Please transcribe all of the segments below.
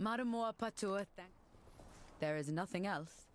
Maramoa patua, thank. There is nothing else.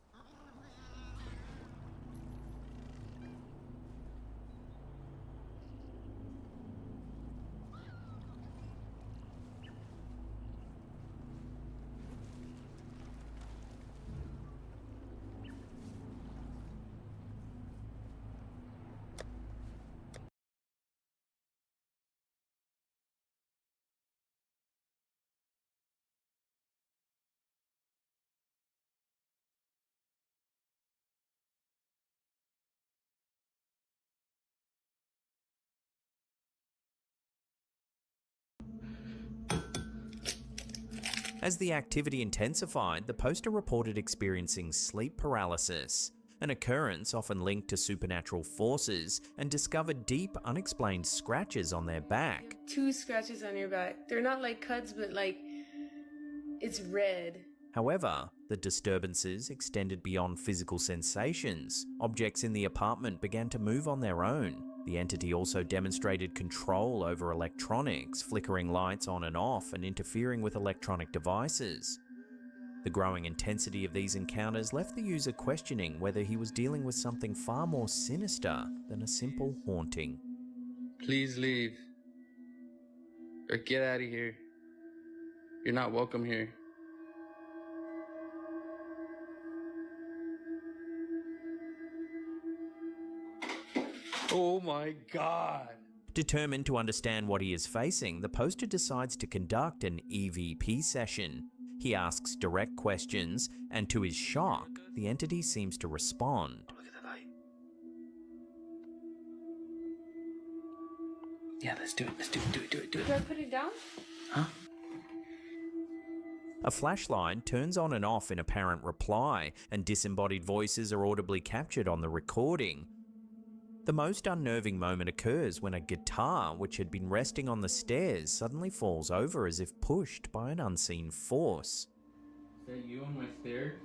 As the activity intensified, the poster reported experiencing sleep paralysis, an occurrence often linked to supernatural forces, and discovered deep, unexplained scratches on their back. 2 scratches on your back. They're not like cuts, but like, it's red. However, the disturbances extended beyond physical sensations. Objects in the apartment began to move on their own. The entity also demonstrated control over electronics, flickering lights on and off and interfering with electronic devices. The growing intensity of these encounters left the user questioning whether he was dealing with something far more sinister than a simple haunting. Please leave. Or get out of here. You're not welcome here. Oh my God. Determined to understand what he is facing, the poster decides to conduct an EVP session. He asks direct questions, and to his shock, the entity seems to respond. Look at the light. Yeah, let's do it. Let's do it. Do I put it down? Huh? A flashlight turns on and off in apparent reply, and disembodied voices are audibly captured on the recording. The most unnerving moment occurs when a guitar, which had been resting on the stairs, suddenly falls over as if pushed by an unseen force. Is that you on my stairs?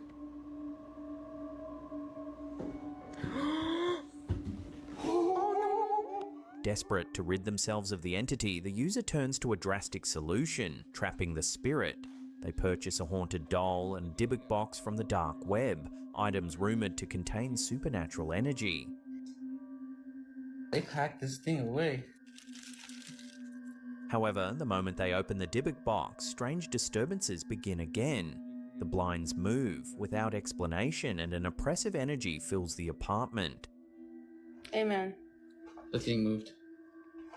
Desperate to rid themselves of the entity, the user turns to a drastic solution, trapping the spirit. They purchase a haunted doll and Dybbuk box from the dark web, items rumoured to contain supernatural energy. They packed this thing away. However, the moment they open the Dybbuk box, strange disturbances begin again. The blinds move without explanation and an oppressive energy fills the apartment. Amen. The thing moved.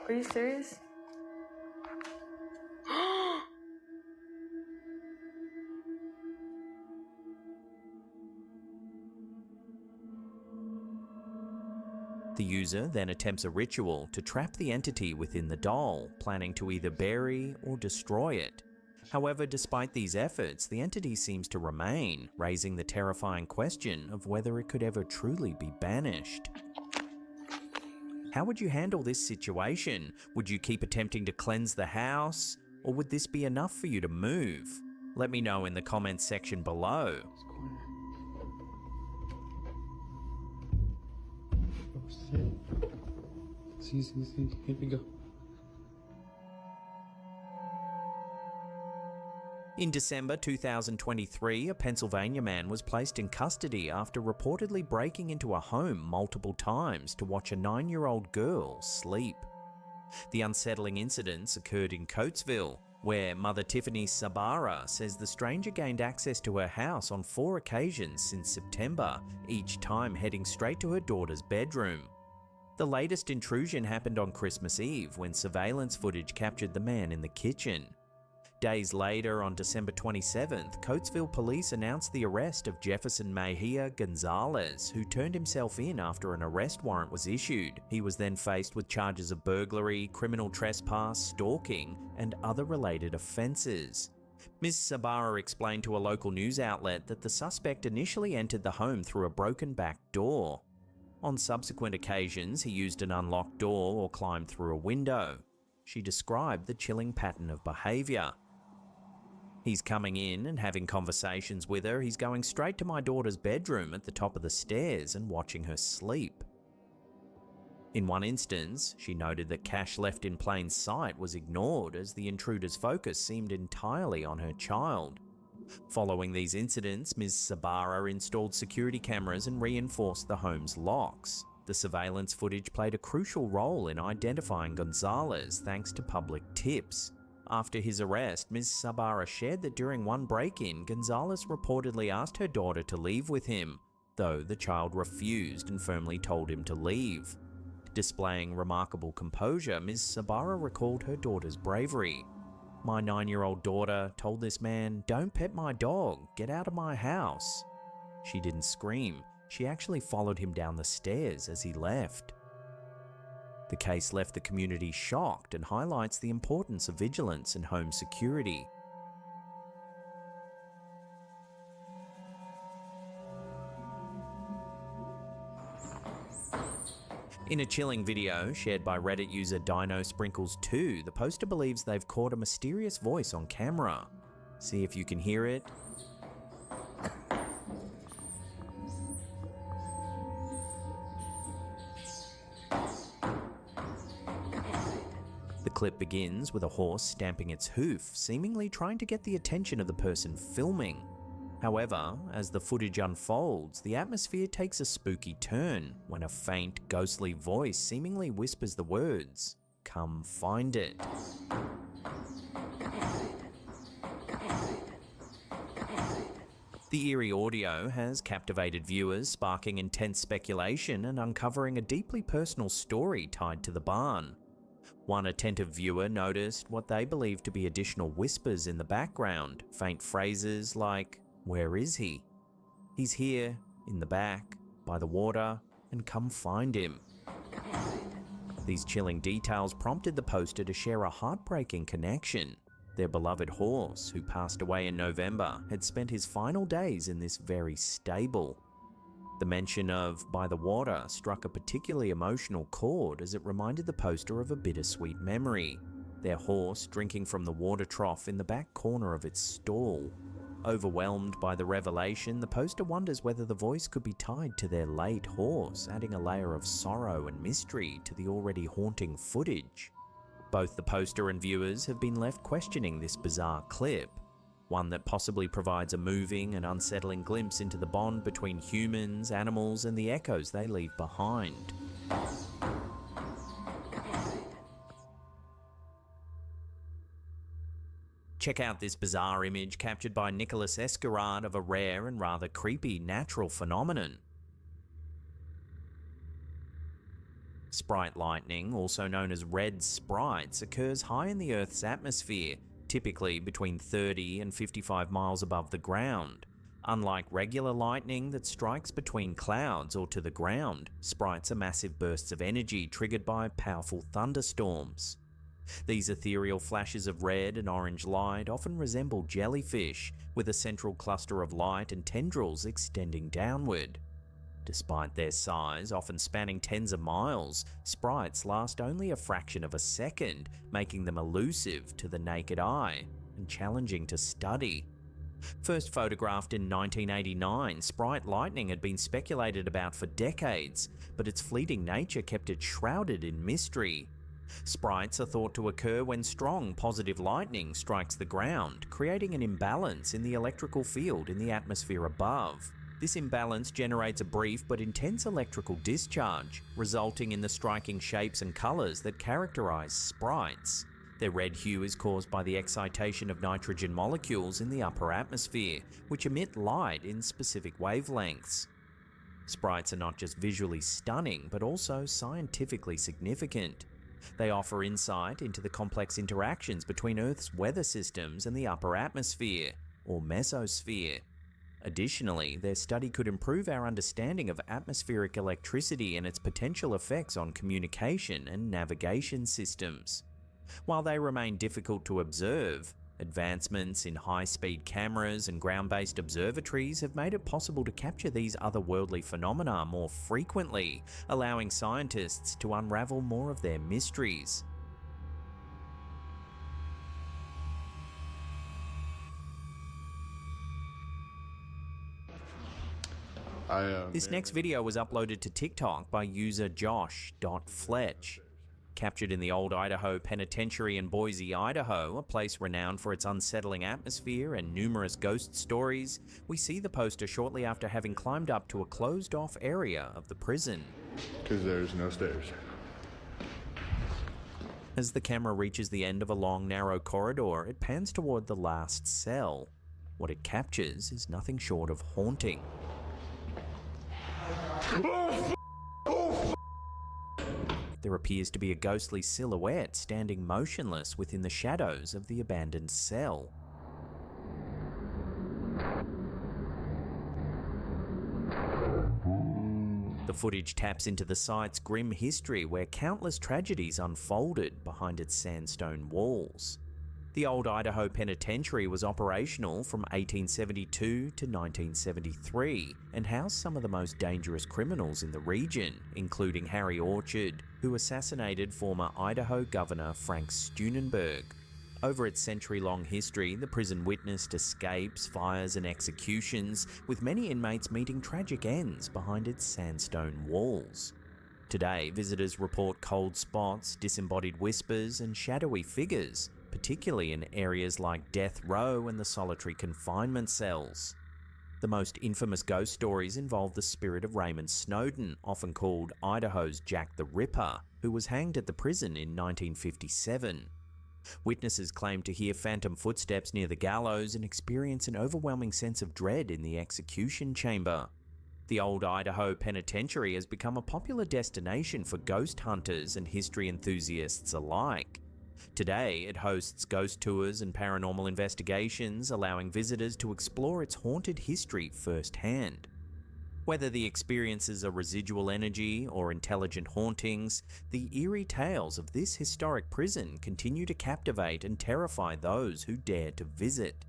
Are you serious? The user then attempts a ritual to trap the entity within the doll, planning to either bury or destroy it. However, despite these efforts, the entity seems to remain, raising the terrifying question of whether it could ever truly be banished. How would you handle this situation? Would you keep attempting to cleanse the house? Or would this be enough for you to move? Let me know in the comments section below. See, here we go. In December 2023, a Pennsylvania man was placed in custody after reportedly breaking into a home multiple times to watch a 9-year-old girl sleep. The unsettling incidents occurred in Coatesville, where Mother Tiffany Sabara says the stranger gained access to her house on 4 occasions since September, each time heading straight to her daughter's bedroom. The latest intrusion happened on Christmas Eve when surveillance footage captured the man in the kitchen. Days later, on December 27th, Coatesville police announced the arrest of Jefferson Mejia Gonzalez, who turned himself in after an arrest warrant was issued. He was then faced with charges of burglary, criminal trespass, stalking, and other related offences. Ms. Sabara explained to a local news outlet that the suspect initially entered the home through a broken back door. On subsequent occasions, he used an unlocked door or climbed through a window. She described the chilling pattern of behaviour. He's coming in and having conversations with her. He's going straight to my daughter's bedroom at the top of the stairs and watching her sleep. In one instance, she noted that cash left in plain sight was ignored as the intruder's focus seemed entirely on her child. Following these incidents, Ms. Sabara installed security cameras and reinforced the home's locks. The surveillance footage played a crucial role in identifying Gonzalez thanks to public tips. After his arrest, Ms. Sabara shared that during one break-in, Gonzalez reportedly asked her daughter to leave with him, though the child refused and firmly told him to leave. Displaying remarkable composure, Ms. Sabara recalled her daughter's bravery. "My 9-year-old daughter told this man, 'Don't pet my dog, get out of my house.' She didn't scream. She actually followed him down the stairs as he left." The case left the community shocked and highlights the importance of vigilance and home security. In a chilling video shared by Reddit user DinoSprinkles2, the poster believes they've caught a mysterious voice on camera. See if you can hear it. The clip begins with a horse stamping its hoof, seemingly trying to get the attention of the person filming. However, as the footage unfolds, the atmosphere takes a spooky turn when a faint, ghostly voice seemingly whispers the words, "Come find it." The eerie audio has captivated viewers, sparking intense speculation and uncovering a deeply personal story tied to the barn. One attentive viewer noticed what they believed to be additional whispers in the background, faint phrases like, "Where is he? He's here, in the back, by the water, and come find him." These chilling details prompted the poster to share a heartbreaking connection. Their beloved horse, who passed away in November, had spent his final days in this very stable. The mention of "by the water" struck a particularly emotional chord as it reminded the poster of a bittersweet memory. Their horse drinking from the water trough in the back corner of its stall. Overwhelmed by the revelation, the poster wonders whether the voice could be tied to their late horse, adding a layer of sorrow and mystery to the already haunting footage. Both the poster and viewers have been left questioning this bizarre clip, one that possibly provides a moving and unsettling glimpse into the bond between humans, animals, and the echoes they leave behind. Check out this bizarre image captured by Nicholas Escarard of a rare and rather creepy natural phenomenon. Sprite lightning, also known as red sprites, occurs high in the Earth's atmosphere, typically between 30 and 55 miles above the ground. Unlike regular lightning that strikes between clouds or to the ground, sprites are massive bursts of energy triggered by powerful thunderstorms. These ethereal flashes of red and orange light often resemble jellyfish, with a central cluster of light and tendrils extending downward. Despite their size, often spanning tens of miles, sprites last only a fraction of a second, making them elusive to the naked eye and challenging to study. First photographed in 1989, sprite lightning had been speculated about for decades, but its fleeting nature kept it shrouded in mystery. Sprites are thought to occur when strong positive lightning strikes the ground, creating an imbalance in the electrical field in the atmosphere above. This imbalance generates a brief but intense electrical discharge, resulting in the striking shapes and colours that characterise sprites. Their red hue is caused by the excitation of nitrogen molecules in the upper atmosphere, which emit light in specific wavelengths. Sprites are not just visually stunning, but also scientifically significant. They offer insight into the complex interactions between Earth's weather systems and the upper atmosphere, or mesosphere. Additionally, their study could improve our understanding of atmospheric electricity and its potential effects on communication and navigation systems. While they remain difficult to observe, advancements in high-speed cameras and ground-based observatories have made it possible to capture these otherworldly phenomena more frequently, allowing scientists to unravel more of their mysteries. This next video was uploaded to TikTok by user Josh.Fletch. Captured in the old Idaho Penitentiary in Boise, Idaho, a place renowned for its unsettling atmosphere and numerous ghost stories, we see the poster shortly after having climbed up to a closed-off area of the prison. Because there's no stairs. As the camera reaches the end of a long, narrow corridor, it pans toward the last cell. What it captures is nothing short of haunting. There appears to be a ghostly silhouette standing motionless within the shadows of the abandoned cell. The footage taps into the site's grim history where countless tragedies unfolded behind its sandstone walls. The old Idaho Penitentiary was operational from 1872 to 1973 and housed some of the most dangerous criminals in the region, including Harry Orchard, who assassinated former Idaho Governor Frank Steunenberg. Over its century-long history, the prison witnessed escapes, fires and executions, with many inmates meeting tragic ends behind its sandstone walls. Today, visitors report cold spots, disembodied whispers and shadowy figures, particularly in areas like Death Row and the solitary confinement cells. The most infamous ghost stories involve the spirit of Raymond Snowden, often called Idaho's Jack the Ripper, who was hanged at the prison in 1957. Witnesses claim to hear phantom footsteps near the gallows and experience an overwhelming sense of dread in the execution chamber. The old Idaho Penitentiary has become a popular destination for ghost hunters and history enthusiasts alike. Today, it hosts ghost tours and paranormal investigations, allowing visitors to explore its haunted history firsthand. Whether the experiences are residual energy or intelligent hauntings, the eerie tales of this historic prison continue to captivate and terrify those who dare to visit.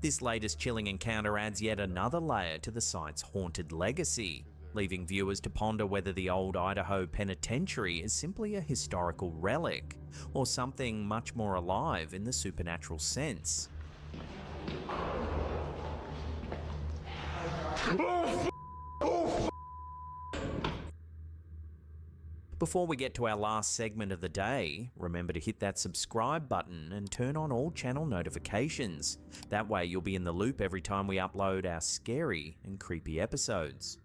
This latest chilling encounter adds yet another layer to the site's haunted legacy, leaving viewers to ponder whether the old Idaho Penitentiary is simply a historical relic, or something much more alive in the supernatural sense. Before we get to our last segment of the day, remember to hit that subscribe button and turn on all channel notifications. That way you'll be in the loop every time we upload our scary and creepy episodes.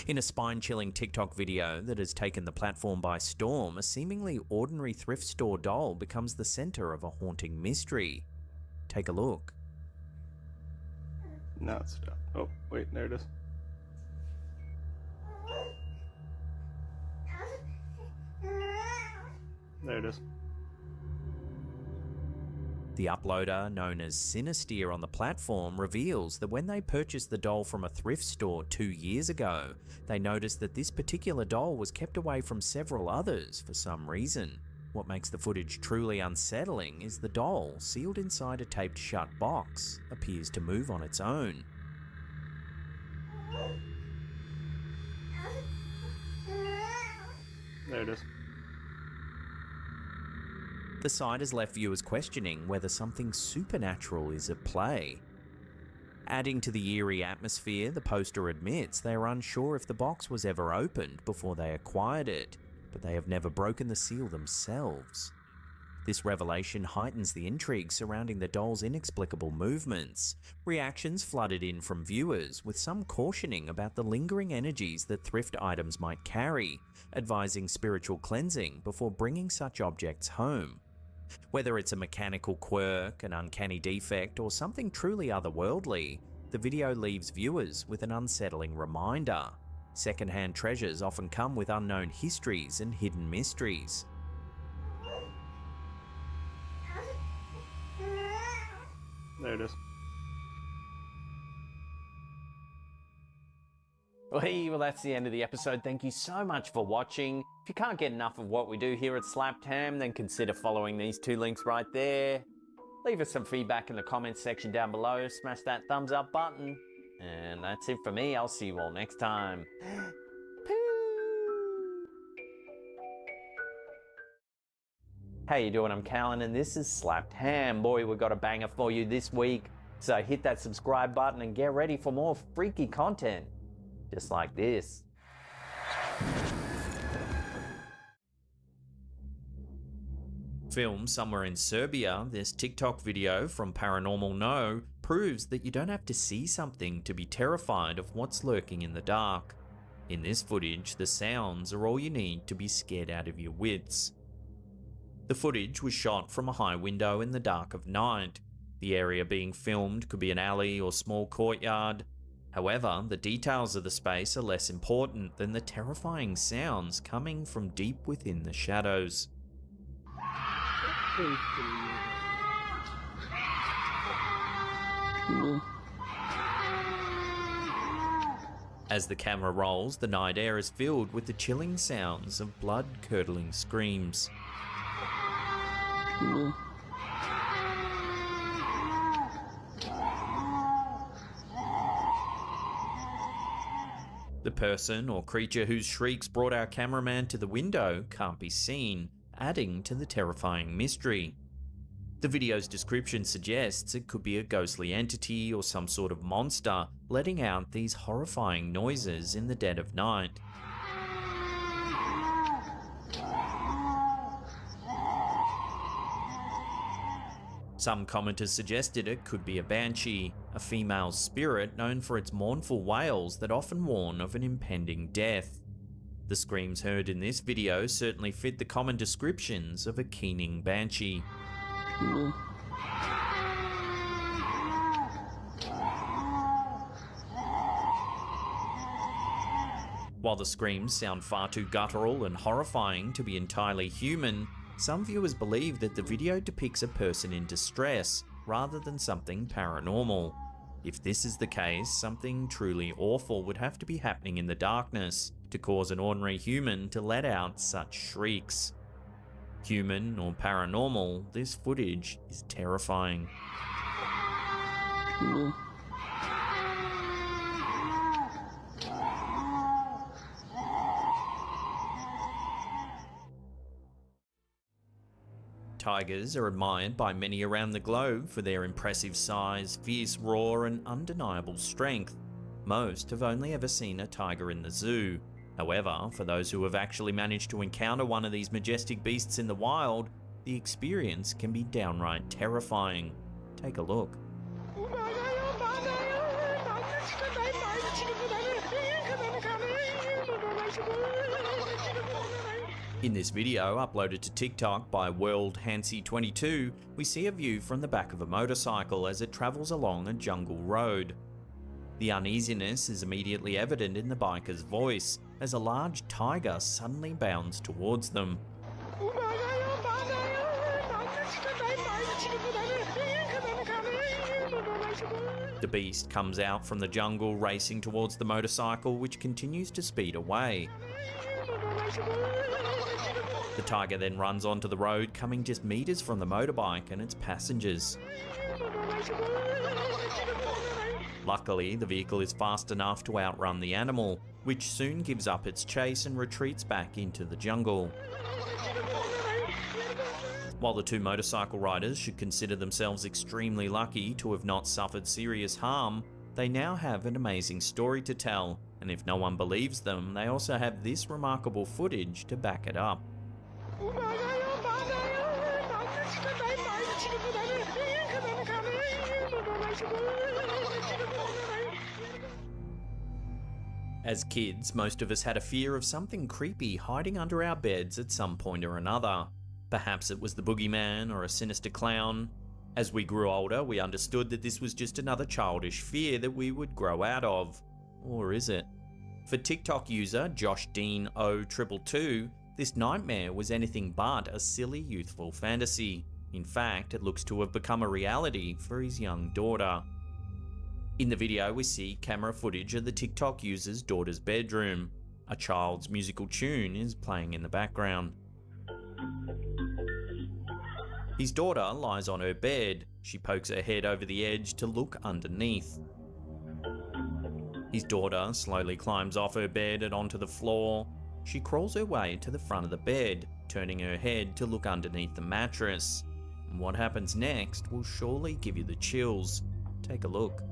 In a spine-chilling TikTok video that has taken the platform by storm, a seemingly ordinary thrift store doll becomes the center of a haunting mystery. Take a look. Now it's stopped. Oh, wait, there it is. There it is. The uploader, known as Sinister on the platform, reveals that when they purchased the doll from a thrift store 2 years ago, they noticed that this particular doll was kept away from several others for some reason. What makes the footage truly unsettling is the doll, sealed inside a taped shut box, appears to move on its own. There it is. The site has left viewers questioning whether something supernatural is at play. Adding to the eerie atmosphere, the poster admits they are unsure if the box was ever opened before they acquired it, but they have never broken the seal themselves. This revelation heightens the intrigue surrounding the doll's inexplicable movements. Reactions flooded in from viewers, with some cautioning about the lingering energies that thrift items might carry, advising spiritual cleansing before bringing such objects home. Whether it's a mechanical quirk, an uncanny defect, or something truly otherworldly, the video leaves viewers with an unsettling reminder. Secondhand treasures often come with unknown histories and hidden mysteries. There it is. Well, that's the end of the episode. Thank you so much for watching. If you can't get enough of what we do here at Slapped Ham, then consider following these 2 links right there. Leave us some feedback in the comments section down below. Smash that thumbs up button. And that's it for me. I'll see you all next time. How you doing? I'm Callan and this is Slapped Ham. Boy, we got a banger for you this week. So hit that subscribe button and get ready for more freaky content. Just like this. Filmed somewhere in Serbia, this TikTok video from Paranormal No proves that you don't have to see something to be terrified of what's lurking in the dark. In this footage, the sounds are all you need to be scared out of your wits. The footage was shot from a high window in the dark of night. The area being filmed could be an alley or small courtyard. However, the details of the space are less important than the terrifying sounds coming from deep within the shadows. As the camera rolls, the night air is filled with the chilling sounds of blood-curdling screams. The person or creature whose shrieks brought our cameraman to the window can't be seen, adding to the terrifying mystery. The video's description suggests it could be a ghostly entity or some sort of monster letting out these horrifying noises in the dead of night. Some commenters suggested it could be a banshee, a female spirit known for its mournful wails that often warn of an impending death. The screams heard in this video certainly fit the common descriptions of a keening banshee. While the screams sound far too guttural and horrifying to be entirely human, some viewers believe that the video depicts a person in distress rather than something paranormal. If this is the case, something truly awful would have to be happening in the darkness to cause an ordinary human to let out such shrieks. Human or paranormal, this footage is terrifying. Tigers are admired by many around the globe for their impressive size, fierce roar, and undeniable strength. Most have only ever seen a tiger in the zoo. However, for those who have actually managed to encounter one of these majestic beasts in the wild, the experience can be downright terrifying. Take a look. In this video, uploaded to TikTok by WorldHancy22, we see a view from the back of a motorcycle as it travels along a jungle road. The uneasiness is immediately evident in the biker's voice, as a large tiger suddenly bounds towards them. The beast comes out from the jungle racing towards the motorcycle, which continues to speed away. The tiger then runs onto the road, coming just meters from the motorbike and its passengers. Luckily, the vehicle is fast enough to outrun the animal, which soon gives up its chase and retreats back into the jungle. While the two motorcycle riders should consider themselves extremely lucky to have not suffered serious harm, they now have an amazing story to tell, and if no one believes them, they also have this remarkable footage to back it up. As kids, most of us had a fear of something creepy hiding under our beds at some point or another. Perhaps it was the boogeyman or a sinister clown. As we grew older, we understood that this was just another childish fear that we would grow out of. Or is it? For TikTok user Josh Dean 0222, this nightmare was anything but a silly youthful fantasy. In fact, it looks to have become a reality for his young daughter. In the video, we see camera footage of the TikTok user's daughter's bedroom. A child's musical tune is playing in the background. His daughter lies on her bed. She pokes her head over the edge to look underneath. His daughter slowly climbs off her bed and onto the floor. She crawls her way to the front of the bed, turning her head to look underneath the mattress. And what happens next will surely give you the chills. Take a look.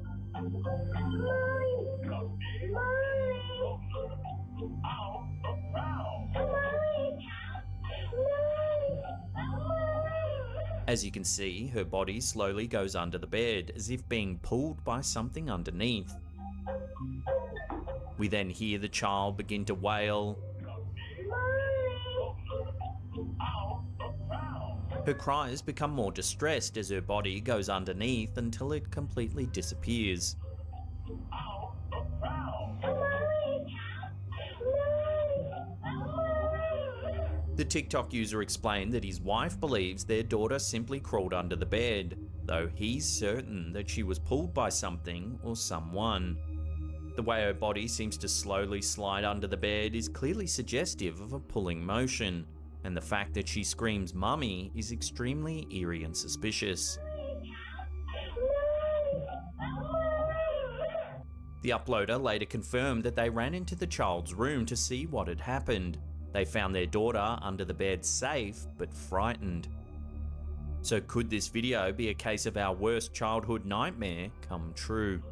As you can see, her body slowly goes under the bed as if being pulled by something underneath. We then hear the child begin to wail. Her cries become more distressed as her body goes underneath until it completely disappears. The TikTok user explained that his wife believes their daughter simply crawled under the bed, though he's certain that she was pulled by something or someone. The way her body seems to slowly slide under the bed is clearly suggestive of a pulling motion, and the fact that she screams "mummy" is extremely eerie and suspicious. The uploader later confirmed that they ran into the child's room to see what had happened. They found their daughter under the bed safe, but frightened. So could this video be a case of our worst childhood nightmare come true?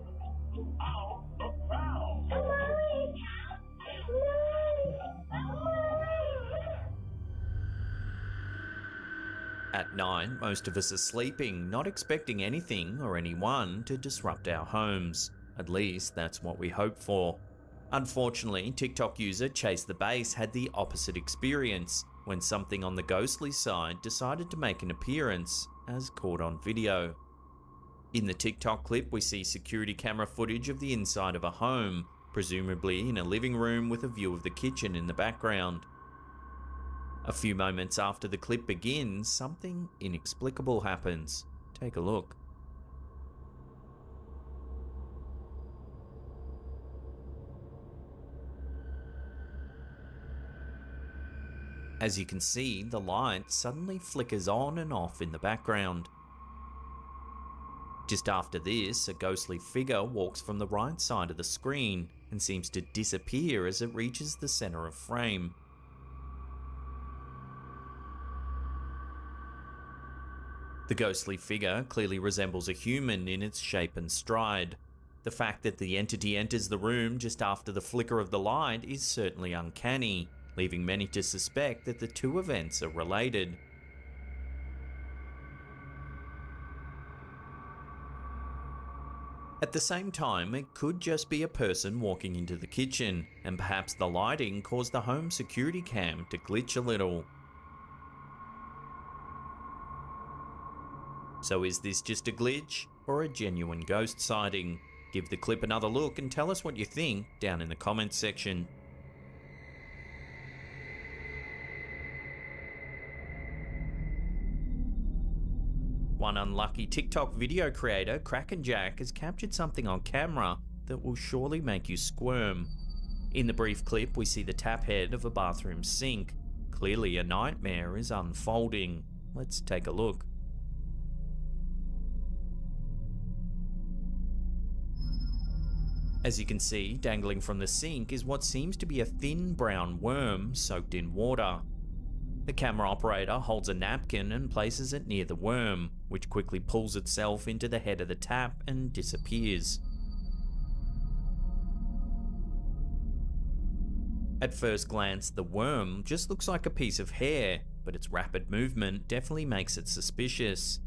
At night, most of us are sleeping, not expecting anything or anyone to disrupt our homes. At least that's what we hope for. Unfortunately, TikTok user Chase the Base had the opposite experience when something on the ghostly side decided to make an appearance, as caught on video. In the TikTok clip, we see security camera footage of the inside of a home, presumably in a living room with a view of the kitchen in the background. A few moments after the clip begins, something inexplicable happens. Take a look. As you can see, the light suddenly flickers on and off in the background. Just after this, a ghostly figure walks from the right side of the screen and seems to disappear as it reaches the center of frame. The ghostly figure clearly resembles a human in its shape and stride. The fact that the entity enters the room just after the flicker of the light is certainly uncanny, leaving many to suspect that the two events are related. At the same time, it could just be a person walking into the kitchen, and perhaps the lighting caused the home security cam to glitch a little. So is this just a glitch, or a genuine ghost sighting? Give the clip another look and tell us what you think down in the comments section. One unlucky TikTok video creator, Kraken Jack, has captured something on camera that will surely make you squirm. In the brief clip, we see the tap head of a bathroom sink. Clearly a nightmare is unfolding. Let's take a look. As you can see, dangling from the sink is what seems to be a thin brown worm soaked in water. The camera operator holds a napkin and places it near the worm, which quickly pulls itself into the head of the tap and disappears. At first glance, the worm just looks like a piece of hair, but its rapid movement definitely makes it suspicious.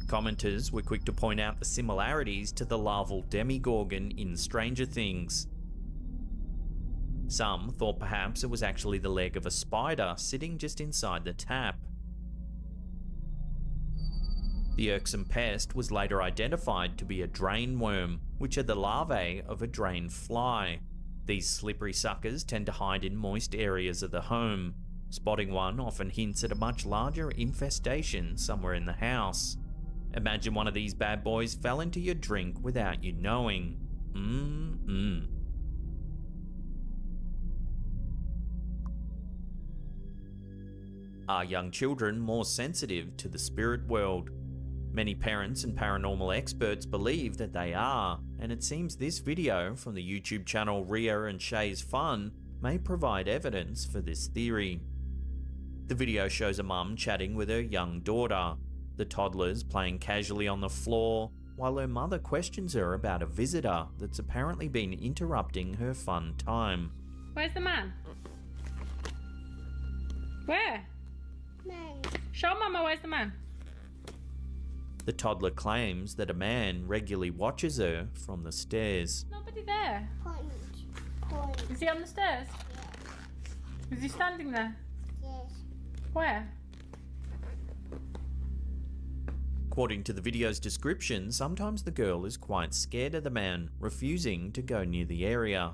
Commenters were quick to point out the similarities to the larval Demogorgon in Stranger Things. Some thought perhaps it was actually the leg of a spider sitting just inside the tap. The irksome pest was later identified to be a drain worm, which are the larvae of a drain fly. These slippery suckers tend to hide in moist areas of the home. Spotting one often hints at a much larger infestation somewhere in the house. Imagine one of these bad boys fell into your drink without you knowing. Are young children more sensitive to the spirit world? Many parents and paranormal experts believe that they are, and it seems this video from the YouTube channel Rhea and Shay's Fun may provide evidence for this theory. The video shows a mum chatting with her young daughter. The toddler's playing casually on the floor, while her mother questions her about a visitor that's apparently been interrupting her fun time. Where's the man? Where? Man. Show Mama where's the man. The toddler claims that a man regularly watches her from the stairs. Nobody there. Point. Is he on the stairs? Is he standing there? Yes. Where? According to the video's description, sometimes the girl is quite scared of the man, refusing to go near the area.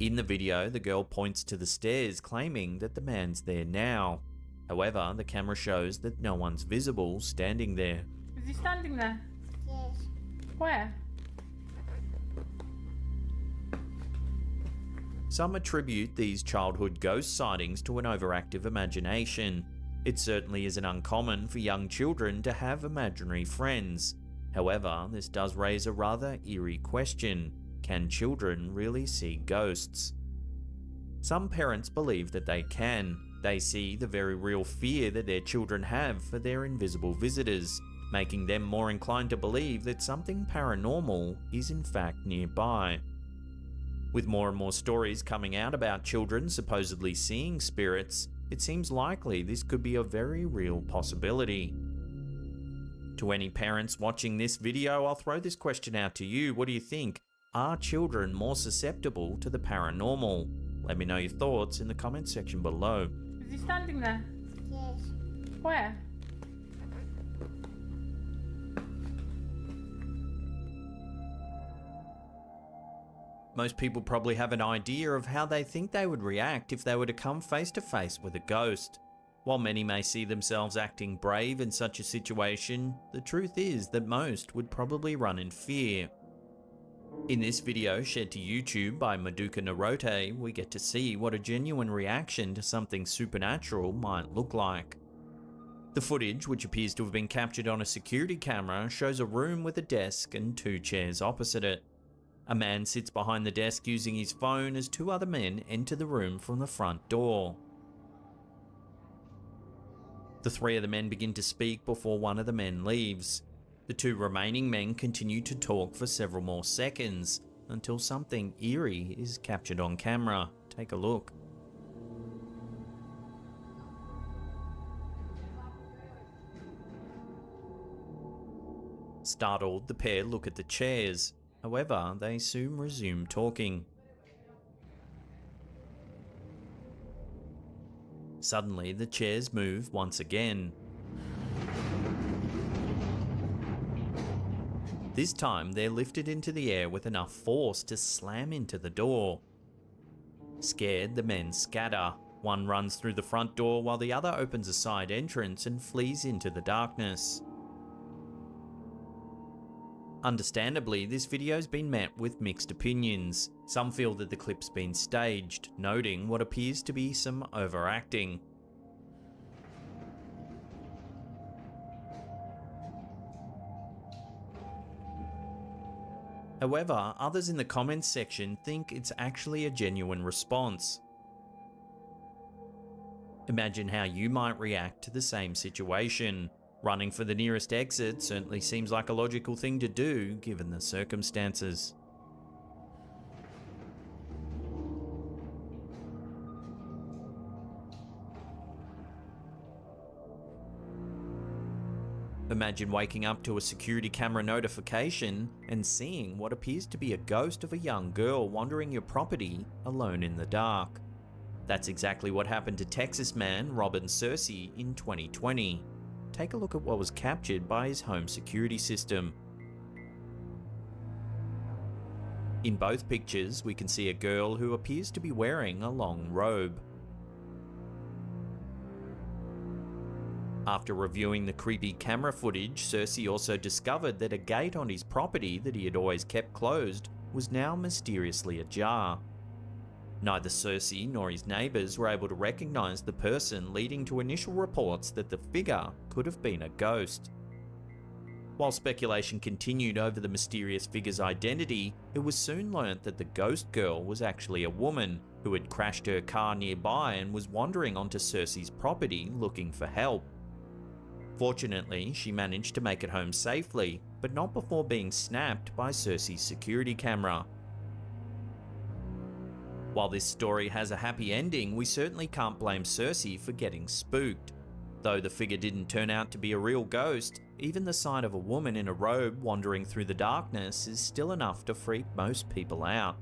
In the video, the girl points to the stairs, claiming that the man's there now. However, the camera shows that no one's visible standing there. Is he standing there? Yes. Where? Some attribute these childhood ghost sightings to an overactive imagination. It certainly isn't uncommon for young children to have imaginary friends. However, this does raise a rather eerie question. Can children really see ghosts? Some parents believe that they can. They see the very real fear that their children have for their invisible visitors, making them more inclined to believe that something paranormal is in fact nearby. With more and more stories coming out about children supposedly seeing spirits, it seems likely this could be a very real possibility. To any parents watching this video, I'll throw this question out to you. What do you think? Are children more susceptible to the paranormal? Let me know your thoughts in the comment section below. Is he standing there? Yes. Where? Most people probably have an idea of how they think they would react if they were to come face to face with a ghost. While many may see themselves acting brave in such a situation, the truth is that most would probably run in fear. In this video shared to YouTube by Maduka Narote, we get to see what a genuine reaction to something supernatural might look like. The footage, which appears to have been captured on a security camera, shows a room with a desk and 2 chairs opposite it. A man sits behind the desk using his phone as 2 other men enter the room from the front door. The 3 of the men begin to speak before one of the men leaves. The 2 remaining men continue to talk for several more seconds, until something eerie is captured on camera. Take a look. Startled, the pair look at the chairs. However, they soon resume talking. Suddenly, the chairs move once again. This time, they're lifted into the air with enough force to slam into the door. Scared, the men scatter. One runs through the front door while the other opens a side entrance and flees into the darkness. Understandably, this video's been met with mixed opinions. Some feel that the clip's been staged, noting what appears to be some overacting. However, others in the comments section think it's actually a genuine response. Imagine how you might react to the same situation. Running for the nearest exit certainly seems like a logical thing to do given the circumstances. Imagine waking up to a security camera notification and seeing what appears to be a ghost of a young girl wandering your property alone in the dark. That's exactly what happened to Texas man Robin Searcy in 2020. Take a look at what was captured by his home security system. In both pictures, we can see a girl who appears to be wearing a long robe. After reviewing the creepy camera footage, Searcy also discovered that a gate on his property that he had always kept closed was now mysteriously ajar. Neither Searcy nor his neighbours were able to recognise the person, leading to initial reports that the figure could have been a ghost. While speculation continued over the mysterious figure's identity, it was soon learnt that the ghost girl was actually a woman who had crashed her car nearby and was wandering onto Searcy's property looking for help. Fortunately, she managed to make it home safely, but not before being snapped by Searcy's security camera. While this story has a happy ending, we certainly can't blame Searcy for getting spooked. Though the figure didn't turn out to be a real ghost, even the sight of a woman in a robe wandering through the darkness is still enough to freak most people out.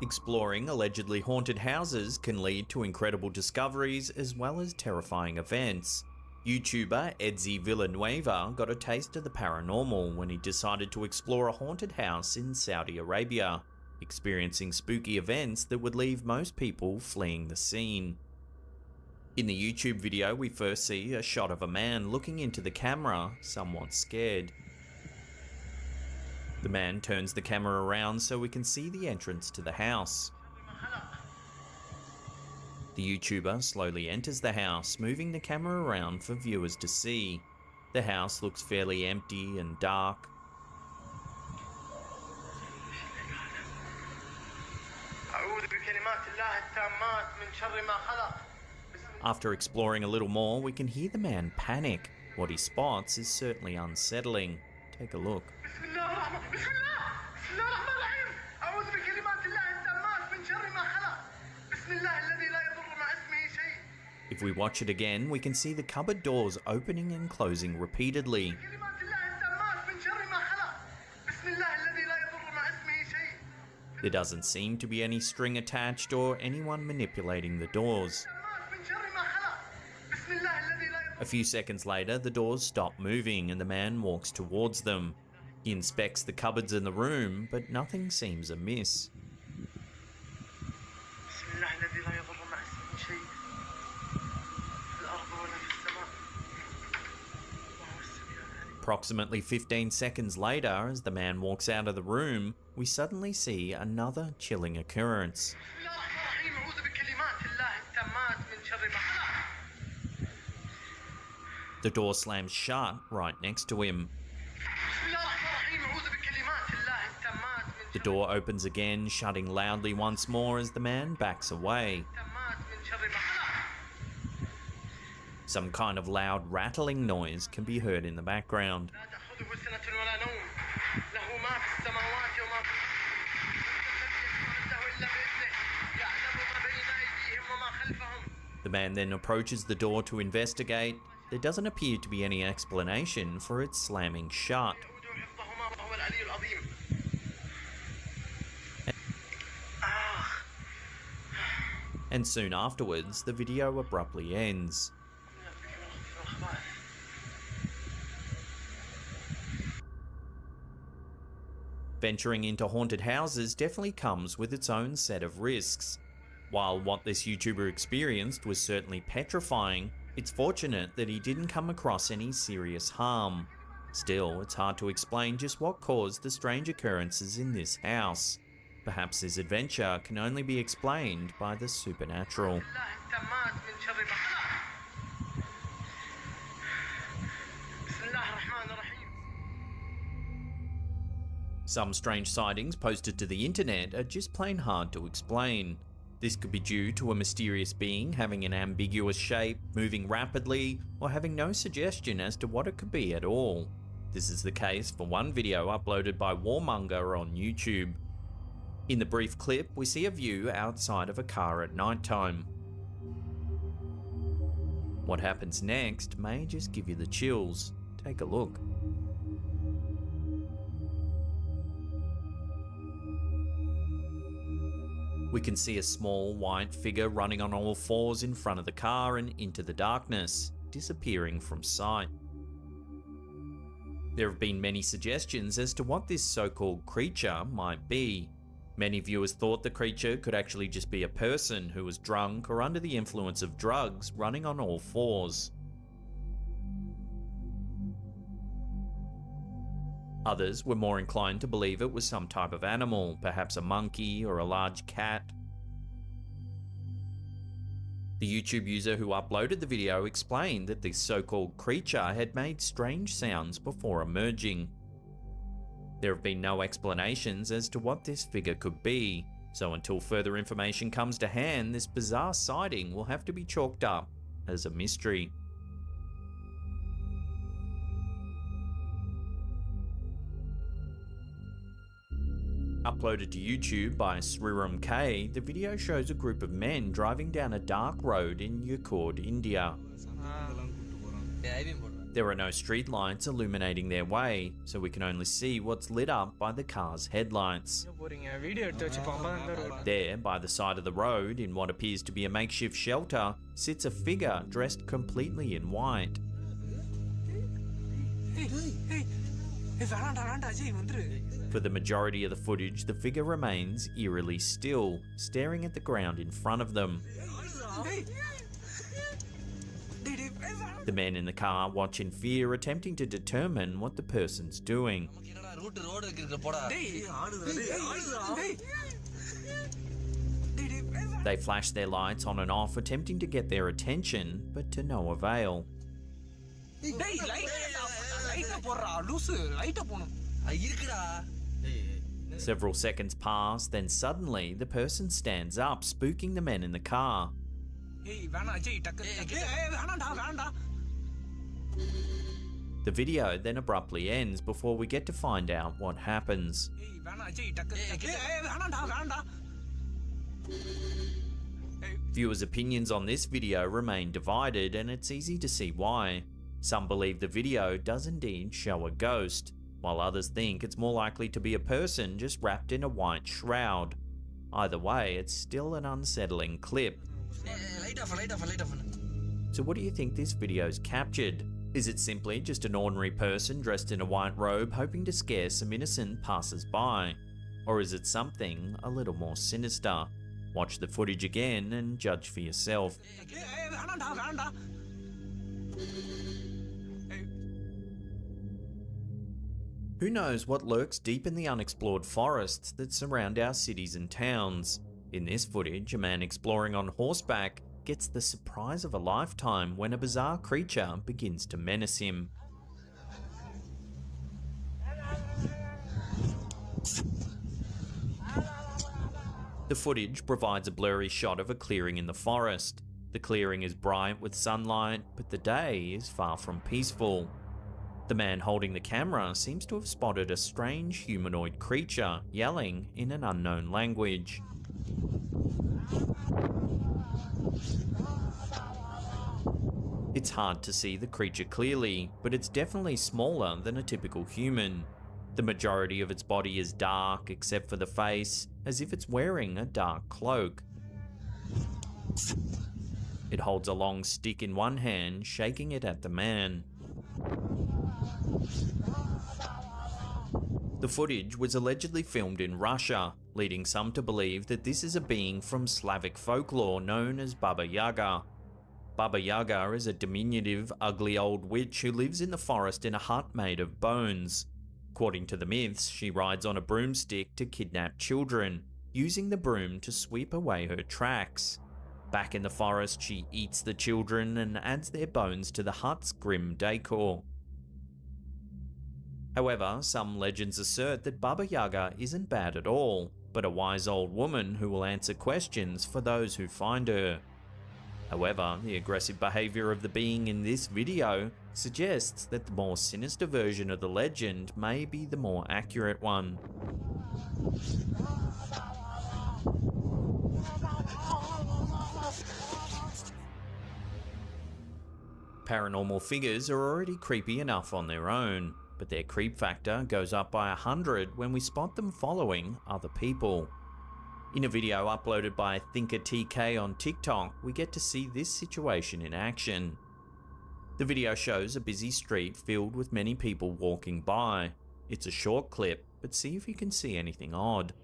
Exploring allegedly haunted houses can lead to incredible discoveries as well as terrifying events. YouTuber Edzi Villanueva got a taste of the paranormal when he decided to explore a haunted house in Saudi Arabia, experiencing spooky events that would leave most people fleeing the scene. In the YouTube video, we first see a shot of a man looking into the camera, somewhat scared. The man turns the camera around so we can see the entrance to the house. The YouTuber slowly enters the house, moving the camera around for viewers to see. The house looks fairly empty and dark. After exploring a little more, we can hear the man panic. What he spots is certainly unsettling. Take a look. If we watch it again, we can see the cupboard doors opening and closing repeatedly. There doesn't seem to be any string attached or anyone manipulating the doors. A few seconds later, the doors stop moving and the man walks towards them. He inspects the cupboards in the room, but nothing seems amiss. Approximately 15 seconds later, as the man walks out of the room, we suddenly see another chilling occurrence. The door slams shut right next to him. The door opens again, shutting loudly once more as the man backs away. Some kind of loud rattling noise can be heard in the background. The man then approaches the door to investigate. There doesn't appear to be any explanation for its slamming shut. And soon afterwards, the video abruptly ends. Venturing into haunted houses definitely comes with its own set of risks. While what this YouTuber experienced was certainly petrifying, it's fortunate that he didn't come across any serious harm. Still, it's hard to explain just what caused the strange occurrences in this house. Perhaps his adventure can only be explained by the supernatural. Some strange sightings posted to the internet are just plain hard to explain. This could be due to a mysterious being having an ambiguous shape, moving rapidly, or having no suggestion as to what it could be at all. This is the case for one video uploaded by Warmonger on YouTube. In the brief clip, we see a view outside of a car at nighttime. What happens next may just give you the chills. Take a look. We can see a small white figure running on all fours in front of the car and into the darkness, disappearing from sight. There have been many suggestions as to what this so-called creature might be. Many viewers thought the creature could actually just be a person who was drunk or under the influence of drugs running on all fours. Others were more inclined to believe it was some type of animal, perhaps a monkey or a large cat. The YouTube user who uploaded the video explained that this so-called creature had made strange sounds before emerging. There have been no explanations as to what this figure could be, so until further information comes to hand, this bizarre sighting will have to be chalked up as a mystery. Uploaded to YouTube by Sriram K, the video shows a group of men driving down a dark road in Yakud, India. There are no streetlights illuminating their way, so we can only see what's lit up by the car's headlights. There, by the side of the road, in what appears to be a makeshift shelter, sits a figure dressed completely in white. For the majority of the footage, the figure remains eerily still, staring at the ground in front of them. The men in the car watch in fear, attempting to determine what the person's doing. They flash their lights on and off, attempting to get their attention, but to no avail. Several seconds pass, then suddenly the person stands up, spooking the men in the car. The video then abruptly ends before we get to find out what happens. Viewers' opinions on this video remain divided, and it's easy to see why. Some believe the video does indeed show a ghost, while others think it's more likely to be a person just wrapped in a white shroud. Either way, it's still an unsettling clip. So what do you think this video's captured? Is it simply just an ordinary person dressed in a white robe hoping to scare some innocent passers-by? Or is it something a little more sinister? Watch the footage again and judge for yourself. Who knows what lurks deep in the unexplored forests that surround our cities and towns? In this footage, a man exploring on horseback gets the surprise of a lifetime when a bizarre creature begins to menace him. The footage provides a blurry shot of a clearing in the forest. The clearing is bright with sunlight, but the day is far from peaceful. The man holding the camera seems to have spotted a strange humanoid creature yelling in an unknown language. It's hard to see the creature clearly, but it's definitely smaller than a typical human. The majority of its body is dark except for the face, as if it's wearing a dark cloak. It holds a long stick in one hand, shaking it at the man. The footage was allegedly filmed in Russia, leading some to believe that this is a being from Slavic folklore known as Baba Yaga. Baba Yaga is a diminutive, ugly old witch who lives in the forest in a hut made of bones. According to the myths, she rides on a broomstick to kidnap children, using the broom to sweep away her tracks. Back in the forest, she eats the children and adds their bones to the hut's grim decor. However, some legends assert that Baba Yaga isn't bad at all, but a wise old woman who will answer questions for those who find her. However, the aggressive behaviour of the being in this video suggests that the more sinister version of the legend may be the more accurate one. Paranormal figures are already creepy enough on their own, but their creep factor goes up by 100 when we spot them following other people. In a video uploaded by ThinkerTK on TikTok, we get to see this situation in action. The video shows a busy street filled with many people walking by. It's a short clip, but see if you can see anything odd.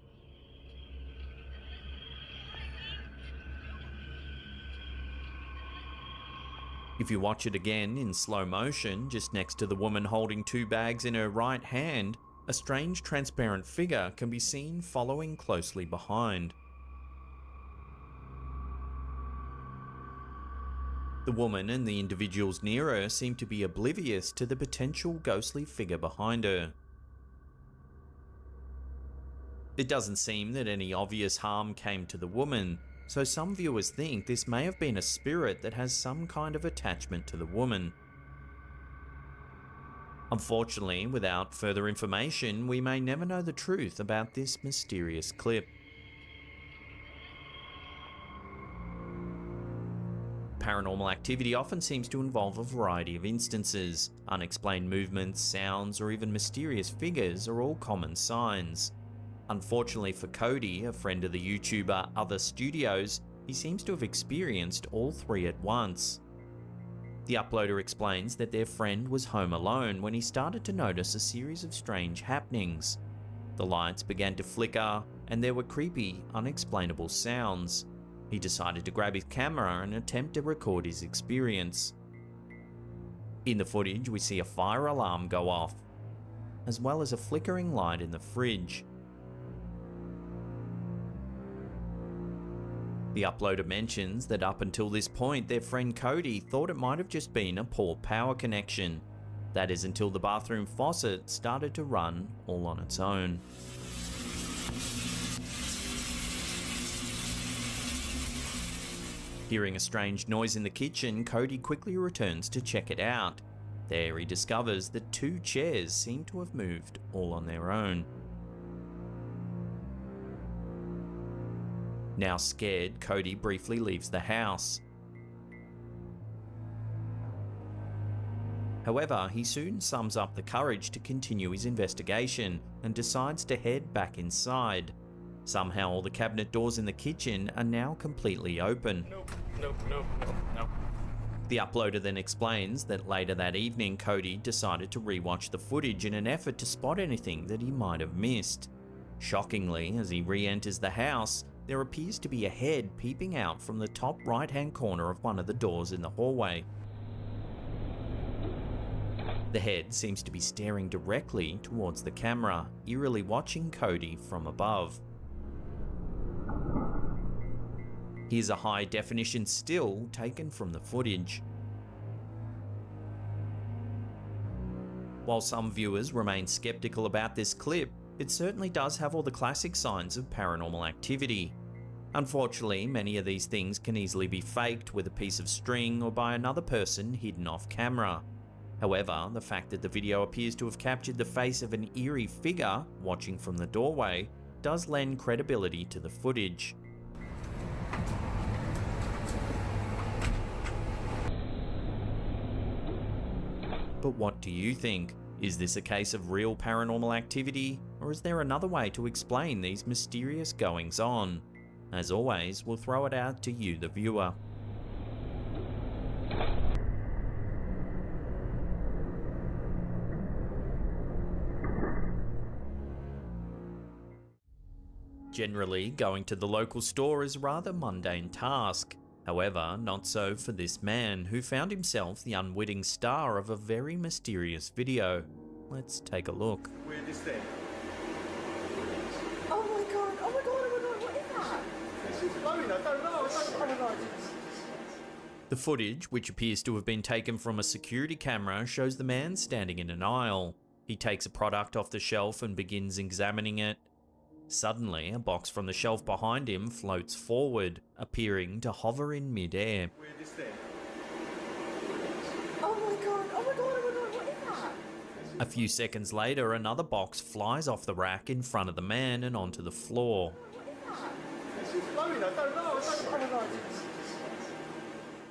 If you watch it again in slow motion, just next to the woman holding two bags in her right hand, a strange transparent figure can be seen following closely behind. The woman and the individuals near her seem to be oblivious to the potential ghostly figure behind her. It doesn't seem that any obvious harm came to the woman, so some viewers think this may have been a spirit that has some kind of attachment to the woman. Unfortunately, without further information, we may never know the truth about this mysterious clip. Paranormal activity often seems to involve a variety of instances. Unexplained movements, sounds, or even mysterious figures are all common signs. Unfortunately for Cody, a friend of the YouTuber Other Studios, he seems to have experienced all three at once. The uploader explains that their friend was home alone when he started to notice a series of strange happenings. The lights began to flicker, and there were creepy, unexplainable sounds. He decided to grab his camera and attempt to record his experience. In the footage, we see a fire alarm go off, as well as a flickering light in the fridge. The uploader mentions that up until this point, their friend Cody thought it might have just been a poor power connection. That is until the bathroom faucet started to run all on its own. Hearing a strange noise in the kitchen, Cody quickly returns to check it out. There he discovers that two chairs seem to have moved all on their own. Now scared, Cody briefly leaves the house. However, he soon sums up the courage to continue his investigation and decides to head back inside. Somehow all the cabinet doors in the kitchen are now completely open. Nope. The uploader then explains that later that evening, Cody decided to rewatch the footage in an effort to spot anything that he might have missed. Shockingly, as he re-enters the house, there appears to be a head peeping out from the top right-hand corner of one of the doors in the hallway. The head seems to be staring directly towards the camera, eerily watching Cody from above. Here's a high-definition still taken from the footage. While some viewers remain skeptical about this clip, it certainly does have all the classic signs of paranormal activity. Unfortunately, many of these things can easily be faked with a piece of string or by another person hidden off camera. However, the fact that the video appears to have captured the face of an eerie figure watching from the doorway does lend credibility to the footage. But what do you think? Is this a case of real paranormal activity, or is there another way to explain these mysterious goings-on? As always, we'll throw it out to you, the viewer. Generally, going to the local store is a rather mundane task. However, not so for this man, who found himself the unwitting star of a very mysterious video. Let's take a look. Weirdest thing. Oh my god, what is that? This is blowing, I don't know. Oh my god. The footage, which appears to have been taken from a security camera, shows the man standing in an aisle. He takes a product off the shelf and begins examining it. Suddenly, a box from the shelf behind him floats forward, appearing to hover in mid-air. Weirdest thing. Oh my god, what is that? A few seconds later, another box flies off the rack in front of the man and onto the floor. This is blowing, I don't know. Oh my god.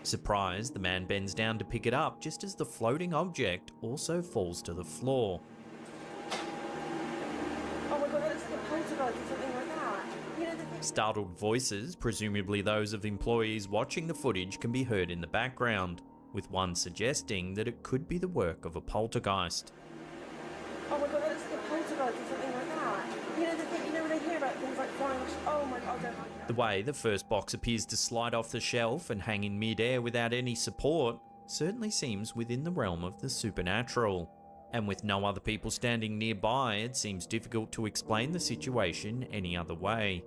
Surprised, the man bends down to pick it up just as the floating object also falls to the floor. Oh my god, that looks like a poltergeist or something like that. You know the thing. Startled voices, presumably those of employees watching the footage, can be heard in the background, with one suggesting that it could be the work of a poltergeist. Oh my god, that looks like a poltergeist or something like that. You know the thing, you know when I hear about things like flying. Oh my god, I don't like that. The way the first box appears to slide off the shelf and hang in mid-air without any support certainly seems within the realm of the supernatural. And with no other people standing nearby, it seems difficult to explain the situation any other way.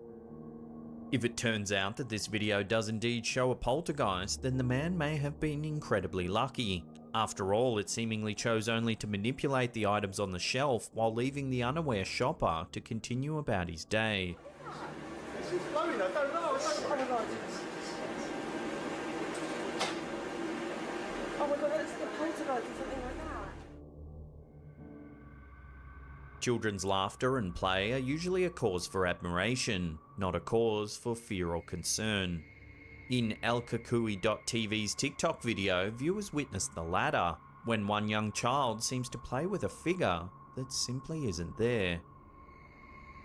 If it turns out that this video does indeed show a poltergeist, then the man may have been incredibly lucky. After all, it seemingly chose only to manipulate the items on the shelf while leaving the unaware shopper to continue about his day. This is blowing, I don't know. Oh my god. Oh my god, that looks like a poltergeist or something like that. Children's laughter and play are usually a cause for admiration, not a cause for fear or concern. In alkakui.tv's TikTok video, viewers witnessed the latter, when one young child seems to play with a figure that simply isn't there.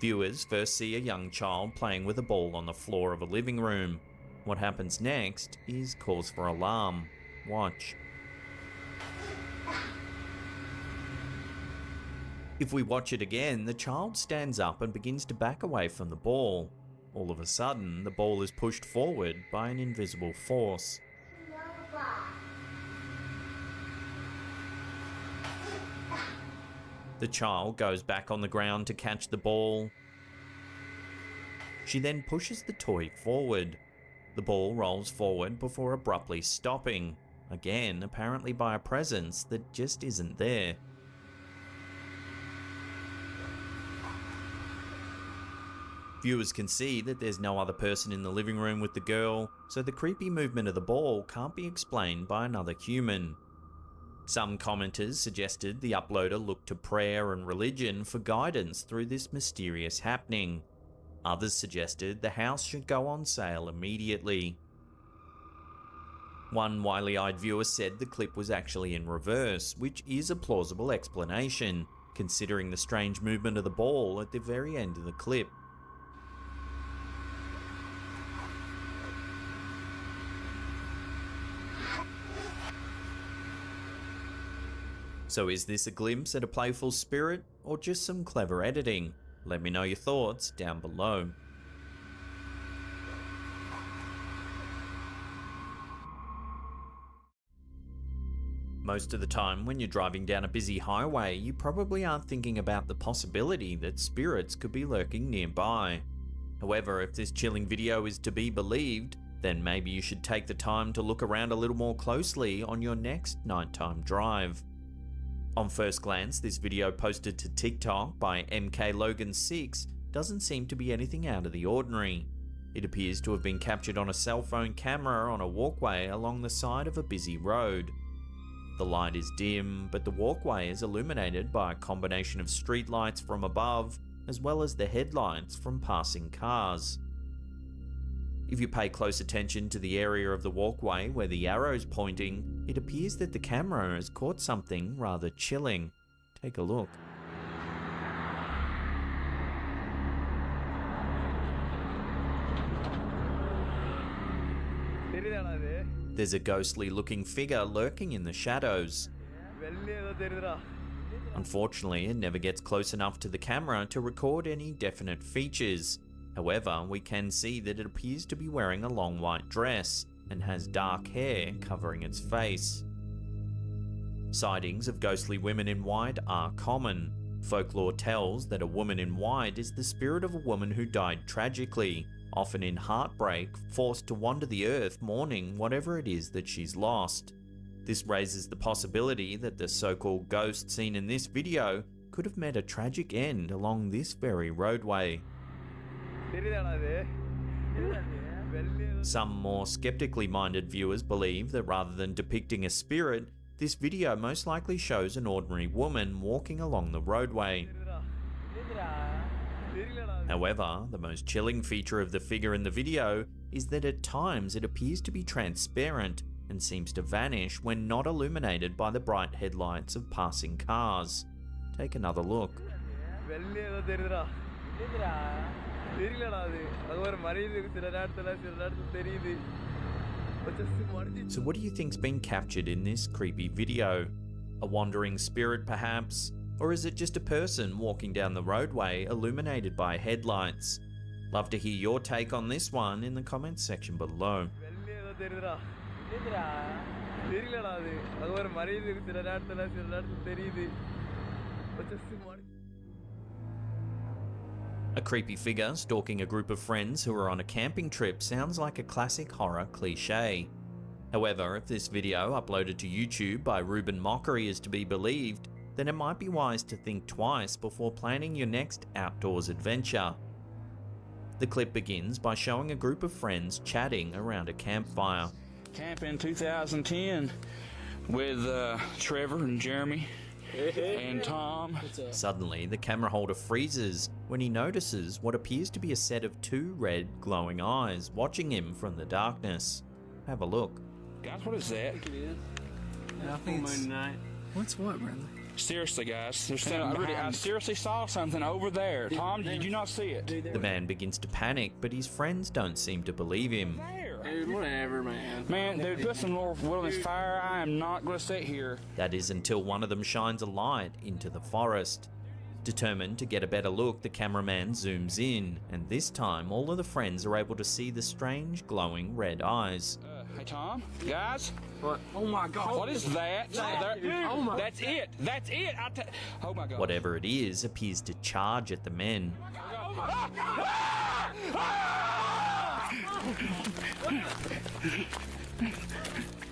Viewers first see a young child playing with a ball on the floor of a living room. What happens next is cause for alarm. Watch. If we watch it again, the child stands up and begins to back away from the ball. All of a sudden, the ball is pushed forward by an invisible force. The child goes back on the ground to catch the ball. She then pushes the toy forward. The ball rolls forward before abruptly stopping, again apparently by a presence that just isn't there. Viewers can see that there's no other person in the living room with the girl, so the creepy movement of the ball can't be explained by another human. Some commenters suggested the uploader looked to prayer and religion for guidance through this mysterious happening. Others suggested the house should go on sale immediately. One wily-eyed viewer said the clip was actually in reverse, which is a plausible explanation, considering the strange movement of the ball at the very end of the clip. So is this a glimpse at a playful spirit, or just some clever editing? Let me know your thoughts down below. Most of the time when you're driving down a busy highway, you probably aren't thinking about the possibility that spirits could be lurking nearby. However, if this chilling video is to be believed, then maybe you should take the time to look around a little more closely on your next nighttime drive. On first glance, this video posted to TikTok by MKLogan6 doesn't seem to be anything out of the ordinary. It appears to have been captured on a cell phone camera on a walkway along the side of a busy road. The light is dim, but the walkway is illuminated by a combination of streetlights from above, as well as the headlights from passing cars. If you pay close attention to the area of the walkway where the arrow's pointing, it appears that the camera has caught something rather chilling. Take a look. There's a ghostly looking figure lurking in the shadows. Unfortunately, it never gets close enough to the camera to record any definite features. However, we can see that it appears to be wearing a long white dress and has dark hair covering its face. Sightings of ghostly women in white are common. Folklore tells that a woman in white is the spirit of a woman who died tragically, often in heartbreak, forced to wander the earth mourning whatever it is that she's lost. This raises the possibility that the so-called ghost seen in this video could have met a tragic end along this very roadway. Some more skeptically minded viewers believe that rather than depicting a spirit, this video most likely shows an ordinary woman walking along the roadway. However, the most chilling feature of the figure in the video is that at times it appears to be transparent and seems to vanish when not illuminated by the bright headlights of passing cars. Take another look. So what do you think's been captured in this creepy video? A wandering spirit perhaps? Or is it just a person walking down the roadway illuminated by headlights? Love to hear your take on this one in the comments section below. A creepy figure stalking a group of friends who are on a camping trip sounds like a classic horror cliche. However, if this video uploaded to YouTube by Ruben Mockery is to be believed, then it might be wise to think twice before planning your next outdoors adventure. The clip begins by showing a group of friends chatting around a campfire. Camp in 2010 with Trevor and Jeremy And Tom. Suddenly, the camera holder freezes when he notices what appears to be a set of two red glowing eyes watching him from the darkness. Have a look. Guys, what is that? I think it's... What's what, Bradley? Seriously, guys, there's something I seriously saw something over there. Tom, did you not see it? The man begins to panic, but his friends don't seem to believe him. Dude, whatever, man. Man, dude, put some more wilderness fire. I am not going to sit here. That is until one of them shines a light into the forest. Determined to get a better look, the cameraman zooms in, and this time all of the friends are able to see the strange glowing red eyes. Hey, Tom? Guys? What? Oh my God. What is that? Oh my. That's it. That's it. Oh my God. Whatever it is appears to charge at the men.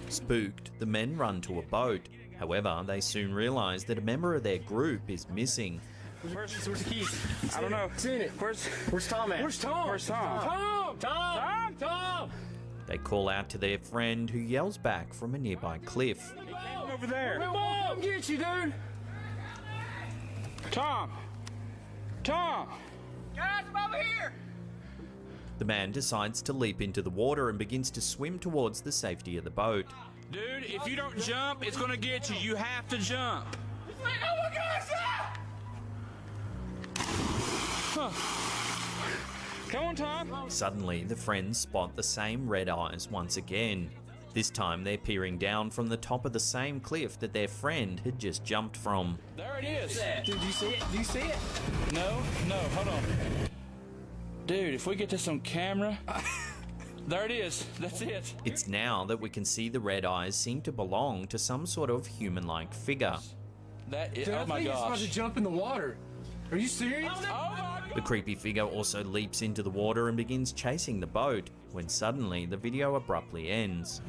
Spooked, the men run to a boat. However, they soon realize that a member of their group is missing. Where's the keys? I don't know. Seen it. Where's Tom at? Where's Tom? Where's Tom? Tom! They call out to their friend, who yells back from a nearby cliff. Over there. Come get you, dude! Tom! Tom! Guys, I'm over here! The man decides to leap into the water and begins to swim towards the safety of the boat. Dude, if you don't jump, it's gonna get you. You have to jump. Oh my gosh! Come on, Tom. Suddenly, the friends spot the same red eyes once again. This time, they're peering down from the top of the same cliff that their friend had just jumped from. There it is. Dude, do you see it? Do you see it? No, hold on. Dude, if we get this on camera... There it is. That's it. It's now that we can see the red eyes seem to belong to some sort of human-like figure. That is... Dude, oh my I think it's about gosh. to jump in the water. Are you serious? Oh my God. The creepy figure also leaps into the water and begins chasing the boat, when suddenly the video abruptly ends.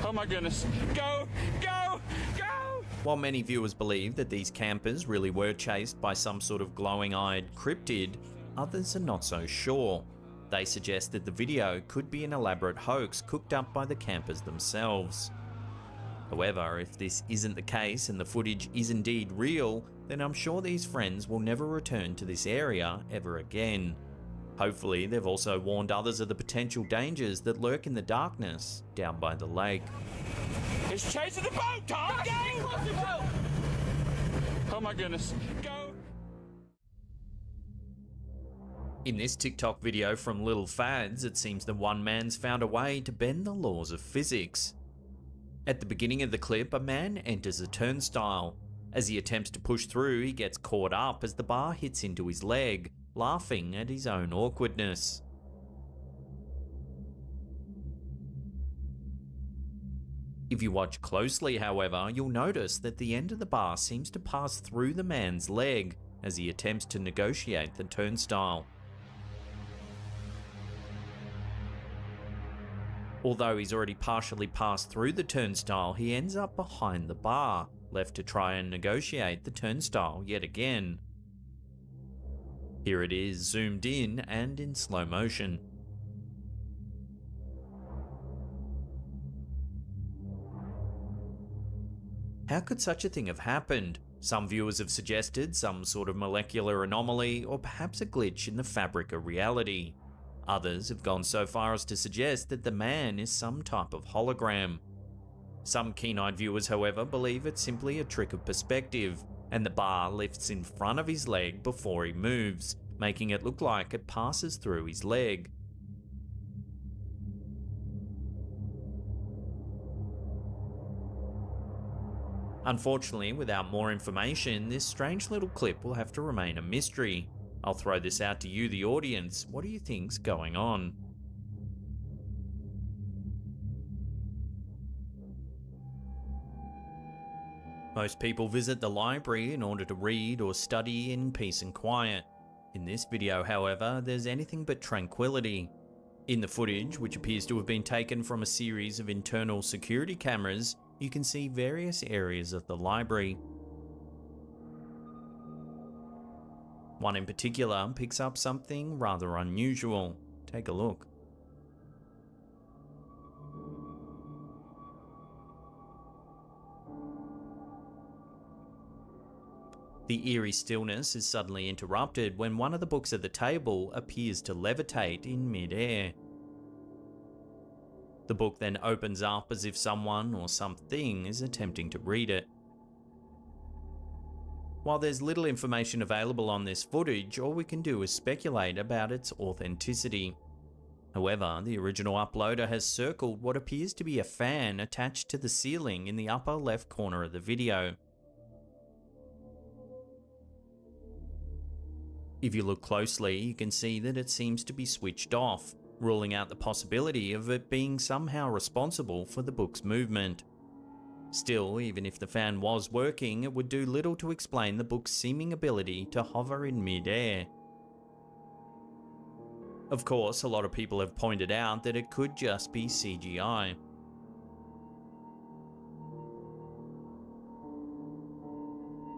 Oh my goodness. Go! Go! Go! While many viewers believe that these campers really were chased by some sort of glowing-eyed cryptid, others are not so sure. They suggest that the video could be an elaborate hoax cooked up by the campers themselves. However, if this isn't the case and the footage is indeed real, then I'm sure these friends will never return to this area ever again. Hopefully, they've also warned others of the potential dangers that lurk in the darkness down by the lake. It's chasing the boat, Tom! Go! Oh my goodness. Go! In this TikTok video from Little Fads, it seems that one man's found a way to bend the laws of physics. At the beginning of the clip, a man enters a turnstile. As he attempts to push through, he gets caught up as the bar hits into his leg, laughing at his own awkwardness. If you watch closely, however, you'll notice that the end of the bar seems to pass through the man's leg as he attempts to negotiate the turnstile. Although he's already partially passed through the turnstile, he ends up behind the bar, left to try and negotiate the turnstile yet again. Here it is, zoomed in and in slow motion. How could such a thing have happened? Some viewers have suggested some sort of molecular anomaly or perhaps a glitch in the fabric of reality. Others have gone so far as to suggest that the man is some type of hologram. Some keen-eyed viewers, however, believe it's simply a trick of perspective, and the bar lifts in front of his leg before he moves, making it look like it passes through his leg. Unfortunately, without more information, this strange little clip will have to remain a mystery. I'll throw this out to you, the audience. What do you think's going on? Most people visit the library in order to read or study in peace and quiet. In this video, however, there's anything but tranquility. In the footage, which appears to have been taken from a series of internal security cameras, you can see various areas of the library. One in particular picks up something rather unusual. Take a look. The eerie stillness is suddenly interrupted when one of the books at the table appears to levitate in mid-air. The book then opens up as if someone or something is attempting to read it. While there's little information available on this footage, all we can do is speculate about its authenticity. However, the original uploader has circled what appears to be a fan attached to the ceiling in the upper left corner of the video. If you look closely, you can see that it seems to be switched off, ruling out the possibility of it being somehow responsible for the book's movement. Still, even if the fan was working, it would do little to explain the book's seeming ability to hover in mid-air. Of course, a lot of people have pointed out that it could just be CGI.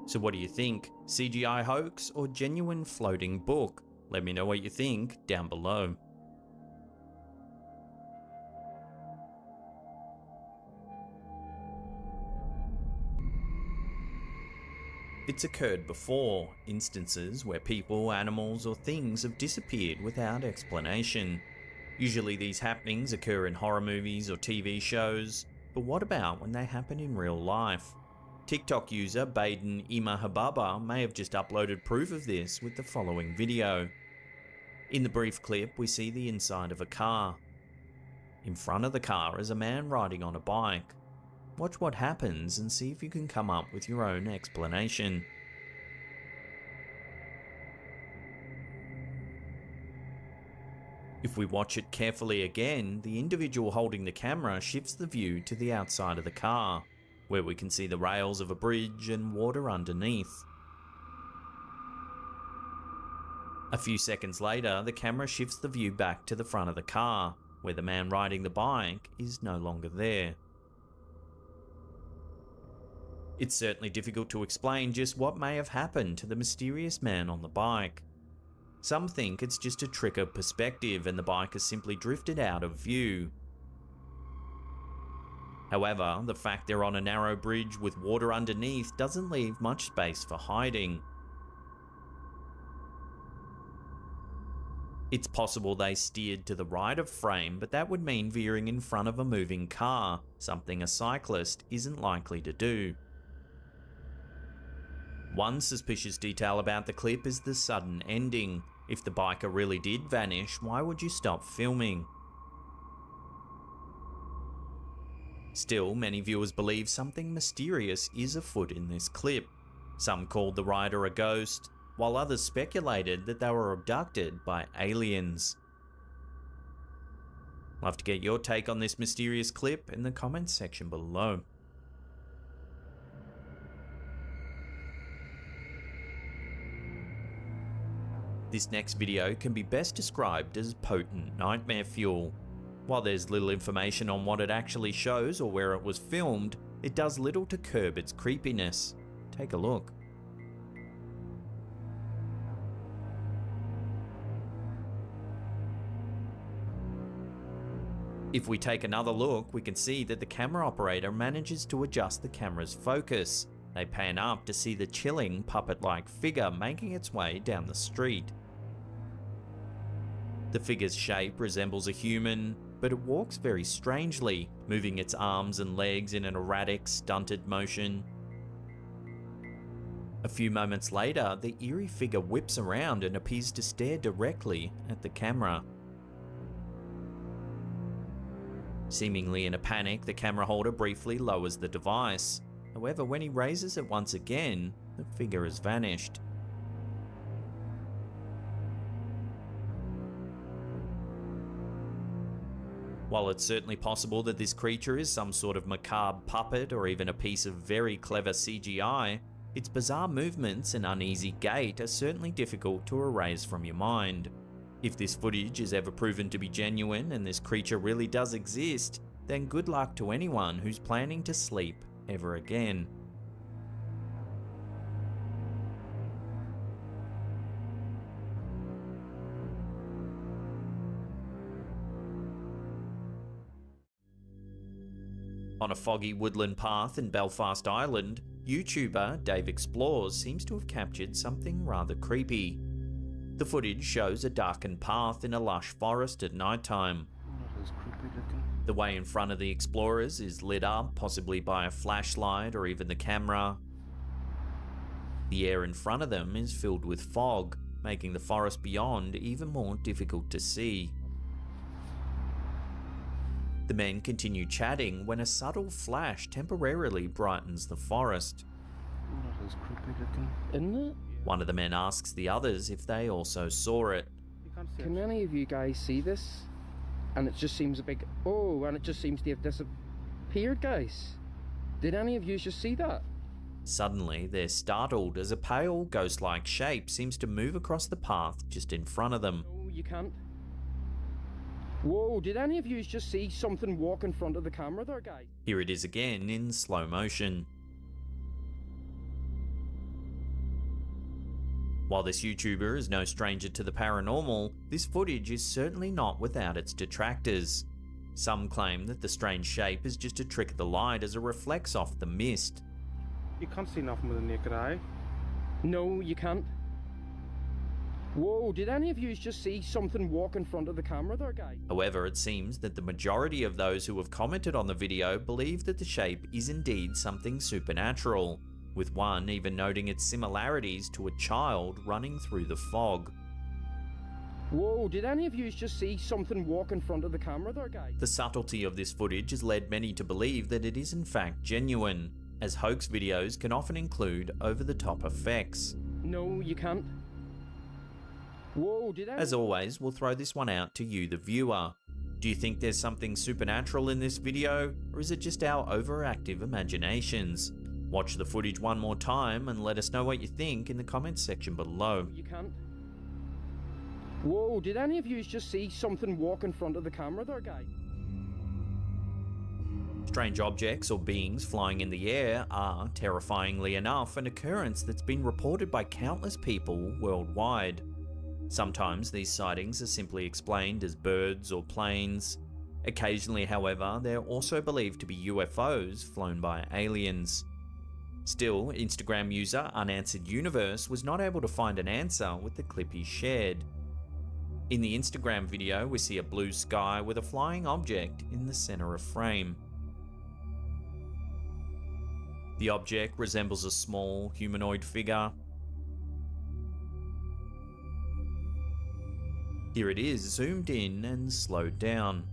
So what do you think? CGI hoax or genuine floating book? Let me know what you think down below. It's occurred before, instances where people, animals, or things have disappeared without explanation. Usually these happenings occur in horror movies or TV shows, but what about when they happen in real life? TikTok user Baden Imahababa may have just uploaded proof of this with the following video. In the brief clip, we see the inside of a car. In front of the car is a man riding on a bike. Watch what happens and see if you can come up with your own explanation. If we watch it carefully again, the individual holding the camera shifts the view to the outside of the car, where we can see the rails of a bridge and water underneath. A few seconds later, the camera shifts the view back to the front of the car, where the man riding the bike is no longer there. It's certainly difficult to explain just what may have happened to the mysterious man on the bike. Some think it's just a trick of perspective and the bike has simply drifted out of view. However, the fact they're on a narrow bridge with water underneath doesn't leave much space for hiding. It's possible they steered to the right of frame, but that would mean veering in front of a moving car, something a cyclist isn't likely to do. One suspicious detail about the clip is the sudden ending. If the biker really did vanish, why would you stop filming? Still, many viewers believe something mysterious is afoot in this clip. Some called the rider a ghost, while others speculated that they were abducted by aliens. Love to get your take on this mysterious clip in the comments section below. This next video can be best described as potent nightmare fuel. While there's little information on what it actually shows or where it was filmed, it does little to curb its creepiness. Take a look. If we take another look, we can see that the camera operator manages to adjust the camera's focus. They pan up to see the chilling, puppet-like figure making its way down the street. The figure's shape resembles a human, but it walks very strangely, moving its arms and legs in an erratic, stunted motion. A few moments later, the eerie figure whips around and appears to stare directly at the camera. Seemingly in a panic, the camera holder briefly lowers the device. However, when he raises it once again, the figure has vanished. While it's certainly possible that this creature is some sort of macabre puppet or even a piece of very clever CGI, its bizarre movements and uneasy gait are certainly difficult to erase from your mind. If this footage is ever proven to be genuine and this creature really does exist, then good luck to anyone who's planning to sleep ever again. On a foggy woodland path in Belfast, Ireland, YouTuber Dave Explores seems to have captured something rather creepy. The footage shows a darkened path in a lush forest at nighttime. The way in front of the explorers is lit up, possibly by a flashlight or even the camera. The air in front of them is filled with fog, making the forest beyond even more difficult to see. The men continue chatting when a subtle flash temporarily brightens the forest. Isn't it? One of the men asks the others if they also saw it. Can any of you guys see this? And it just seems a big... Oh, and it just seems to have disappeared, guys. Did any of you just see that? Suddenly, they're startled as a pale, ghost-like shape seems to move across the path just in front of them. No, you can't. Whoa, did any of you just see something walk in front of the camera there, guys? Here it is again in slow motion. While this YouTuber is no stranger to the paranormal, this footage is certainly not without its detractors. Some claim that the strange shape is just a trick of the light as it reflects off the mist. You can't see nothing with the naked eye. No, you can't. Whoa, did any of you just see something walk in front of the camera there, guys? However, it seems that the majority of those who have commented on the video believe that the shape is indeed something supernatural, with one even noting its similarities to a child running through the fog. Whoa, did any of you just see something walk in front of the camera there, guys? The subtlety of this footage has led many to believe that it is in fact genuine, as hoax videos can often include over-the-top effects. No, you can't. Whoa, As always, we'll throw this one out to you, the viewer. Do you think there's something supernatural in this video, or is it just our overactive imaginations? Watch the footage one more time and let us know what you think in the comments section below. You can't. Whoa, did any of you just see something walk in front of the camera there, guys? Strange objects or beings flying in the air are, terrifyingly enough, an occurrence that's been reported by countless people worldwide. Sometimes these sightings are simply explained as birds or planes. Occasionally, however, they're also believed to be UFOs flown by aliens. Still, Instagram user Unanswered Universe was not able to find an answer with the clip he shared. In the Instagram video, we see a blue sky with a flying object in the center of frame. The object resembles a small humanoid figure. Here it is, zoomed in and slowed down.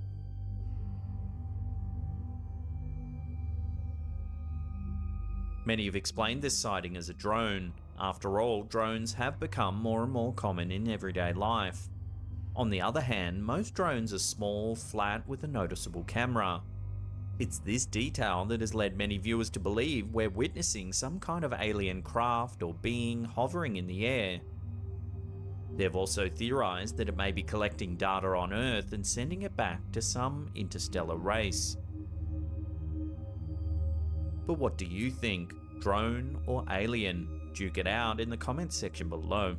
Many have explained this sighting as a drone. After all, drones have become more and more common in everyday life. On the other hand, most drones are small, flat, with a noticeable camera. It's this detail that has led many viewers to believe we're witnessing some kind of alien craft or being hovering in the air. They've also theorized that it may be collecting data on Earth and sending it back to some interstellar race. But what do you think? Drone or alien? Duke it out in the comments section below.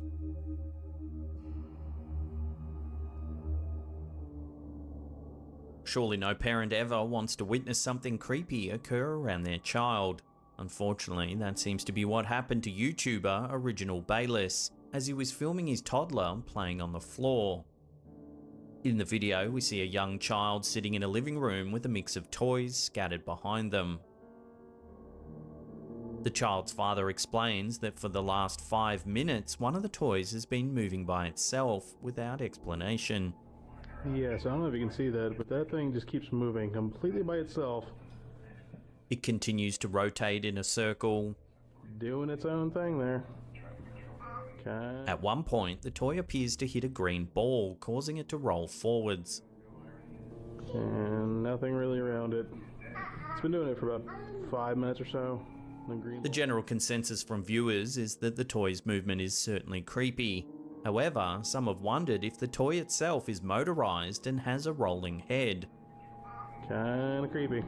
Surely no parent ever wants to witness something creepy occur around their child. Unfortunately, that seems to be what happened to YouTuber Original Bayless as he was filming his toddler playing on the floor. In the video, we see a young child sitting in a living room with a mix of toys scattered behind them. The child's father explains that for the last 5 minutes, one of the toys has been moving by itself without explanation. Yes, I don't know if you can see that, but that thing just keeps moving completely by itself. It continues to rotate in a circle, doing its own thing there. Okay. At one point, the toy appears to hit a green ball, causing it to roll forwards. And nothing really around it. It's been doing it for about 5 minutes or so. The general consensus from viewers is that the toy's movement is certainly creepy. However, some have wondered if the toy itself is motorized and has a rolling head. Kinda creepy.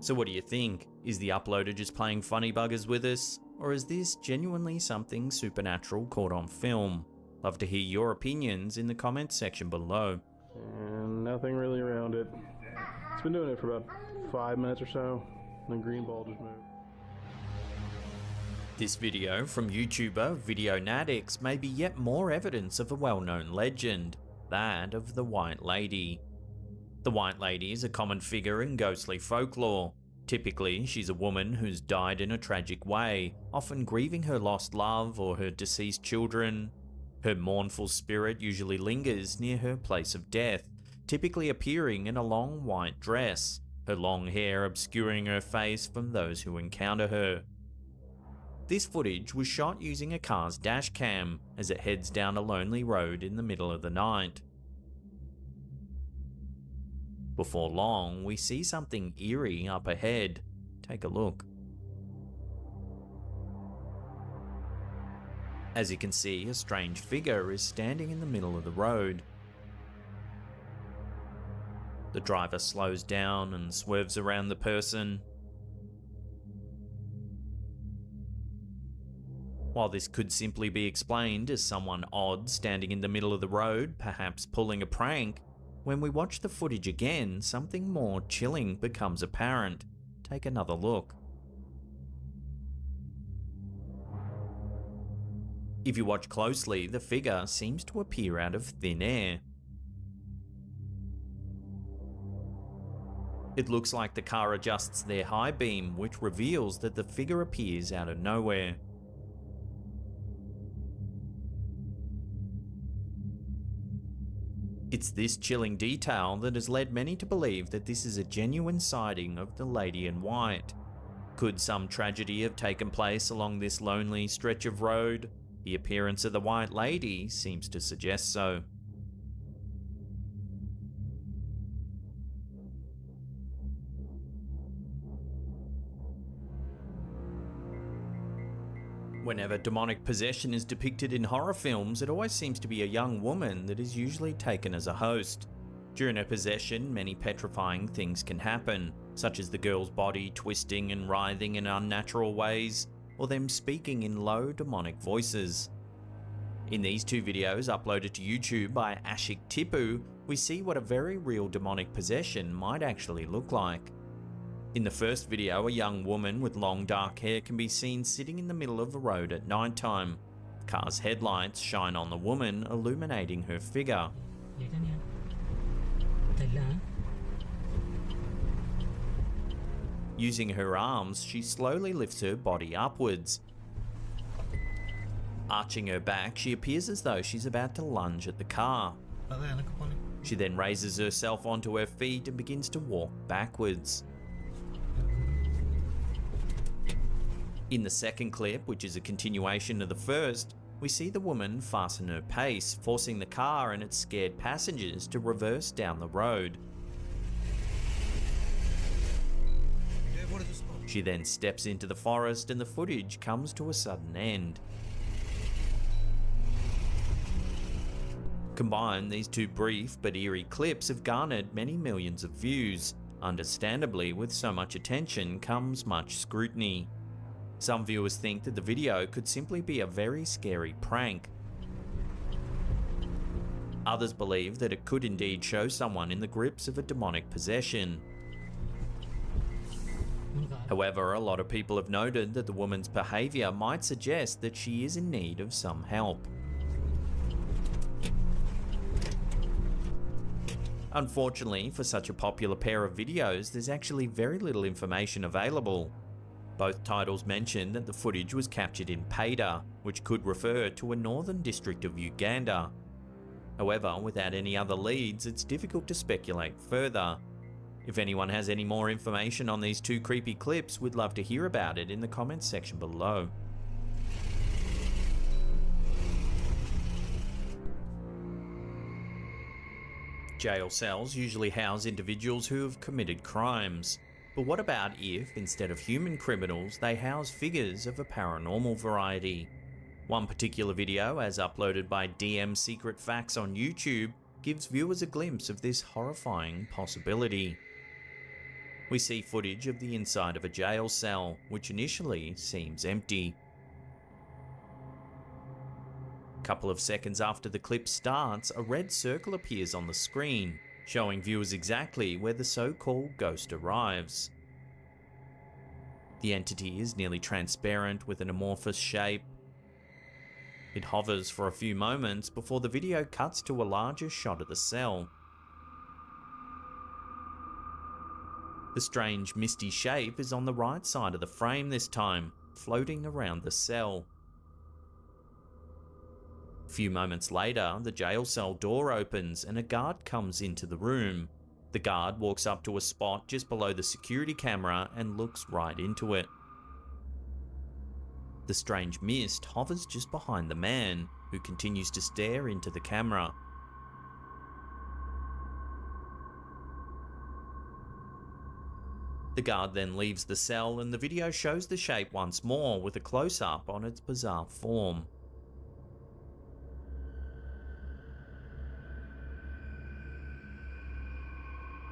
So what do you think? Is the uploader just playing funny buggers with us? Or is this genuinely something supernatural caught on film? Love to hear your opinions in the comments section below. And nothing really around it. It's been doing it for about 5 minutes or so. and the green ball just moved. This video from YouTuber VideoNadix may be yet more evidence of a well-known legend, that of the White Lady. The White Lady is a common figure in ghostly folklore. Typically, she's a woman who's died in a tragic way, often grieving her lost love or her deceased children. Her mournful spirit usually lingers near her place of death, typically appearing in a long white dress, her long hair obscuring her face from those who encounter her. This footage was shot using a car's dash cam as it heads down a lonely road in the middle of the night. Before long, we see something eerie up ahead. Take a look. As you can see, a strange figure is standing in the middle of the road. The driver slows down and swerves around the person. While this could simply be explained as someone odd standing in the middle of the road, perhaps pulling a prank, when we watch the footage again, something more chilling becomes apparent. Take another look. If you watch closely, the figure seems to appear out of thin air. It looks like the car adjusts their high beam, which reveals that the figure appears out of nowhere. It's this chilling detail that has led many to believe that this is a genuine sighting of the Lady in White. Could some tragedy have taken place along this lonely stretch of road? The appearance of the White Lady seems to suggest so. Whenever demonic possession is depicted in horror films, it always seems to be a young woman that is usually taken as a host. During her possession, many petrifying things can happen, such as the girl's body twisting and writhing in unnatural ways, or them speaking in low demonic voices. In these two videos uploaded to YouTube by Ashik Tipu, we see what a very real demonic possession might actually look like. In the first video, a young woman with long dark hair can be seen sitting in the middle of the road at nighttime. The car's headlights shine on the woman, illuminating her figure. Using her arms, she slowly lifts her body upwards. Arching her back, she appears as though she's about to lunge at the car. She then raises herself onto her feet and begins to walk backwards. In the second clip, which is a continuation of the first, we see the woman fasten her pace, forcing the car and its scared passengers to reverse down the road. She then steps into the forest and the footage comes to a sudden end. Combined, these two brief but eerie clips have garnered many millions of views. Understandably, with so much attention comes much scrutiny. Some viewers think that the video could simply be a very scary prank. Others believe that it could indeed show someone in the grips of a demonic possession. However, a lot of people have noted that the woman's behaviour might suggest that she is in need of some help. Unfortunately, for such a popular pair of videos, there's actually very little information available. Both titles mention that the footage was captured in Paida, which could refer to a northern district of Uganda. However, without any other leads, it's difficult to speculate further. If anyone has any more information on these two creepy clips, we'd love to hear about it in the comments section below. Jail cells usually house individuals who have committed crimes. But what about if, instead of human criminals, they house figures of a paranormal variety? One particular video, as uploaded by DM Secret Facts on YouTube, gives viewers a glimpse of this horrifying possibility. We see footage of the inside of a jail cell, which initially seems empty. A couple of seconds after the clip starts, a red circle appears on the screen, showing viewers exactly where the so-called ghost arrives. The entity is nearly transparent with an amorphous shape. It hovers for a few moments before the video cuts to a larger shot of the cell. The strange misty shape is on the right side of the frame this time, floating around the cell. A few moments later, the jail cell door opens and a guard comes into the room. The guard walks up to a spot just below the security camera and looks right into it. The strange mist hovers just behind the man, who continues to stare into the camera. The guard then leaves the cell and the video shows the shape once more with a close-up on its bizarre form.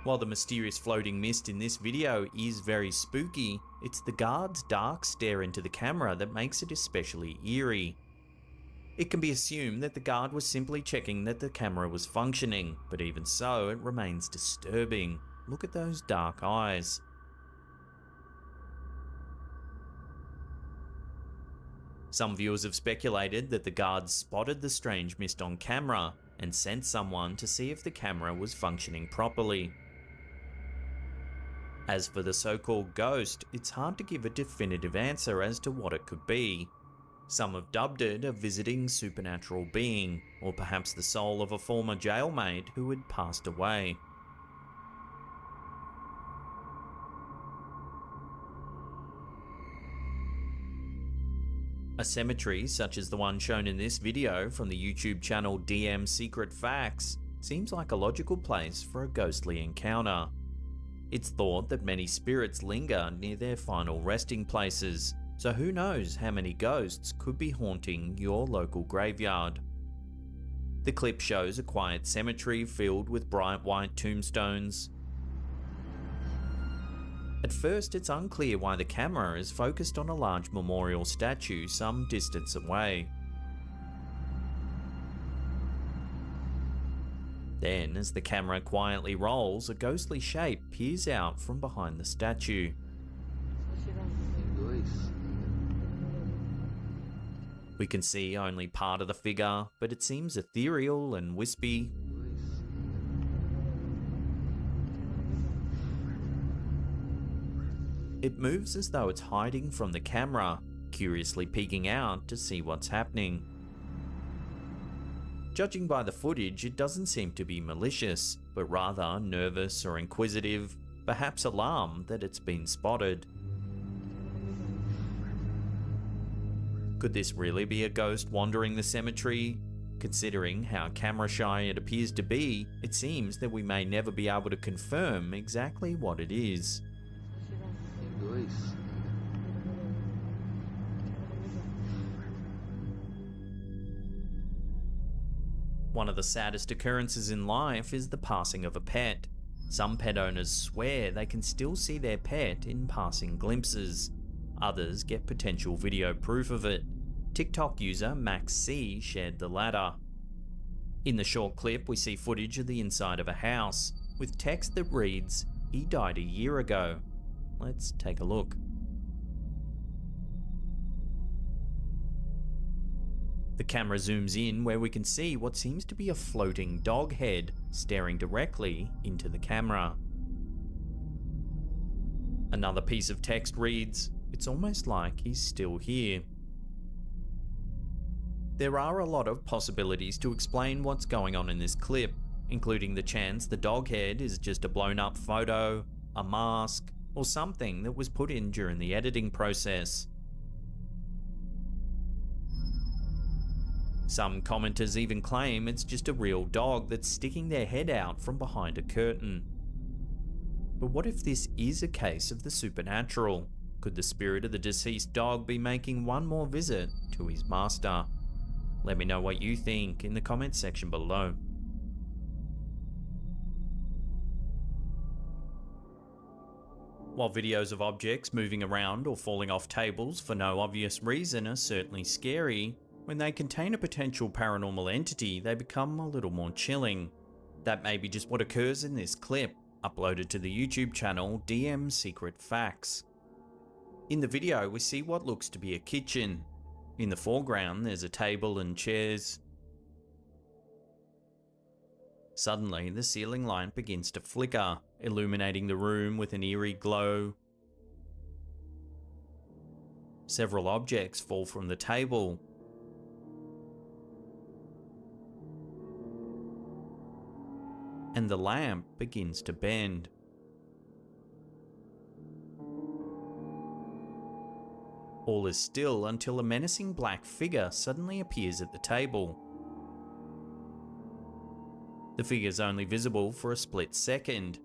While the mysterious floating mist in this video is very spooky, it's the guard's dark stare into the camera that makes it especially eerie. It can be assumed that the guard was simply checking that the camera was functioning, but even so, it remains disturbing. Look at those dark eyes. Some viewers have speculated that the guards spotted the strange mist on camera and sent someone to see if the camera was functioning properly. As for the so-called ghost, it's hard to give a definitive answer as to what it could be. Some have dubbed it a visiting supernatural being, or perhaps the soul of a former jailmate who had passed away. A cemetery such as the one shown in this video from the YouTube channel DEGENmarathon seems like a logical place for a ghostly encounter. It's thought that many spirits linger near their final resting places, so who knows how many ghosts could be haunting your local graveyard. The clip shows a quiet cemetery filled with bright white tombstones. At first, it's unclear why the camera is focused on a large memorial statue some distance away. Then, as the camera quietly rolls, a ghostly shape peers out from behind the statue. We can see only part of the figure, but it seems ethereal and wispy. It moves as though it's hiding from the camera, curiously peeking out to see what's happening. Judging by the footage, it doesn't seem to be malicious, but rather nervous or inquisitive, perhaps alarmed that it's been spotted. Could this really be a ghost wandering the cemetery? Considering how camera shy it appears to be, it seems that we may never be able to confirm exactly what it is. One of the saddest occurrences in life is the passing of a pet. Some pet owners swear they can still see their pet in passing glimpses. Others get potential video proof of it. TikTok user Max C shared the latter. In the short clip, we see footage of the inside of a house, with text that reads, "He died a year ago." Let's take a look. The camera zooms in where we can see what seems to be a floating dog head staring directly into the camera. Another piece of text reads, "It's almost like he's still here." There are a lot of possibilities to explain what's going on in this clip, including the chance the dog head is just a blown up photo, a mask, or something that was put in during the editing process. Some commenters even claim it's just a real dog that's sticking their head out from behind a curtain. But what if this is a case of the supernatural? Could the spirit of the deceased dog be making one more visit to his master? Let me know what you think in the comments section below. While videos of objects moving around or falling off tables for no obvious reason are certainly scary, when they contain a potential paranormal entity, they become a little more chilling. That may be just what occurs in this clip, uploaded to the YouTube channel DEGENmarathon. In the video, we see what looks to be a kitchen. In the foreground, there's a table and chairs. Suddenly, the ceiling light begins to flicker, illuminating the room with an eerie glow. Several objects fall from the table. And the lamp begins to bend. All is still until a menacing black figure suddenly appears at the table. The figure's only visible for a split second.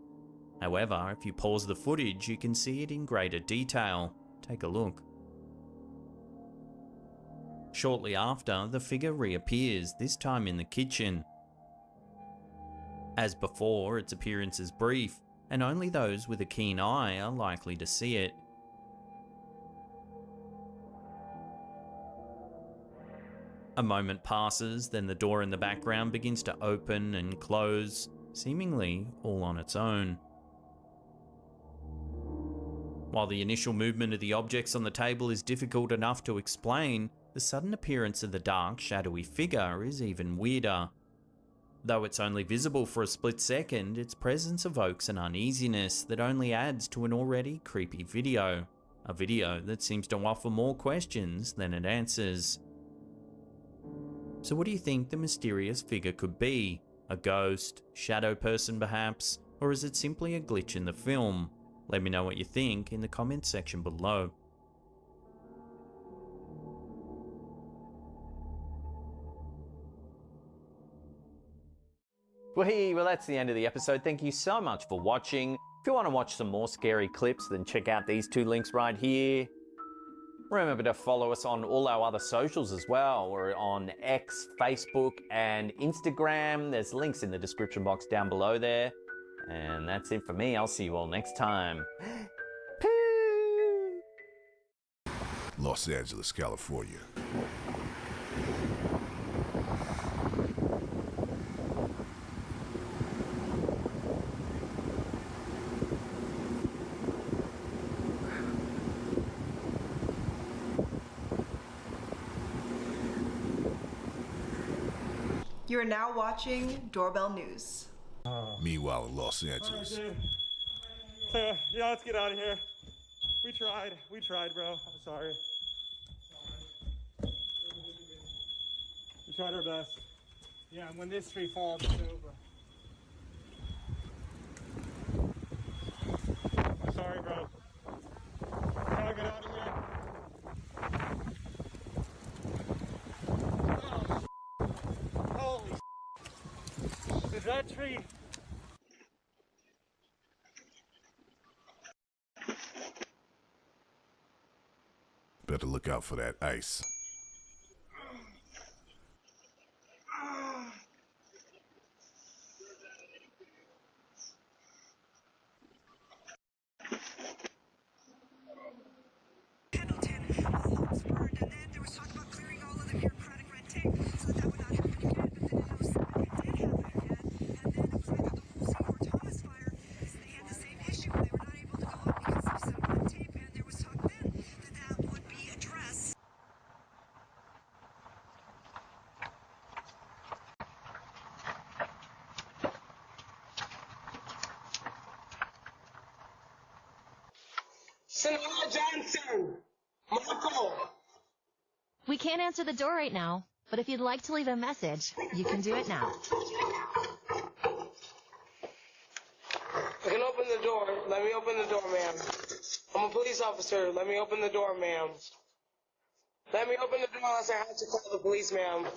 However, if you pause the footage, you can see it in greater detail. Take a look. Shortly after, the figure reappears, this time in the kitchen. As before, its appearance is brief, and only those with a keen eye are likely to see it. A moment passes, then the door in the background begins to open and close, seemingly all on its own. While the initial movement of the objects on the table is difficult enough to explain, the sudden appearance of the dark, shadowy figure is even weirder. Though it's only visible for a split second, its presence evokes an uneasiness that only adds to an already creepy video. A video that seems to offer more questions than it answers. So what do you think the mysterious figure could be? A ghost, shadow person perhaps, or is it simply a glitch in the film? Let me know what you think in the comments section below. Well, that's the end of the episode. Thank you so much for watching. If you want to watch some more scary clips, then check out these two links right here. Remember to follow us on all our other socials as well. We're on X, Facebook, and Instagram. There's links in the description box down below there. And that's it for me. I'll see you all next time. Los Angeles, California. You are now watching Doorbell News. Meanwhile in Los Angeles. Yeah, let's get out of here. We tried, bro. I'm sorry. We tried our best. Yeah, and when this tree falls, it's over. I'm sorry, bro. Gotta get out of here. Holy is that tree? Better look out for that ice. Senora Johnson! Marco! We can't answer the door right now, but if you'd like to leave a message, you can do it now. I can open the door. Let me open the door, ma'am. I'm a police officer. Let me open the door, ma'am. Let me open the door unless I have to call the police, ma'am. I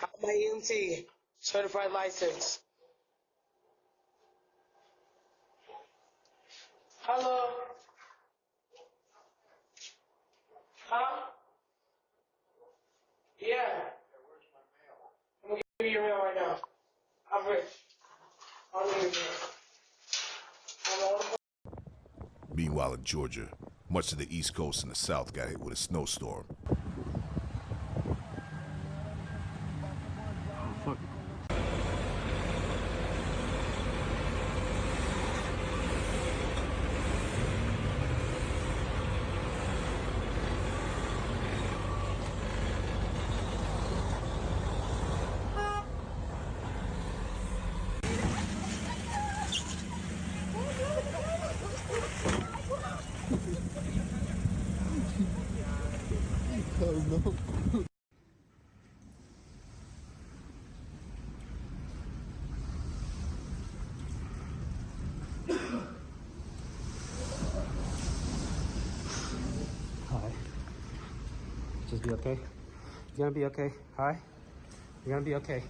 have my EMT certified license. Hello? Huh? Yeah. I'm gonna give you your mail right now. I'm rich. I'll leave you there. Meanwhile in Georgia, much of the East Coast and the South got hit with a snowstorm. Fuck. be okay. You're gonna be okay, alright? You're gonna be okay.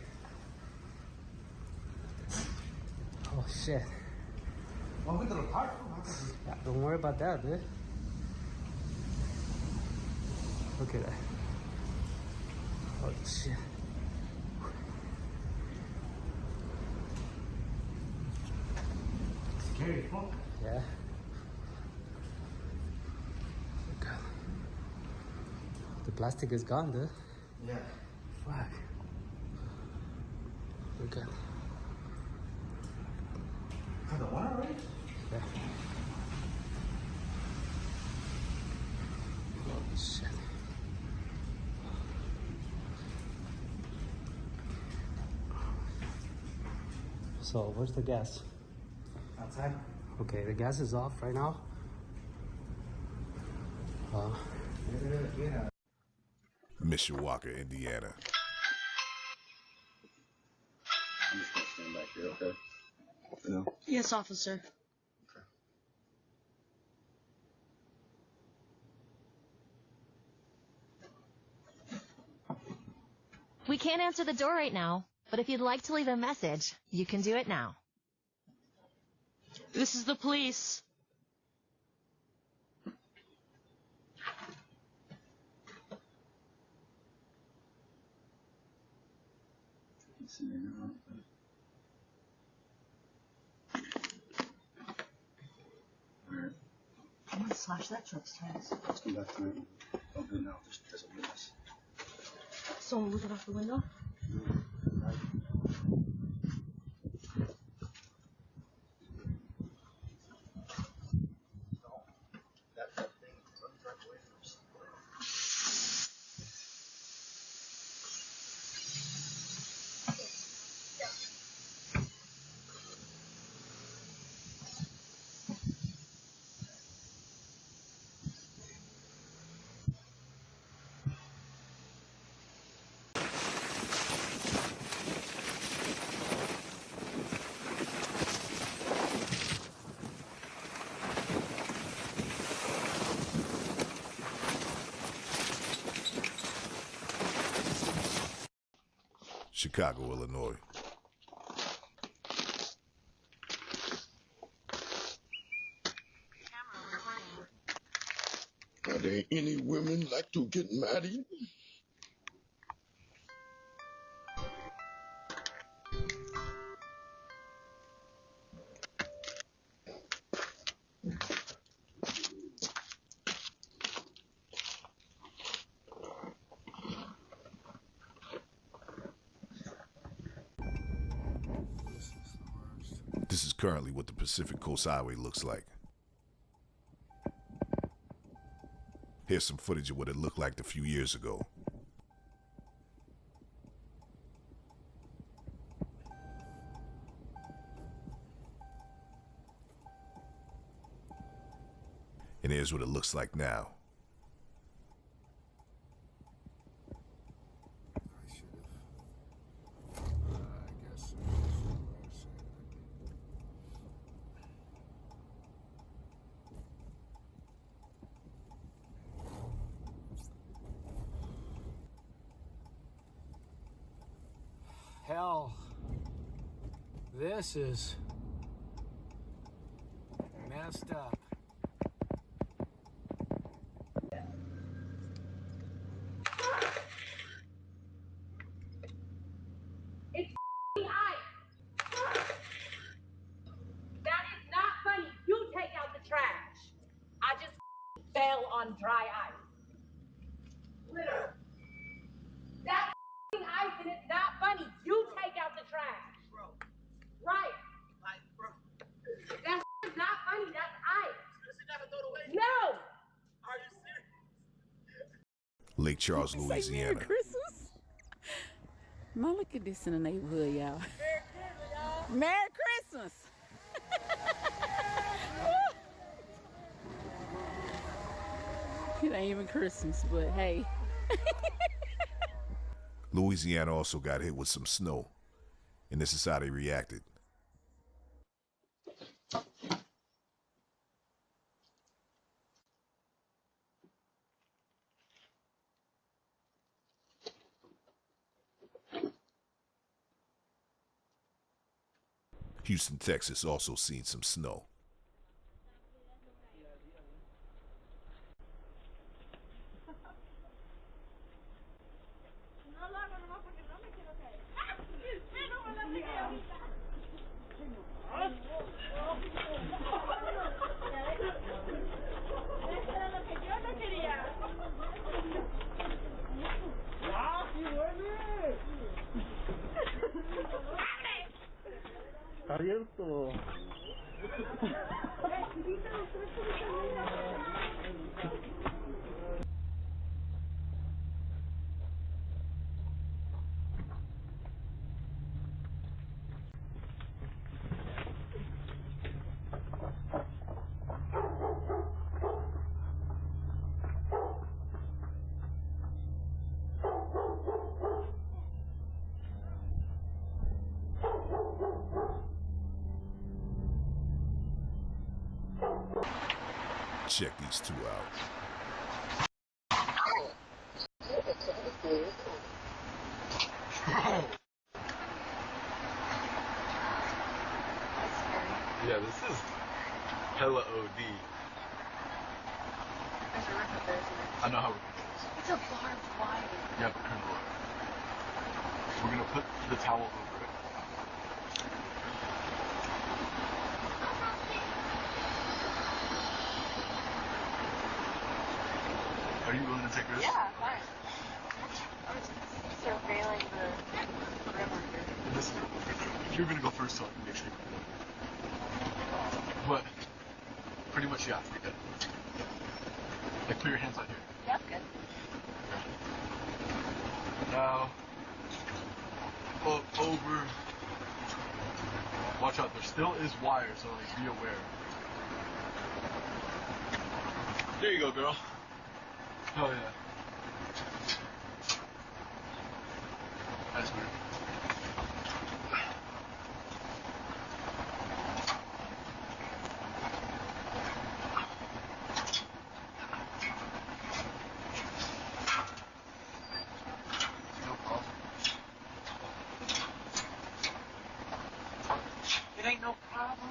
Oh shit. Welcome to the park. Yeah, don't worry about that, dude. Look at that. Holy shit. Scary, huh? Yeah. Look at the plastic is gone, dude. Yeah. Fuck. Look at the water already? Yeah. Holy shit. So, where's the gas? Outside. Okay, the gas is off right now. Mishawaka, Indiana. I'm just gonna stand back here, okay? No. Yes, officer. We can't answer the door right now, but if you'd like to leave a message, you can do it now. This is the police. Alright. I'm gonna slash that truck's tires. Let's come back tonight. Don't do it now, just as a witness. Someone looking out the window? Chicago, Illinois. Are there any women like to get married? This is currently what the Pacific Coast Highway looks like. Here's some footage of what it looked like a few years ago. And here's what it looks like now. Hell, this is messed up. It's ice. That is not funny. You take out the trash. I just fell on dry ice. Literally. That's ice and it's not funny. You take out the trash. Bro. Right. Bro. That's not funny. That's ice. No. Are you serious? Lake Charles, Merry Louisiana. Christmas. Ma, look at this in the neighborhood, y'all. Merry Christmas. It ain't even Christmas, but hey. Louisiana also got hit with some snow, and this is how they reacted. Houston, Texas also seen some snow. Abierto. Check these two out. Yeah, this is hella OD. I know how we're gonna do this. It's a barbed wire. Yeah, but turn it over. We're gonna put the towel over it. Are you willing to take risks? Yeah, fine. I was surveilling the perimeter. Listen, if you're gonna go first, so I can make sure you do it. But pretty much, yeah, you're good. Like, put your hands out here. Yep, good. Now, up, over. Watch out, there still is wire, so like, be aware. There you go, girl. Oh yeah. That's weird. No problem. It ain't no problem.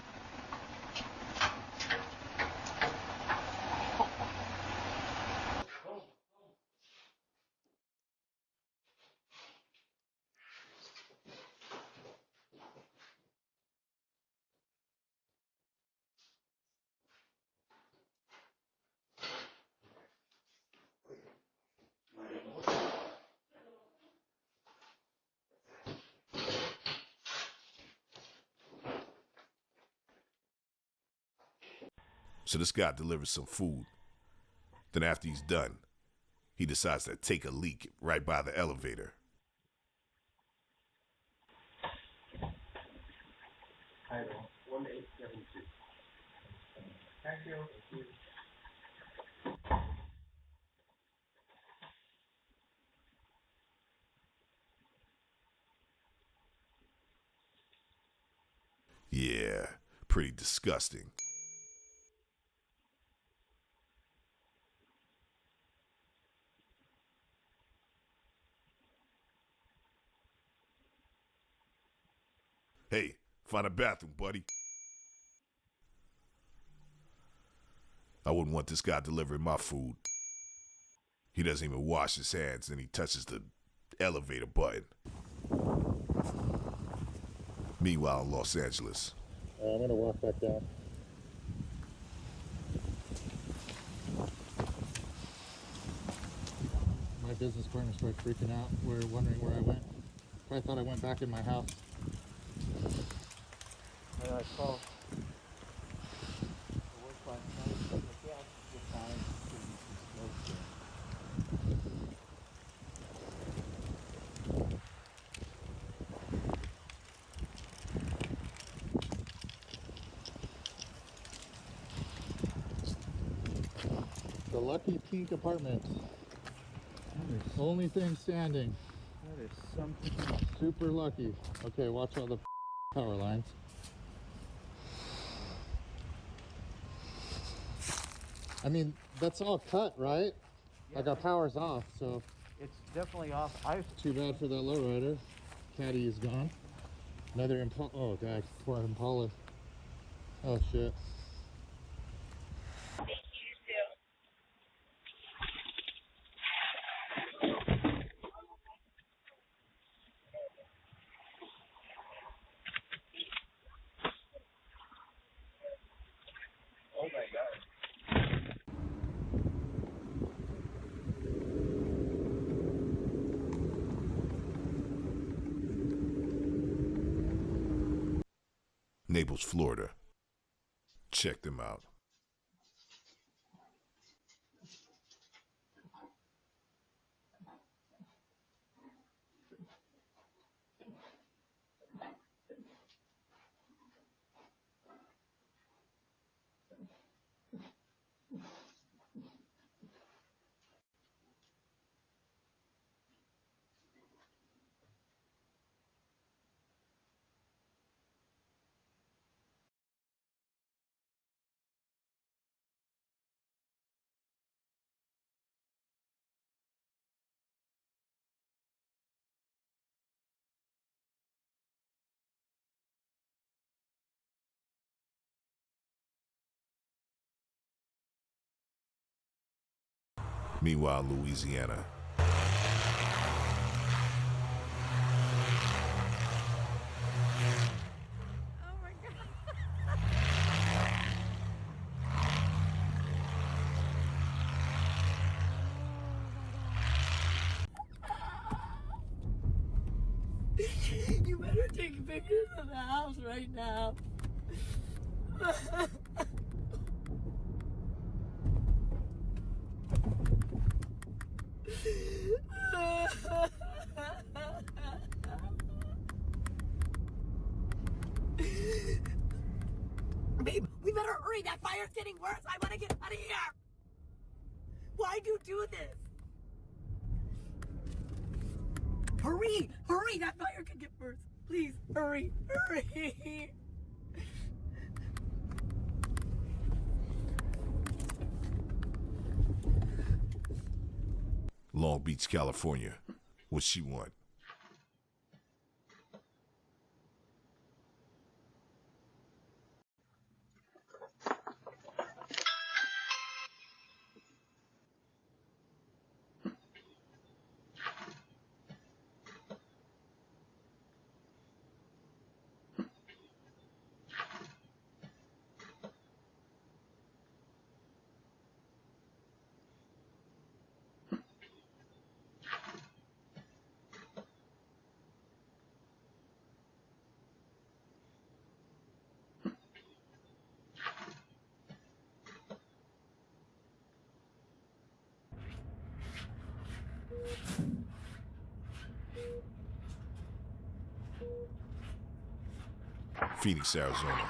So this guy delivers some food. Then after he's done, he decides to take a leak right by the elevator. Title 1872. Thank you. Yeah, pretty disgusting. Hey, find a bathroom, buddy. I wouldn't want this guy delivering my food. He doesn't even wash his hands, and he touches the elevator button. Meanwhile, in Los Angeles. I'm gonna walk back down. My business partner started freaking out. We're wondering where I went. I thought I went back in my house. And I saw the work by night. Yeah, you're fine. The lucky pink apartment. Only thing standing. That is something. Super lucky. Okay, watch all the power lines. I mean, that's all cut, right? Yeah. Like our power's off, so. It's definitely off. Too bad for that lowrider. Caddy is gone. Another Impala. Oh god, poor Impala. Oh shit. Oh my god. Naples, Florida. Check them out. Meanwhile, Louisiana. You better take pictures of the house right now. Babe, we better hurry. That fire's getting worse. I want to get out of here. Why'd you do this? Hurry! Hurry! That fire could get worse. Please, hurry! Hurry! Long Beach, California. What she want? Phoenix, Arizona.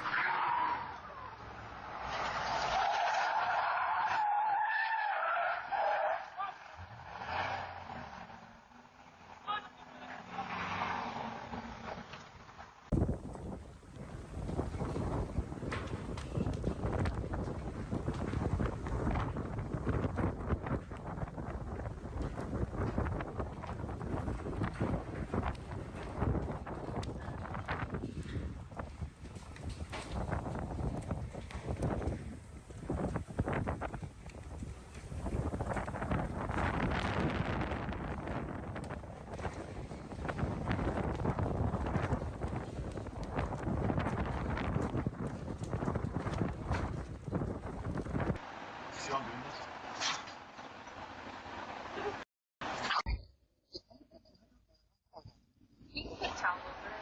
You can put a towel over it.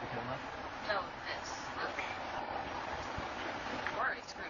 The camera? No, this. Or a screw.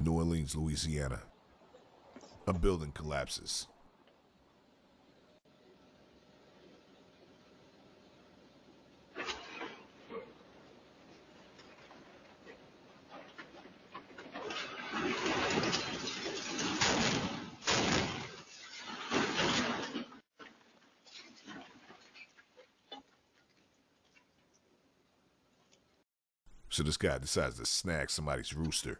New Orleans, Louisiana. A building collapses. So this guy decides to snag somebody's rooster.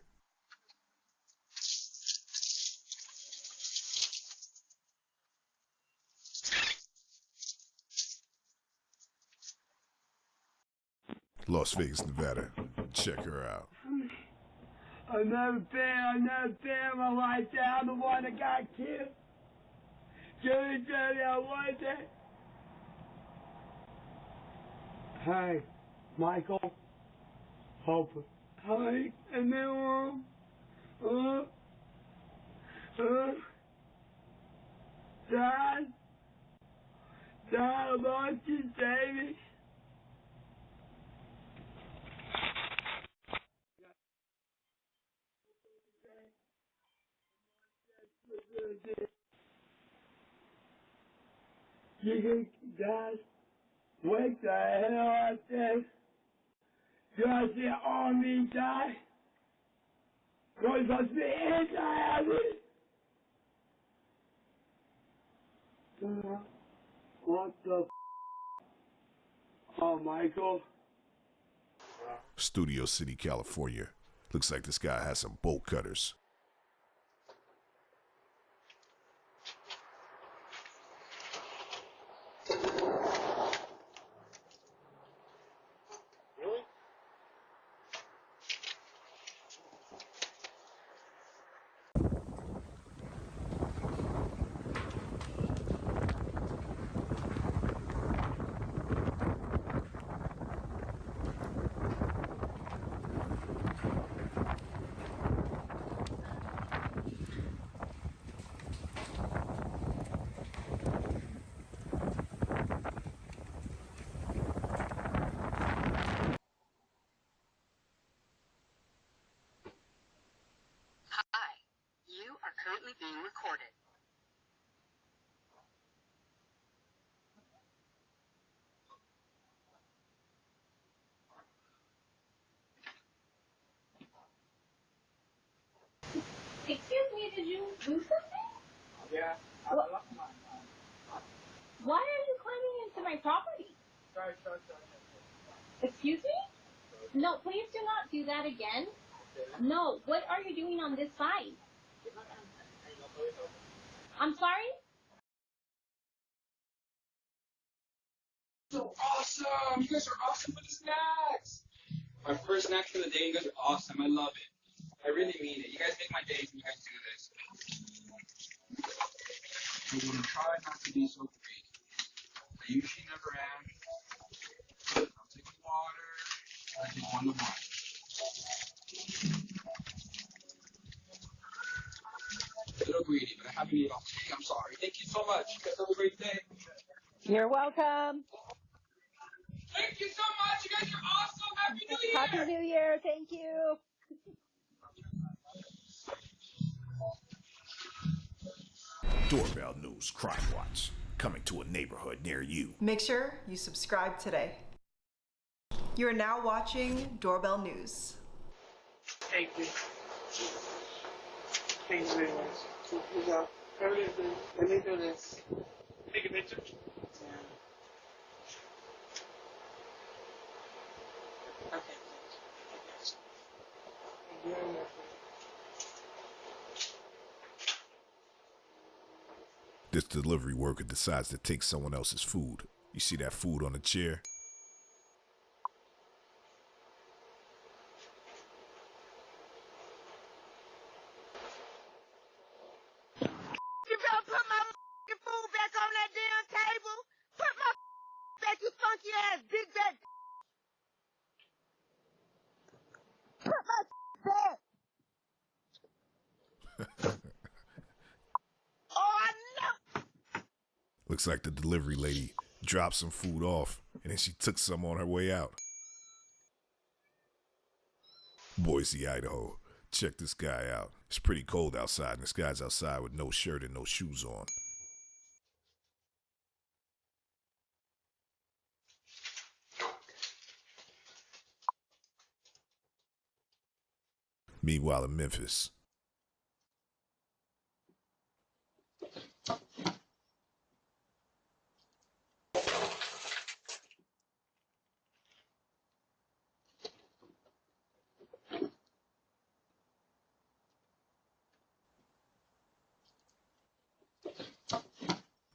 Las Vegas, Nevada. Check her out. I've never been my life down the one that got killed. Jimmy, I want that. Hey, Michael. Hope. Hi, and then Dad, I lost you, baby. You can, Dad, wake the hell up there. Does the army die? Because of the anti-army. What the Oh, Michael. Studio City, California. Looks like this guy has some bolt cutters. You are currently being recorded. Excuse me, did you do something? Yeah, I lost my mind. Why are you climbing into my property? Sorry. Excuse me? No, please do not do that again. No, what are you doing on this side? I'm sorry? So awesome! You guys are awesome with the snacks! My first snack for the day, you guys are awesome. I love it. I really mean it. You guys make my days when you guys do this. I'm going to try not to be so greedy. I usually never am. I'll take the water. I take one of mine. A little greedy, but I haven't eaten all day. I'm sorry. Thank you so much. You guys have a great day. You're welcome. Thank you so much. You guys are awesome. Happy New Year. Happy New Year. Thank you. Doorbell News Crime Watch. Coming to a neighborhood near you. Make sure you subscribe today. You are now watching Doorbell News. Thank you. Thanks very much. Let me do this. Take a picture? Yeah. Okay. Thank you very much. This delivery worker decides to take someone else's food. You see that food on the chair? You better put my food back on that damn table. Put my back, you funky ass big back. Put my back. Oh, I know. Looks like the delivery lady dropped some food off and then she took some on her way out. Boise, Idaho. Check this guy out. It's pretty cold outside, and this guy's outside with no shirt and no shoes on. Meanwhile in Memphis.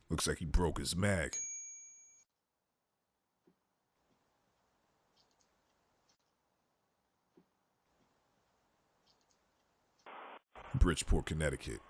Looks like he broke his mag. Bridgeport, Connecticut.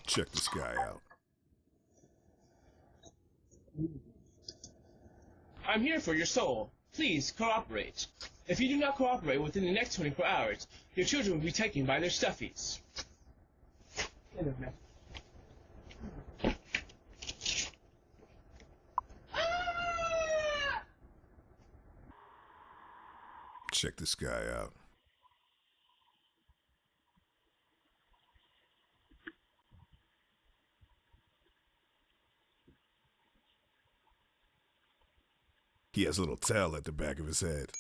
Check this guy out. I'm here for your soul. Please cooperate. If you do not cooperate within the next 24 hours, your children will be taken by their stuffies. Check this guy out. He has a little tail at the back of his head.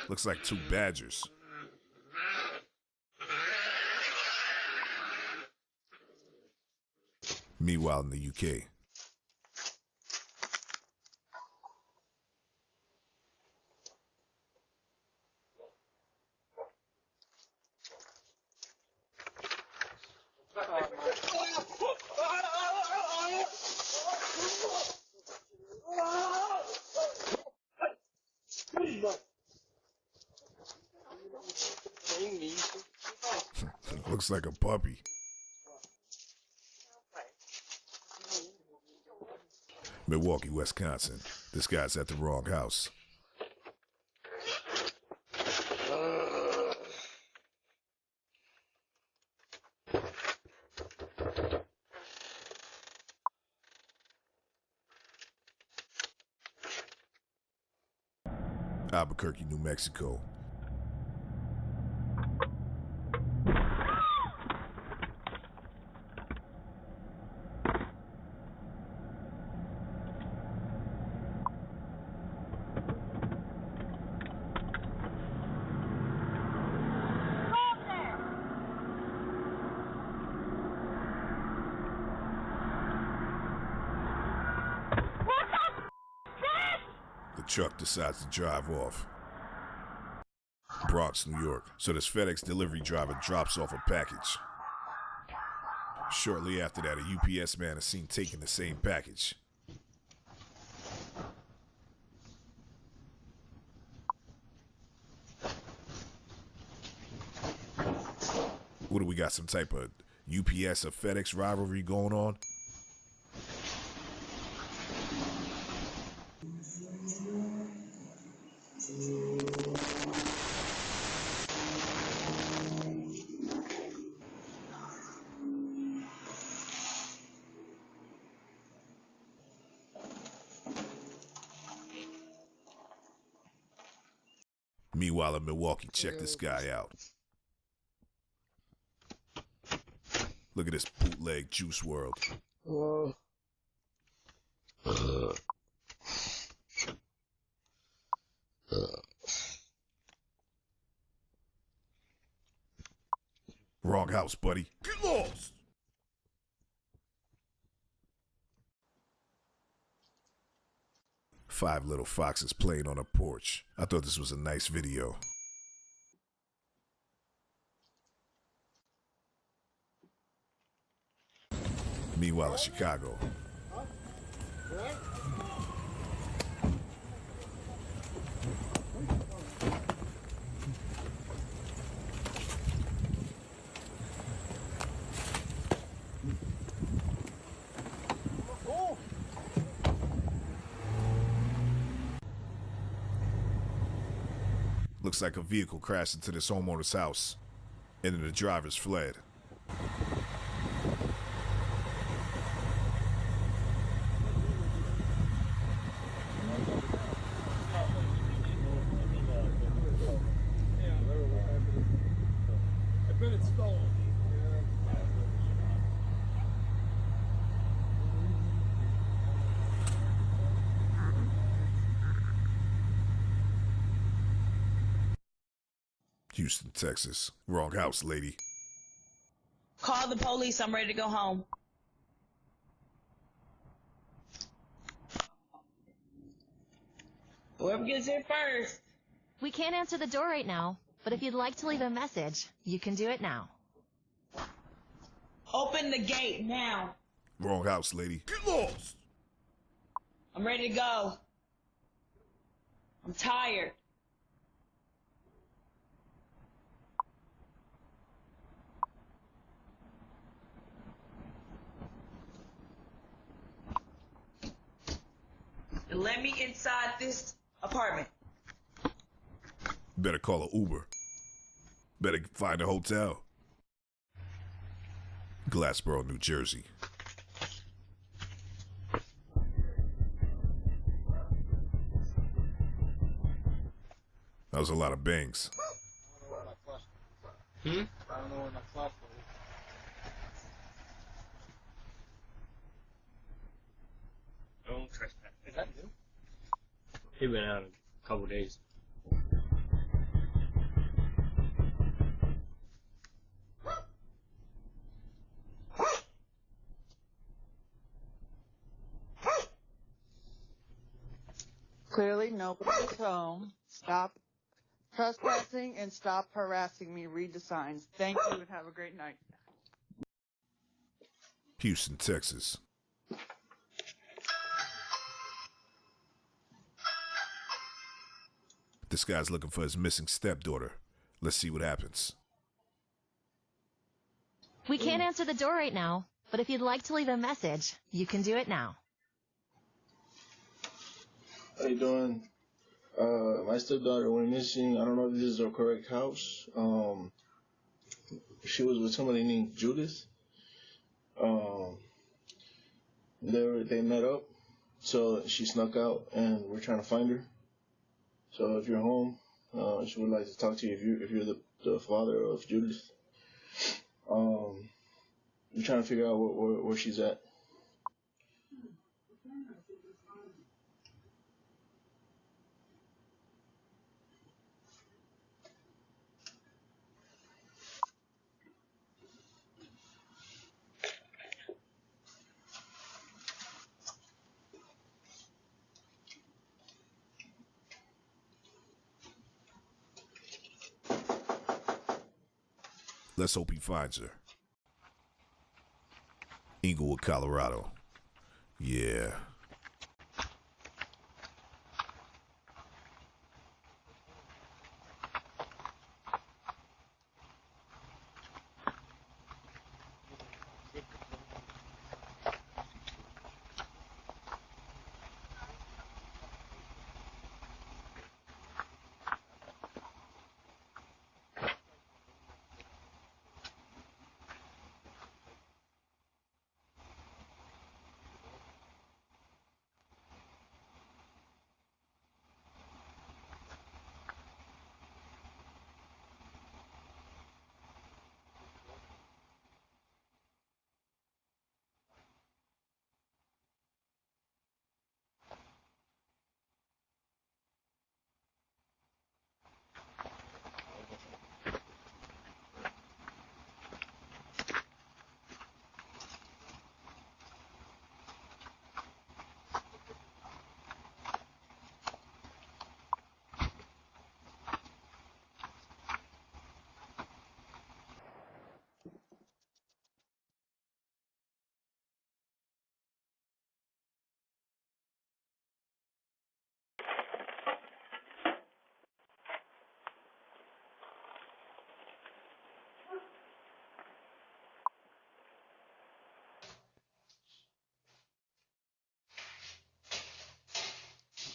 Looks like two badgers. Meanwhile in the UK. Looks like a puppy. Milwaukee, Wisconsin. This guy's at the wrong house. Albuquerque, New Mexico. The truck decides to drive off. Bronx, New York. So this FedEx delivery driver drops off a package. Shortly after that, a UPS man is seen taking the same package. What do we got? Some type of UPS or FedEx rivalry going on? Meanwhile in Milwaukee, check this guy out. Look at this bootleg Juice WRLD. Wrong house, buddy. Get lost! Five little foxes playing on a porch. I thought this was a nice video. Meanwhile in Chicago. Looks like a vehicle crashed into this homeowner's house, and then the drivers fled. I bet it's stolen. Houston, Texas. Wrong house, lady. Call the police. I'm ready to go home. Whoever gets here first. We can't answer the door right now, but if you'd like to leave a message, you can do it now. Open the gate now. Wrong house, lady. Get lost! I'm ready to go. I'm tired. Let me inside this apartment. Better call an Uber. Better find a hotel. Glassboro, New Jersey. That was a lot of bangs. Hmm? I don't know where my flashlight is. Don't trespass. Is that new? He been out a couple days. Clearly nobody's home. Stop trespassing and stop harassing me. Read the signs. Thank you and have a great night. Houston, Texas. This guy's looking for his missing stepdaughter. Let's see what happens. We can't answer the door right now, but if you'd like to leave a message, you can do it now. How you doing? My stepdaughter went missing. I don't know if this is her correct house. She was with somebody named Judith. They met up, so she snuck out, and we're trying to find her. So if you're home, she would like to talk to you if you're the father of Judith. We're trying to figure out where she's at. Let's hope he finds her. Inglewood, Colorado. Yeah.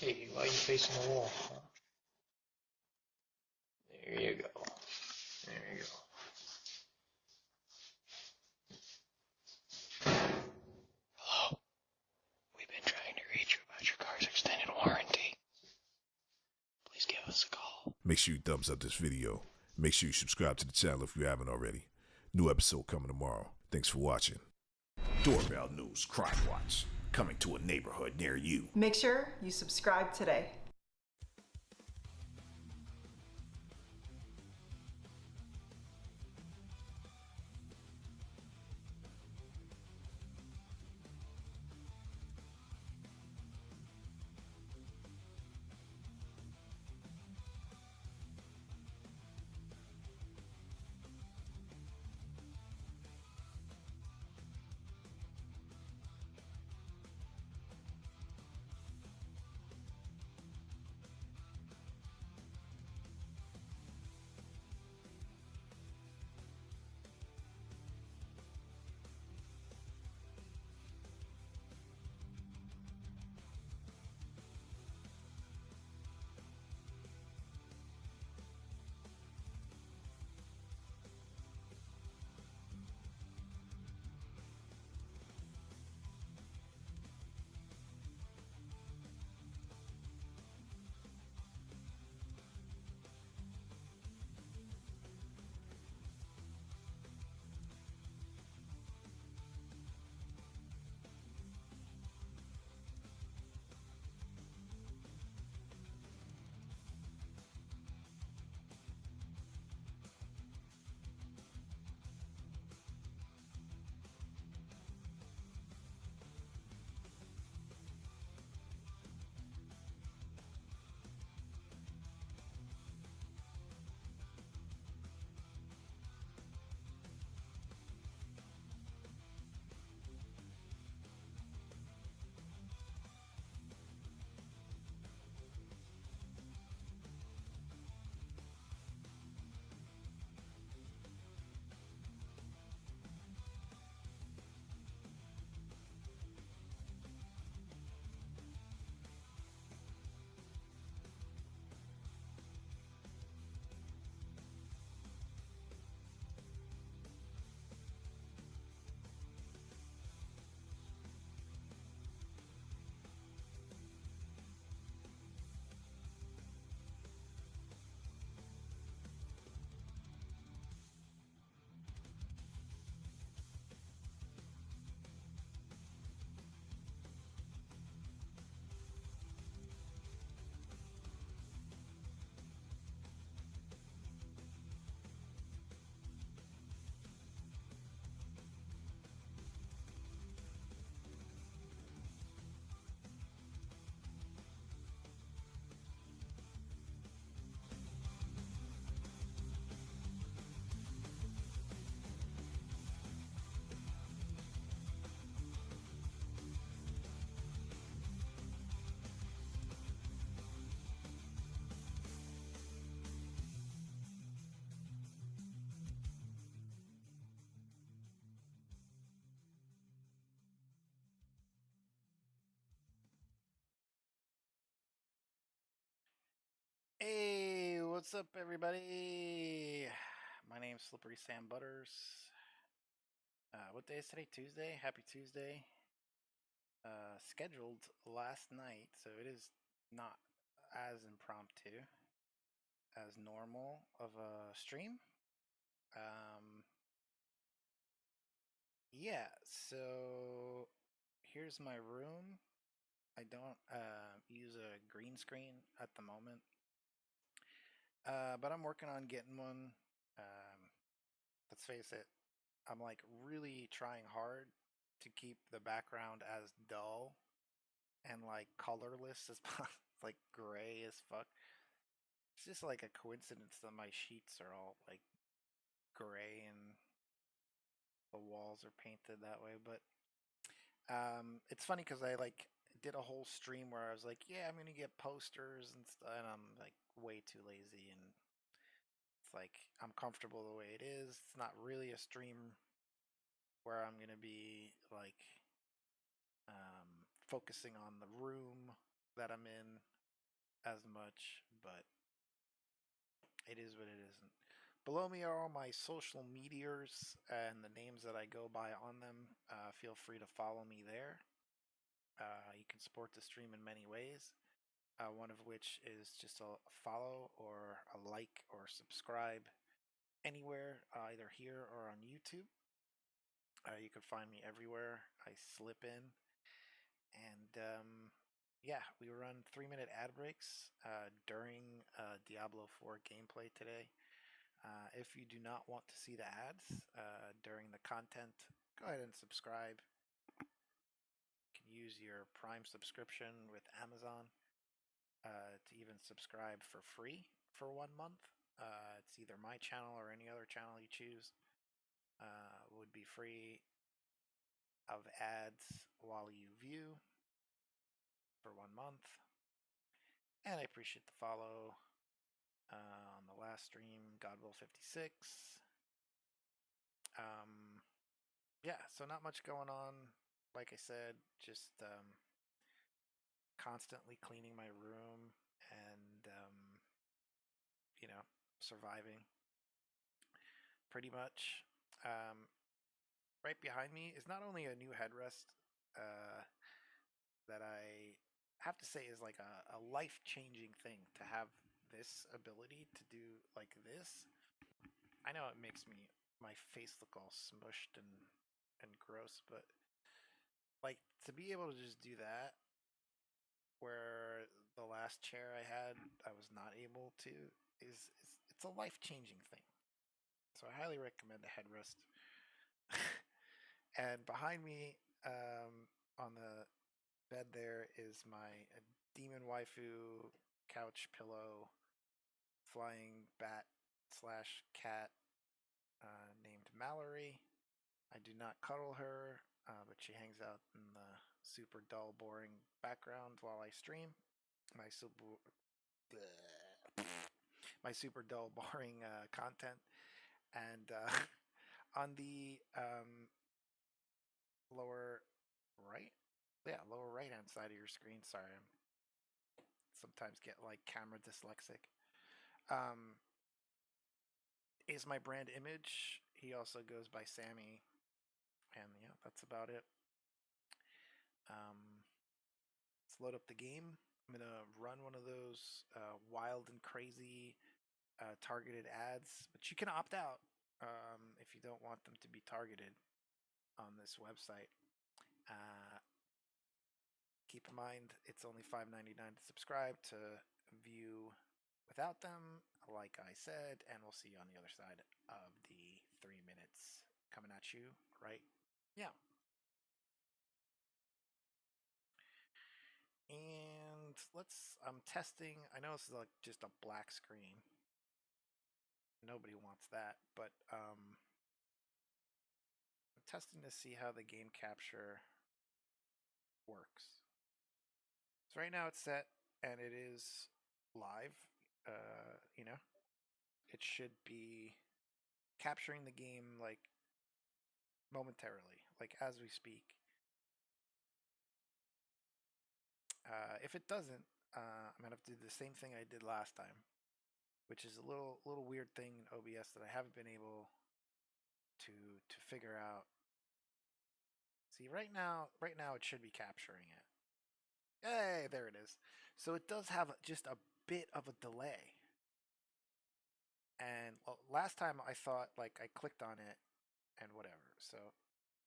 see. Why are you facing the wall? Huh? There you go. There you go. Hello. We've been trying to reach you about your car's extended warranty. Please give us a call. Make sure you thumbs up this video. Make sure you subscribe to the channel if you haven't already. New episode coming tomorrow. Thanks for watching. Doorbell News Crime Watch, coming to a neighborhood near you. Make sure you subscribe today. Hey, what's up, everybody? My name's Slippery Sam Butters. What day is today? Tuesday? Happy Tuesday. Scheduled last night, so it is not as impromptu as normal of a stream. Yeah, so here's my room. I don't use a green screen at the moment. But I'm working on getting one. Let's face it, I'm like really trying hard to keep the background as dull and like colorless as possible, like gray as fuck. It's just like a coincidence that my sheets are all like gray and the walls are painted that way. But it's funny because I like did a whole stream where I was like, yeah, I'm gonna get posters and stuff, and I'm like way too lazy, and it's like I'm comfortable the way it is. It's not really a stream where I'm gonna be like focusing on the room that I'm in as much, but it is what it isn't. Below me are all my social meteors and the names that I go by on them. Feel free to follow me there. You can support the stream in many ways, one of which is just a follow or a like or subscribe anywhere, either here or on YouTube. You can find me everywhere I slip in. And yeah, we run 3-minute ad breaks during Diablo 4 gameplay today. If you do not want to see the ads during the content, go ahead and subscribe. You can use your Prime subscription with Amazon to even subscribe for free for 1 month. It's either my channel or any other channel you choose. Would be free of ads while you view for 1 month. And I appreciate the follow on the last stream, Godwill56. Yeah, so not much going on. Like I said, just constantly cleaning my room and, you know, surviving pretty much. Right behind me is not only a new headrest that I have to say is like a life-changing thing to have this ability to do like this. I know it makes my face look all smushed and gross, but like to be able to just do that where the last chair I had I was not able to is it's a life-changing thing. So I highly recommend the headrest. And behind me on the bed there is my demon waifu couch pillow flying bat / cat named Mallory. I do not cuddle her, but she hangs out in the super dull, boring background while I stream. My super dull, boring content. And on the lower right, lower right hand side of your screen. Sorry, I'm sometimes get like camera dyslexic. Is my brand image. He also goes by Sammy, and yeah, that's about it. Let's load up the game. I'm gonna run one of those wild and crazy targeted ads, but you can opt out if you don't want them to be targeted on this website. Keep in mind, it's only $5.99 to subscribe to view without them, like I said, and we'll see you on the other side of the 3 minutes coming at you right now. And I'm testing. I know this is like just a black screen. Nobody wants that, but I'm testing to see how the game capture works. So right now it's set and it is live. You know, it should be capturing the game like momentarily, like as we speak. If it doesn't, I'm gonna have to do the same thing I did last time, which is a little weird thing in OBS that I haven't been able to figure out. See, right now it should be capturing it. Hey, there it is. So it does have just a bit of a delay. And last time I thought like I clicked on it and whatever. So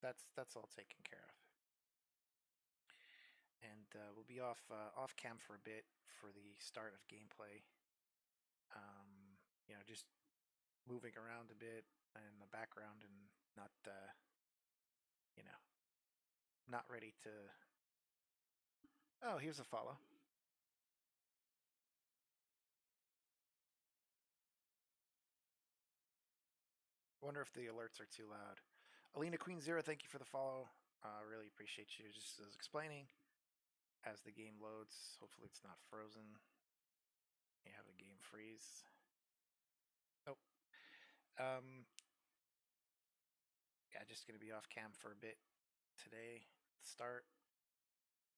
that's all taken care of. And we'll be off cam for a bit for the start of gameplay. You know, just moving around a bit in the background and not, you know, not ready to. Oh, here's a follow. Wonder if the alerts are too loud. Alina Queen Zero, thank you for the follow. Really appreciate you just as explaining as the game loads. Hopefully it's not frozen. You have a game freeze. Nope. Yeah, just gonna be off cam for a bit today. Start.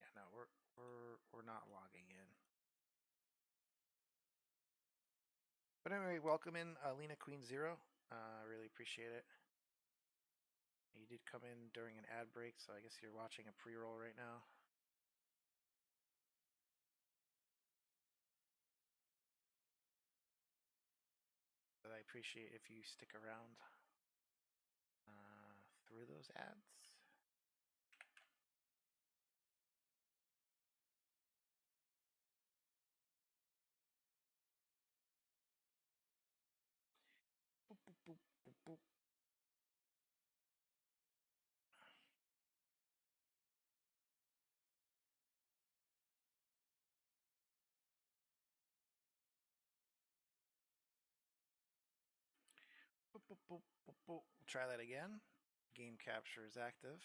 Yeah, no, we're not logging in. But anyway, welcome in Lena Queen Zero. I really appreciate it. You did come in during an ad break, so I guess you're watching a pre-roll right now. But I appreciate if you stick around through those ads. Boop, boop, boop, boop, boop. Boop, boop, boop, boop, boop. We'll try that again. Game capture is active.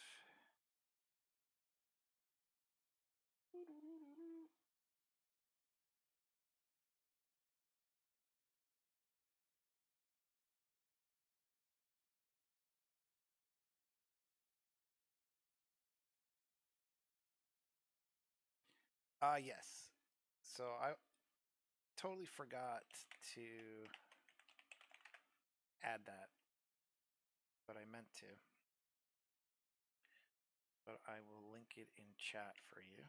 Yes. So I totally forgot to add that, but I meant to. But I will link it in chat for you.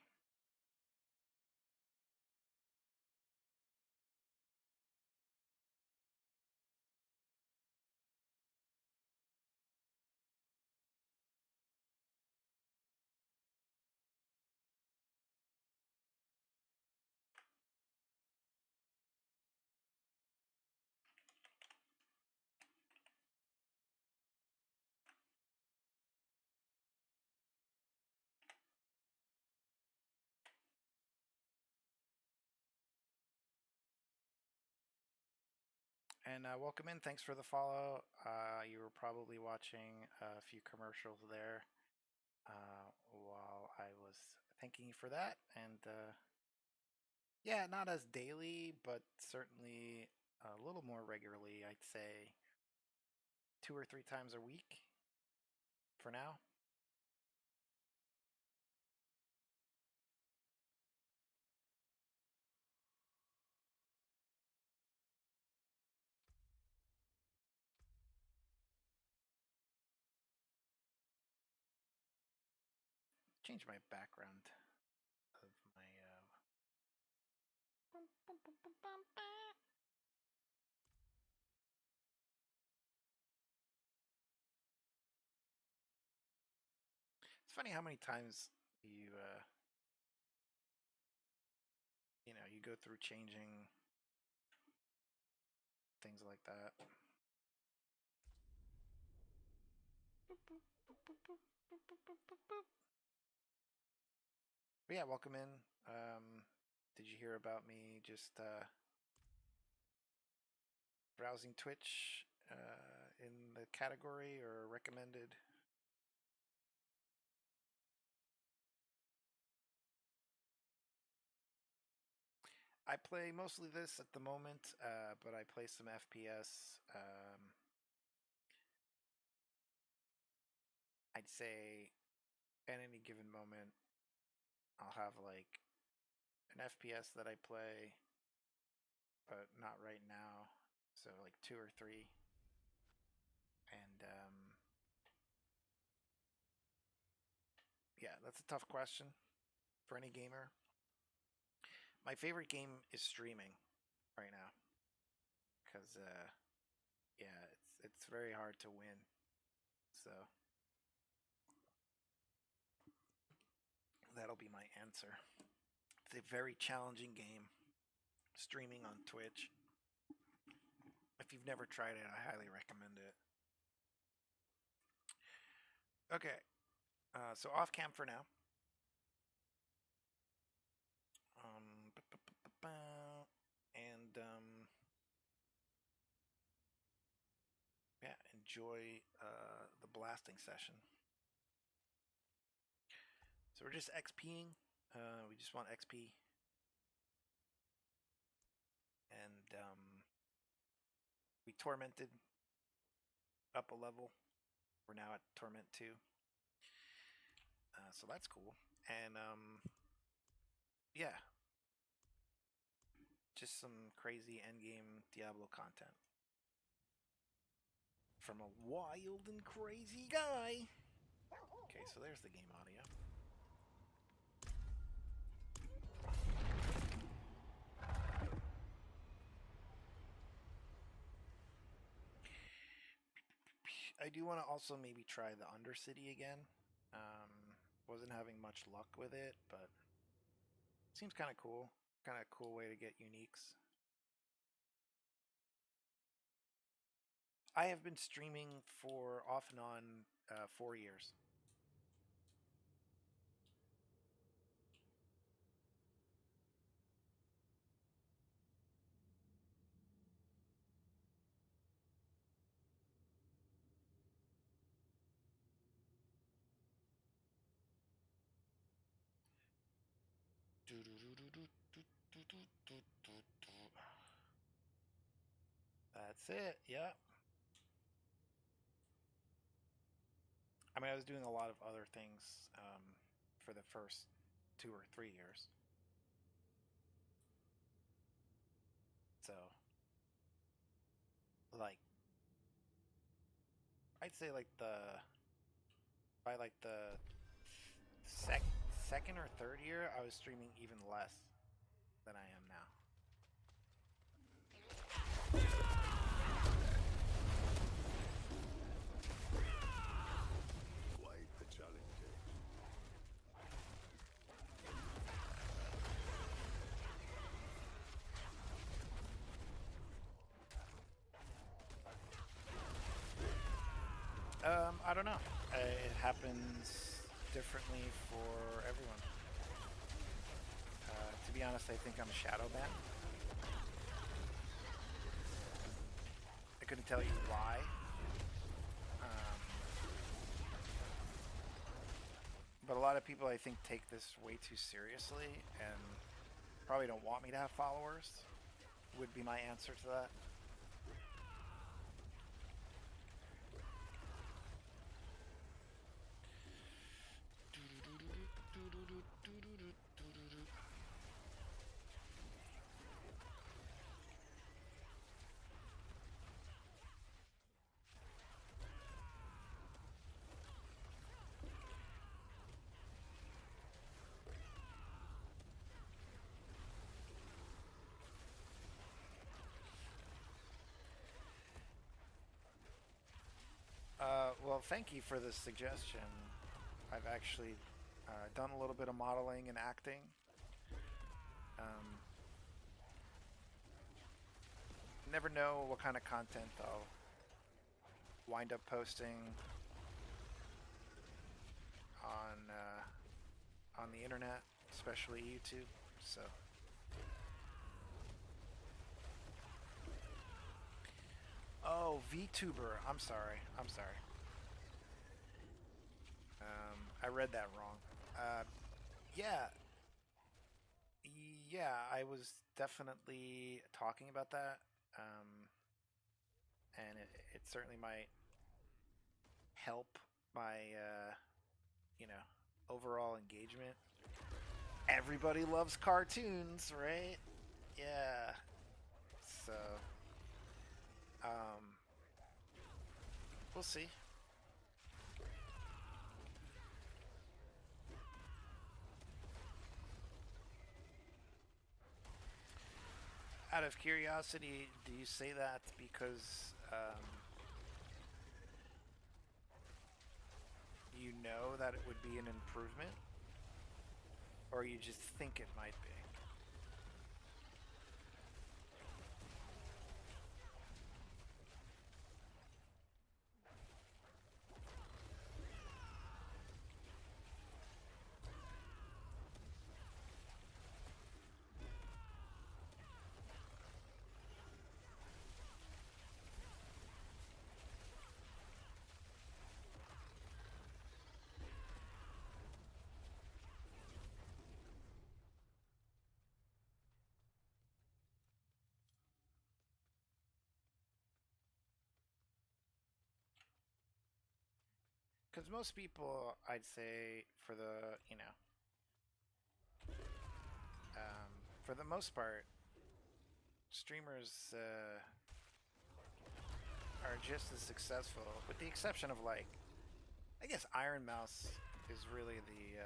And welcome in. Thanks for the follow. You were probably watching a few commercials there while I was thanking you for that. And yeah, not as daily, but certainly a little more regularly. I'd say 2 or 3 times a week for now. Change my background of my It's funny how many times you you know, you go through changing things like that. But yeah, welcome in. Did you hear about me just browsing Twitch in the category or recommended? I play mostly this at the moment, but I play some FPS. I'd say at any given moment, I'll have like an FPS that I play, but not right now. So like 2 or 3. And yeah, that's a tough question for any gamer. My favorite game is streaming right now because yeah, it's very hard to win. So that'll be my answer. It's a very challenging game. Streaming on Twitch. If you've never tried it, I highly recommend it. Okay, so off cam for now. And yeah, enjoy the blasting session. So we're just XPing. We just want XP. And we tormented up a level. We're now at Torment 2. So that's cool. And yeah, just some crazy endgame Diablo content from a wild and crazy guy. Okay, so there's the game audio. I do want to also maybe try the Undercity again. Wasn't having much luck with it, but seems kind of cool. Kind of cool way to get uniques. I have been streaming for off and on 4 years. That's it. Yeah. I mean, I was doing a lot of other things for the first 2 or 3 years. So, like, I'd say like by like the second or third year, I was streaming even less than I am now. Quite the challenge. I don't know. It happens differently for everyone. To be honest, I think I'm shadow banned. I couldn't tell you why. But a lot of people, I think, take this way too seriously and probably don't want me to have followers, would be my answer to that. Well, thank you for the suggestion. I've actually done a little bit of modeling and acting. Never know what kind of content I'll wind up posting on the internet, especially YouTube. So. Oh, VTuber. I'm sorry. I read that wrong. Yeah. Yeah, I was definitely talking about that. And it certainly might help my, overall engagement. Everybody loves cartoons, right? Yeah. So, we'll see. Out of curiosity, do you say that because you know that it would be an improvement? Or you just think it might be? Because most people, I'd say, for the most part, streamers are just as successful, with the exception of like, I guess Iron Mouse is really the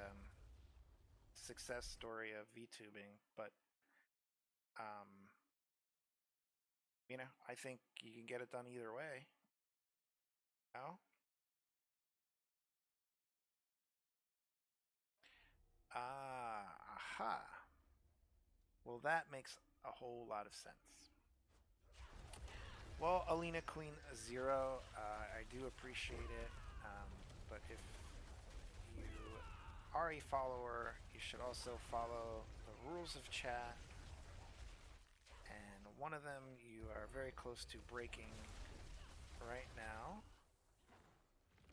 success story of VTubing, but you know, I think you can get it done either way. No? Aha. Well, that makes a whole lot of sense. Well, Alina Queen Zero, I do appreciate it, but if you are a follower, you should also follow the rules of chat, and one of them you are very close to breaking right now,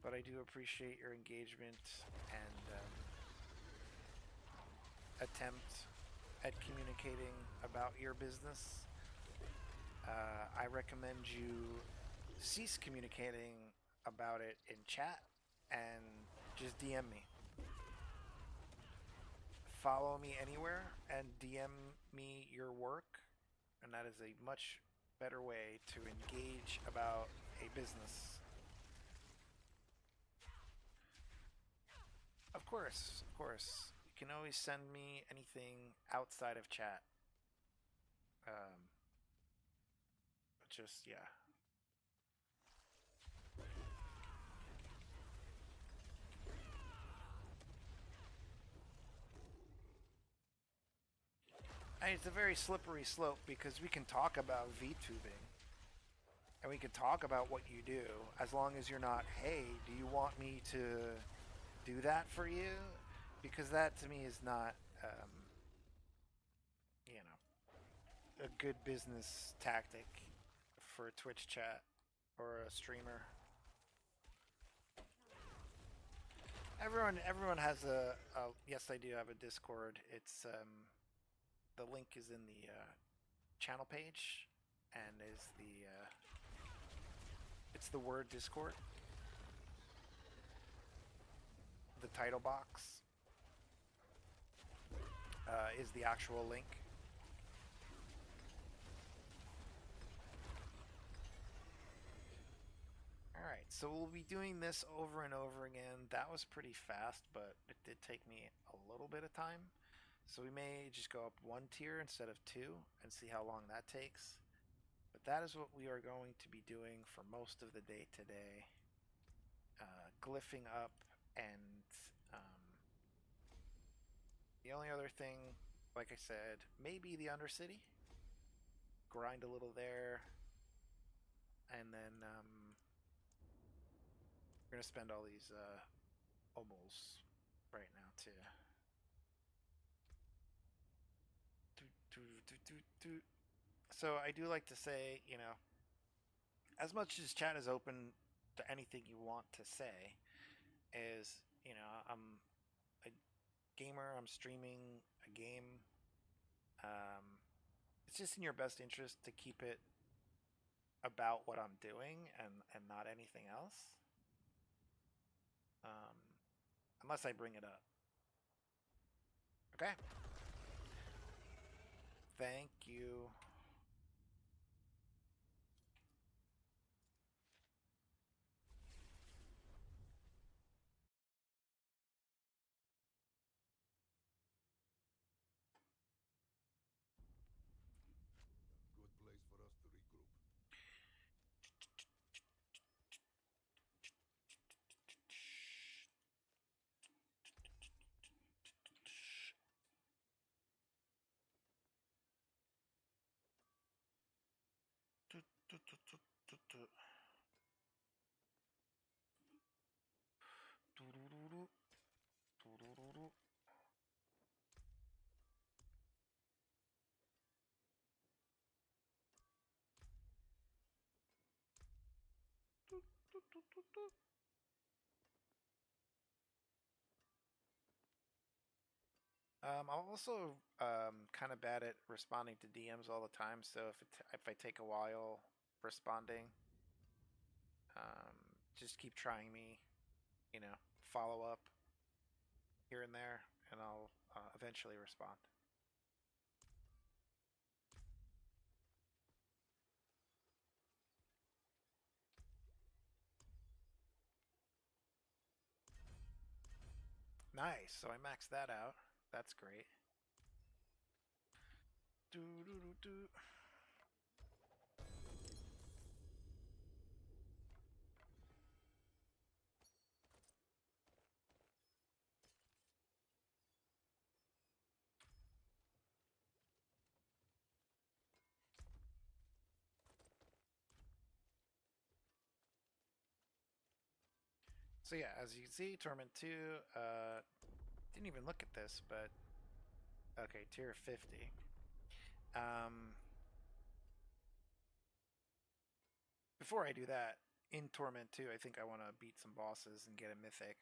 but I do appreciate your engagement and attempt at communicating about your business. I recommend you cease communicating about it in chat and just DM me. Follow me anywhere and DM me your work, and that is a much better way to engage about a business. Of course, of course. You can always send me anything outside of chat. Just, yeah. It's a very slippery slope because we can talk about VTubing and we can talk about what you do as long as you're not, hey, do you want me to do that for you? Because that to me is not, you know, a good business tactic for a Twitch chat or a streamer. Everyone has a yes, I do have a Discord. It's the link is in the channel page, and is the it's the word Discord. The title box is the actual link. Alright, so we'll be doing this over and over again. That was pretty fast, but it did take me a little bit of time. So we may just go up one tier instead of two and see how long that takes. But that is what we are going to be doing for most of the day today. Glyphing up, and the only other thing, like I said, maybe the Undercity. Grind a little there, and then we're going to spend all these obels right now too. So I do like to say, you know, as much as chat is open to anything you want to say, is, you know, I'm a gamer, I'm streaming a game. It's just in your best interest to keep it about what I'm doing and not anything else. Unless I bring it up. Okay? Thank you. I'm also kind of bad at responding to DMs all the time, so if I take a while responding, just keep trying me, you know, follow up here and there, and I'll eventually respond. Nice. So I maxed that out. That's great. Do do do do. So yeah, as you can see, Torment 2, didn't even look at this, but okay, tier 50. Before I do that, in Torment 2, I think I want to beat some bosses and get a mythic.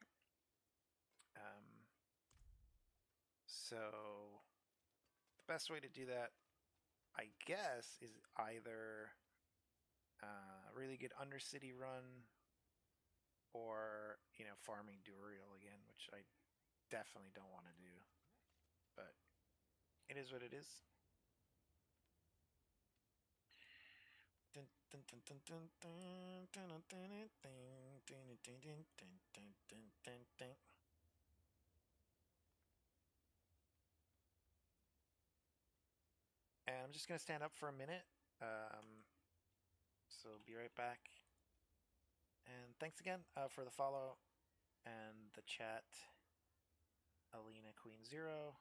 So the best way to do that, I guess, is either really good Undercity run, or farming Duriel again, which I definitely don't want to do. But it is what it is. And I'm just gonna stand up for a minute. So be right back. And thanks again for the follow and the chat. Alina Queen Zero.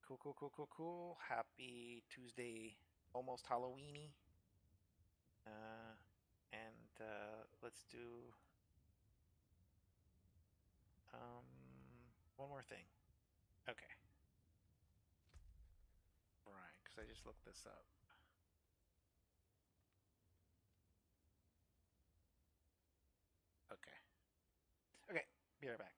Cool. Happy Tuesday, almost Halloweeny. And let's do one more thing. Okay. Right, because I just looked this up. Okay, be right back.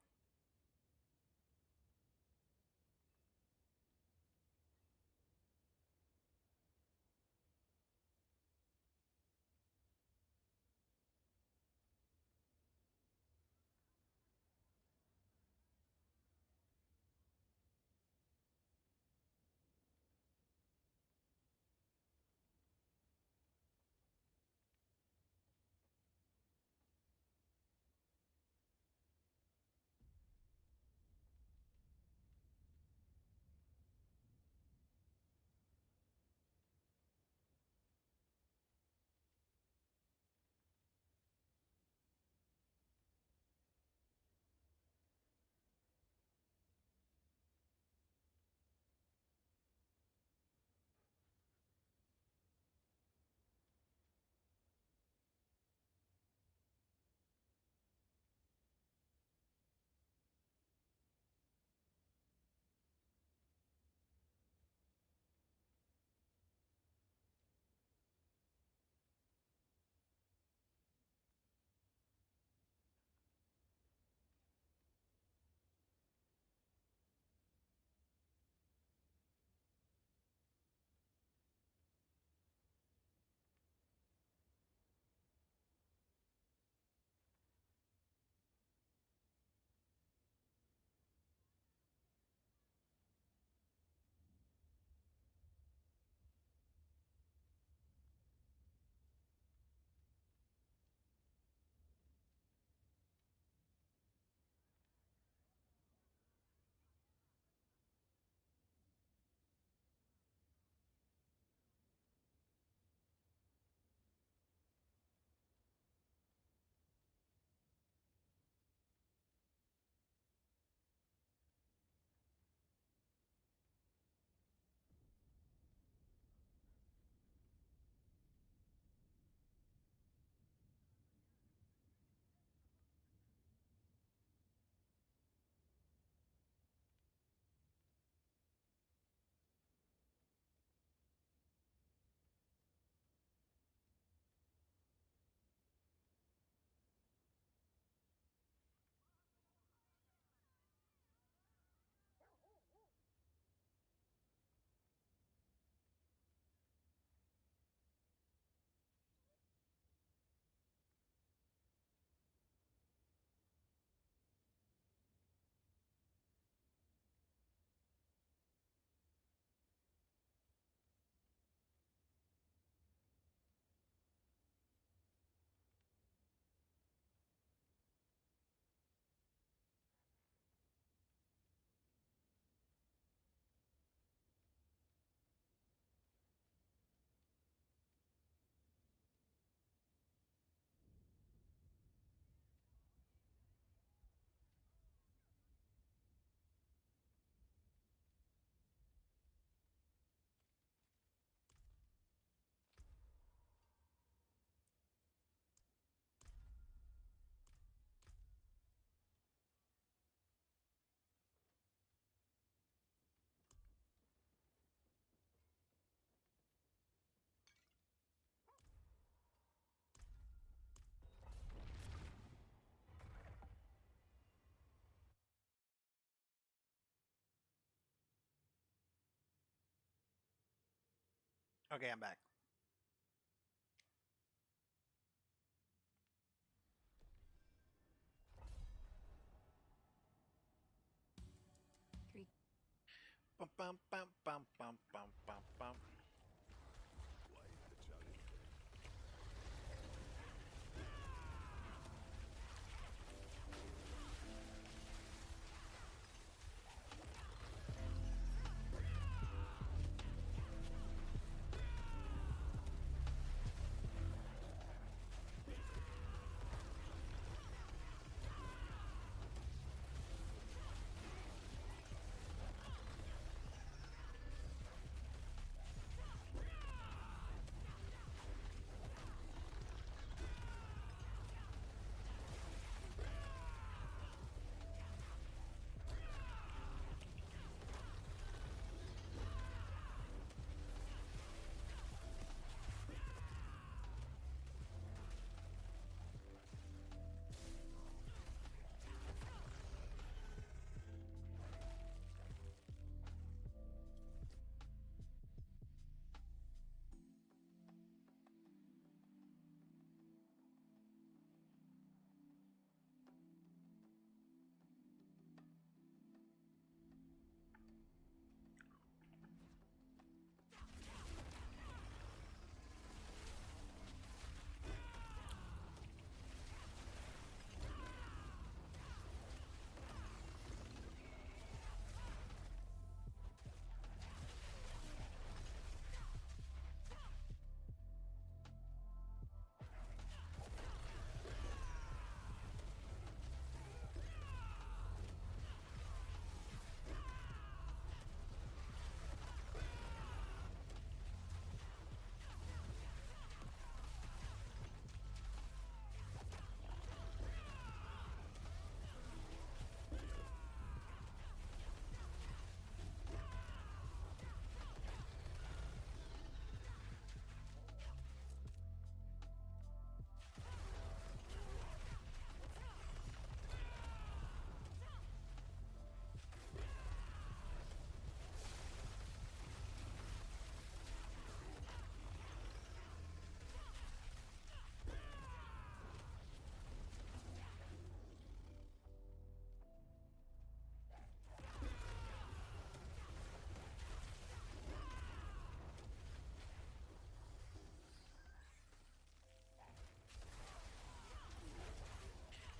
Okay, I'm back. Bum bum bum bum bum bum bum bum.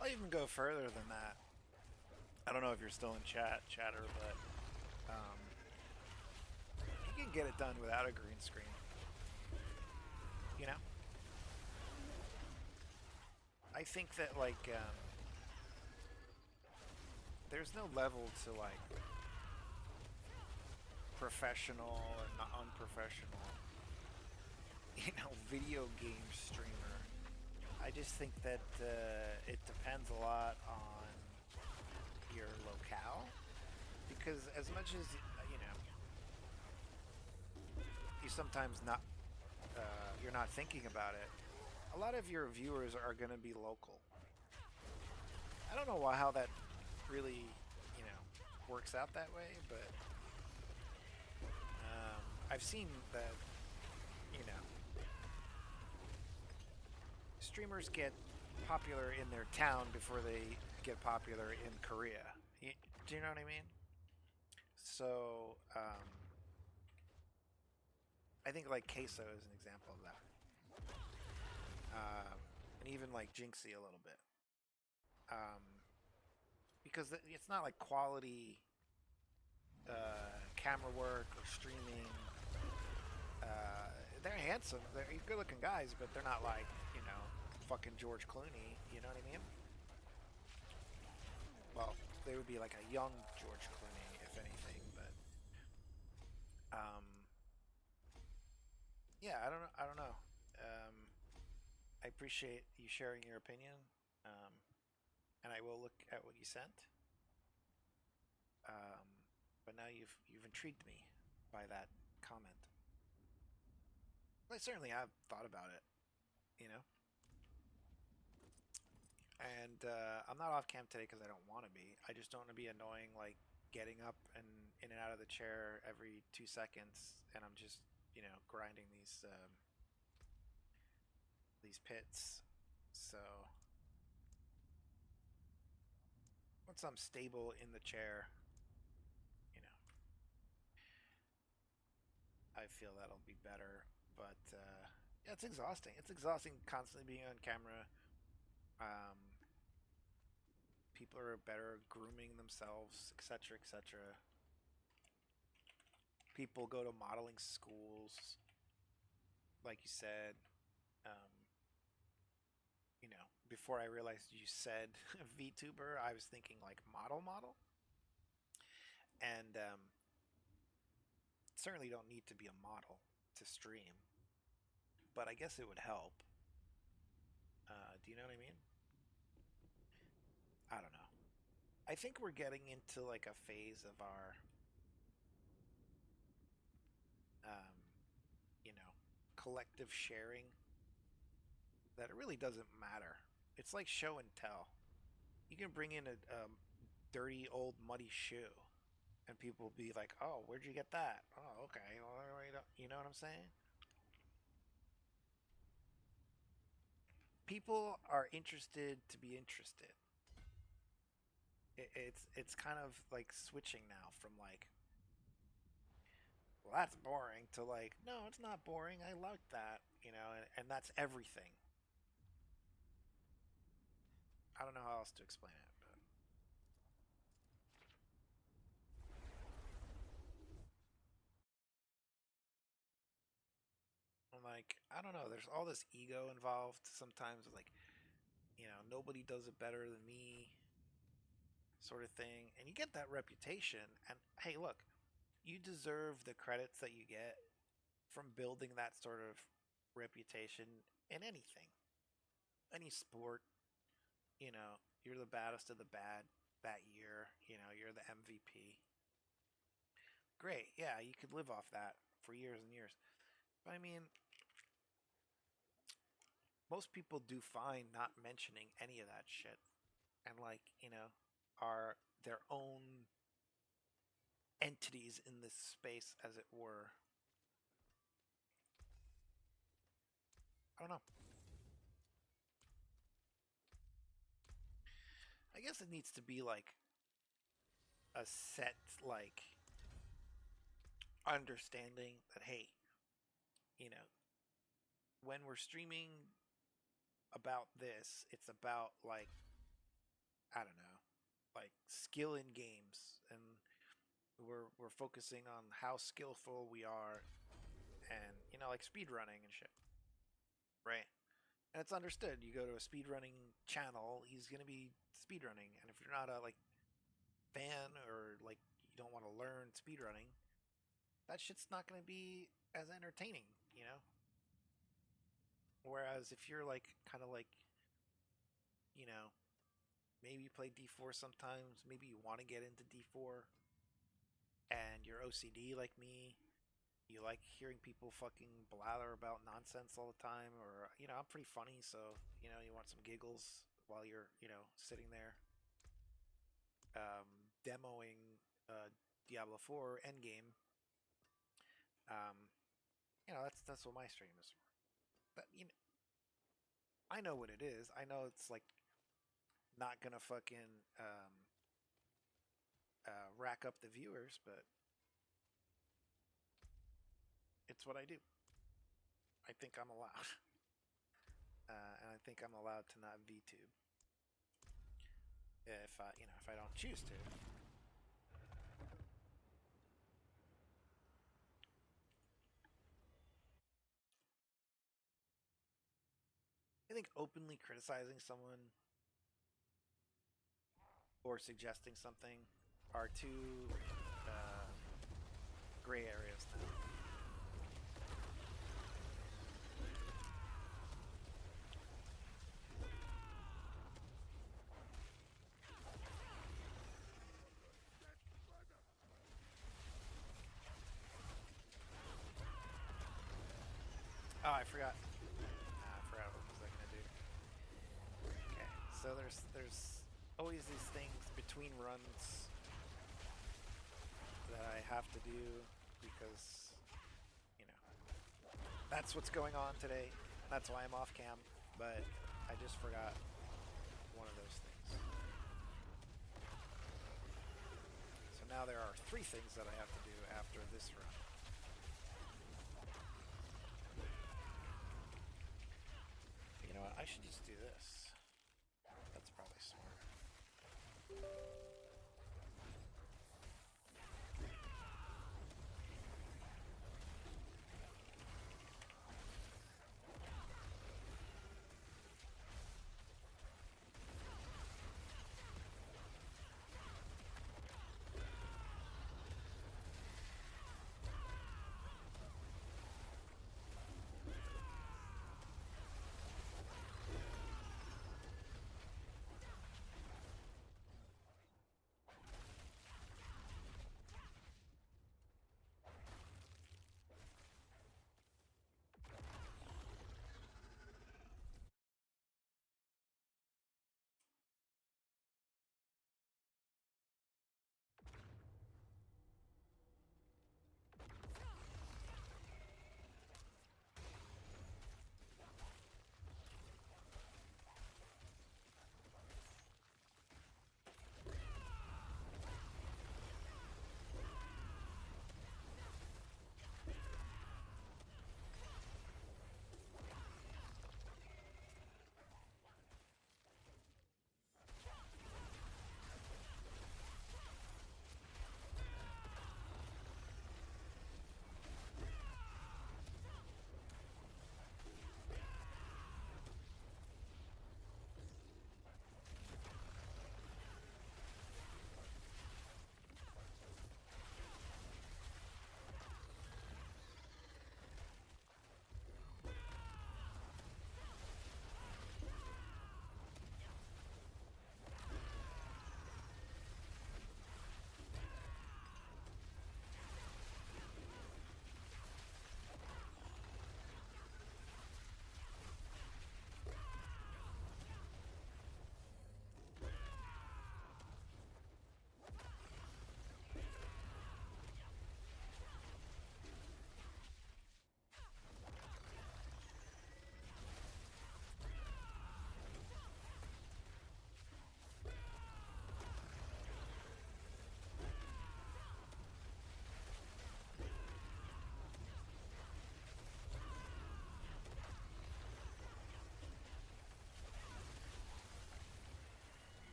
I'll even go further than that. I don't know if you're still in chatter, but you can get it done without a green screen. You know? I think that, like, there's no level to, like, professional or not unprofessional, you know, video game streamer. I just think that it depends a lot on your locale, because as much as, you know, you sometimes you're not thinking about it, a lot of your viewers are going to be local. I don't know how that really, you know, works out that way, but I've seen that, you know, streamers get popular in their town before they get popular in Korea. Do you know what I mean? So, I think like Queso is an example of that. And even like Jinxie a little bit. Because it's not like quality camera work or streaming. They're handsome. They're good looking guys, but they're not like, you know, fucking George Clooney. You know what I mean? Well, they would be like a young George Clooney, if anything, but yeah, I don't know. I appreciate you sharing your opinion, and I will look at what you sent. But now you've intrigued me by that comment. I certainly have thought about it, you know. And I'm not off cam today because I don't want to be. I just don't want to be annoying, like getting up and in and out of the chair every 2 seconds, and I'm just you know, grinding these pits. So once I'm stable in the chair, you know, I feel that'll be better. But yeah, it's exhausting. It's exhausting constantly being on camera. People are better grooming themselves, etc., etc. People go to modeling schools, like you said. You know, before I realized you said VTuber, I was thinking like model. And certainly don't need to be a model to stream, but I guess it would help. Do you know what I mean? I don't know. I think we're getting into like a phase of our, you know, collective sharing that it really doesn't matter. It's like show and tell. You can bring in a dirty old muddy shoe, and people will be like, "Oh, where'd you get that? Oh, okay. Well, you know what I'm saying?" People are interested to be interested. It's kind of like switching now from like, well, that's boring to like, no, it's not boring. I like that, you know, and that's everything. I don't know how else to explain it, but I'm like, I don't know. There's all this ego involved sometimes. Like, you know, nobody does it better than me, sort of thing. And you get that reputation. And hey, look, you deserve the credits that you get from building that sort of reputation in anything, any sport. You know, you're the baddest of the bad that year. You know, you're the MVP. Great, yeah, you could live off that for years and years. But I mean, most people do fine not mentioning any of that shit, and like, you know, are their own entities in this space, as it were. I don't know. I guess it needs to be like a set, like, understanding that, hey, you know, when we're streaming about this, it's about like, I don't know, like skill in games, and we're focusing on how skillful we are, and you know, like speed running and shit, right? And it's understood. You go to a speedrunning channel, he's gonna be speedrunning, and if you're not a like fan or like you don't want to learn speedrunning, that shit's not gonna be as entertaining, you know. Whereas if you're like kind of like, you know, maybe you play D4 sometimes, maybe you want to get into D4, and you're OCD like me, you like hearing people fucking blather about nonsense all the time, or, you know, I'm pretty funny, so, you know, you want some giggles while you're, you know, sitting there demoing Diablo 4 Endgame. You know, that's what my stream is for. But, you know, I know what it is. I know it's like not gonna fucking rack up the viewers, but it's what I do. I think I'm allowed. And I think I'm allowed to not VTube. If I, you know, if I don't choose to. I think openly criticizing someone or suggesting something are two gray areas now. Oh, I forgot. I forgot what was I gonna do. Okay, so there's always these things between runs that I have to do because, you know, That's what's going on today. That's why I'm off cam, but I just forgot one of those things. So now there are 3 things that I have to do after this run. You know what? I should just do this. That's probably smart.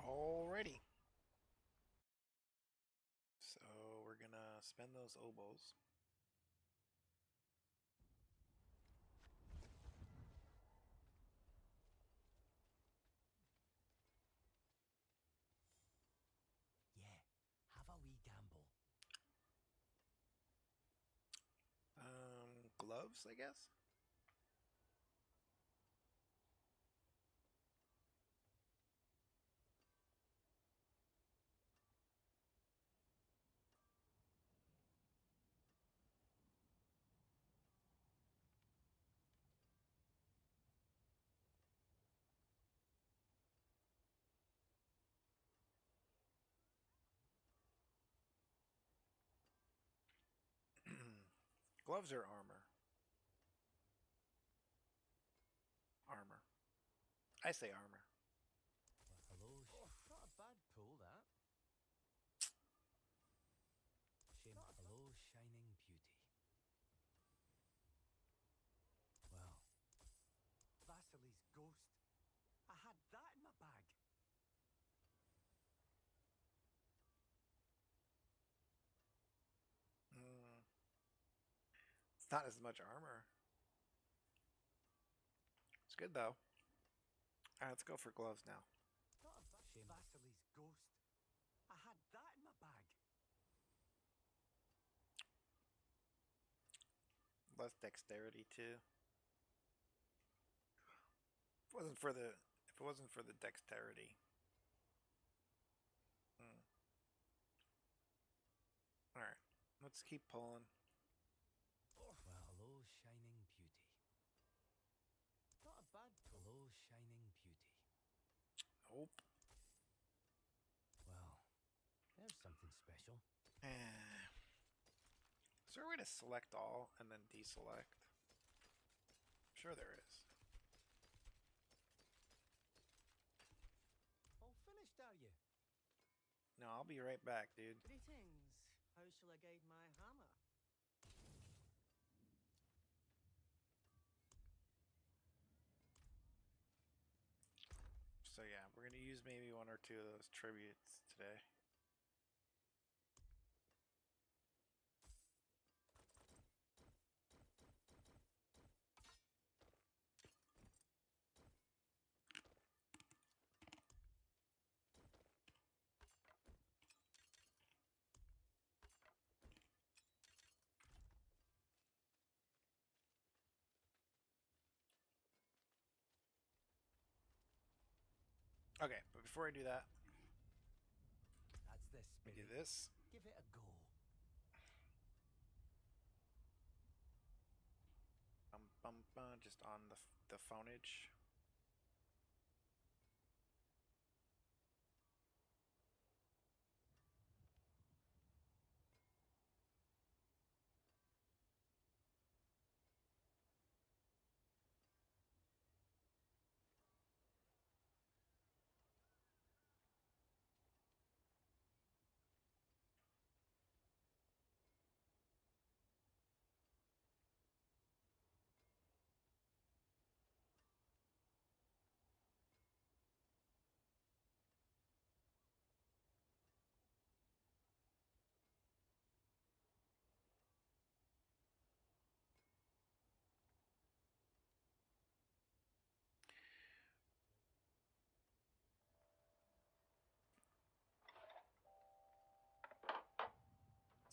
Alrighty. So we're gonna spend those oboes. Yeah, have a wee gamble. Gloves, I guess? Gloves or armor? Armor. I say armor. Well, hello. Not a bad pull, that. Shame. Hello, shining beauty. Well, Vasily's ghost. I had that in my bag. It's not as much armor. It's good though. Alright, let's go for gloves now. Not a bad shame. Vasily's ghost. I had that in my bag. Less dexterity too. If it wasn't for the dexterity. Alright, let's keep pulling. Well, hello, shining beauty. Not a bad pull. Hello, shining beauty. Nope. Well, there's something special. Is there a way to select all and then deselect? I'm sure there is. All finished, are you? No, I'll be right back, dude. Greetings. How shall I guide my hammer? So yeah, we're gonna use maybe one or two of those tributes today. Okay, but before I do that, That's this spirit. do this. Give it a go. Just on the phonage.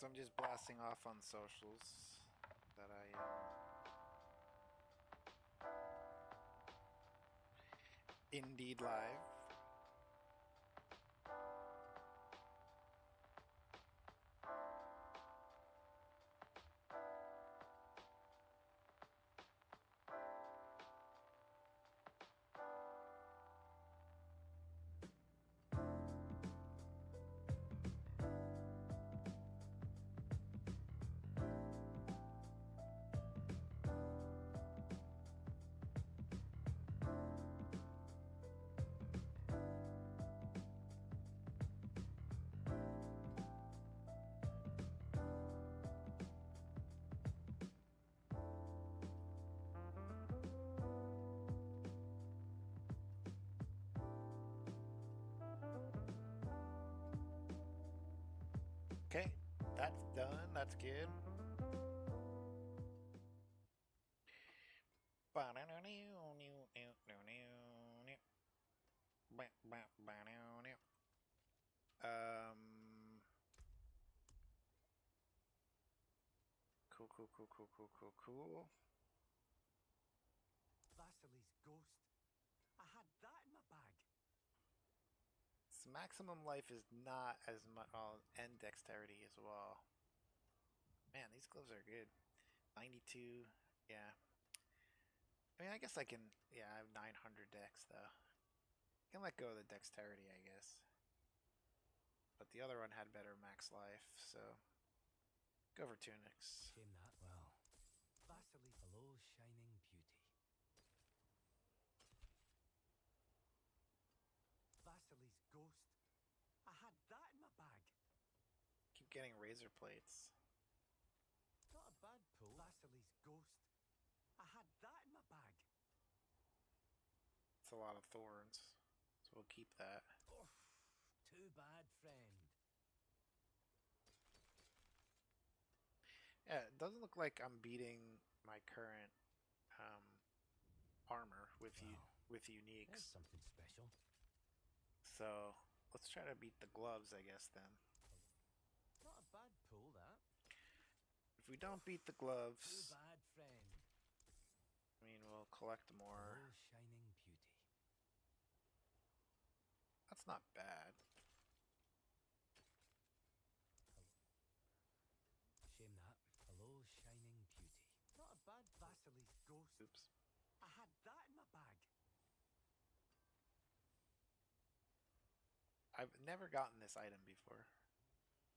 So I'm just blasting off on socials that I Indeed Live. Okay, that's done. That's good. Cool. Vasily's ghost. I had that in my bag. So maximum life is not as much, and dexterity as well. Man, these gloves are good. 92, yeah. I mean, I guess I can, yeah, I have 900 dex though. I can let go of the dexterity, I guess. But the other one had better max life, so go for tunics. Shame that. Well, getting razor plates. Not a bad pull. Vasily's ghost. I had that in my bag. It's a lot of thorns, so we'll keep that. Oh, too bad, friend. Yeah, it doesn't look like I'm beating my current armor with with There's uniques. something special. So let's try to beat the gloves, I guess, then. Not a bad pull, that. If we don't beat the Too gloves, bad, friend. I mean, we'll collect more. Oh, shining beauty. That's not bad. Shame that. Hello, shining beauty. Not a bad Vasily's ghost. Oops. I had that in my bag. I've never gotten this item before,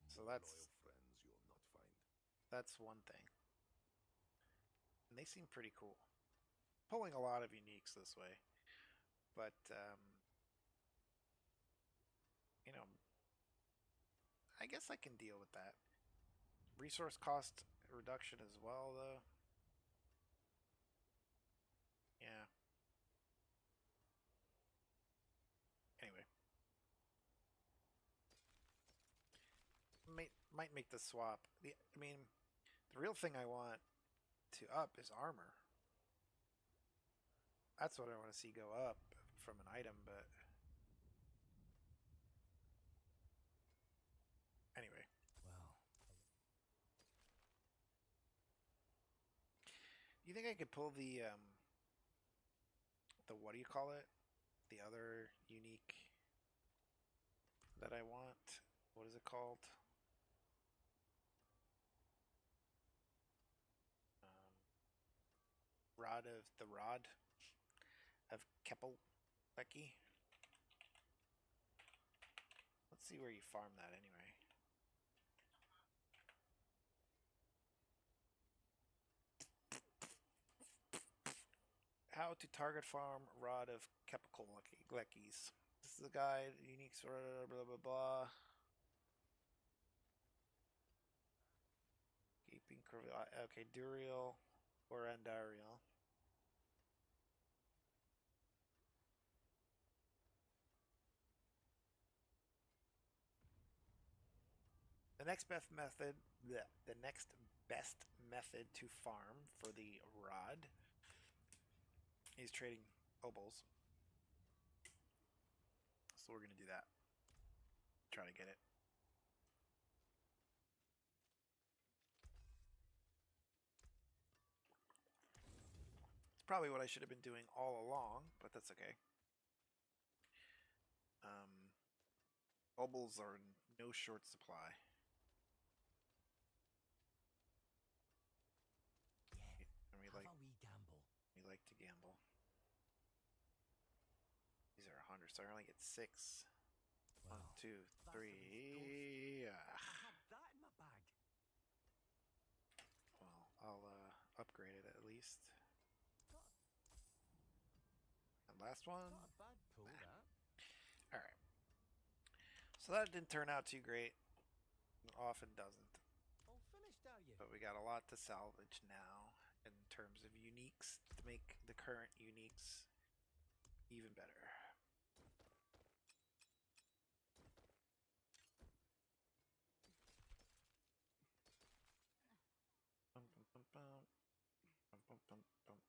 so that's Loyal friends you'll not find. that's one thing. And they seem pretty cool. Pulling a lot of uniques this way, but you know, I guess I can deal with that. Resource cost reduction as well, though. Yeah. Anyway. Might make the swap. I mean, the real thing I want to up is armor. That's what I want to see go up from an item, but anyway. Well, Do you think I could pull the what do you call it? The other unique that I want? What is it called? Rod of Kepelbecky. Let's see where you farm that anyway. How to target farm Rod of Kepelbecky's. This is the guide, unique sort of blah blah blah. Keeping okay, Duriel or Andariel. The next best method, the next best method to farm for the rod is trading obols. So we're gonna do that. Try to get it. It's probably what I should have been doing all along, but that's okay. Obols are in no short supply. yeah. And we Have a wee gamble. We like to gamble. These are 100, so I only get 6. Well, 1, 2, 3. I had that in my bag. Well, I'll upgrade it at least. And last one. Not a bad pull, that. Alright. So that didn't turn out too great. It often doesn't. All finished, are you? But we got a lot to salvage now in terms of uniques to make the current uniques even better. Bum, bum, bum, bum. Bum, bum, bum, bum.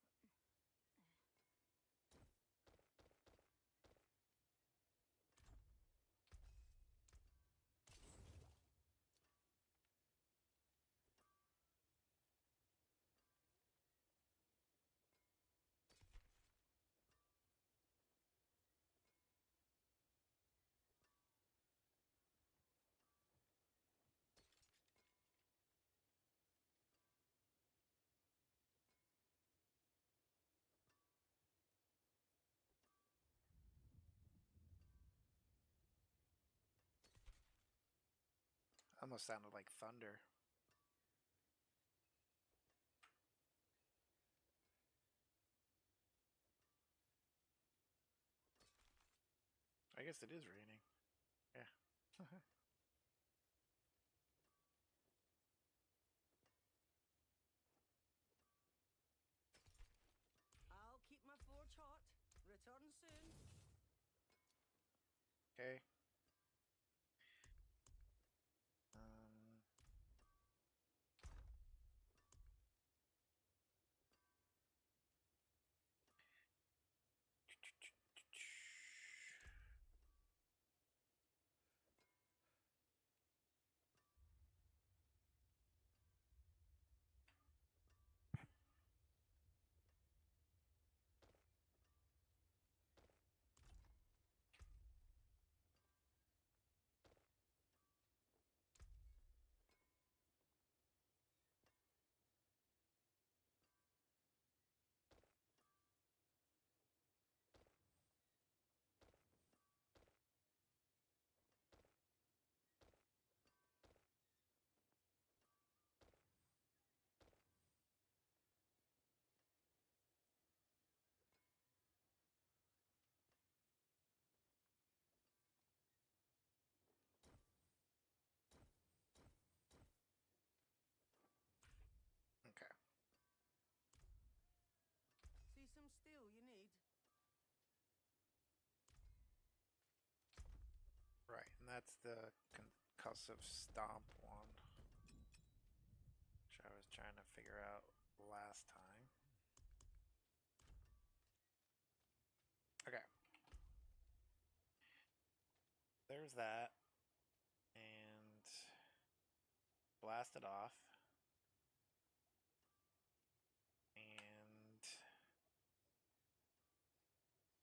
Almost sounded like thunder. I guess it is raining. Yeah. turn soon. Okay. Okay. See some steel you need? Right, and that's the concussive stomp one, which I was trying to figure out last time. Okay. There's that. And blast it off.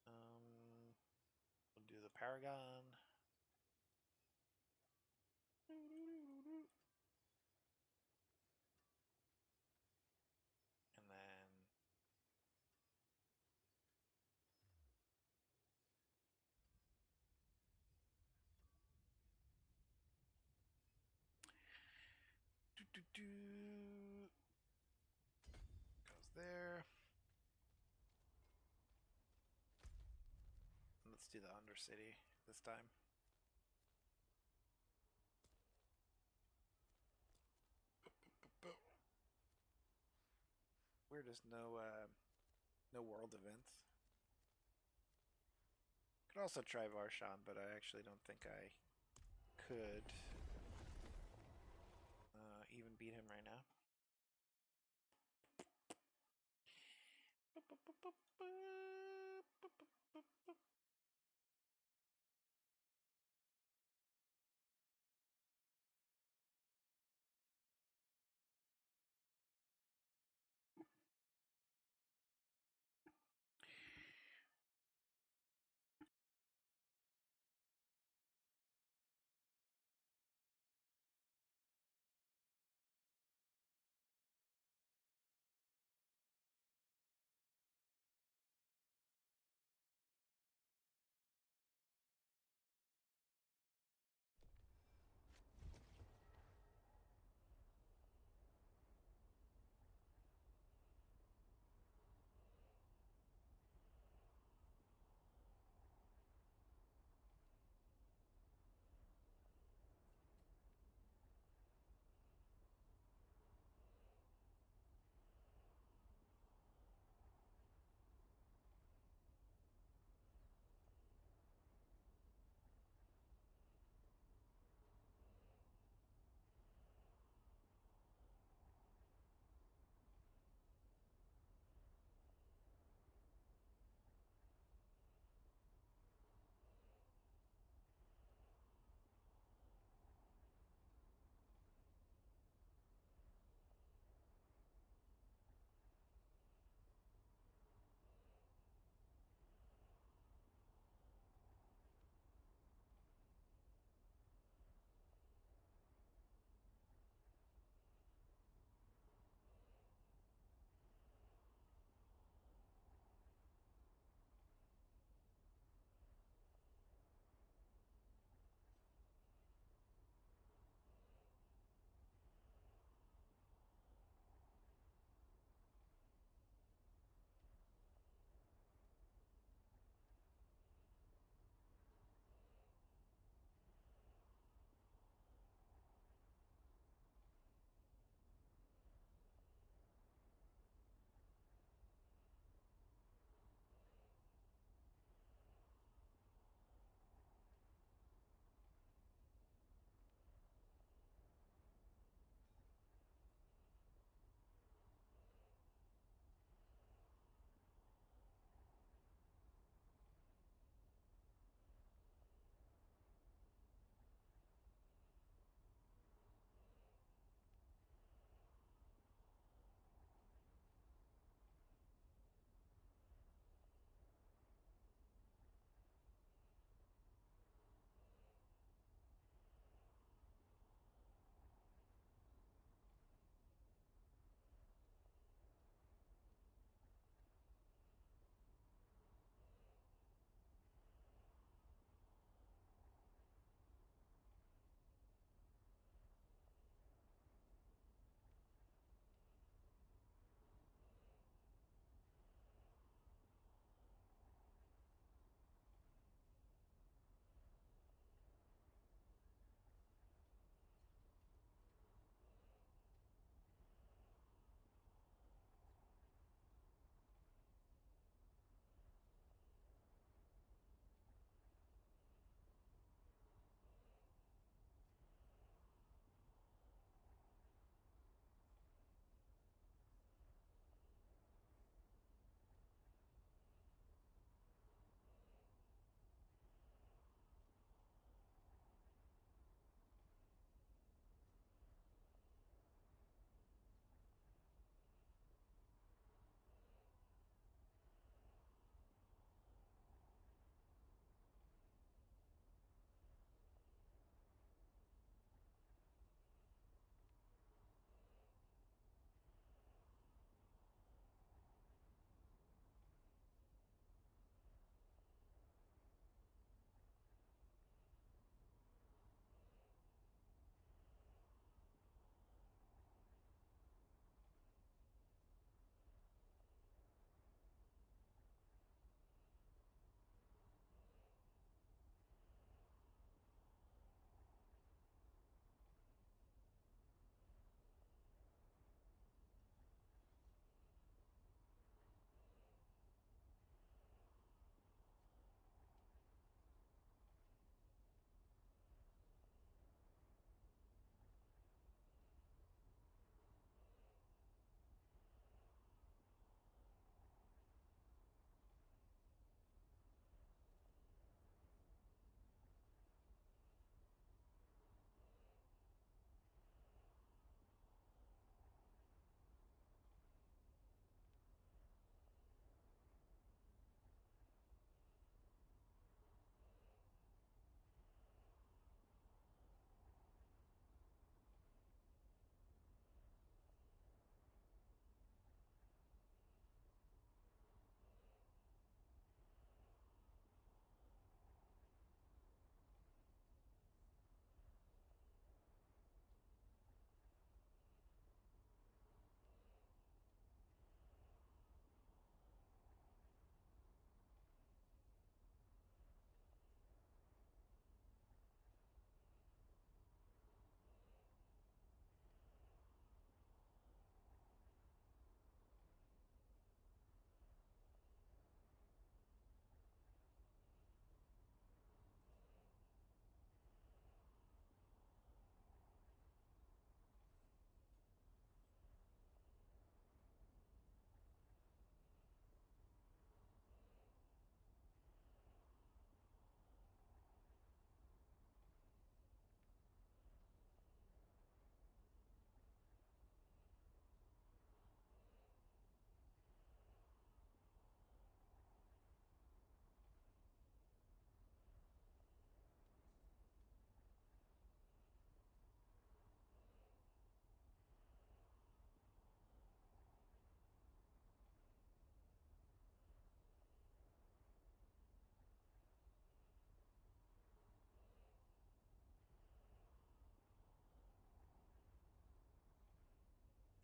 And we'll do the Paragon. And then goes there. Let's do the Undercity this time. Weird, there's no world events. Could also try Varshan, but I actually don't think I could even beat him right now.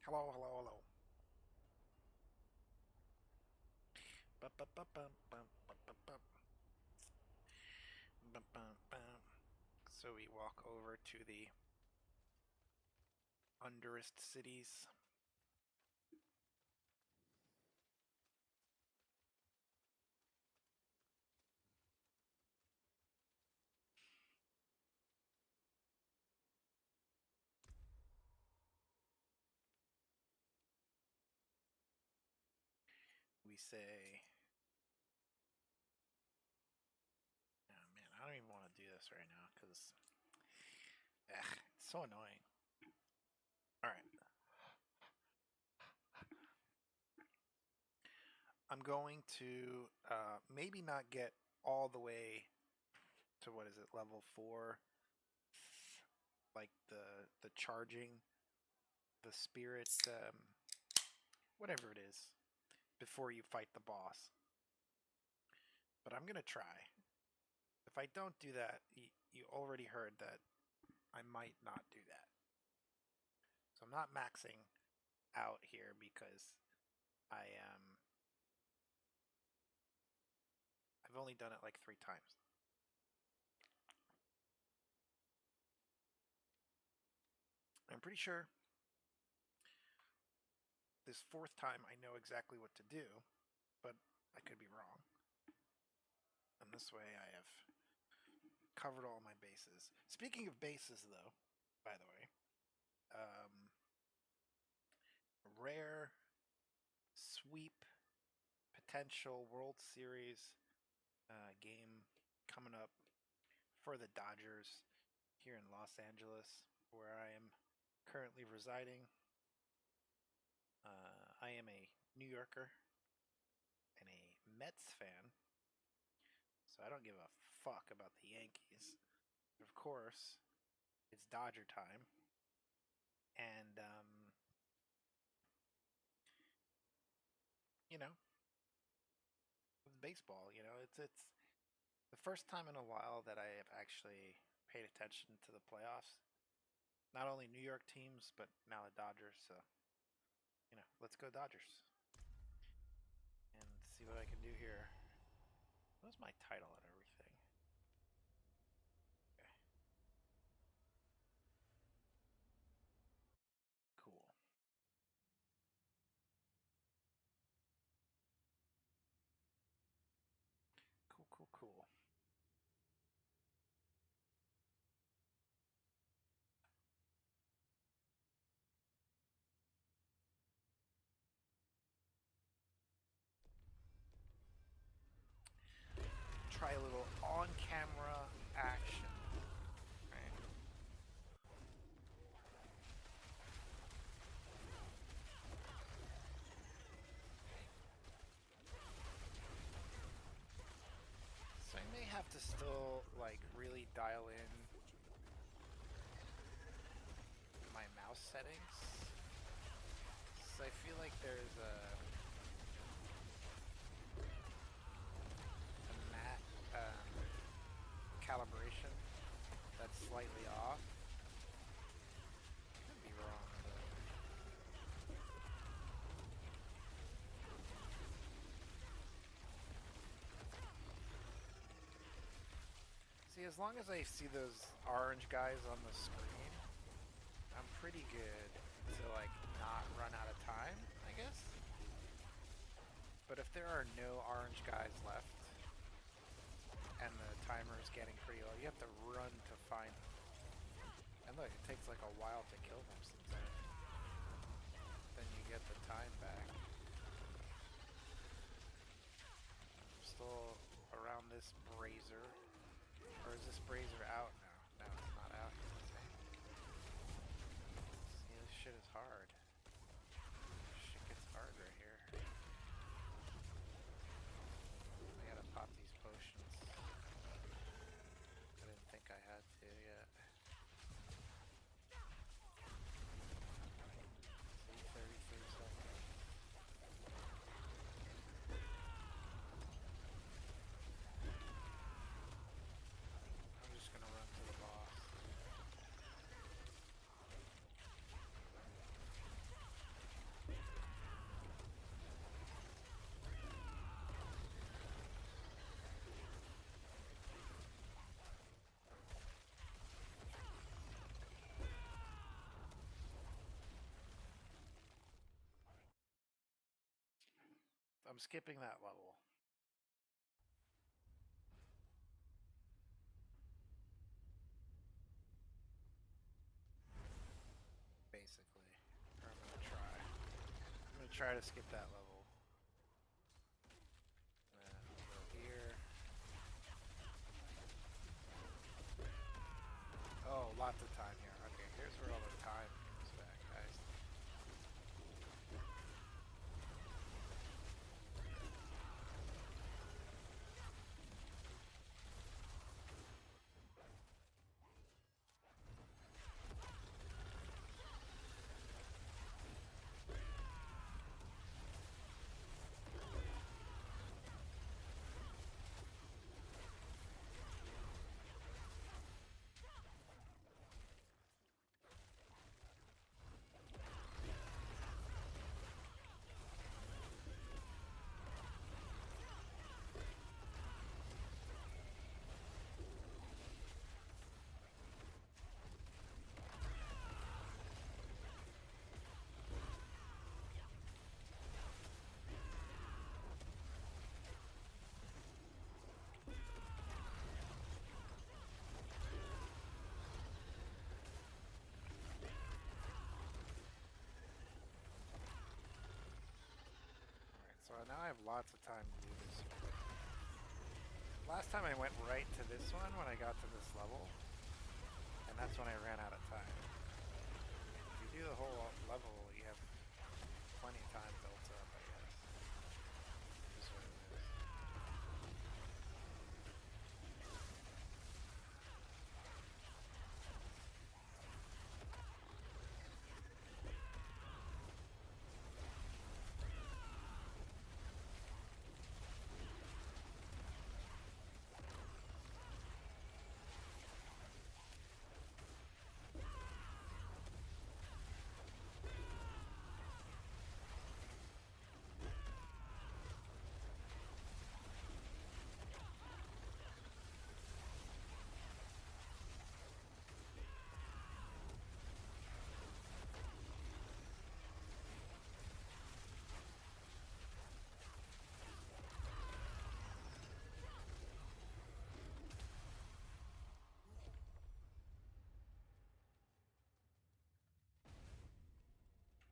Hello, hello, hello. Ba-ba-ba-bum-bum-ba-ba-bum. Bum-bum-bum. So we walk over to the underest cities. We say, oh man, I don't even want to do this right now because it's so annoying. All right. I'm going to maybe not get all the way to, what is it, level 4, like the charging, the spirit, whatever it is, before you fight the boss. But I'm gonna try. If I don't do that, you already heard that I might not do that. So I'm not maxing out here because I've only done it like 3 times. I'm pretty sure this 4th time I know exactly what to do, but I could be wrong. And this way I have covered all my bases. Speaking of bases, though, by the way, rare sweep potential World Series game coming up for the Dodgers here in Los Angeles, where I am currently residing. I am a New Yorker and a Mets fan, so I don't give a fuck about the Yankees. But of course, it's Dodger time, and you know, with baseball, you know, it's the first time in a while that I have actually paid attention to the playoffs. Not only New York teams, but now the Dodgers. So, you know, let's go Dodgers. And see what I can do here. What's my title and everything? Okay. Cool. Cool, cool, cool. Try a little on-camera action. Right. So I may have to still, like, really dial in my mouse settings. So I feel like there's a calibration that's slightly off. Could be wrong, though. See, as long as I see those orange guys on the screen, I'm pretty good to, like, not run out of time, I guess. But if there are no orange guys left, and the timer is getting pretty low, you have to run to find them. And look, it takes like a while to kill them sometimes. Then you get the time back. I'm still around this brazier. Or is this brazier out now? No, it's not out. See, this shit is hard. Shit gets hard right here. I gotta pop these potions. I didn't think I had to yet. See, 33 seconds. I'm just gonna run to the boss. I'm skipping that level. Basically. Or I'm gonna try. I'm gonna try to skip that level. And then I'll go here. Oh, lots of time here. Okay, here's where all the time comes back, guys. So now I have lots of time to do this. Last time I went right to this one when I got to this level, and that's when I ran out of time. If you do the whole level, you have plenty of time built up, I guess. Is what it is.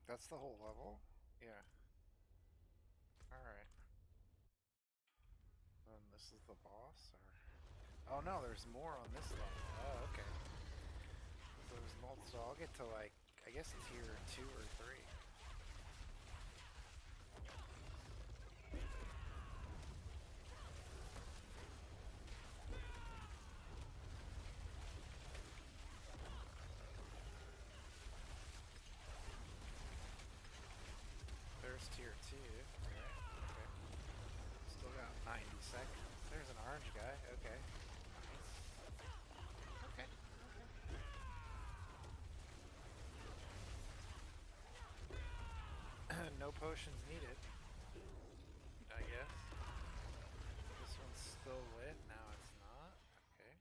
That's the whole level? Yeah. Alright. Then this is the boss, or... Oh no, there's more on this level. Oh, okay. So there's multiple, so I'll get to like, I guess tier 2 or 3. There's tier 2, right? Okay. Still got 90 seconds. There's an orange guy, okay. Nice. Okay, okay. No potions needed, I guess. This one's still lit, now it's not. Okay.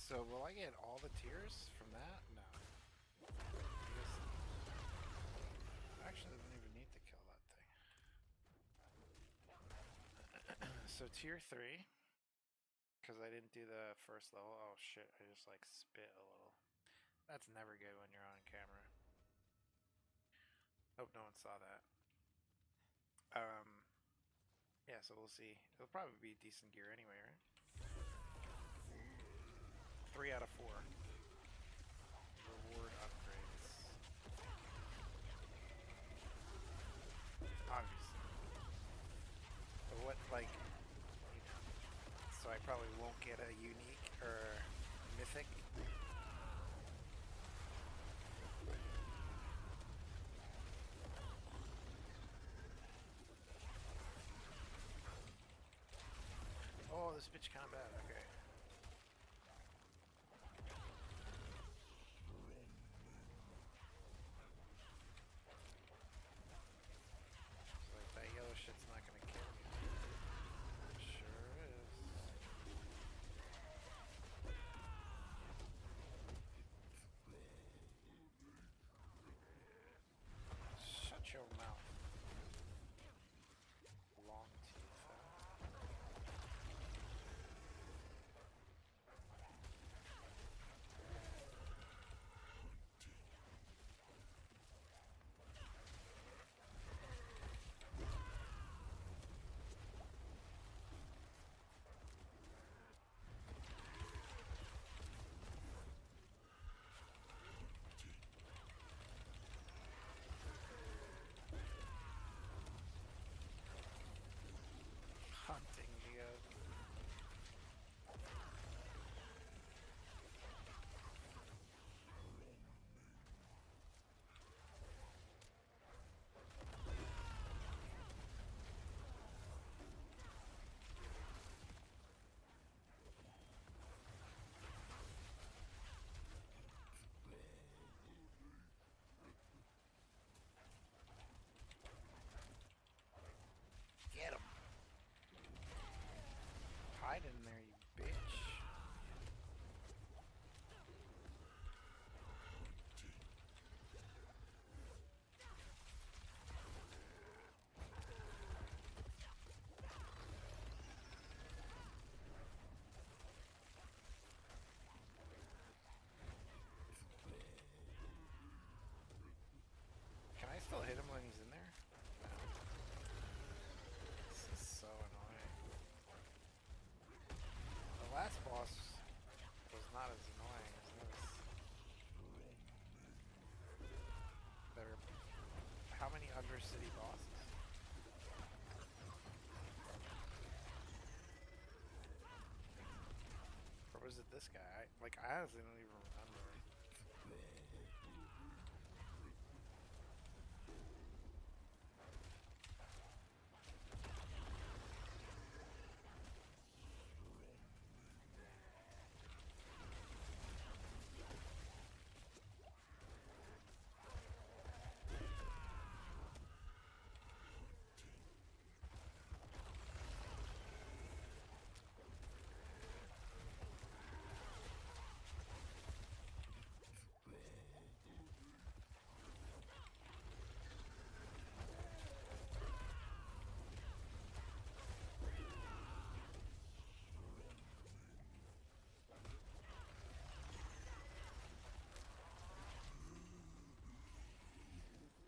So will I get all the tiers from that? No. Actually, I don't even need to kill that thing. So tier 3, because I didn't do the first level. Oh shit, I just like spit a little. That's never good when you're on camera. Hope no one saw that. Yeah, so we'll see. It'll probably be decent gear anyway, right? 3 out of 4. Reward upgrades. Obviously. But what, like, you know, so I probably won't get a unique or mythic. Oh, this bitch kinda bad, okay. Like, that yellow shit's not gonna kill me. Sure is. Shut your mouth. Long teeth, huh? Hunting the Get him! Hide in there, you bitch. Can I still hit him when he's in there? No. This is so annoying. The last boss was not as annoying as this. There are how many Undercity bosses? Or was it this guy? I honestly don't even remember.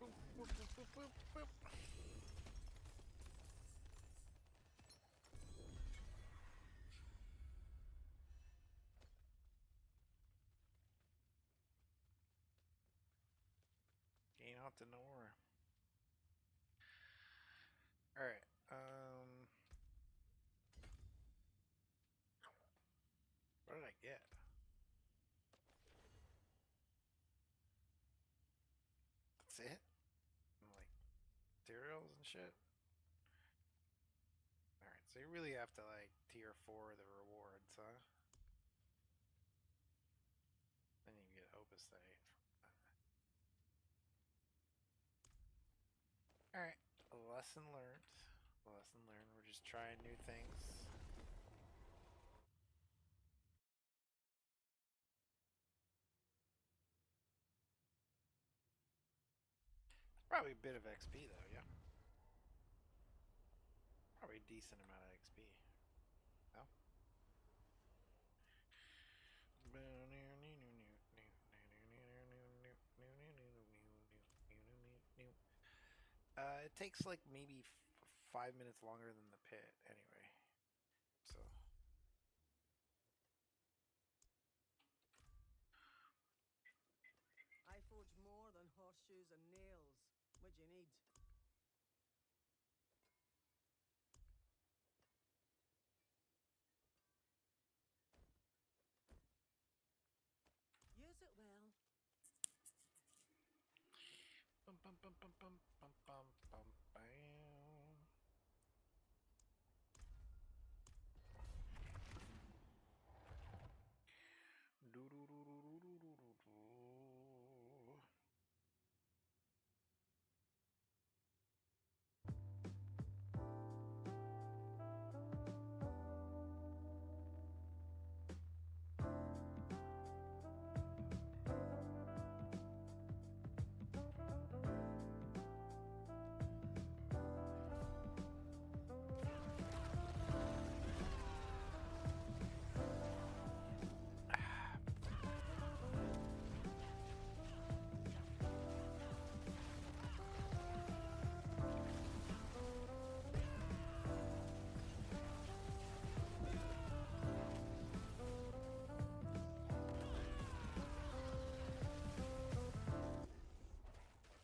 Boop, boop, boop, boop, boop. Gain out to nowhere. Alright, what did I get? That's it? Like, materials and shit? Alright, so you really have to, like, tier 4 the rewards, huh? Then you get Opusite. Alright, lesson learned. Lesson learned, we're just trying new things. Probably a bit of XP though, yeah. Probably a decent amount of XP. It takes like maybe 5 minutes longer than the pit anyway. So. I forge more than horseshoes and nails. What do you need? Use it well. Bum bum bum bum bum bum bum bum bam. Do do do do do do do do do.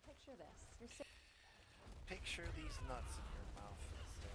Picture this. You're sitting. Picture these nuts in your mouth instead.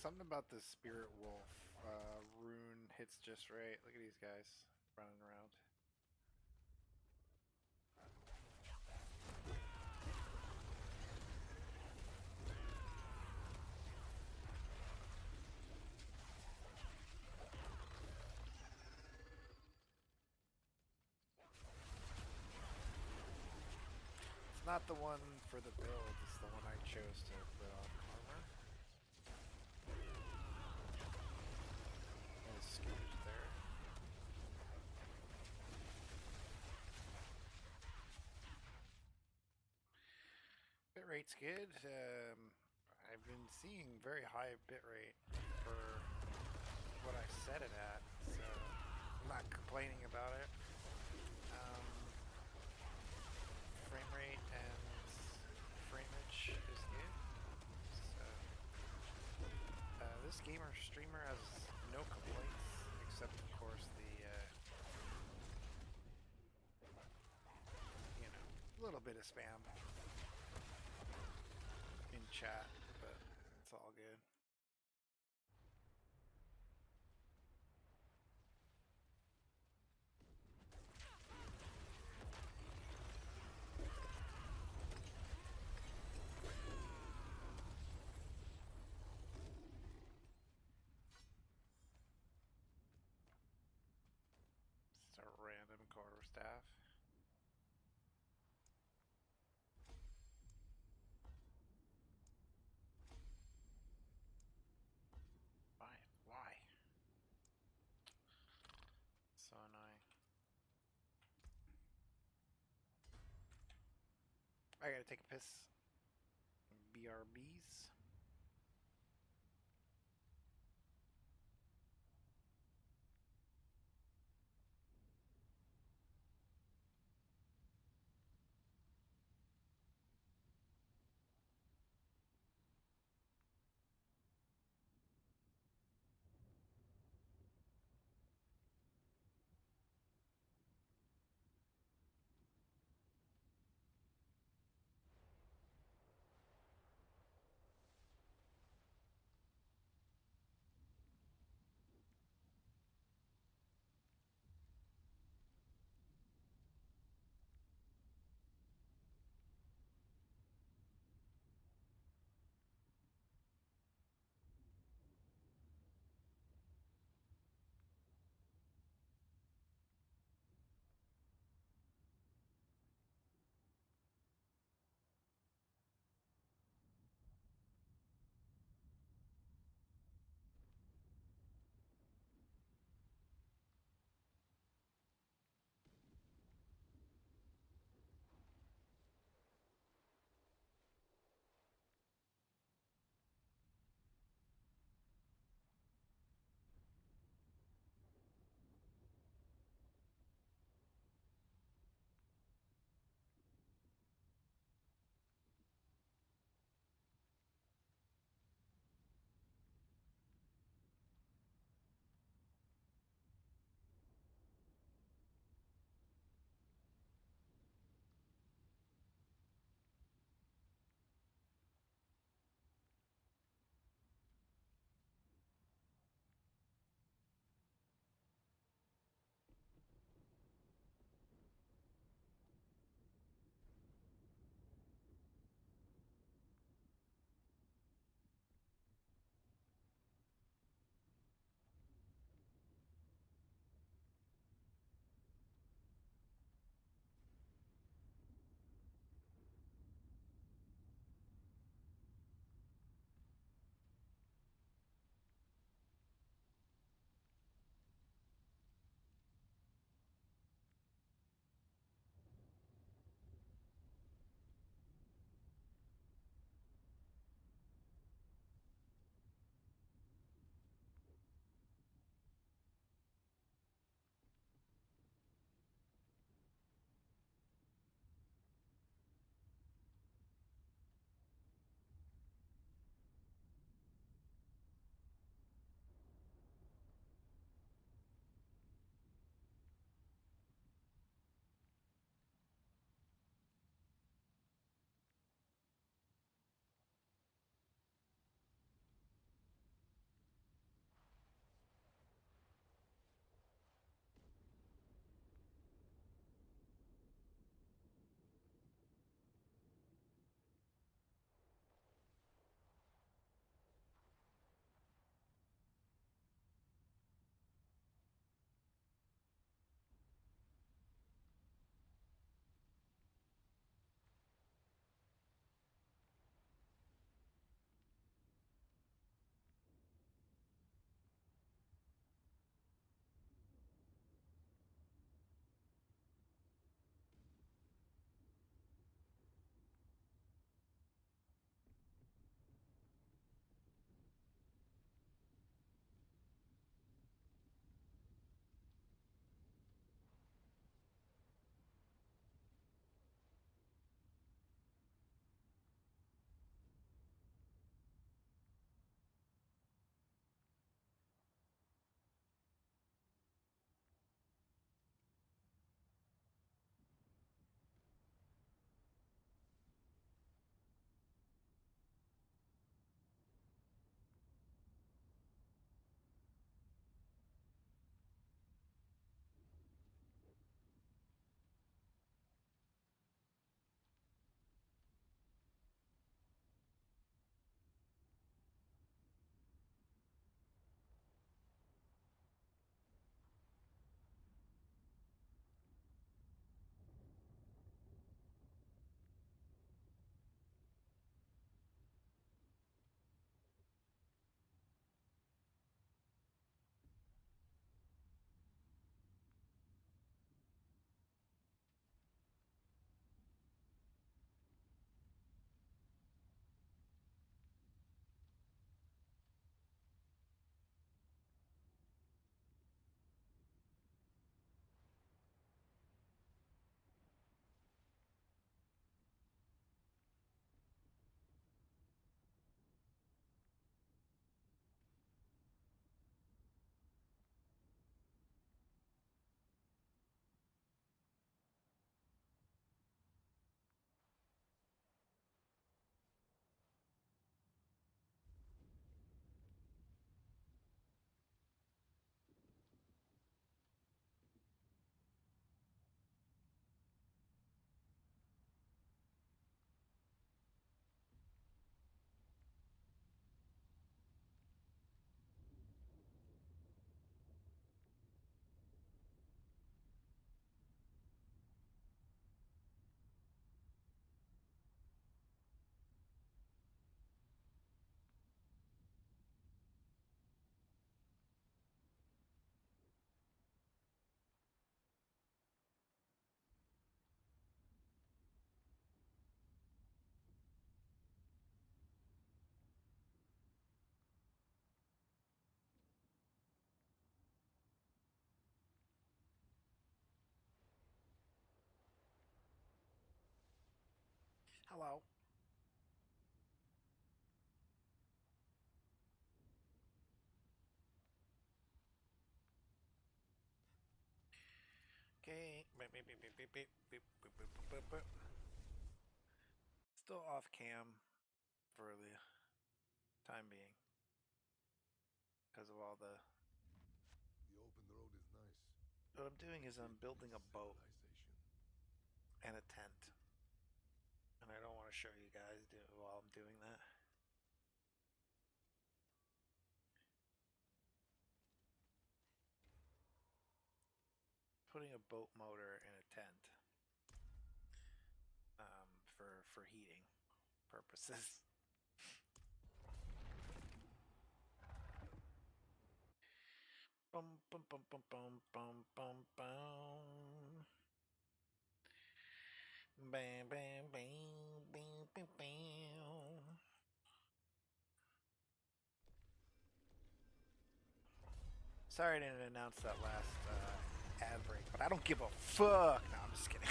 Something about the Spirit Wolf rune hits just right. Look at these guys running around. It's not the one for the build, it's the one I chose to put on armor. Little skewed there. Bitrate's good. I've been seeing very high bitrate for what I set it at, so I'm not complaining about it. Frame rate and frameage is good. So, this gamer streamer has no complaints, except of course the, you know, a little bit of spam in chat, but it's all good. It's a random quarterstaff. Why? So annoying. I gotta take a piss. BRBs. Hello. Okay. Still off cam for the time being because of all the. The open road is nice. What I'm doing is I'm building a boat and a tent, and I don't want to show you guys while I'm doing that. Putting a boat motor in a tent for heating purposes. Bum bum bum bum bum bum bum bum. Bam bam bam bam bam bam. Sorry I didn't announce that last ad break, but I don't give a fuck. No, I'm just kidding.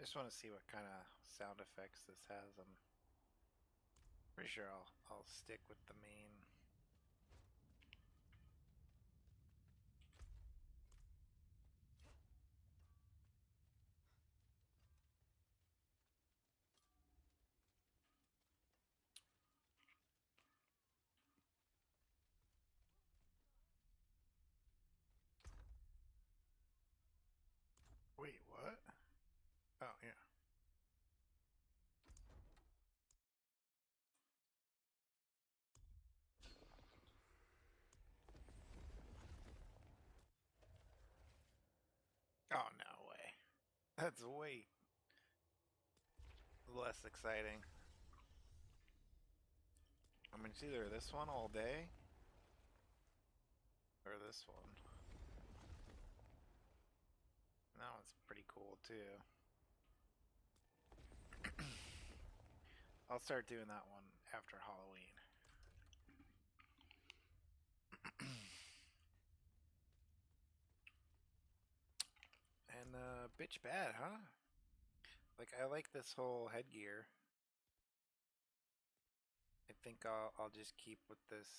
I just want to see what kind of sound effects this has. I'm pretty sure I'll stick with the main. Wait, what? Oh, yeah. Oh, no way. That's way less exciting. I mean, it's either this one all day or this one. That one's pretty cool too. I'll start doing that one after Halloween. And bitch bad, huh? Like, I like this whole headgear. I think I'll just keep with this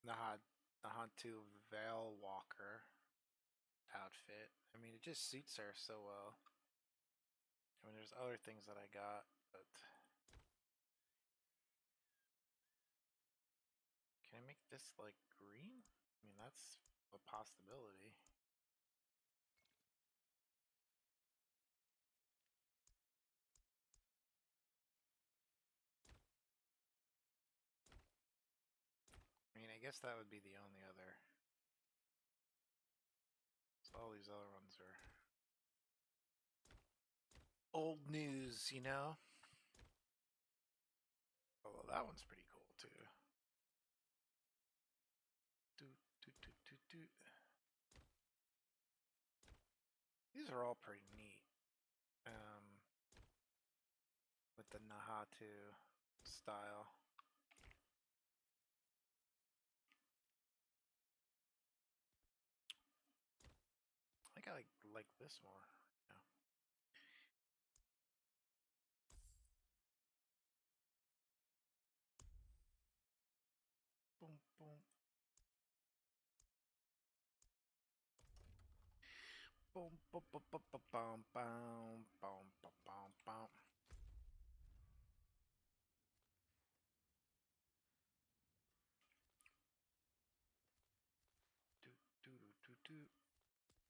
Nahantu Veil Walker outfit. I mean, it just suits her so well. I mean, there's other things that I got, but can I make this like green? I mean, that's a possibility. I mean, I guess that would be the only other. So all these other ones are old news, you know? Although that one's pretty cool too. These are all pretty neat. With the Nahatu style. I think I like this more. Yeah. Boom, boom. Boom, boom, boom, boom, boom, boom, boom, boom, boom, boom.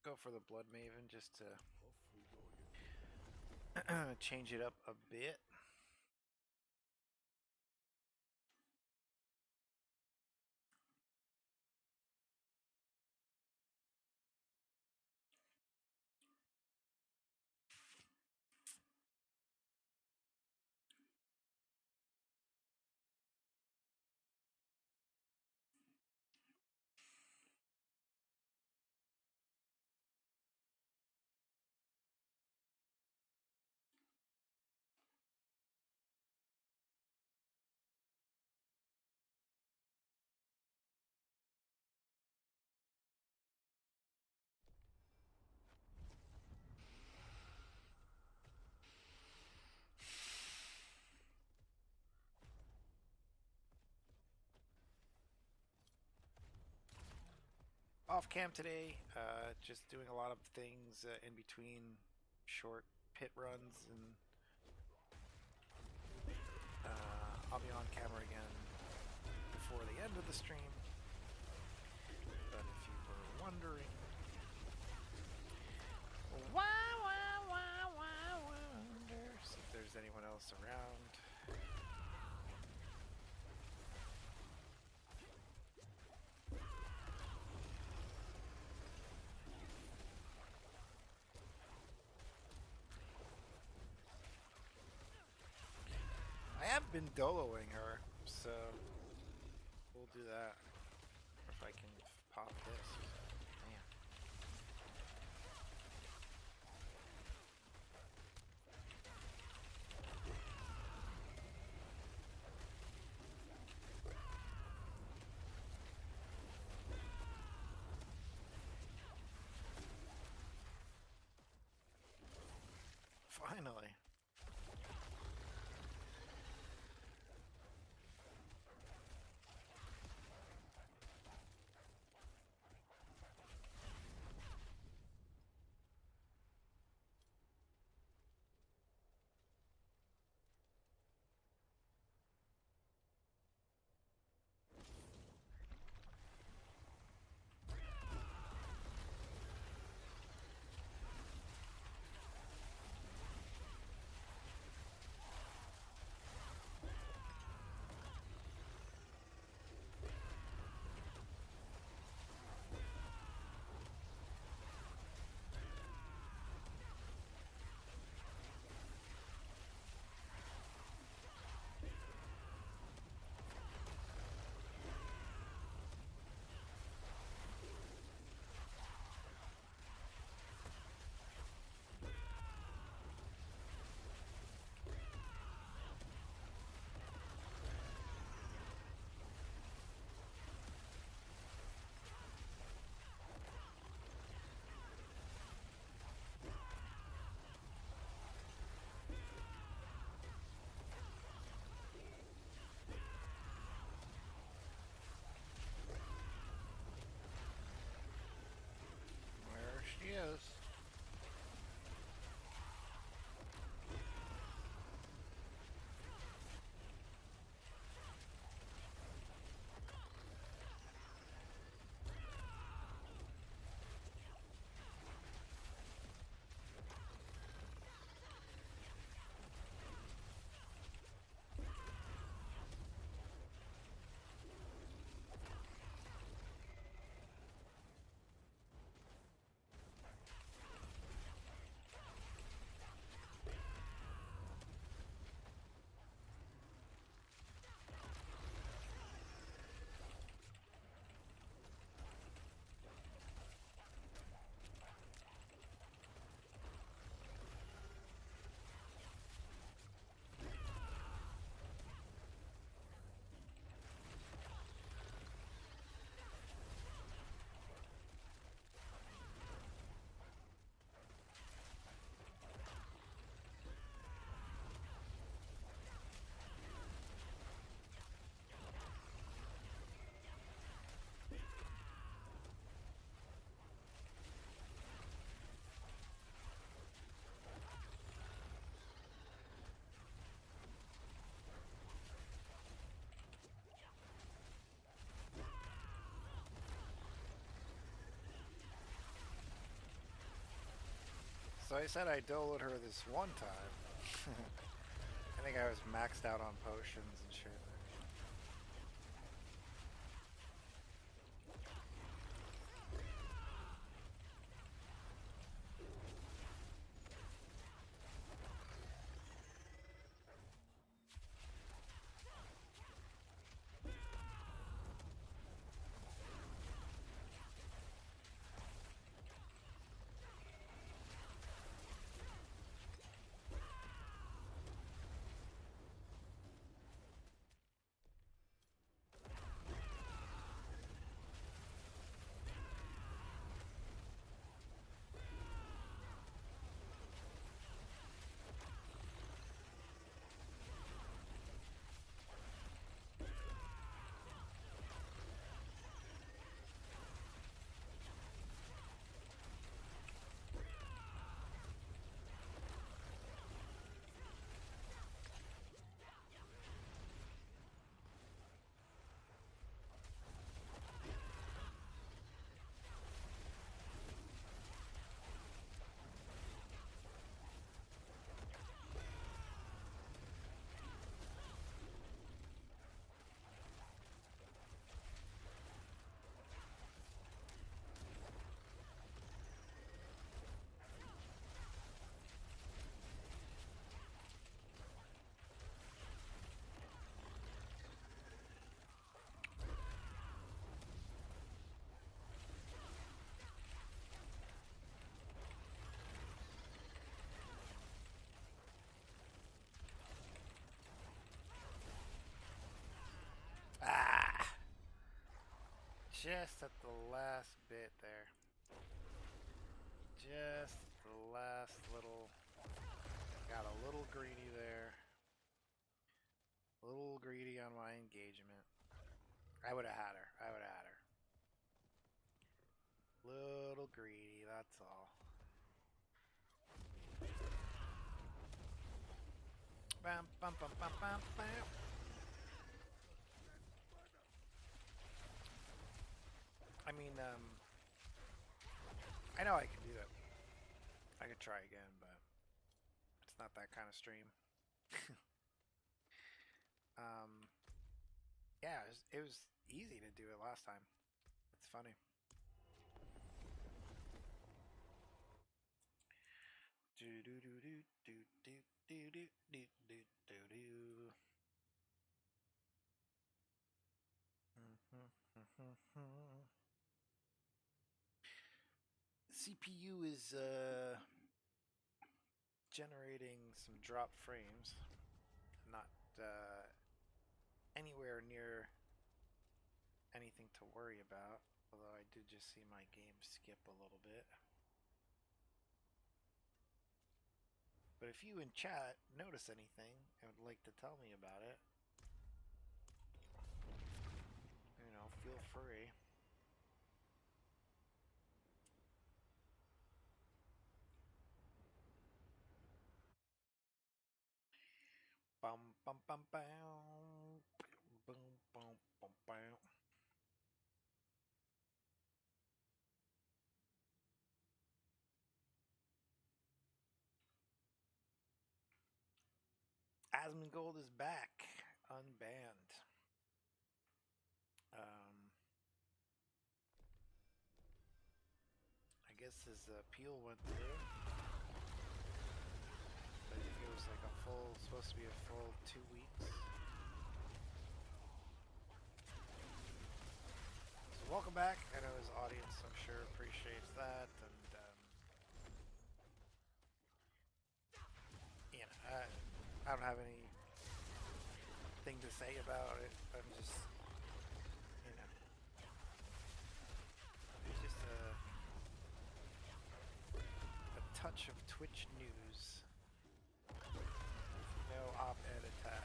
Go for the Blood Maven just to change it up a bit. Off cam today, just doing a lot of things in between short pit runs, and I'll be on camera again before the end of the stream. But if you were wondering, why wonder, see if there's anyone else around. I have been doloing her, so we'll do that. If I can pop this. Man. Finally. There she is. So I said I'd download her this one time. I think I was maxed out on potions and shit. Just at the last bit there. Just the last little little greedy there. A little greedy on my engagement. I would have had her. I would have had her. Little greedy, that's all. Bam, bam, bam, bam, bam, bam. I mean, I know I can do it. I could try again, but it's not that kind of stream. Yeah, it was easy to do it last time. It's funny. Do do do do do do do do do do do do. CPU is generating some drop frames. Not anywhere near anything to worry about, although I did just see my game skip a little bit. But if you in chat notice anything and would like to tell me about it, you know, feel free. Bum bum bum bum boom boom bum bum. Asmongold is back, unbanned. I guess his appeal went through. I think it was like a full, supposed to be a full 2 weeks. So welcome back. I know his audience, I'm sure, appreciates that, and you know, I don't have anything to say about it. I'm just, you know, it's just a touch of Twitch news. No op-ed attached.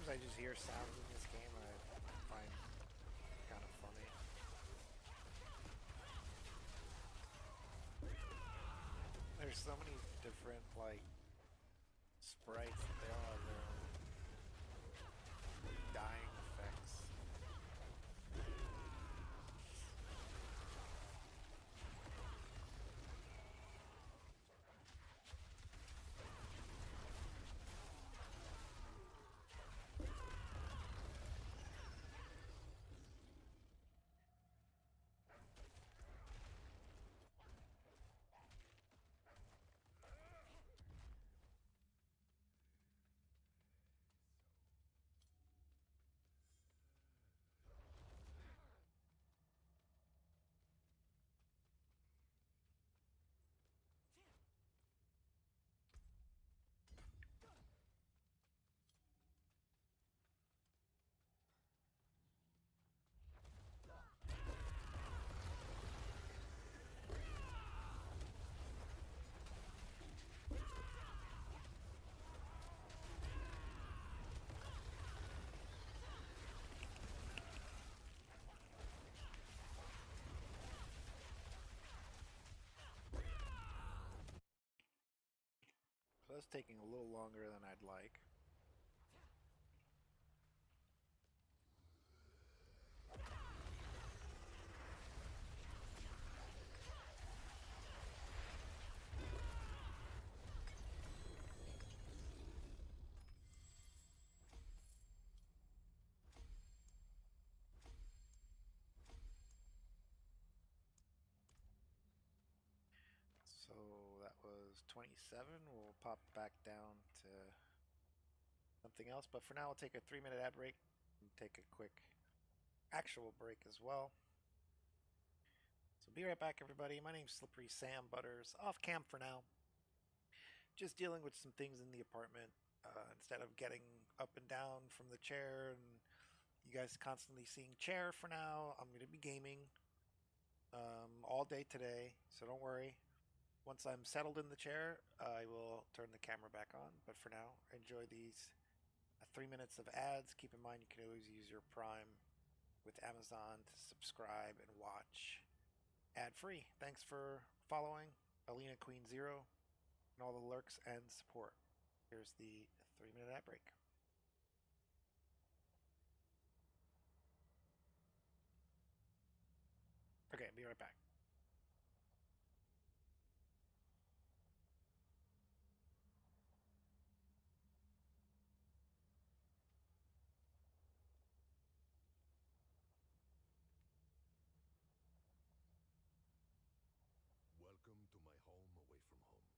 Sometimes I just hear sounds in this game I find kind of funny. There's so many different like sprites that they all have their own dying effects. So that's taking a little longer than I'd like. So that was 27. We'll pop back down to something else. But for now, we'll take a 3-minute ad break and take a quick actual break as well. So be right back, everybody. My name's Slippery Sam Butters. Off cam for now. Just dealing with some things in the apartment. Instead of getting up and down from the chair and you guys constantly seeing chair for now, I'm going to be gaming all day today. So don't worry. Once I'm settled in the chair, I will turn the camera back on. But for now, enjoy these 3 minutes of ads. Keep in mind you can always use your Prime with Amazon to subscribe and watch ad-free. Thanks for following Alina Queen Zero and all the lurks and support. Here's the 3-minute ad break. Okay, be right back. Welcome to my home away from home.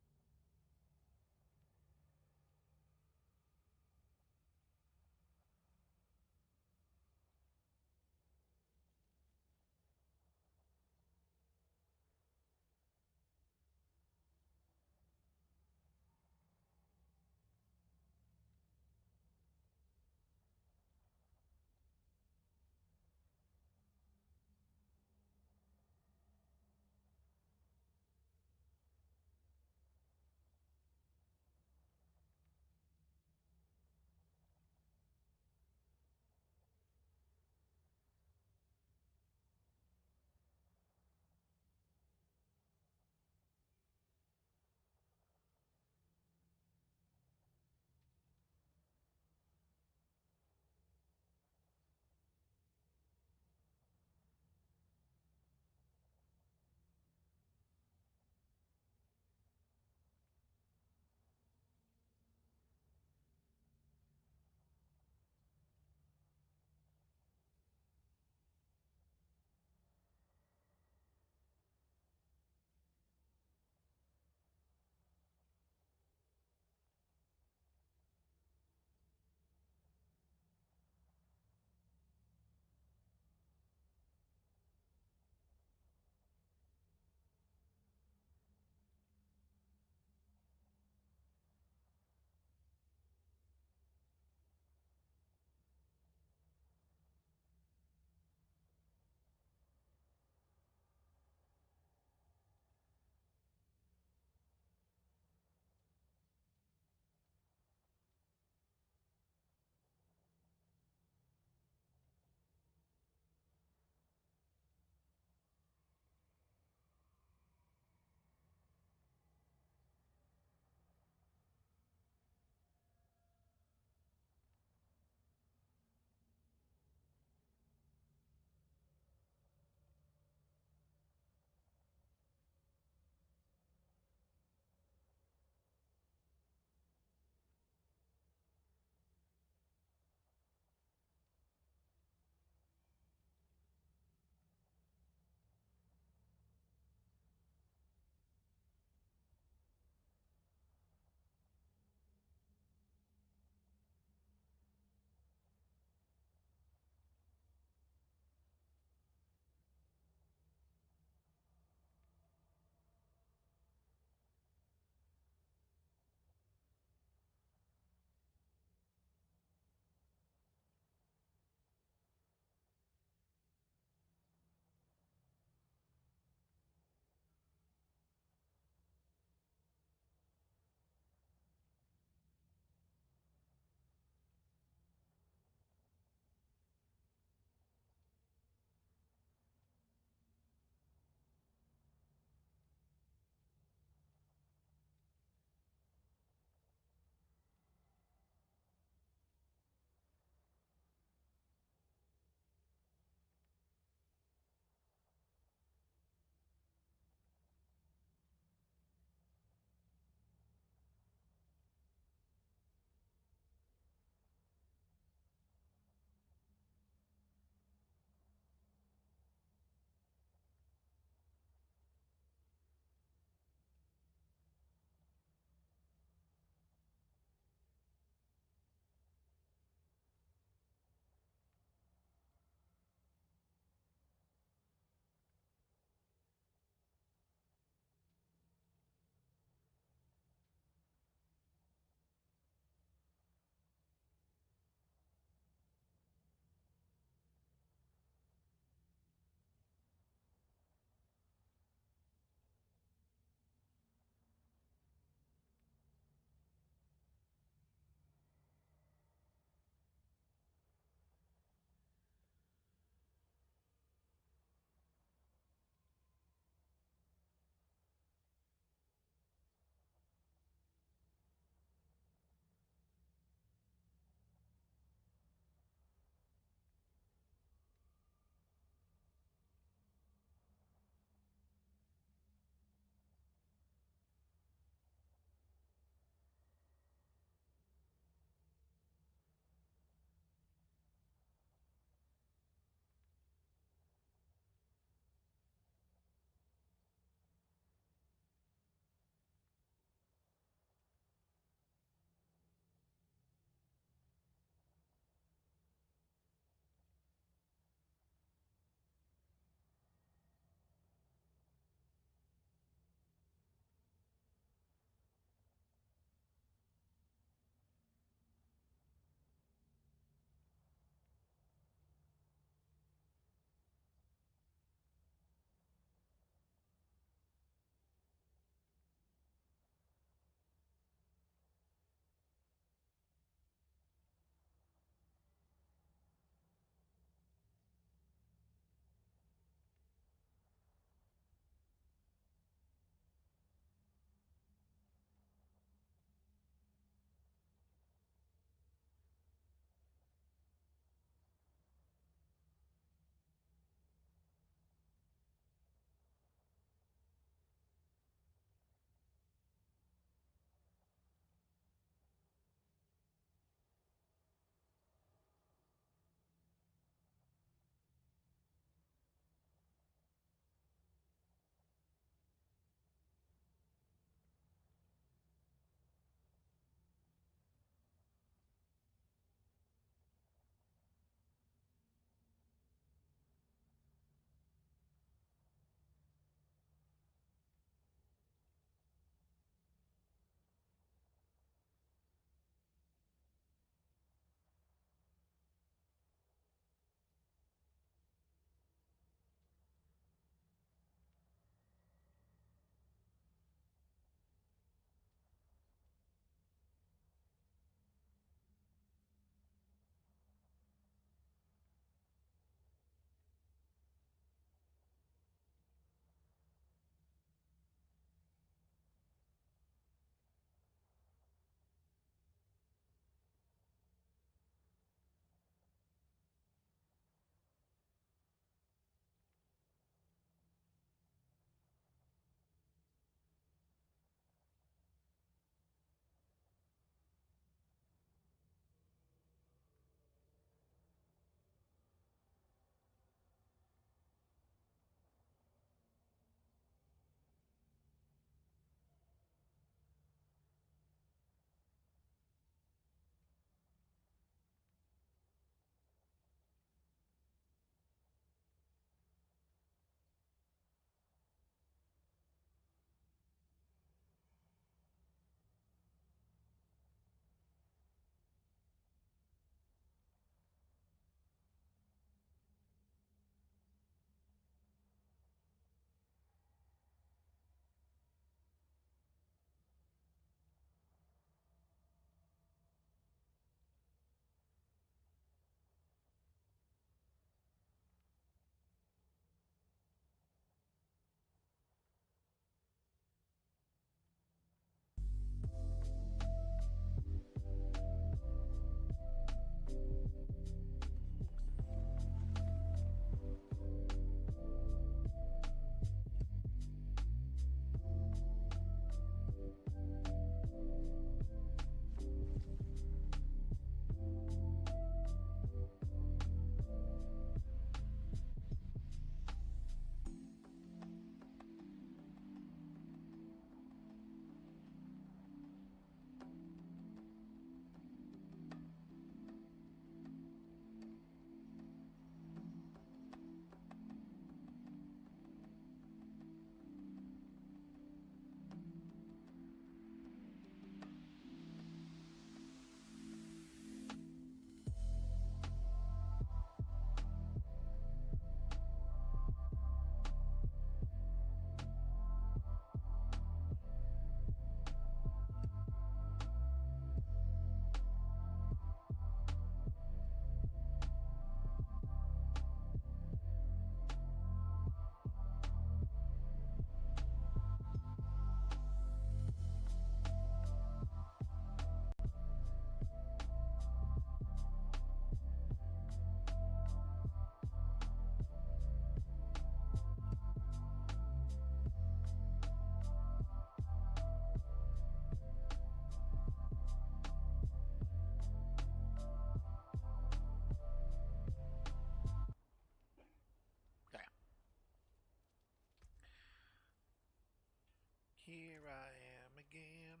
Here I am again.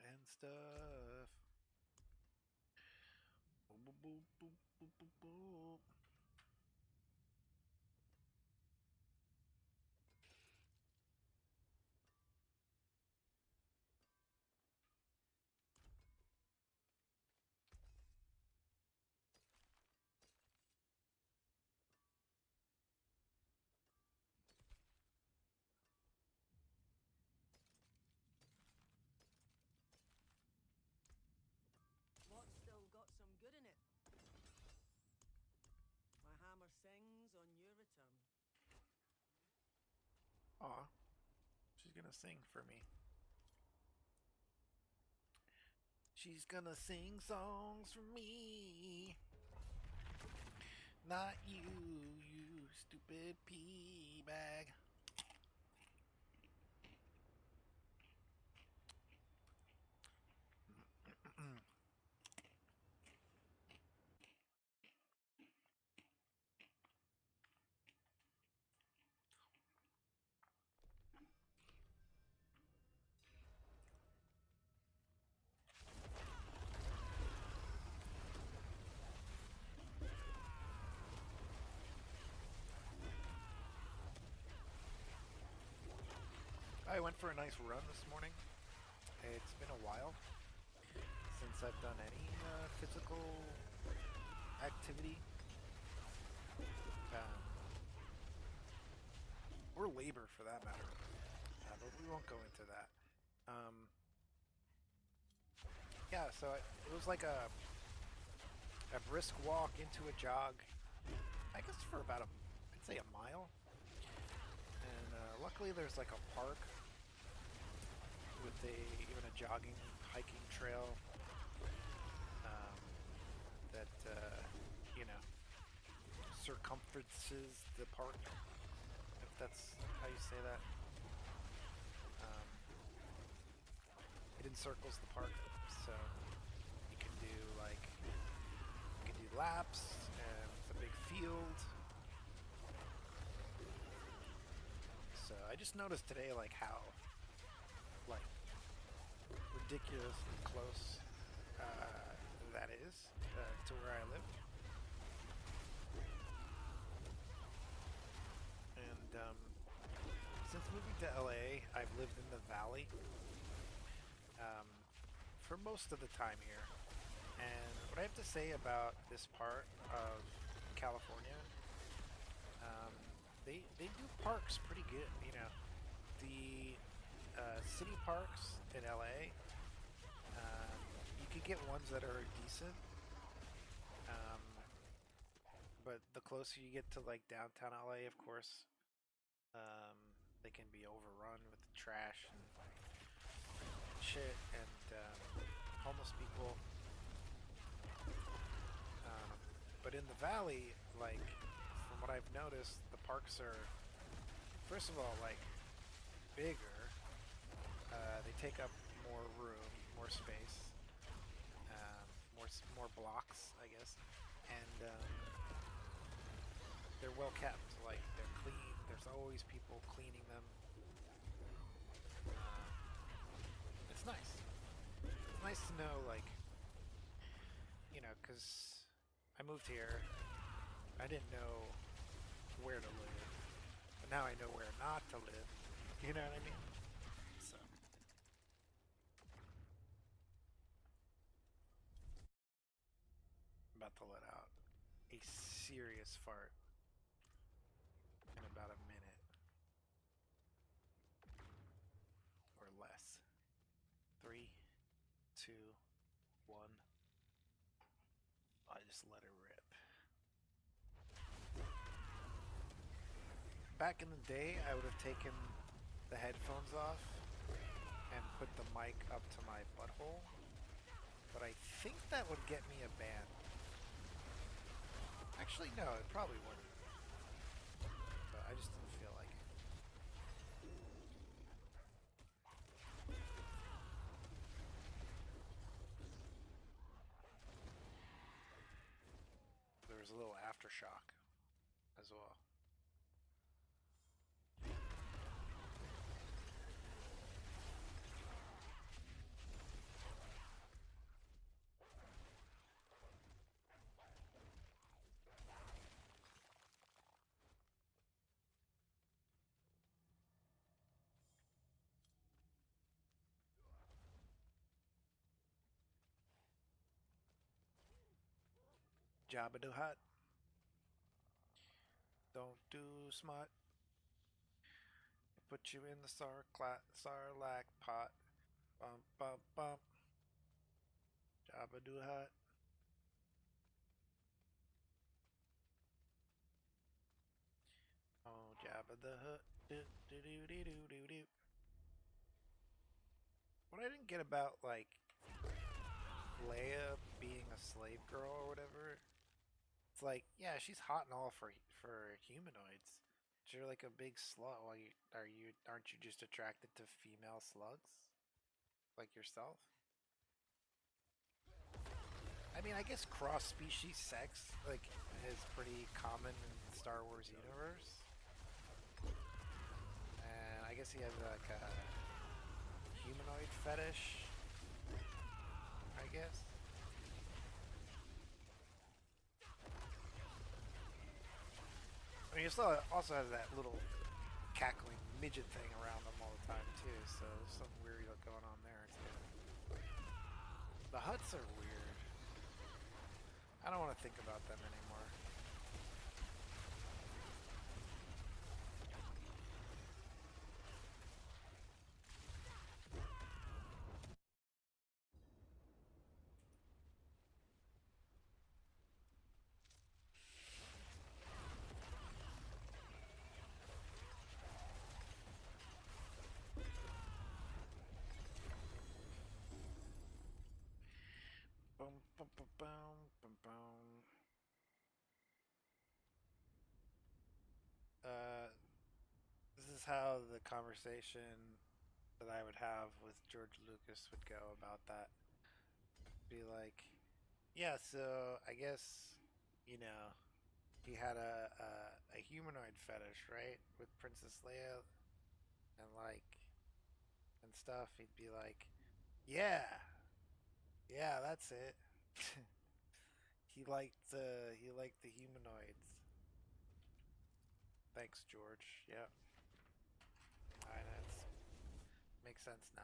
And stuff. Boop, boop, boop, boop, boop, boop, boop. What's still got some good in it? My hammer sings on your return. Aw, she's gonna sing for me. She's gonna sing songs for me. Not you, you stupid pea bag. I went for a nice run this morning. It's been a while since I've done any physical activity. Or labor for that matter. But we won't go into that. Yeah, so it was like a brisk walk into a jog. I guess for about I'd say a mile. And luckily there's like a park with even a jogging, hiking trail that, you know, circumferences the park, if that's how you say that. It encircles the park, so you can do laps, and it's a big field. So I just noticed today, like, how, like, ridiculously close that is to where I live. And since moving to LA, I've lived in the valley for most of the time here. And what I have to say about this part of California, they do parks pretty good. You know, the city parks in LA, you could get ones that are decent, but the closer you get to like downtown LA, of course, they can be overrun with trash and shit and homeless people. But in the valley, like, from what I've noticed, the parks are, first of all, like, bigger. They take up more room, more space, more blocks, I guess, and they're well kept. Like, they're clean. There's always people cleaning them. It's nice. It's nice to know, like, you know, because I moved here. I didn't know where to live, but now I know where not to live. You know what I mean? So. I'm about to let out a serious fart in about a minute. Or less. 3, 2, 1. I just let it rip. Back in the day, I would have taken the headphones off and put the mic up to my butthole, but I think that would get me a ban. Actually, no, it probably wouldn't. But I just didn't feel like it. There was a little aftershock as well. Jabba do hut. Don't do smut. Put you in the sarlacc pot. Bump, bump, bump. Jabba do hut. Oh, Jabba the Hutt. Do, do, do, do, do, do, do. What I didn't get about, like, Leia being a slave girl or whatever, it's like, yeah, she's hot and all for humanoids. But you're like a big slug. Well, aren't you just attracted to female slugs? Like yourself? I mean, I guess cross-species sex, like, is pretty common in the Star Wars universe. And I guess he has, like, a humanoid fetish, I guess. I mean, he also has that little cackling midget thing around him all the time, too, so there's something weird going on there, too. The Hutts are weird. I don't want to think about them anymore. Bum, bum, bum, bum, bum, bum. This is how the conversation that I would have with George Lucas would go about that. Be like, yeah, so I guess, he had a humanoid fetish, right? With Princess Leia and and stuff. He'd be like, yeah, that's it. he liked the humanoids. Thanks, George. Yep. Alright, that makes sense now.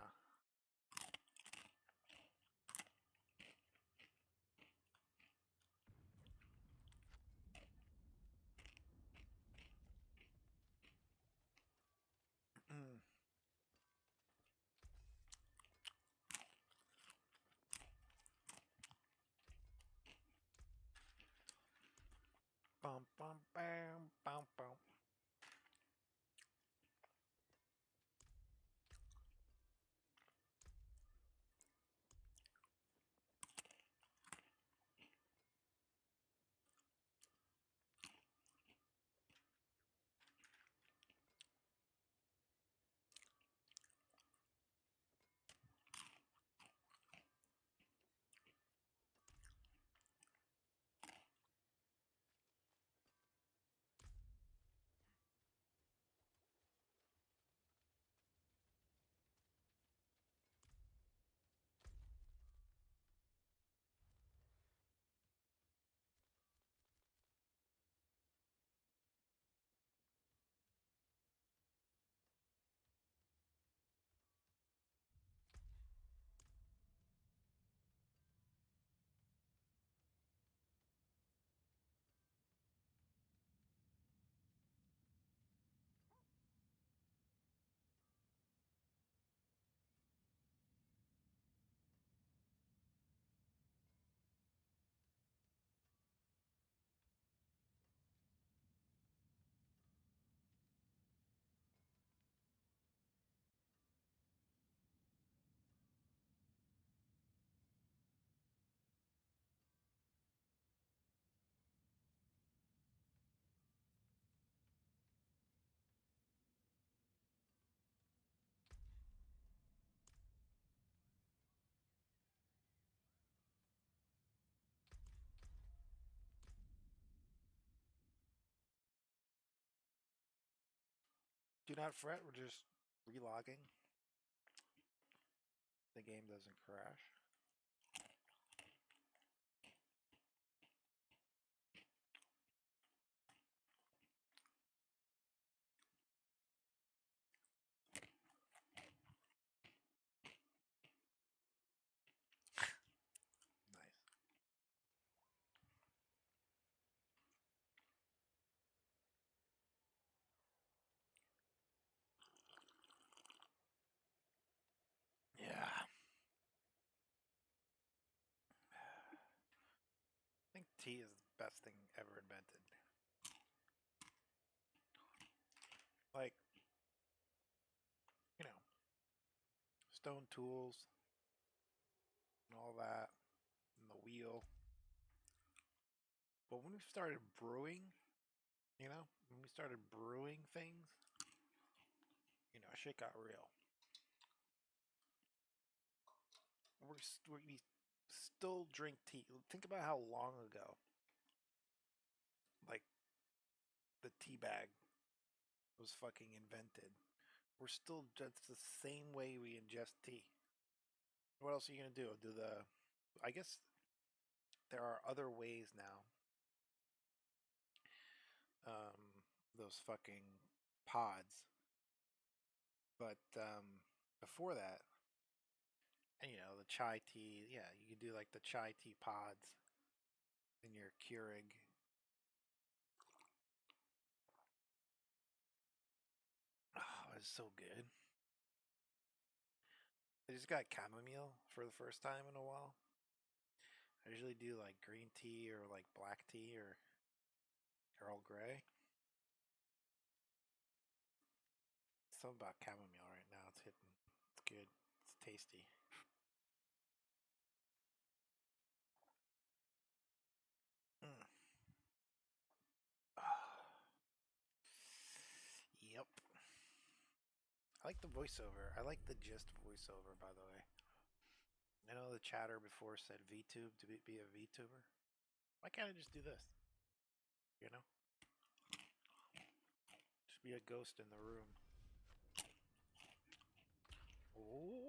Bum bum bam bum bum. Do not fret, we're just relogging. The game doesn't crash. Nice. tea is the best thing ever invented. Like, you know, stone tools and all that, and the wheel. But when we started brewing, you know, when we started brewing things, you know, shit got real. We still drink tea. Think about how long ago, like, the tea bag was fucking invented. We're still just the same way we ingest tea. What else are you gonna do? I guess there are other ways now. Those fucking pods. But before that, and you know, the chai tea, yeah, you could do like the chai tea pods in your Keurig. Oh, it's so good. I just got chamomile for the first time in a while. I usually do like green tea or like black tea or Earl Grey. Something about chamomile right now. It's hitting. It's good. It's tasty. Yep. I like the voiceover. I like the gist voiceover, by the way. I know the chatter before said VTube to be a VTuber. Why can't I just do this? You know? Just be a ghost in the room. Oh.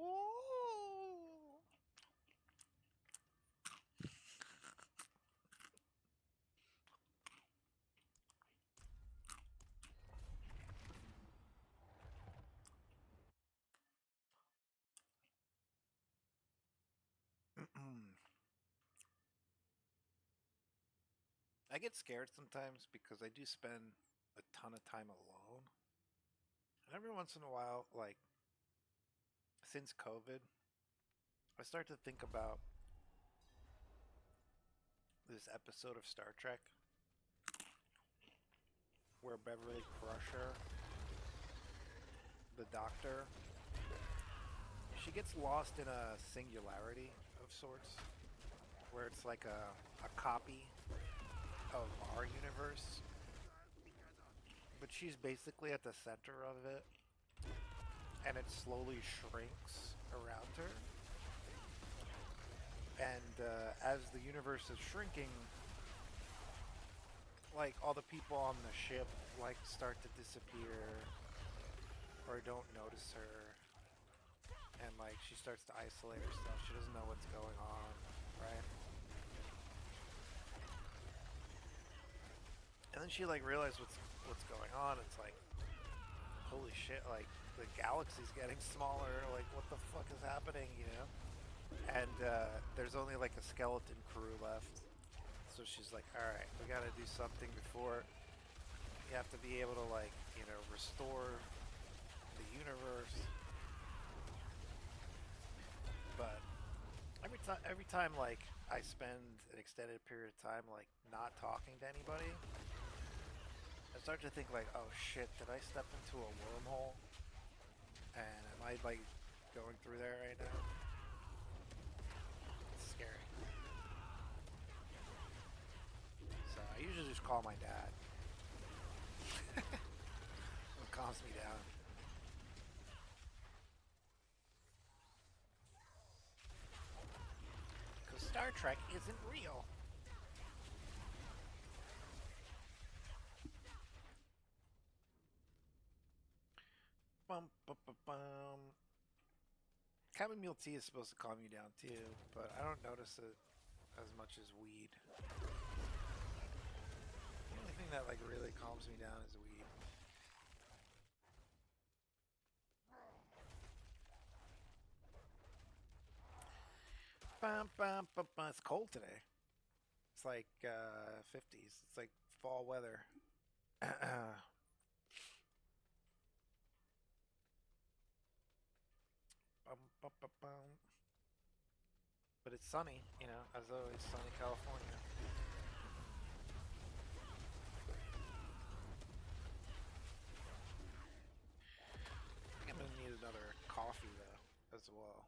I get scared sometimes because I do spend a ton of time alone. And every once in a while, like, since COVID, I start to think about this episode of Star Trek where Beverly Crusher, the Doctor, she gets lost in a singularity of sorts, where it's like a copy of our universe, but she's basically at the center of it, and it slowly shrinks around her. And as the universe is shrinking, like, all the people on the ship like start to disappear or don't notice her, and like she starts to isolate herself. She doesn't know what's going on, right? And then she like realizes what's going on. It's like, holy shit! Like, the galaxy's getting smaller. Like, what the fuck is happening? You know? And there's only like a skeleton crew left. So she's like, all right, we got to do something before. You have to be able to, like, you know, restore the universe. But every time like I spend an extended period of time like not talking to anybody, I start to think like, oh shit, did I step into a wormhole? And am I like going through there right now? It's scary. So I usually just call my dad. It calms me down. Because Star Trek isn't real. Bum, bum, bum, bum. Chamomile tea is supposed to calm you down too, but I don't notice it as much as weed. The only thing that like really calms me down is weed. Bum, bum, bum, bum. It's cold today. It's like 50s. It's like fall weather. Bum, bum, bum, bum. But it's sunny, you know, as always, sunny California. as well.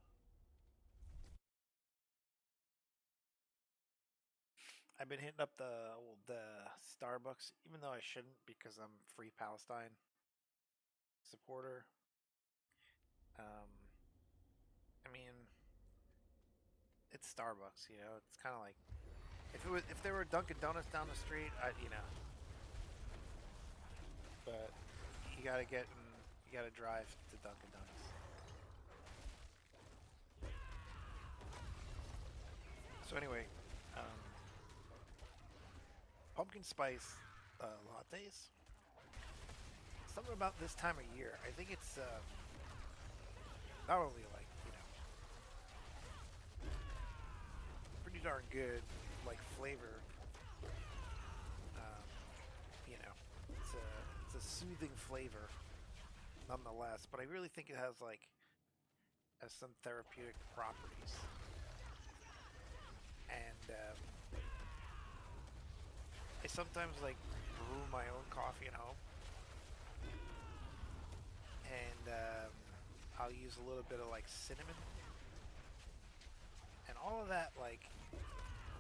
I've been hitting up the Starbucks, even though I shouldn't because I'm Free Palestine supporter. I mean, it's Starbucks, you know. It's kind of like if there were Dunkin' Donuts down the street, you know. But you gotta drive to Dunkin' Donuts. So anyway, pumpkin spice lattes. Something about this time of year. I think it's not only like, you know, pretty darn good, like flavor. You know, it's a soothing flavor, nonetheless. But I really think it has some therapeutic properties. And I sometimes like brew my own coffee at home, and I'll use a little bit of like cinnamon, and all of that. Like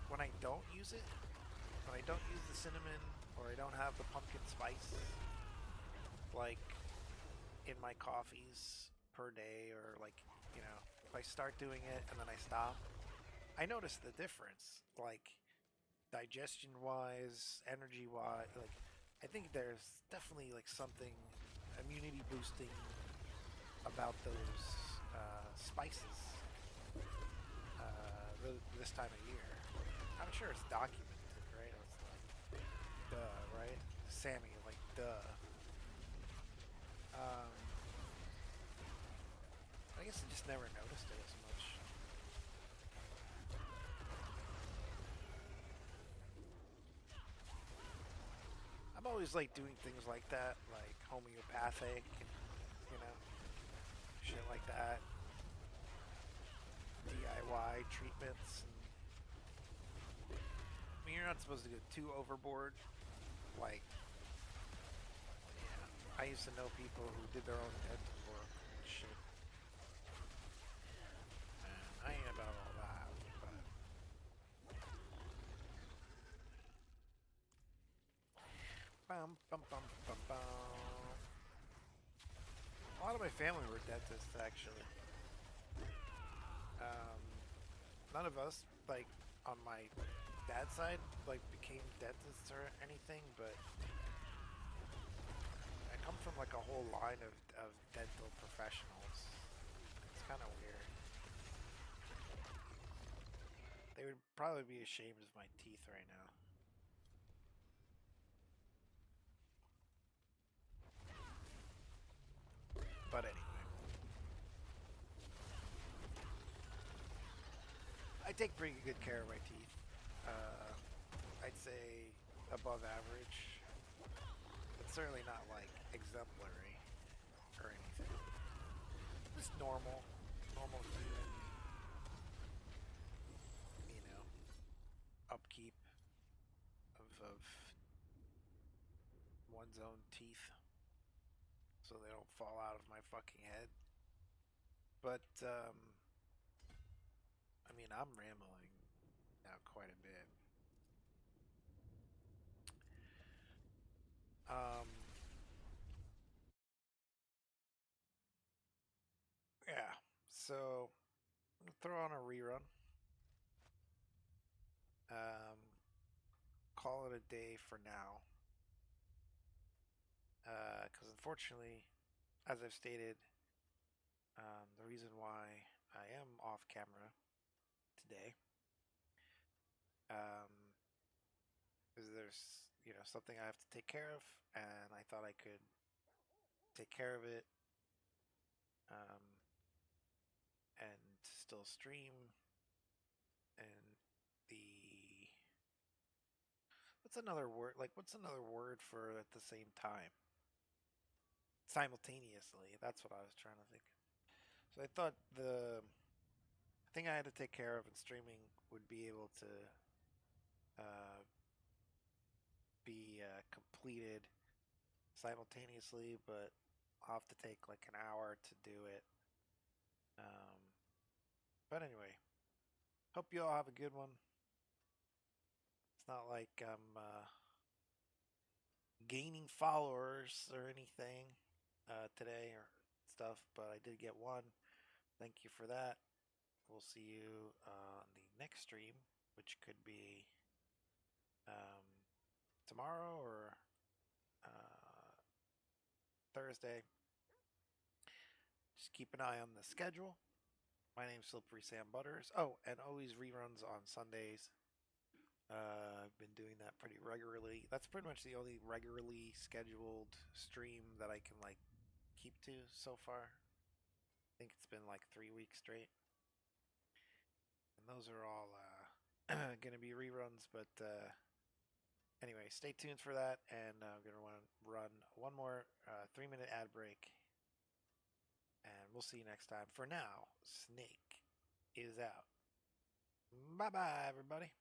when I don't use it, when I don't use the cinnamon or I don't have the pumpkin spice, like in my coffees per day, or like, you know, if I start doing it and then I stop, I notice the difference, like digestion wise, energy wise. Like I think there's definitely like something immunity boosting about those spices this time of year. I'm sure it's documented, right? It's like, duh, right? Sammy, like, duh. I guess I just never noticed it as much. I'm always like doing things like that, like homeopathic and, you know, shit like that. DIY treatments. I mean, you're not supposed to go too overboard. Like, yeah, I used to know people who did their own dental work and shit. And I ain't about all that, but bum bum bum bum bum. A lot of my family were dentists, actually. None of us, like, on my dad's side, like, became dentists or anything, but I come from, like, a whole line of dental professionals. It's kind of weird. They would probably be ashamed of my teeth right now. But anyway. I take pretty good care of my teeth. I'd say above average. It's certainly not like exemplary or anything. Just normal human, you know, upkeep of one's own teeth so they don't fall out of my fucking head. But I mean, I'm rambling now quite a bit. Yeah, so I'm gonna throw on a rerun. Call it a day for now. Because unfortunately, as I've stated, the reason why I am off camera today is there's, you know, something I have to take care of, and I thought I could take care of it and still stream. And what's another word? Like, what's another word for at the same time? Simultaneously. That's what I was trying to think. So I thought the thing I had to take care of in streaming would be able to be completed simultaneously, but I'll have to take like an hour to do it. But anyway, hope you all have a good one. It's not like I'm gaining followers or anything today or stuff, but I did get one. Thank you for that. We'll see you on the next stream, which could be tomorrow or Thursday. Just keep an eye on the schedule. My name's Slippery Sam Butters. Oh, and always reruns on Sundays. I've been doing that pretty regularly. That's pretty much the only regularly scheduled stream that I can like keep to so far. I think it's been like 3 weeks straight. And those are all going to be reruns, but anyway, stay tuned for that. And I'm going to run one more 3-minute ad break. And we'll see you next time. For now, Snake is out. Bye-bye, everybody.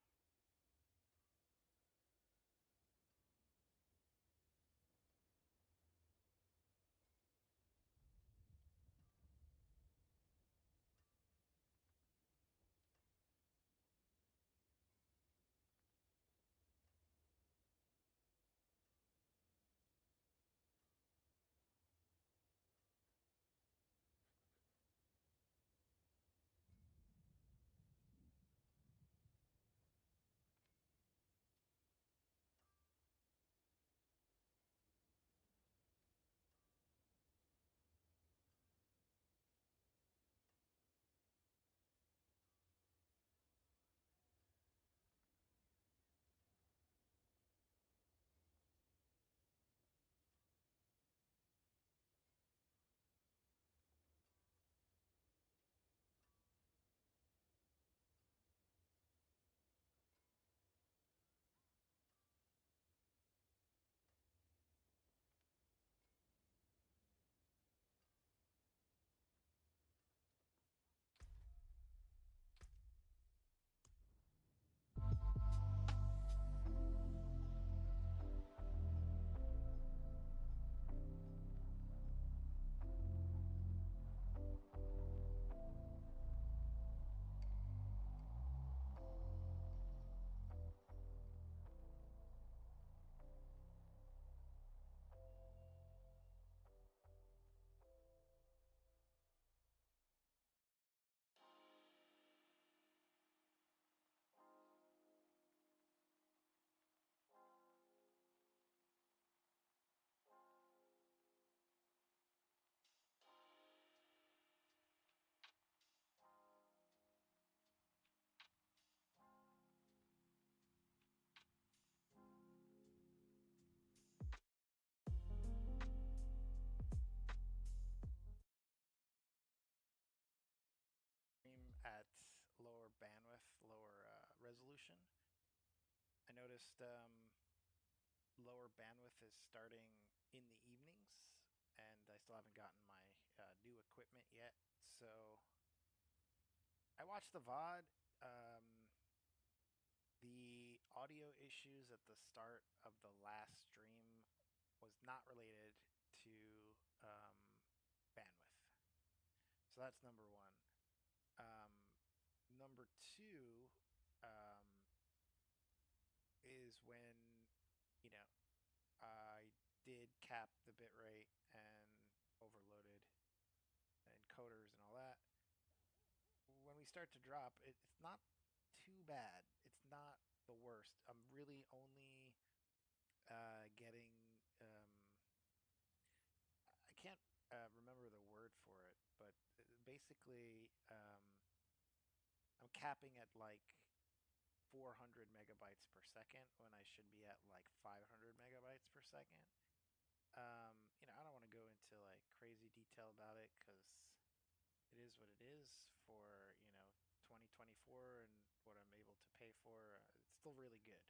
At lower bandwidth, lower resolution. I noticed lower bandwidth is starting in the evenings, and I still haven't gotten my new equipment yet. So I watched the VOD. The audio issues at the start of the last stream was not related to bandwidth. So that's number one. Number two is when, you know, I did cap the bitrate and overloaded encoders and all that. When we start to drop, it's not too bad. It's not the worst. I'm really only getting I can't remember the word for it, but basically I'm capping at like 400 megabytes per second when I should be at like 500 megabytes per second. You know, I don't want to go into like crazy detail about it because it is what it is for, you know, 2024 and what I'm able to pay for. It's still really good.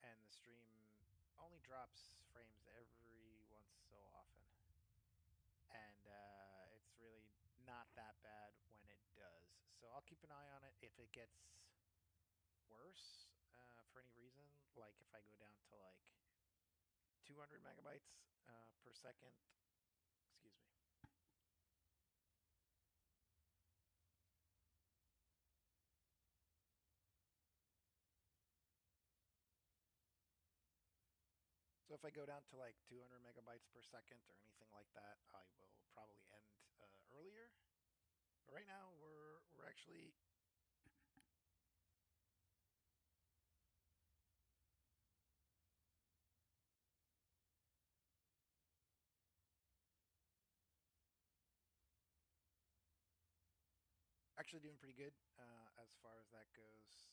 And the stream only drops frames every once so often. And it's really not that bad when it does. So I'll keep an eye on it. If it gets worse for any reason, like if I go down to like 200 megabytes per second, excuse me. So if I go down to like 200 megabytes per second or anything like that, I will probably end earlier. But right now we're actually doing pretty good as far as that goes.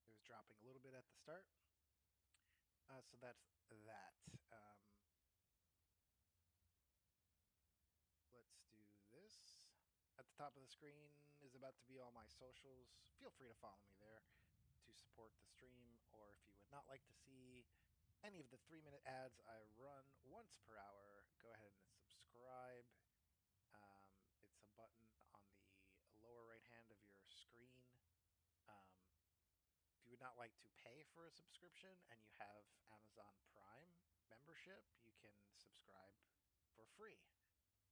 It was dropping a little bit at the start, so that's that. Let's do this. At the top of the screen is about to be all my socials. Feel free to follow me there to support the stream, or if you would not like to see any of the 3-minute ads I run once per hour, go ahead and subscribe. It's a button on the lower right hand of your screen. If you would not like to pay for a subscription and you have Amazon Prime membership, you can subscribe for free.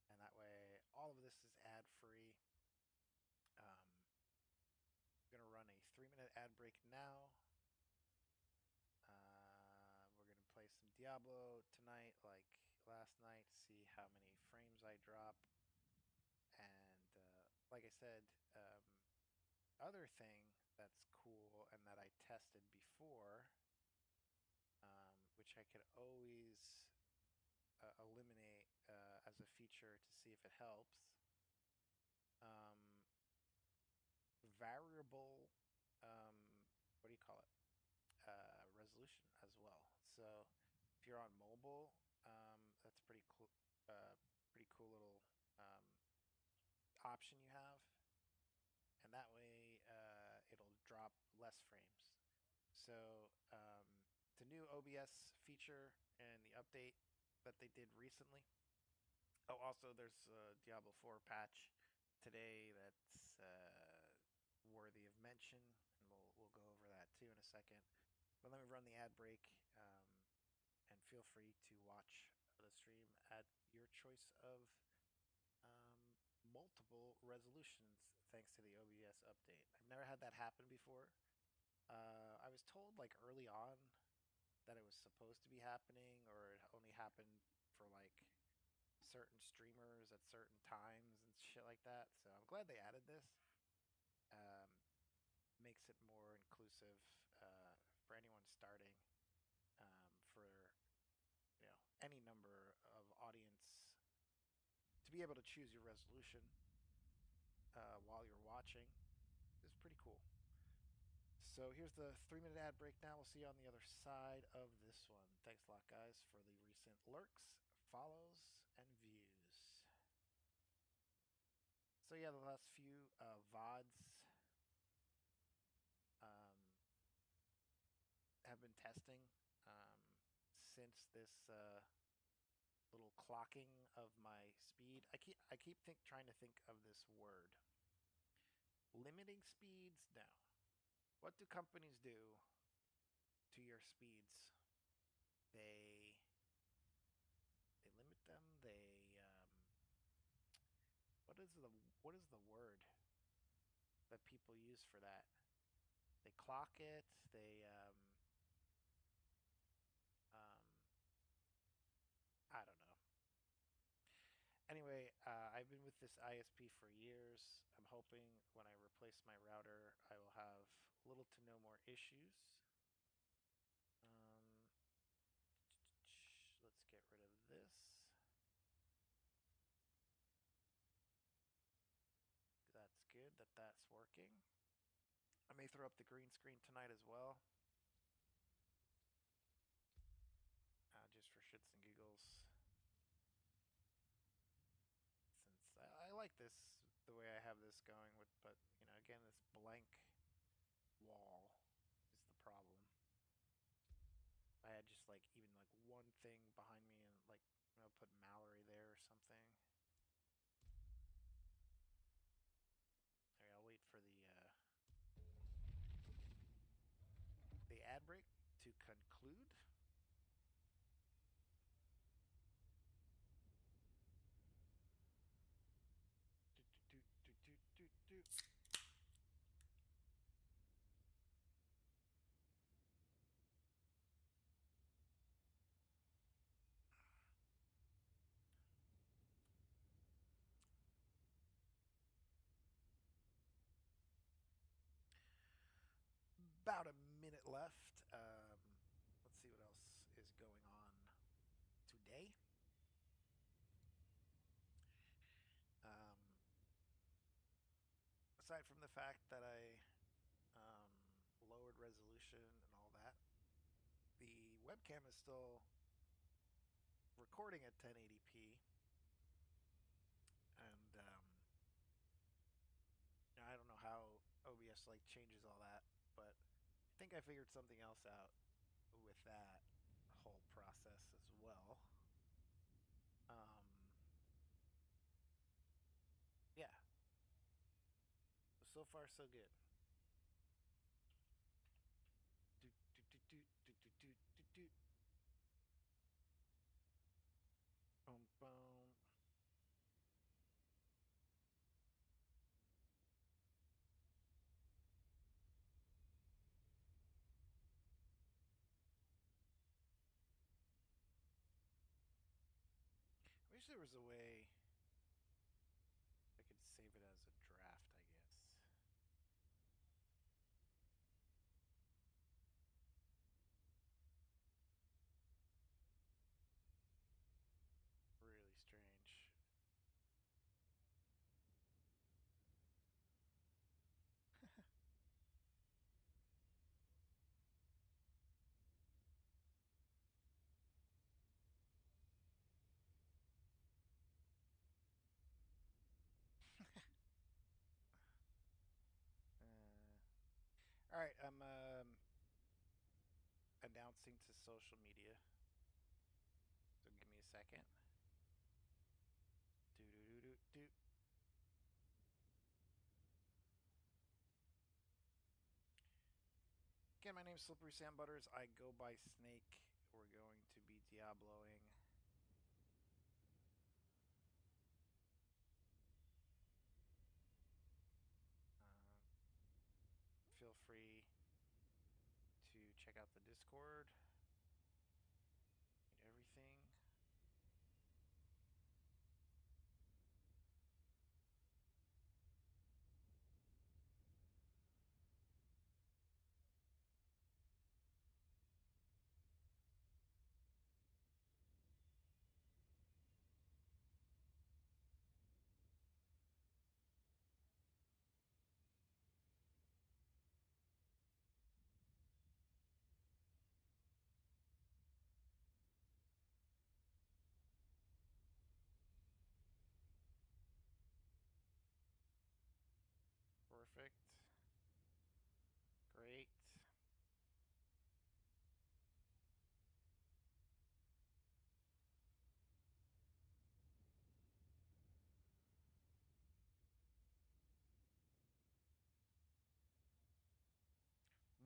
And that way, all of this is ad free. I'm going to run a 3-minute ad break now. We're going to play some Diablo tonight, like last night, see how many frames I drop. And like I said, other thing that's cool and that I tested before, which I could always eliminate as a feature to see if it helps. Variable, what do you call it? Resolution as well. So if you're on mobile, that's pretty cool. Pretty cool little option you have, and that way it'll drop less frames. So it's a new OBS feature and the update that they did recently. Oh, also there's a Diablo 4 patch today that's worthy of mention, and we'll go over that too in a second. But let me run the ad break, and feel free to watch the stream at your choice of multiple resolutions thanks to the OBS update. I've never had that happen before. I was told like early on that it was supposed to be happening, or it only happened for like certain streamers at certain times and shit like that. So I'm glad they added this. Makes it more inclusive for anyone starting, for any number of audience to be able to choose your resolution while you're watching is pretty cool. So here's the 3-minute ad break now. We'll see you on the other side of this one. Thanks a lot, guys, for the recent lurks, follows, and views. So yeah, the last few VODs have been testing since this little clocking of my speed. I keep trying to think of this word. Limiting speeds? No. What do companies do to your speeds? They limit them. They what is the word that people use for that? They clock it. They I don't know. Anyway, I've been with this ISP for years. I'm hoping when I replace my router, I will have little to no more issues. Let's get rid of this. That's good that that's working. I may throw up the green screen tonight as well. Just for shits and giggles. Since I like this, the way I have this going with, but again, this blank wall is the problem. I had just like even like one thing behind me and like put Mallory there or something. Alright, I'll wait for the ad break to conclude. aside from the fact that I lowered resolution and all that, the webcam is still recording at 1080p, and I don't know how OBS like changes all that, but I think I figured something else out with that whole process as well. Yeah. So far, so good. Boom, boom. I wish there was a way I could save it as a draft, I guess. Really strange. All right, I'm announcing to social media. So give me a second. Do do do do do. Again, my name's Slippery Sam Butters. I go by Snake. We're going to be Diabloing. Feel free to check out the Discord and everything. Perfect. Great.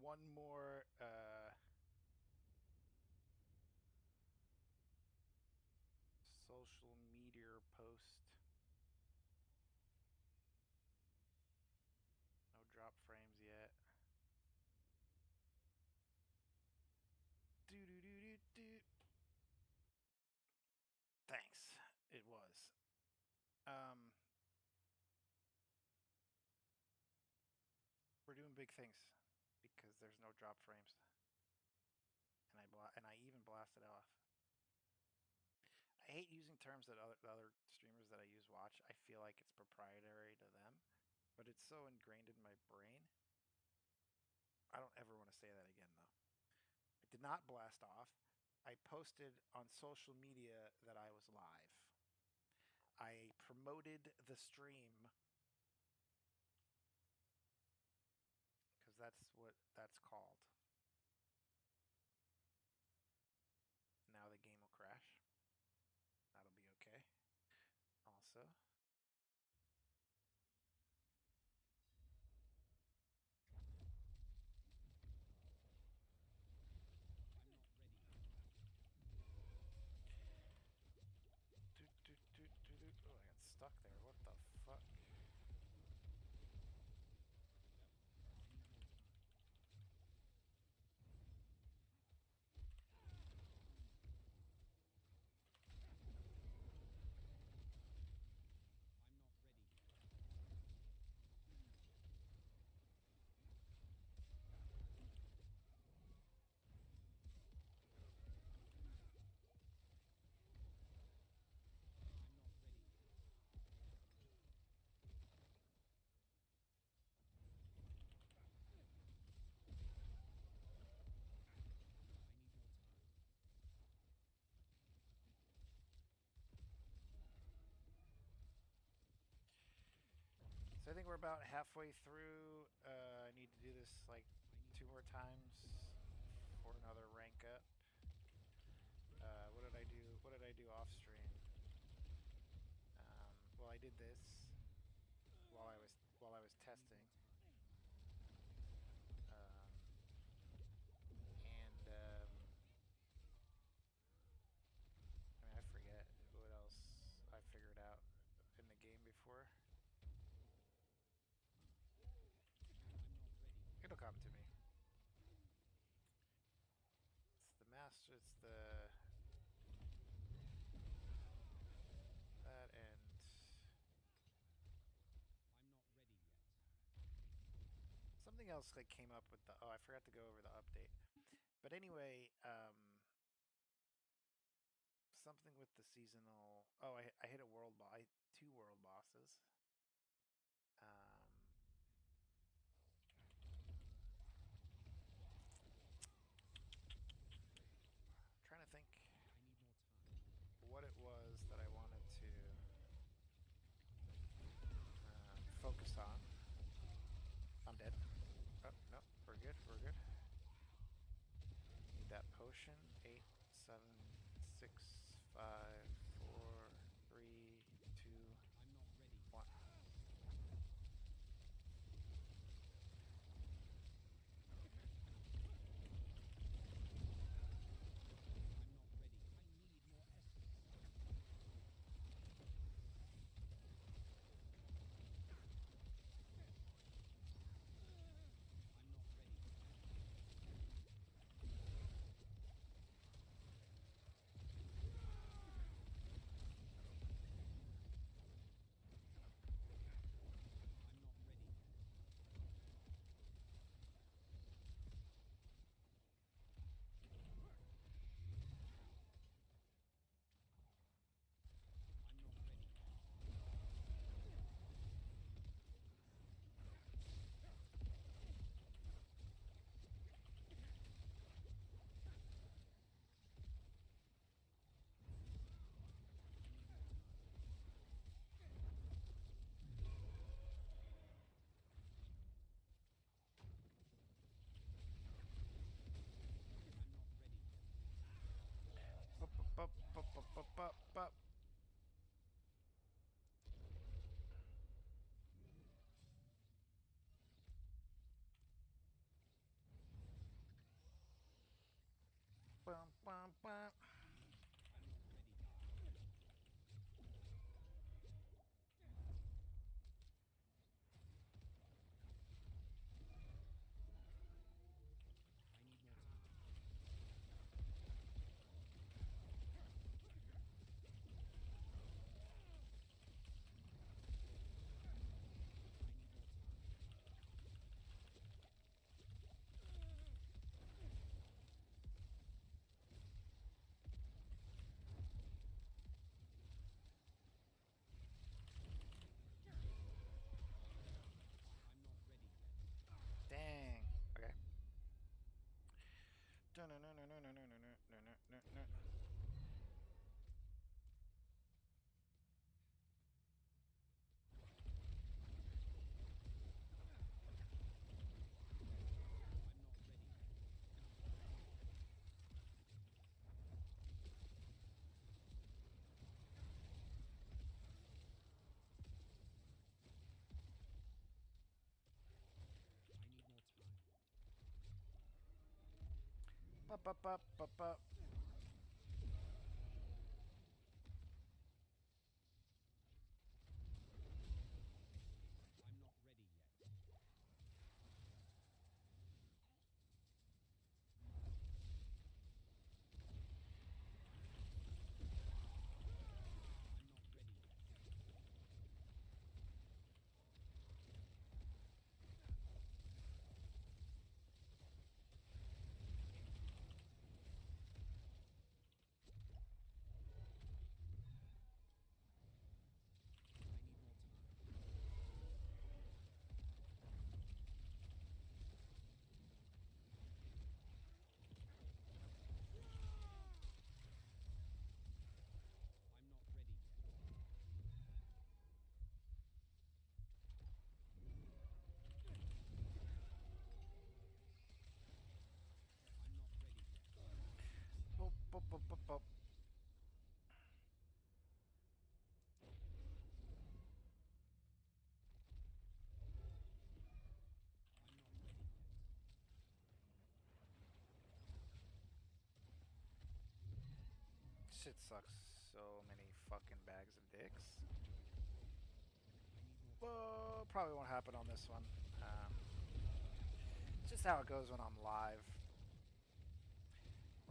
One more social media post. No drop frames yet. Do do do do do. Thanks. It was. We're doing big things because there's no drop frames, and I even blasted off. I hate using terms that other streamers that I use watch. I feel like it's proprietary to them, but it's so ingrained in my brain. I don't ever want to say that again, though. I did not blast off. I posted on social media that I was live. I promoted the stream because that's what that's called. Now the game will crash. That'll be okay. Also, oh, I got stuck there. What the fuck? about halfway through. I need to do this like 2 more times for another rank up. What did I do? What did I do off stream? Well, I did this while I was testing, I mean, I forget what else I figured out in the game before. It'll come to me. It's the master. It's the that and. Something else like came up with the I forgot to go over the update. But anyway, something with the seasonal I hit a world boss, 2 world bosses. Trying to think what it was that I wanted to focus on. I'm dead. Oh, no, we're good, we're good. Need that potion. 8, 7, 6, 5, 4, 3, 2, 1. Up. Bum, bum, bum. Dang. Okay. Up. bump. Shit sucks. So many fucking bags of dicks. Well, probably won't happen on this one. Just how it goes when I'm live.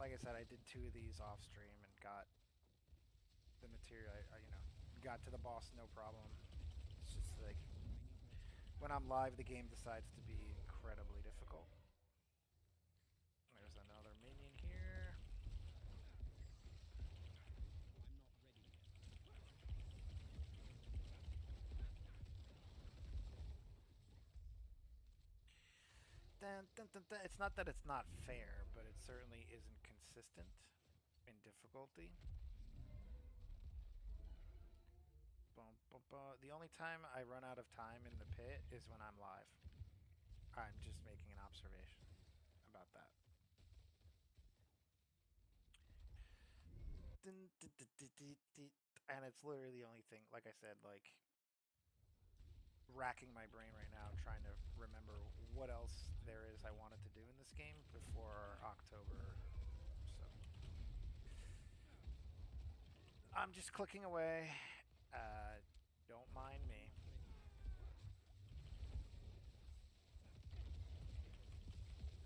Like I said, I did 2 of these off stream and got the material. I you know, got to the boss no problem. It's just like when I'm live, the game decides to be incredibly difficult. There's another minion here. Dun, dun, dun, dun. It's not that it's not fair, but it certainly isn't consistent in difficulty. Boom, boom, boom. The only time I run out of time in the pit is when I'm live. I'm just making an observation about that. And it's literally the only thing, like I said, like racking my brain right now trying to remember what else there is I wanted to do in this game before October. So I'm just clicking away. Don't mind me.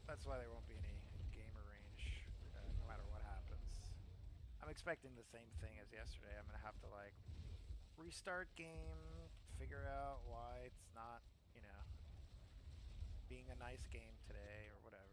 That's why there won't be any gamer range no matter what happens. I'm expecting the same thing as yesterday. I'm gonna have to like restart game, figure out why it's not, you know, being a nice game today or whatever.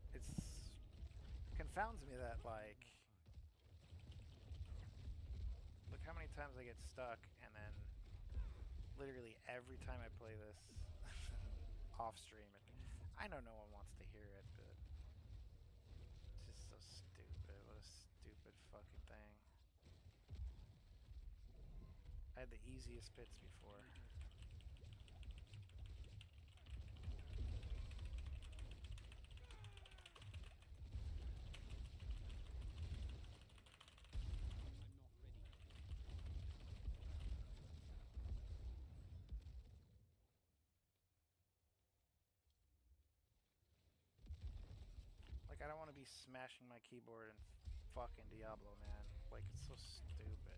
It's confounds me that like look how many times I get stuck and then literally every time I play this off stream I know no one wants to hear it, but it's just so stupid. What a stupid fucking thing. I had the easiest pits before. Like, I don't want to be smashing my keyboard in fucking Diablo, man. Like, it's so stupid.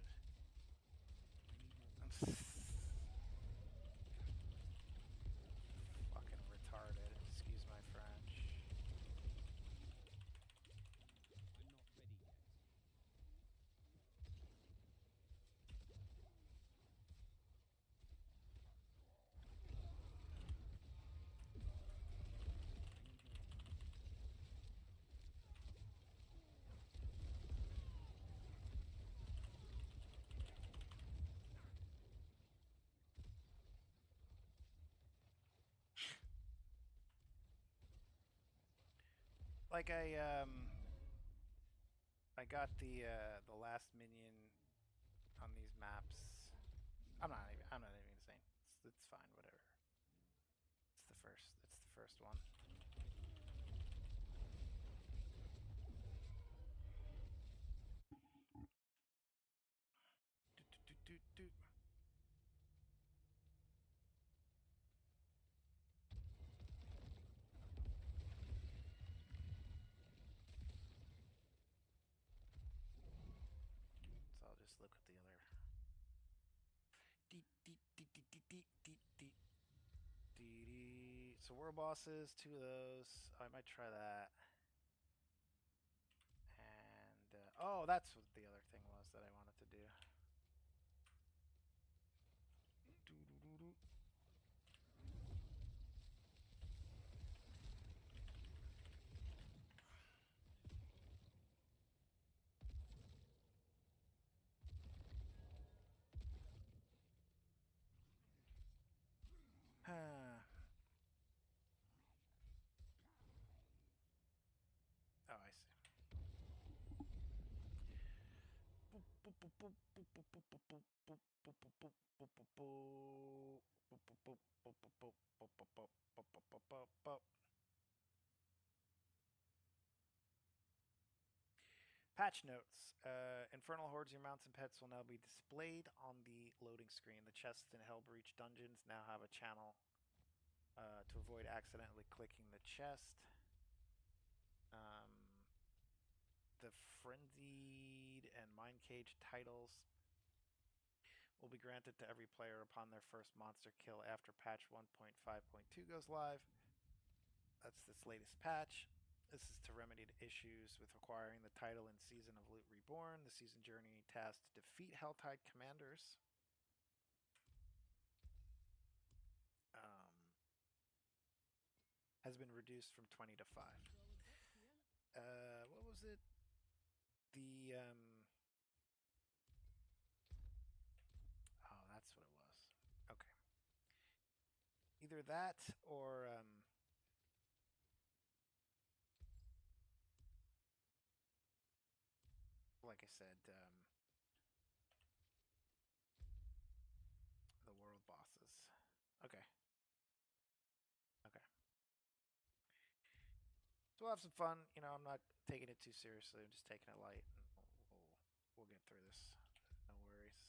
I'm fucking retarded. Excuse my French. Like I got the last minion on these maps. I'm not even saying it's fine, whatever. It's the first one. Do. So I'll just look at the other. So world bosses, 2 of those. I might try that. And oh, that's what the other thing was that I wanted to do. Patch notes. Infernal hordes, your mounts and pets will now be displayed on the loading screen. The chests in Hellbreach dungeons now have a channel to avoid accidentally clicking the chest. The Frenzied and Mind Cage titles will be granted to every player upon their first monster kill after patch 1.5.2 goes live. That's this latest patch. This is to remedy the issues with acquiring the title in Season of Loot Reborn. The season journey task to defeat Helltide commanders. Has been reduced from 20 to 5. What was it? The oh, that's what it was. Okay. Either that or like I said, the world bosses. Okay. Okay. So we'll have some fun. You know, I'm not taking it too seriously. I'm just taking it light. And we'll get through this. No worries.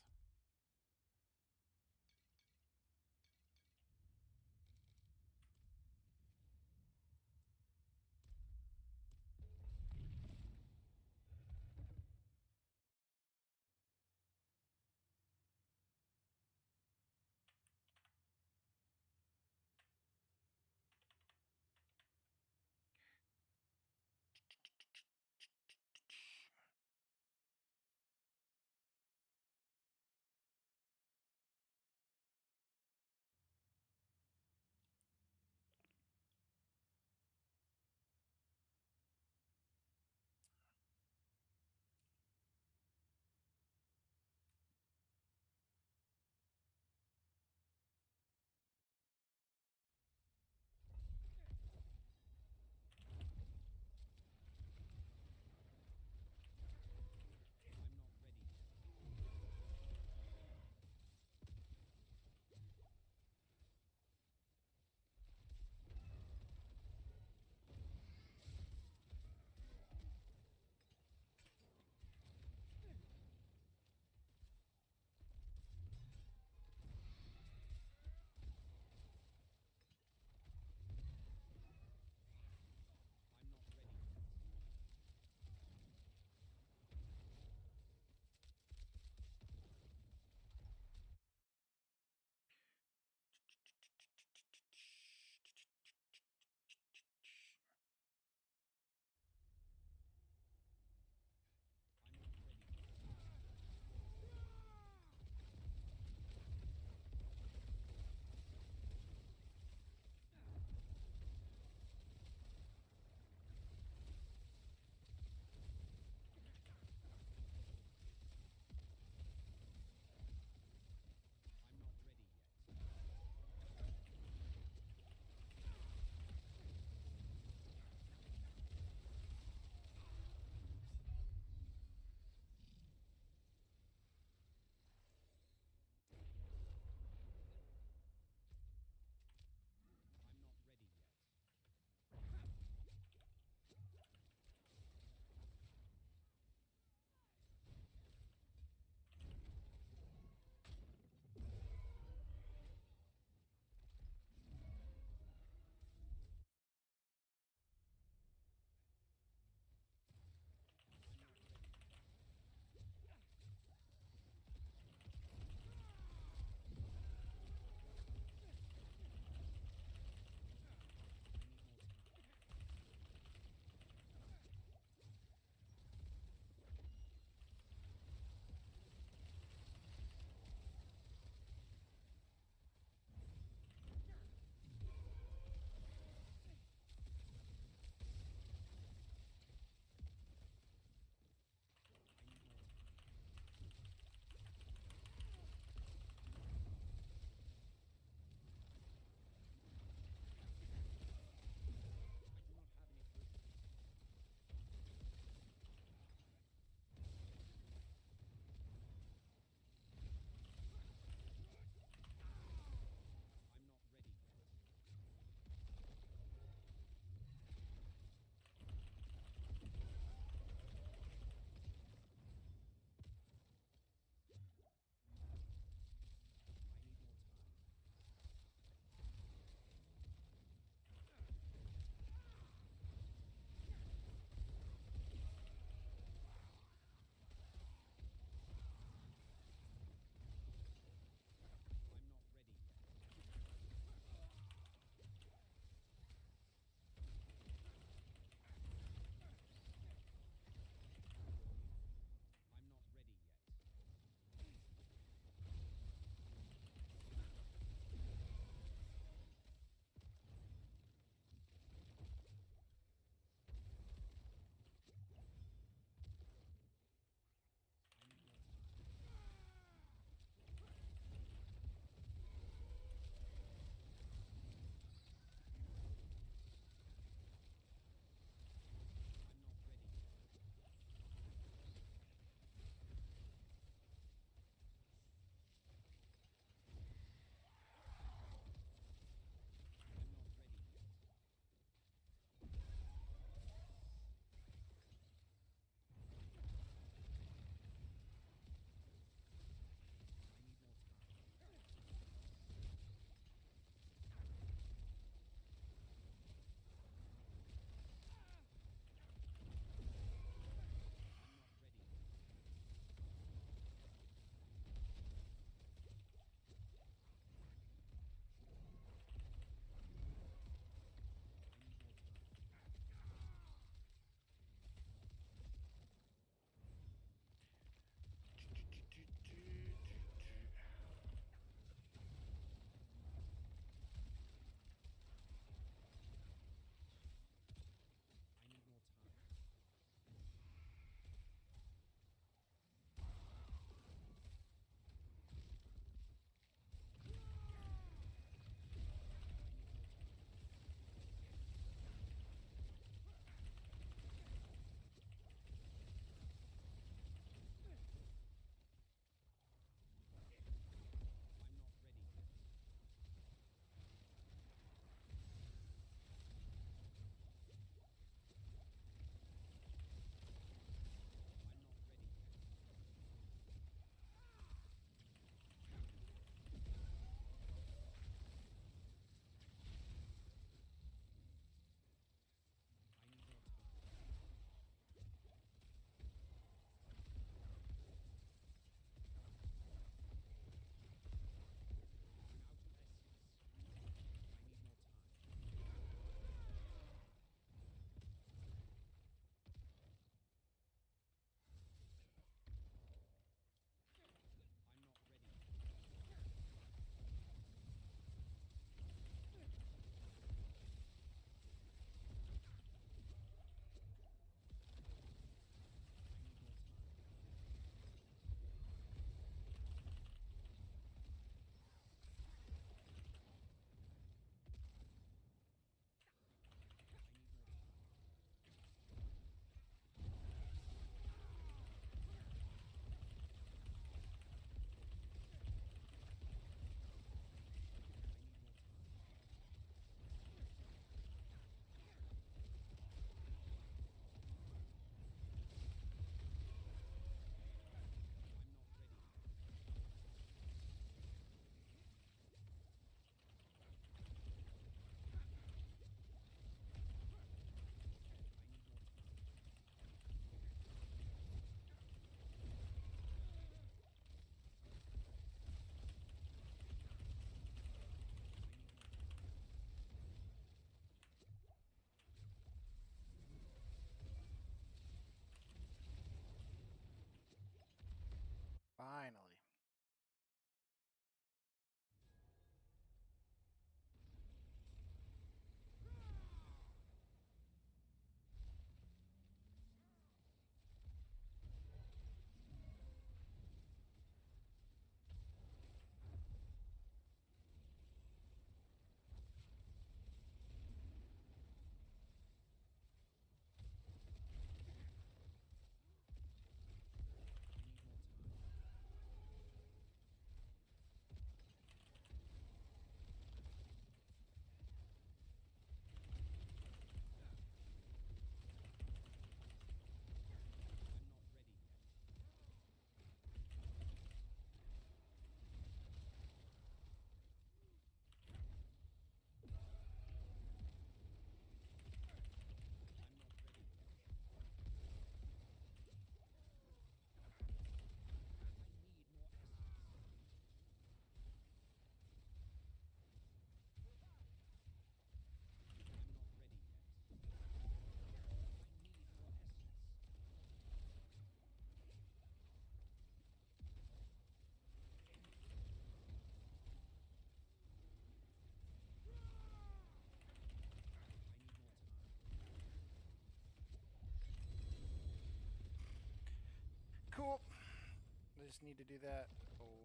just need to do that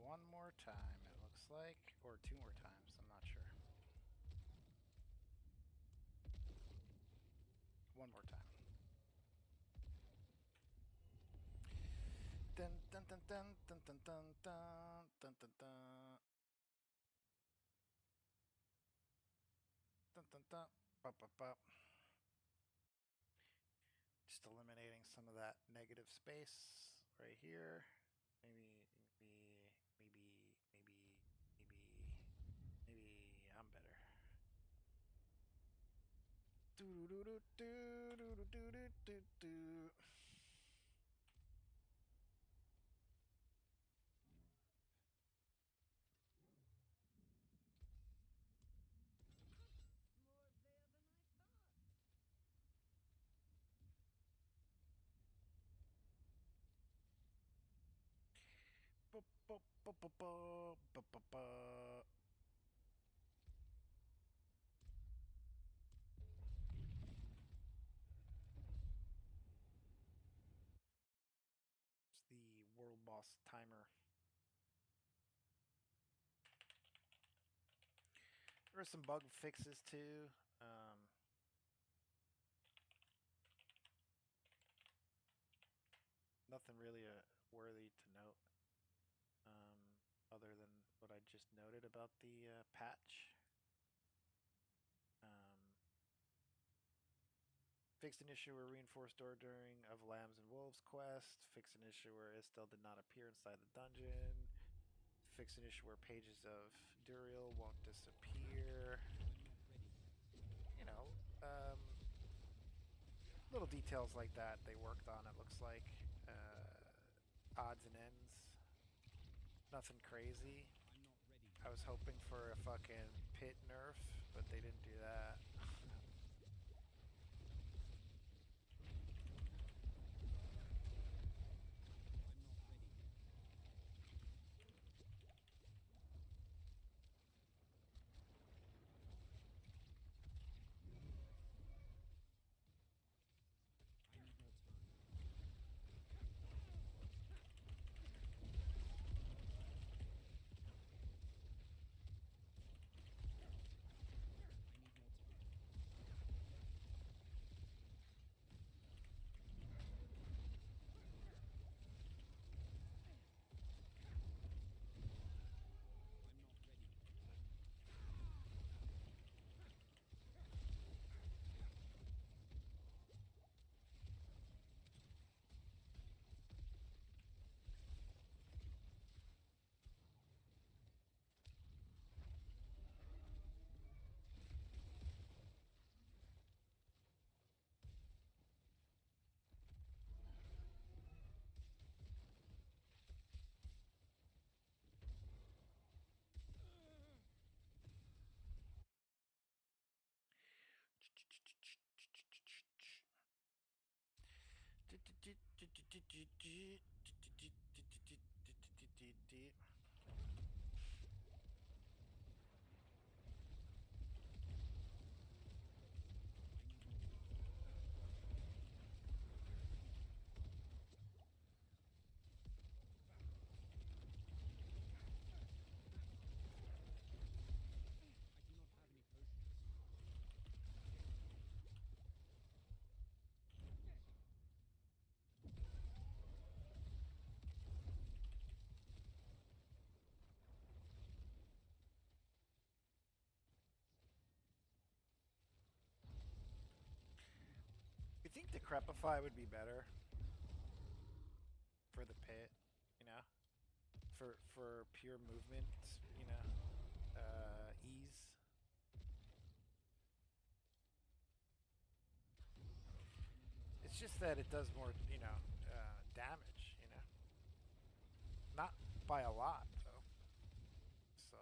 one more time, it looks like. Or 2 more times, I'm not sure. One more time. Dun dun dun dun dun dun dun dun dun dun dun. Dun dun dun. Bop, bop, bop. Just eliminating some of that negative space right here. Maybe I'm better. Do do do do do do do do do. It's the world boss timer. There are some bug fixes too. Nothing really worthy to note. Other than what I just noted about the patch. Fixed an issue where reinforced ordering of Lambs and Wolves quest. Fixed an issue where Estelle did not appear inside the dungeon. Fixed an issue where pages of Duriel won't disappear. You know, little details like that they worked on, it looks like. Odds and ends. Nothing crazy. I was hoping for a fucking pit nerf, but they didn't do that. You think Decrepify would be better for the pit, you know, for pure movement, you know, ease. It's just that it does more, you know, damage, you know, not by a lot though. So.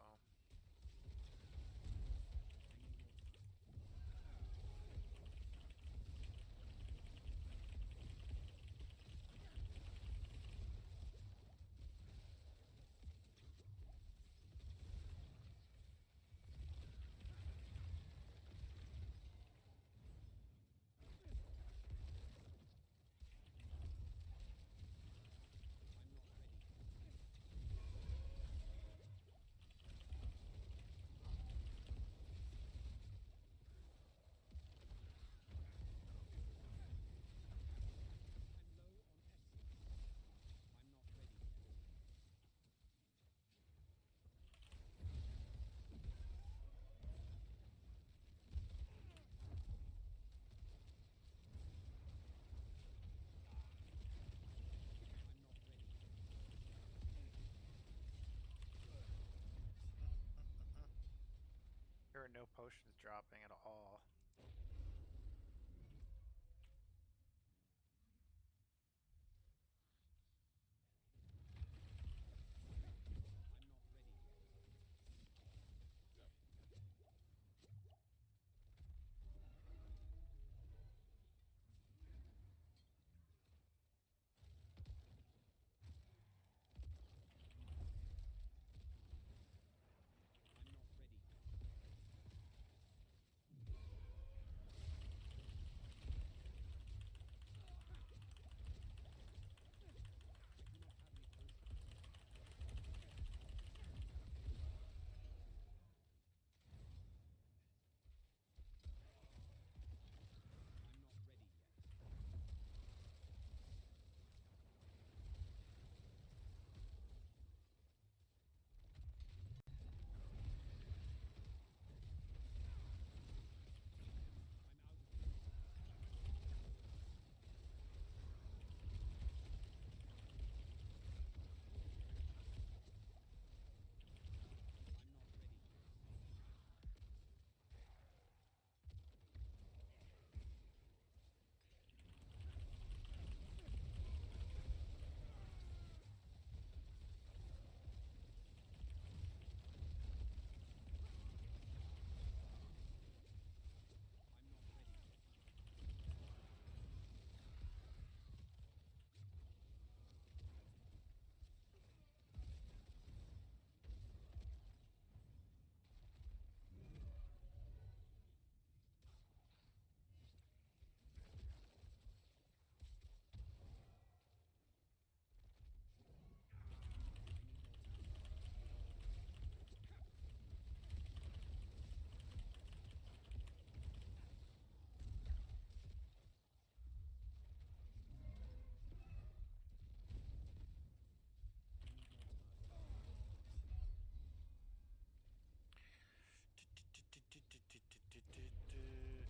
no potions dropping at all.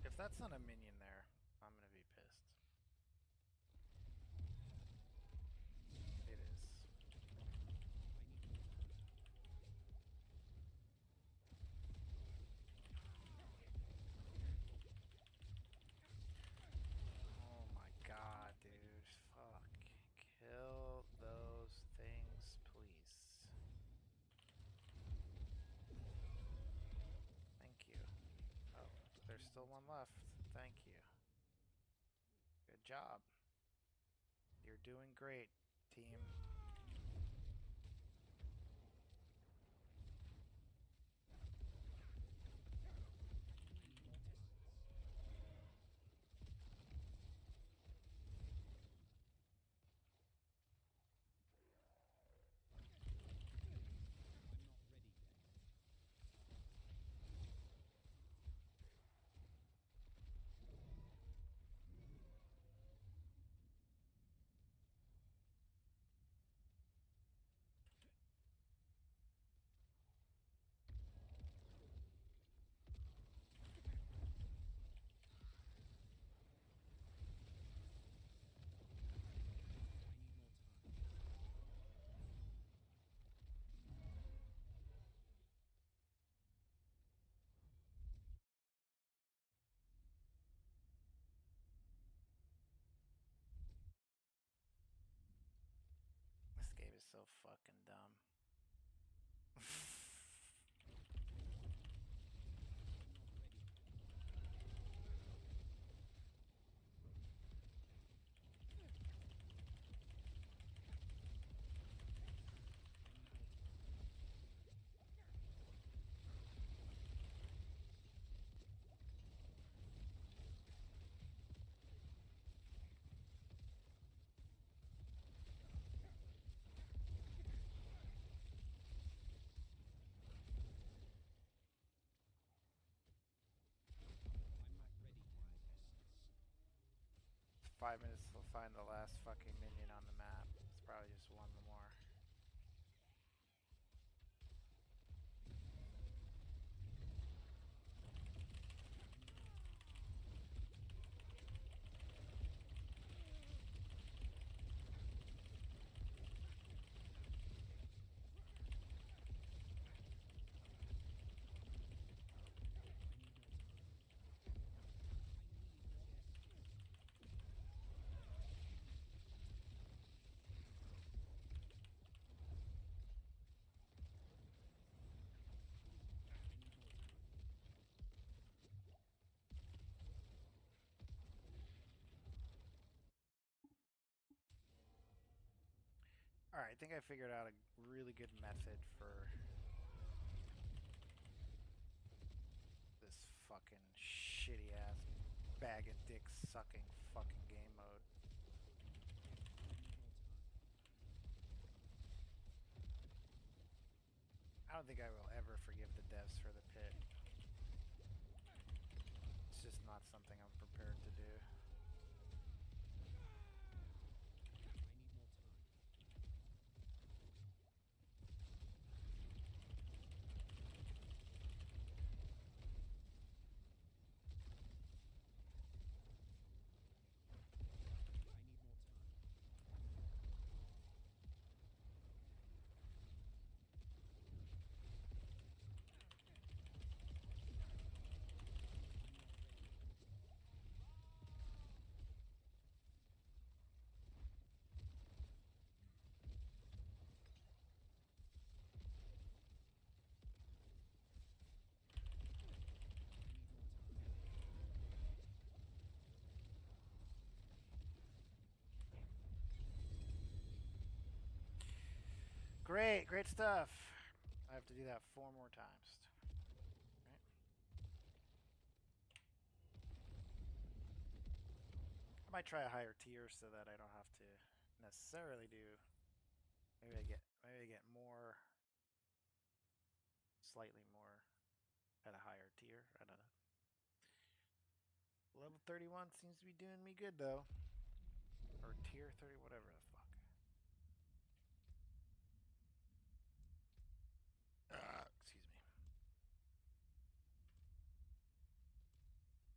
If that's not a minion there, I'm gonna be pissed. It is. Oh my god, dude. Fuck. Kill those things, please. Thank you. Oh, there's still one left. Thank you. Good job. You're doing great, team. This game is so fucking dumb. 5 minutes to find the last fucking minion on the map. It's probably just one more. I think I figured out a really good method for this fucking shitty ass bag of dick sucking fucking game mode. I don't think I will ever forgive the devs for the pit. It's just not something I'm prepared to do. Great, great stuff. I have to do that 4 more times. Right. I might try a higher tier so that I don't have to necessarily do. Maybe I get more, slightly more, at a higher tier. I don't know. Level 31 seems to be doing me good though, or tier 30, whatever the fuck. Excuse me.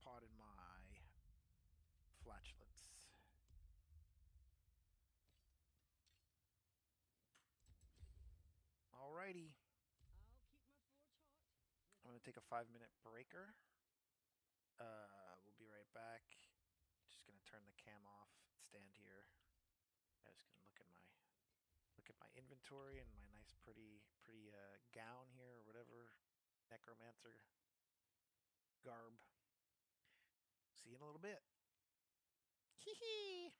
Pardon my flatulence. Alrighty. I'm gonna take a 5-minute breaker. We'll be right back. Just gonna turn the cam off, stand here. I just gonna look at my inventory and my nice pretty gown here or whatever, necromancer garb. See you in a little bit. Hee hee.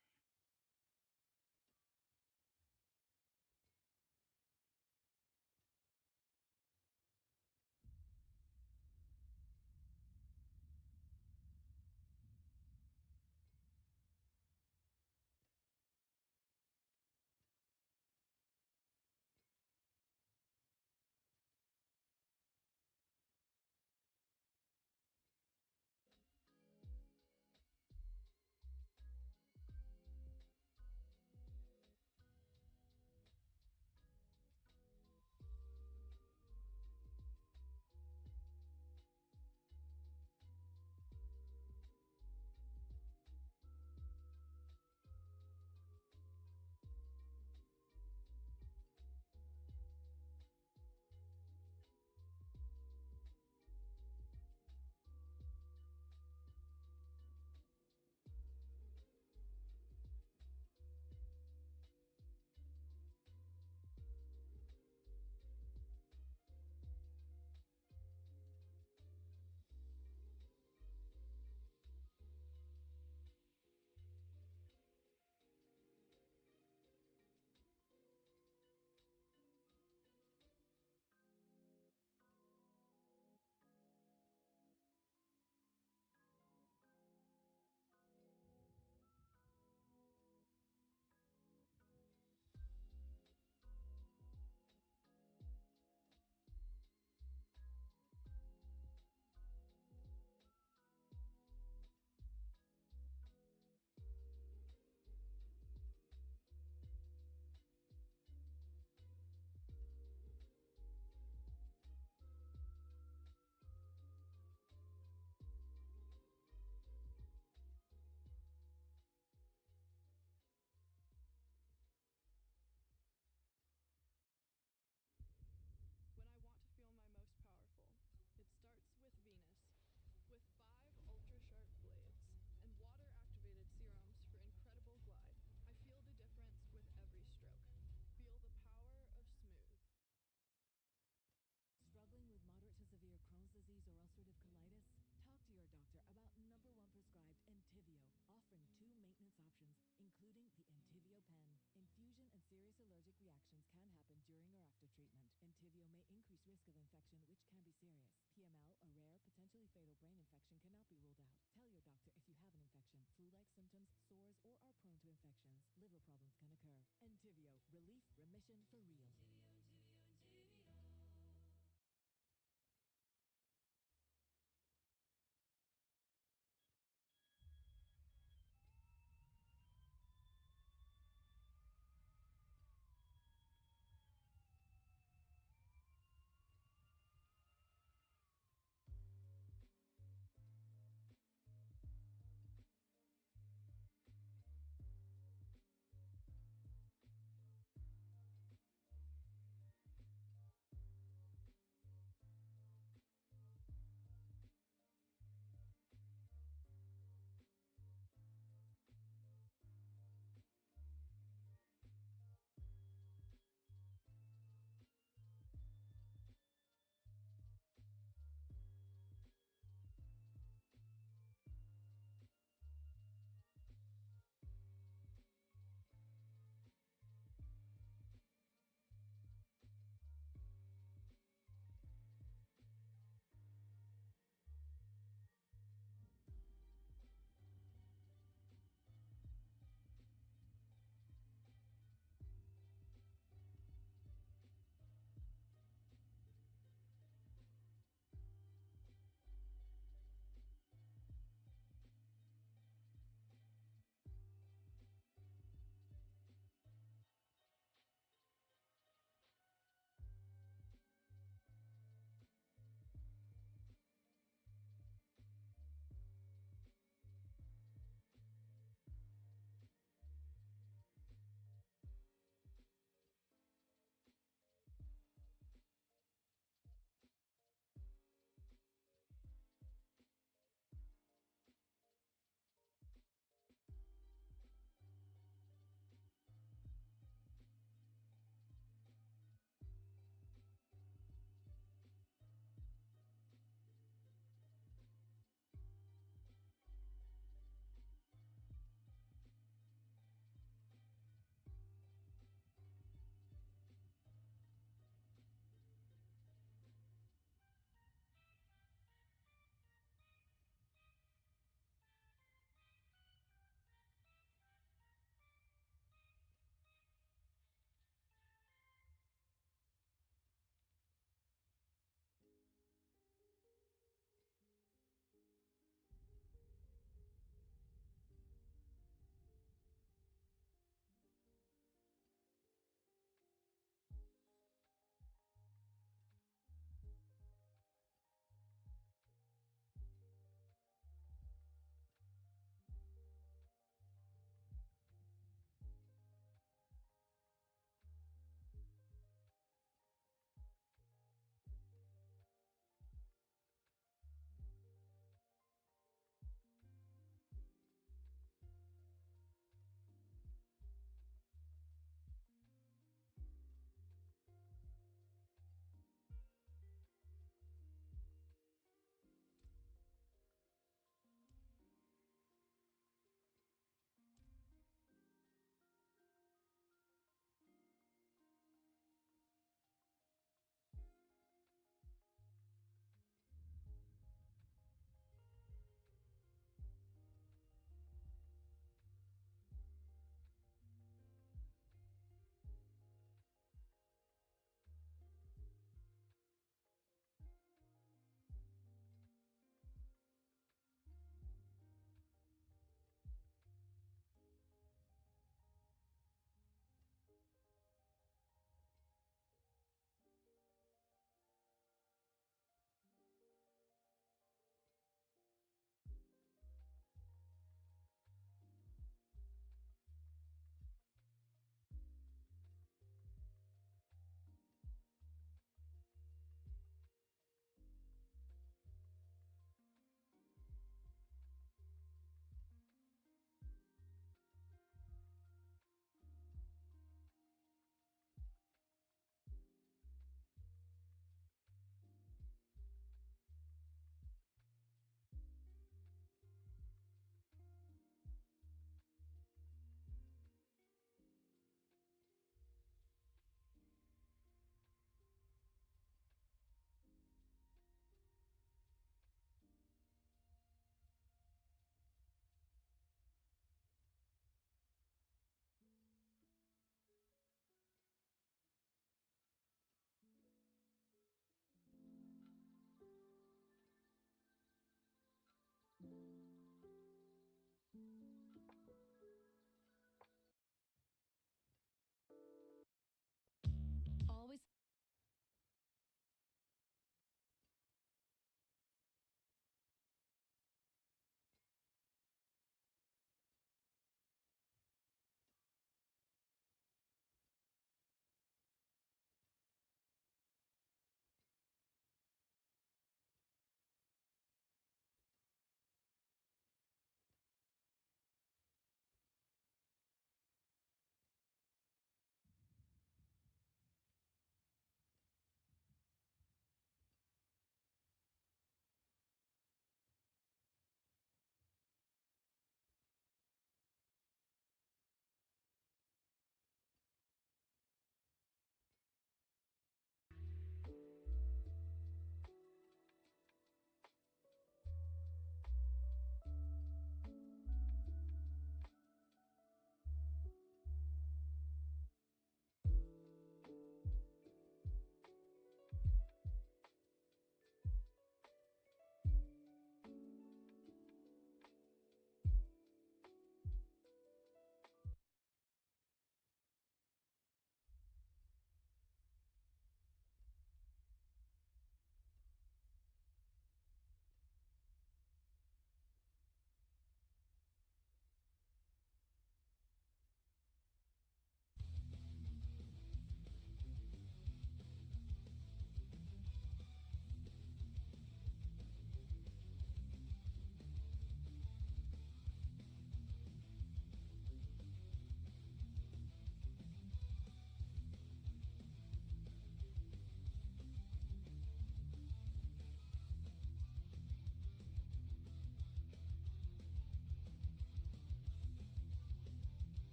Entyvio may increase risk of infection, which can be serious. PML, a rare, potentially fatal brain infection, cannot be ruled out. Tell your doctor if you have an infection, flu-like symptoms, sores, or are prone to infections. Liver problems can occur. Entyvio, relief, remission for real.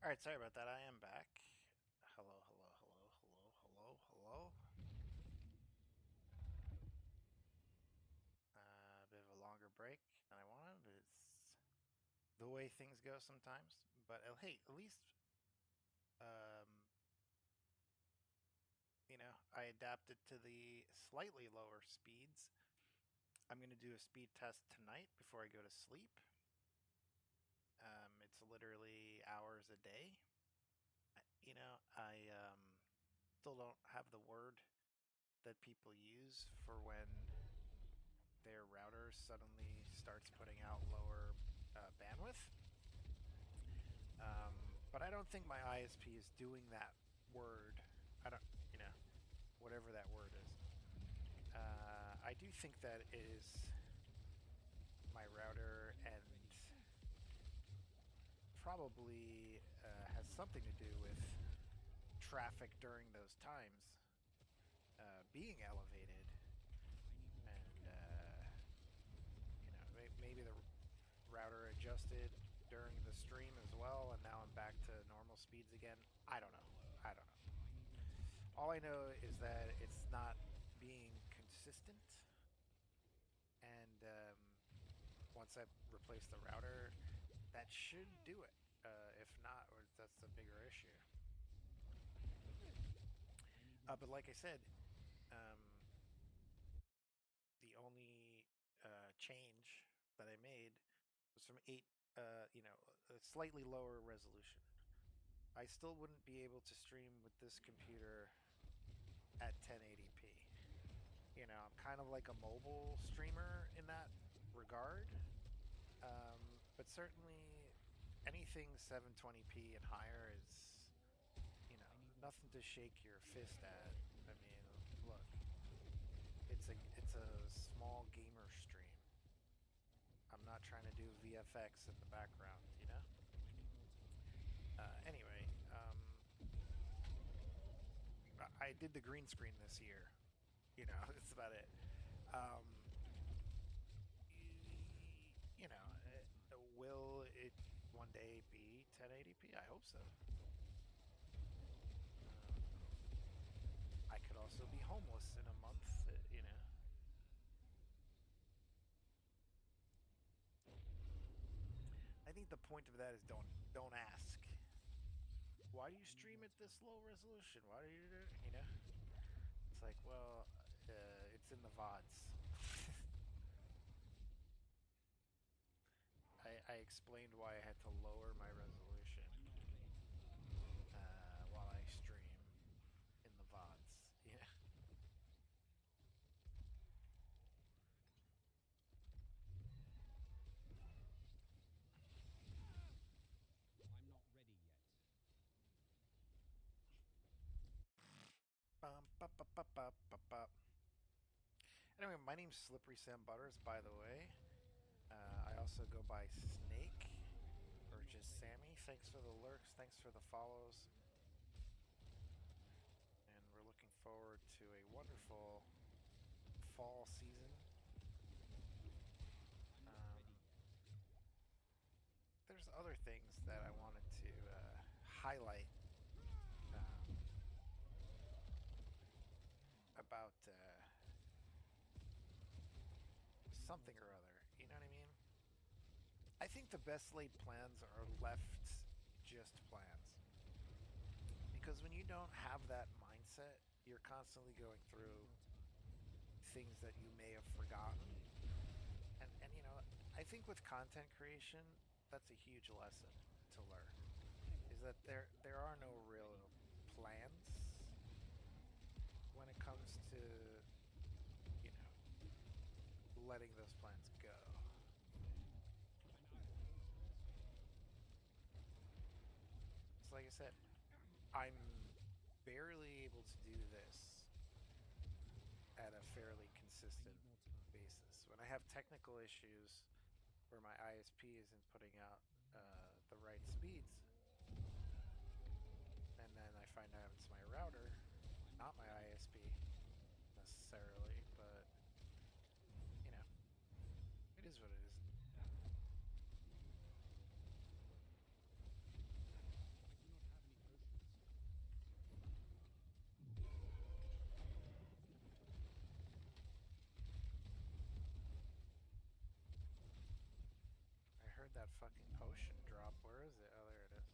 Alright, sorry about that. I am back. Hello, hello, hello, hello, hello, hello. A bit of a longer break than I wanted, but it's the way things go sometimes. But hey, at least, you know, I adapted to the slightly lower speeds. I'm going to do a speed test tonight before I go to sleep. It's literally hours a day. You know, I still don't have the word that people use for when their router suddenly starts putting out lower bandwidth. But I don't think my ISP is doing that word. I don't, you know, whatever that word is. I do think that it is my router and probably has something to do with traffic during those times being elevated, and you know, maybe the router adjusted during the stream as well, and now I'm back to normal speeds again. I don't know. All I know is that it's not being consistent, and once I replace the router, that should do it. If not, that's a bigger issue. But like I said, the only change that I made was from 8, you know, a slightly lower resolution. I still wouldn't be able to stream with this computer at 1080p. You know, I'm kind of like a mobile streamer in that regard. But certainly anything 720p and higher is, you know, nothing to shake your fist at. I mean, look, it's a small gamer stream. I'm not trying to do VFX in the background, you know? Anyway, I did the green screen this year. You know, that's about it. You know, will it one day be 1080p? I hope so. I could also be homeless in a month, you know. I think the point of that is don't ask. Why do you stream at this low resolution? Why do you know? It's like, well, it's in the VODs. I explained why I had to lower my resolution while I stream in the VODs. Yeah. I'm not ready yet. Anyway, my name's Slippery Sam Butters, by the way. I also go by Snake, or just Sammy. Thanks for the lurks, thanks for the follows. And we're looking forward to a wonderful fall season. There's other things that I wanted to highlight about something or other, you know what I mean? I think the best laid plans are left just plans. Because when you don't have that mindset, you're constantly going through things that you may have forgotten. And you know, I think with content creation, that's a huge lesson to learn. Is that there are no real plans when it comes to, you know, letting those plans go. It's like I said, I'm barely able to do this at a fairly consistent basis. When I have technical issues where my ISP isn't putting out the right speeds, and then I find out it's my router, not my ISP necessarily, but you know, it is what it is. fucking potion drop. Where is it? Oh, there it is.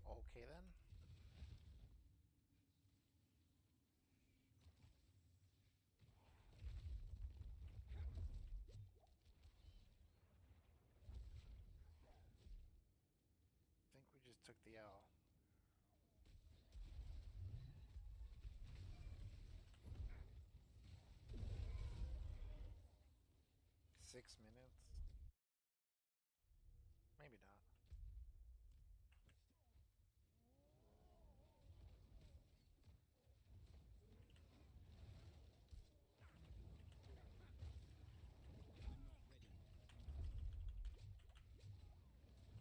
Okay then. I think we just took the L. Six minutes? Maybe not.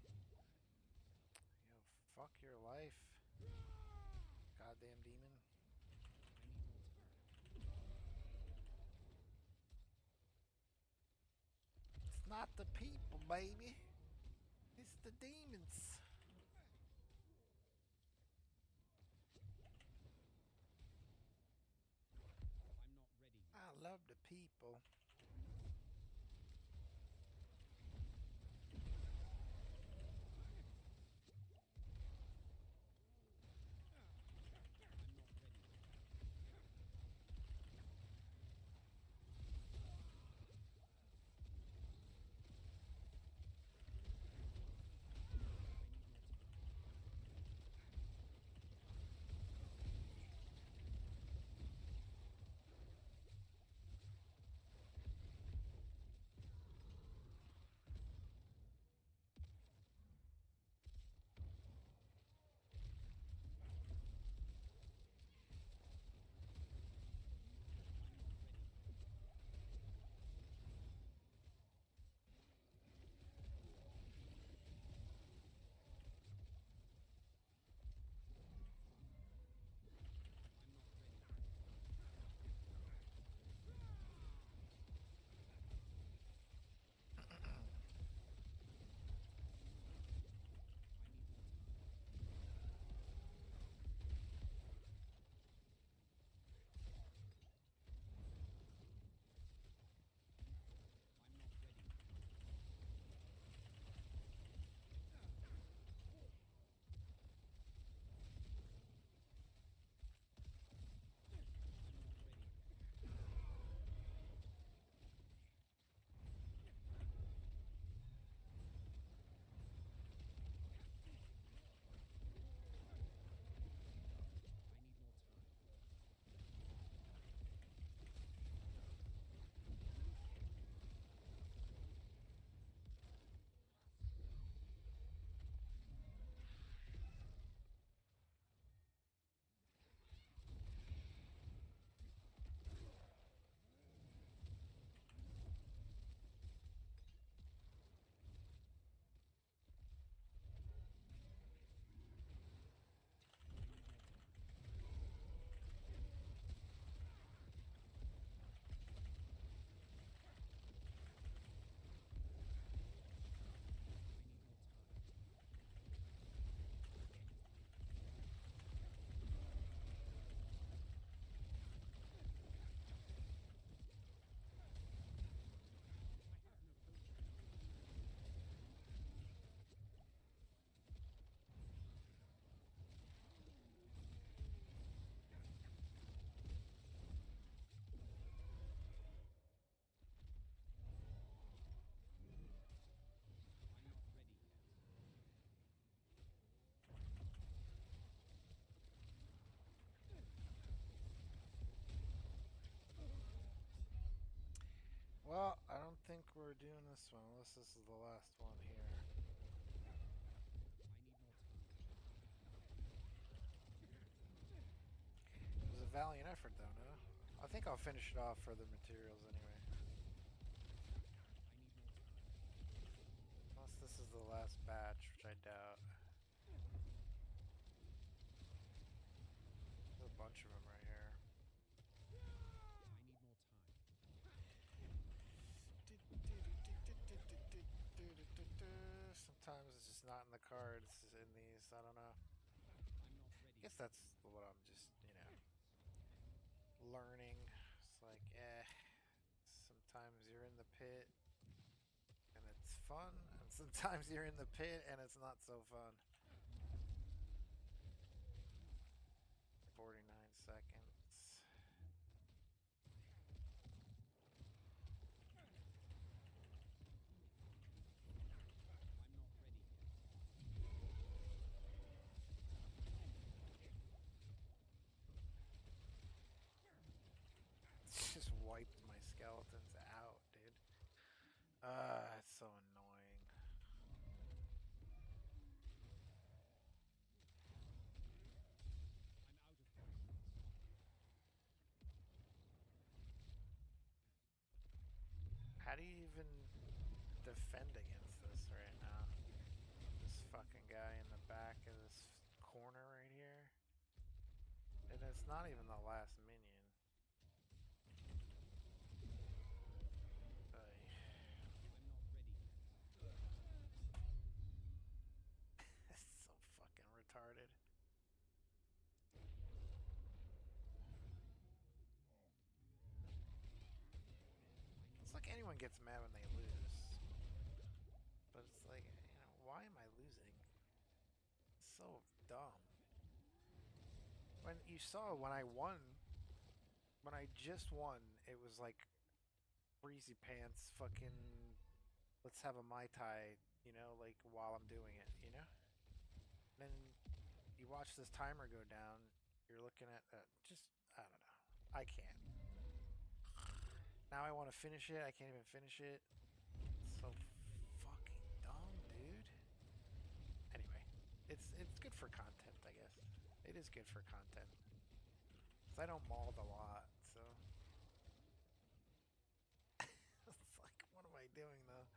Yo, fuck your life. Goddamn demon. It's not the people, baby. It's the demons. I love the people. Well, I don't think we're doing this one unless this is the last one here. It was a valiant effort though, no? I think I'll finish it off for the materials anyway. Unless this is the last batch, which I doubt. There's a bunch of them right here. Sometimes it's just not in the cards in these, I don't know. I guess that's what I'm just, learning. It's like, sometimes you're in the pit and it's fun, and sometimes you're in the pit and it's not so fun. 49 seconds. Just wiped my skeletons out, dude. It's so annoying. How do you even defend against this right now? This fucking guy in the back of this corner right here. And it's not even the last minion. It's so fucking retarded. It's like anyone gets mad when they lose. But it's like, why am I losing? It's so dumb. When you saw when I won, when I just won, it was like breezy pants fucking let's have a Mai Tai, like while I'm doing it, Then you watch this timer go down, you're looking at just, I don't know. I can't. Now I want to finish it, I can't even finish it. It's so fucking dumb, dude. Anyway, it's good for content, I guess. It is good for content. Because I don't mold a lot, so. It's like, what am I doing though?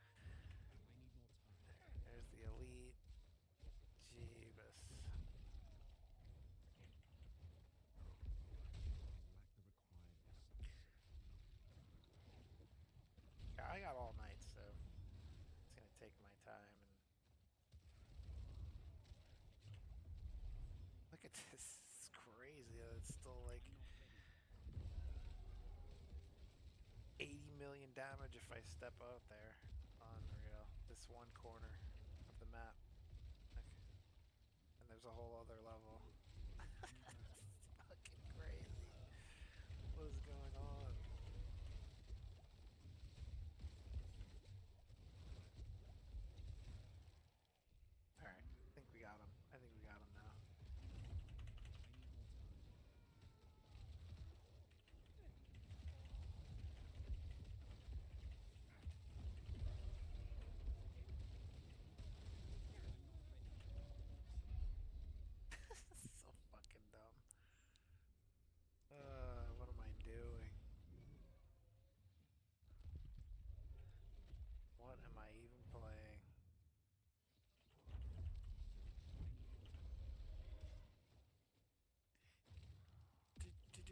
There's the elite. Jeebus. Yeah, I got all night, so it's gonna take my time. And look at this. It's crazy. It's still like 80 million damage if I step out there. Unreal. This one corner of the map. And there's a whole other level. It's fucking crazy. What is going on? Alright, I think we got him. I think we got him now. So fucking dumb. What am I doing? What am I even playing? Is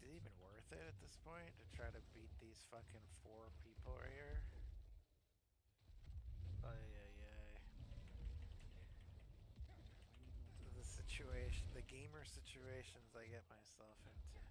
it even worth it at this point to try to beat these fucking 4 people right here? The situation, the gamer situations I get myself into.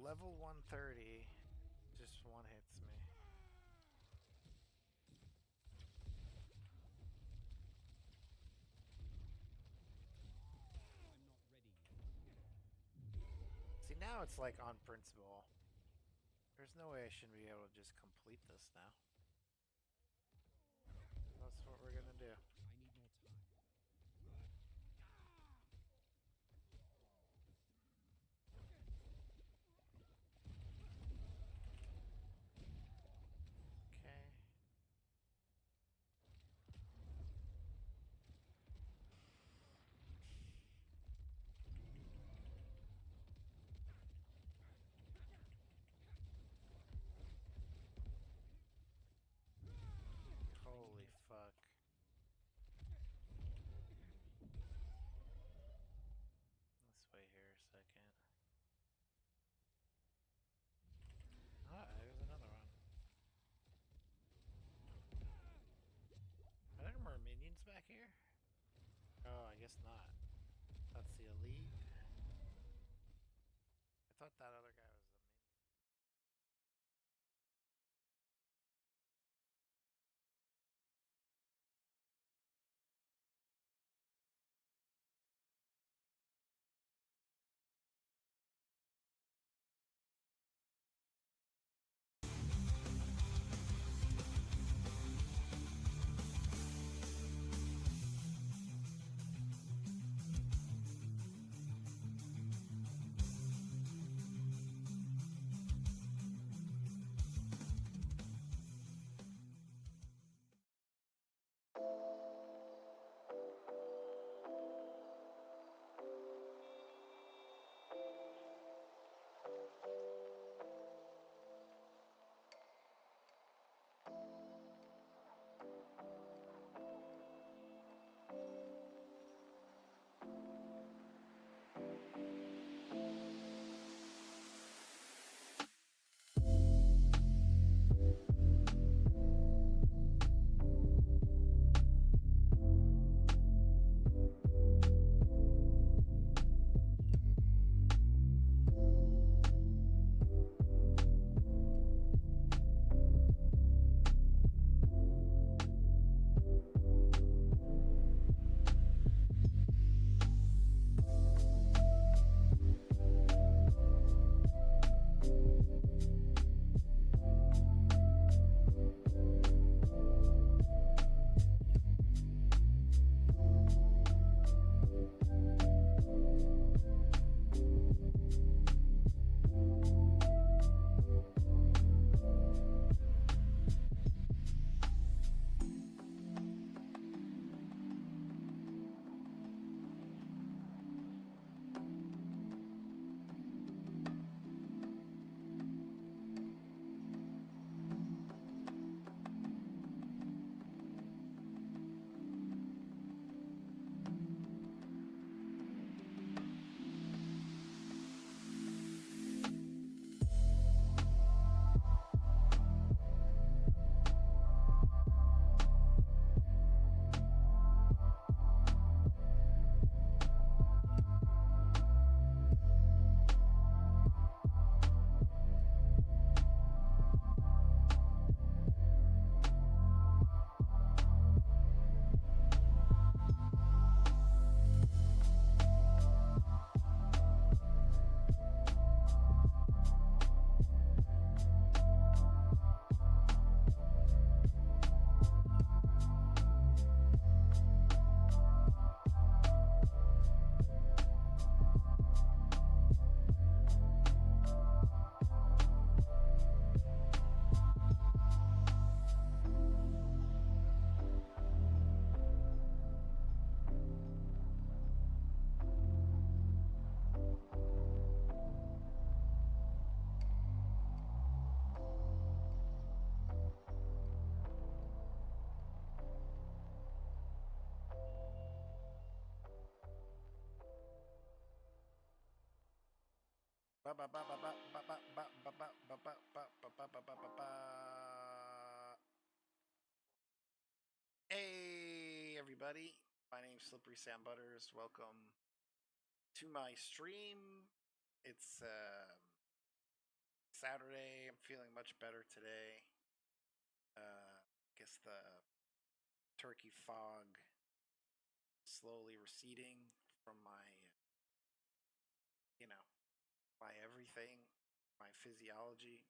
level 130 just one hits me. See, now it's like on principle. There's no way I shouldn't be able to just complete this now. That's what we're gonna do. I need more time. Okay. Holy fuck. Let's wait here a second. Ah, there's another one. Are there more minions back here? Oh, I guess not. That's the elite. I thought that other guy was the minion. Hey everybody, my name's Slippery Sam Butters. Welcome to my stream. It's Saturday. I'm feeling much better today. Guess the turkey fog slowly receding from my, my everything, my physiology.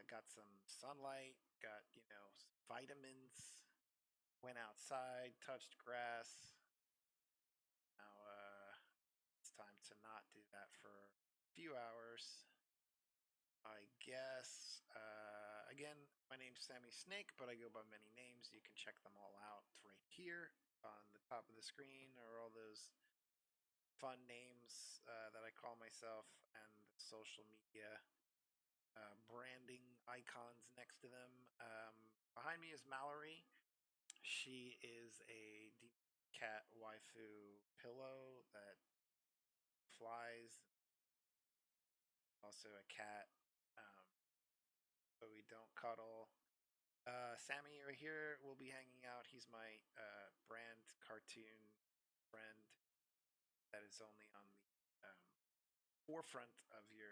Got some sunlight, got, some vitamins, went outside, touched grass. Now, it's time to not do that for a few hours. I guess. Again, my name's Sammy Snake, but I go by many names. You can check them all out right here on the top of the screen, or all those fun names that I call myself, and the social media branding icons next to them. Behind me is Mallory. She is a deep cat waifu pillow that flies. Also a cat, but we don't cuddle. Sammy right here will be hanging out. He's my brand cartoon friend that is only on the forefront of the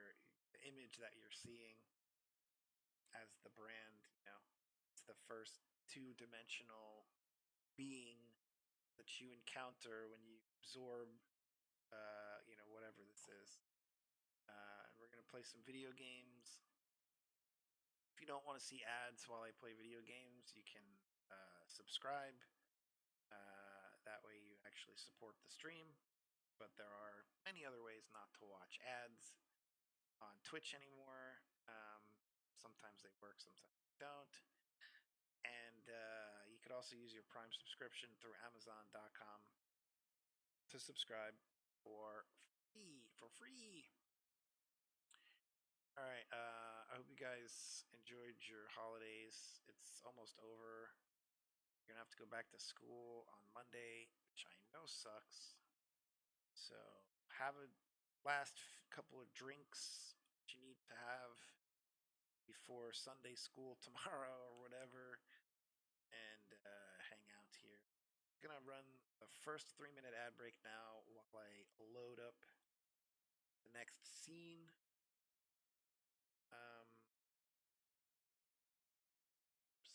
image that you're seeing as the brand. It's the first two-dimensional being that you encounter when you absorb, whatever this is. And we're gonna play some video games. If you don't want to see ads while I play video games, you can subscribe. That way you actually support the stream. But there are many other ways not to watch ads on Twitch anymore. Sometimes they work, sometimes they don't. And you could also use your Prime subscription through Amazon.com to subscribe for free. All right. I hope you guys enjoyed your holidays. It's almost over. You're gonna have to go back to school on Monday, which I know sucks. So have a last couple of drinks that you need to have before Sunday school tomorrow or whatever, and hang out here. I'm gonna run the first 3-minute ad break now while I load up the next scene.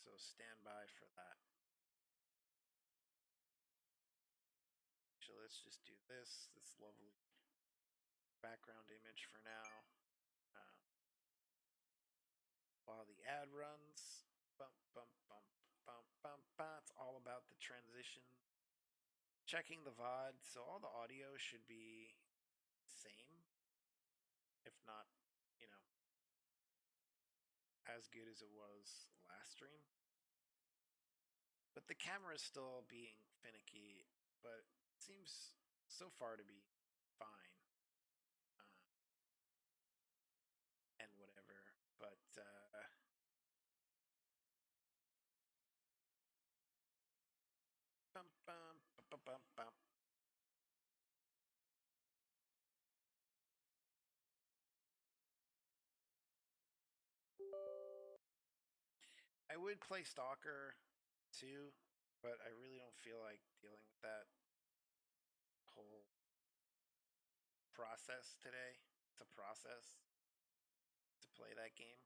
So stand by for that. So let's just do this lovely background image for now. While the ad runs, bump, bump, bump, bump, bump, bump. It's all about the transition. Checking the VOD, so all the audio should be the same, if not, as good as it was last stream. But the camera is still being finicky, but it seems so far to be fine. And whatever, but bum, bum, bum, bum, bum. I would play Stalker too, but I really don't feel like dealing with that whole process today. It's a process to play that game,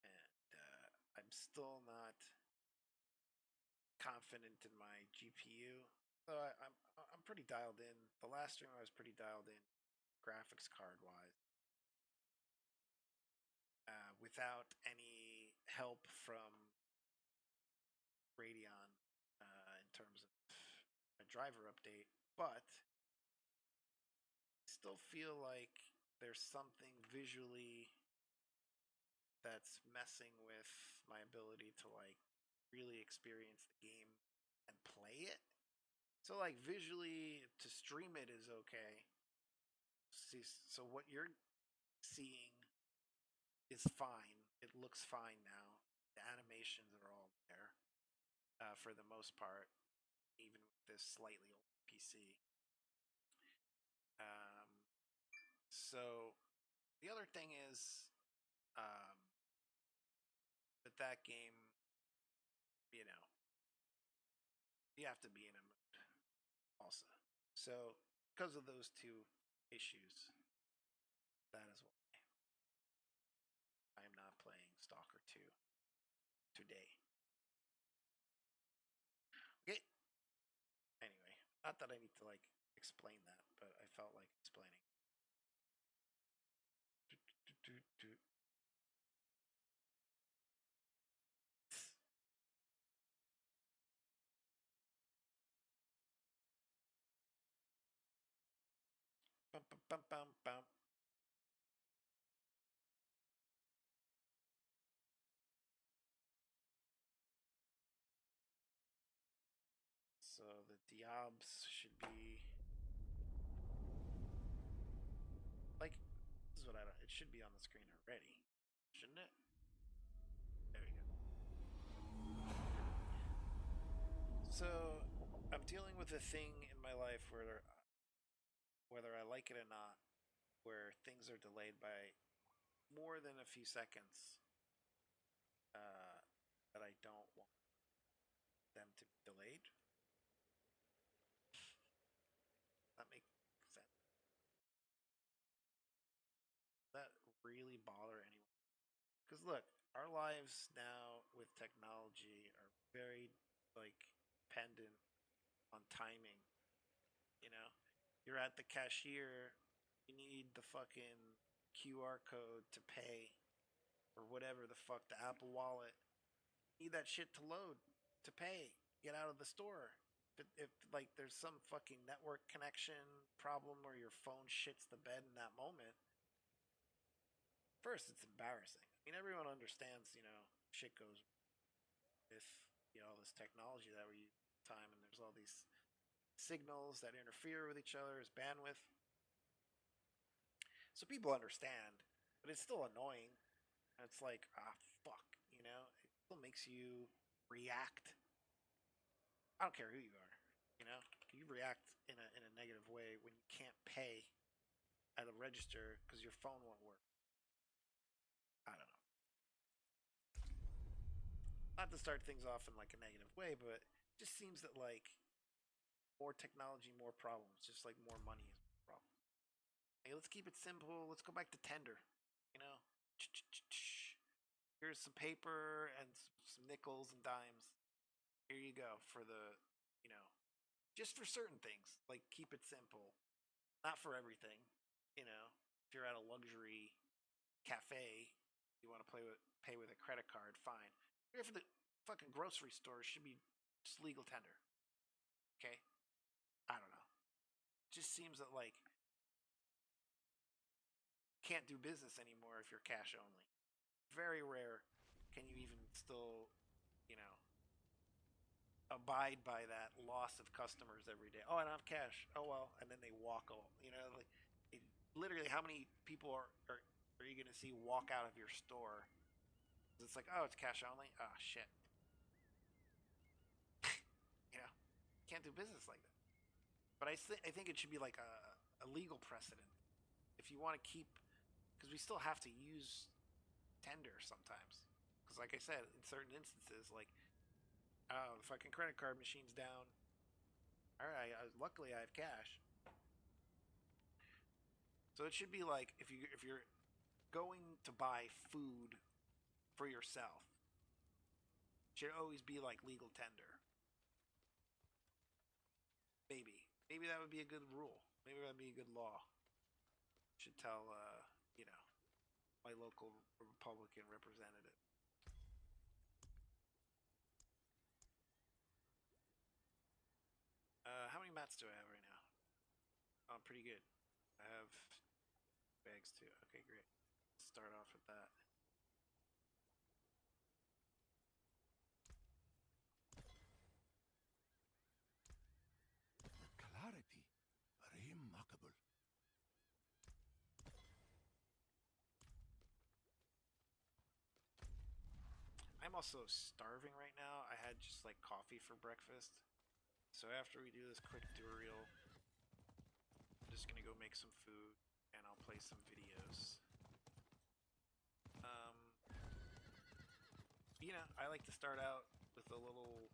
and I'm still not confident in my GPU. So I'm pretty dialed in. The last stream I was pretty dialed in, graphics card wise, without any help from Radeon in terms of a driver update, but I still feel like there's something visually that's messing with my ability to really experience the game and play it. So visually to stream it is okay. See, so what you're seeing is fine. It looks fine now. The animations are all there for the most part, even with this slightly old PC. So the other thing is, with that game, you have to be in a mood also. So because of those two issues, That is why I am not playing Stalker 2 today. Okay. Anyway, not that I need to like explain that, but I felt like explaining. Bum, bum, bum, bum, bum. So the Diabs should be like, this is what I don't, it should be on the screen already, shouldn't it? There we go. So I'm dealing with a thing in my life where, whether I like it or not, where things are delayed by more than a few seconds, that I don't want them to be delayed. That makes sense. That really bother anyone? Because look, our lives now with technology are very like dependent on timing. You know, you're at the cashier, you need the fucking QR code to pay, or whatever the fuck, the Apple Wallet. You need that shit to load to pay. Get out of the store. If like there's some fucking network connection problem or your phone shits the bed in that moment, first it's embarrassing. I mean, everyone understands, you know, shit goes with, you know, all this technology that we use all the time, and there's all these signals that interfere with each other's bandwidth. So people understand, but it's still annoying. And it's like, ah, fuck, you know? It still makes you react. I don't care who you are, you know? You react in a negative way when you can't pay at a register because your phone won't work. I don't know. Not to start things off in like a negative way, but it just seems that like more technology, more problems, just like more money is more problems. Hey, let's keep it simple. Let's go back to tender, you know? Here's some paper and some nickels and dimes. Here you go for the, you know, just for certain things. Like, keep it simple. Not for everything, you know. If you're at a luxury cafe, you want to pay with a credit card, fine. Here for the fucking grocery store, should be just legal tender. Okay? I don't know. Just seems that, like, can't do business anymore if you're cash only. Very rare can you even still, you know, abide by that loss of customers every day. Oh, I don't have cash. Oh well, and then they walk. You know, like literally, how many people are you gonna see walk out of your store? It's like, oh, it's cash only. Oh shit. You know, can't do business like that. But I think it should be like a legal precedent if you want to keep, because we still have to use tender sometimes. Because like I said, in certain instances, like, oh, the fucking credit card machine's down. All right, luckily I have cash. So it should be like if you're going to buy food for yourself, it should always be like legal tender. Maybe that would be a good rule. Maybe that would be a good law. Should tell you know, my local Republican representative. How many mats do I have right now? Oh, I'm pretty good. I have bags too. Okay, great. Let's start off with that. Clarity. Remarkable. I'm also starving right now. I had just like coffee for breakfast. So after we do this quick tutorial, I'm just gonna go make some food and I'll play some videos. You know, I like to start out with a little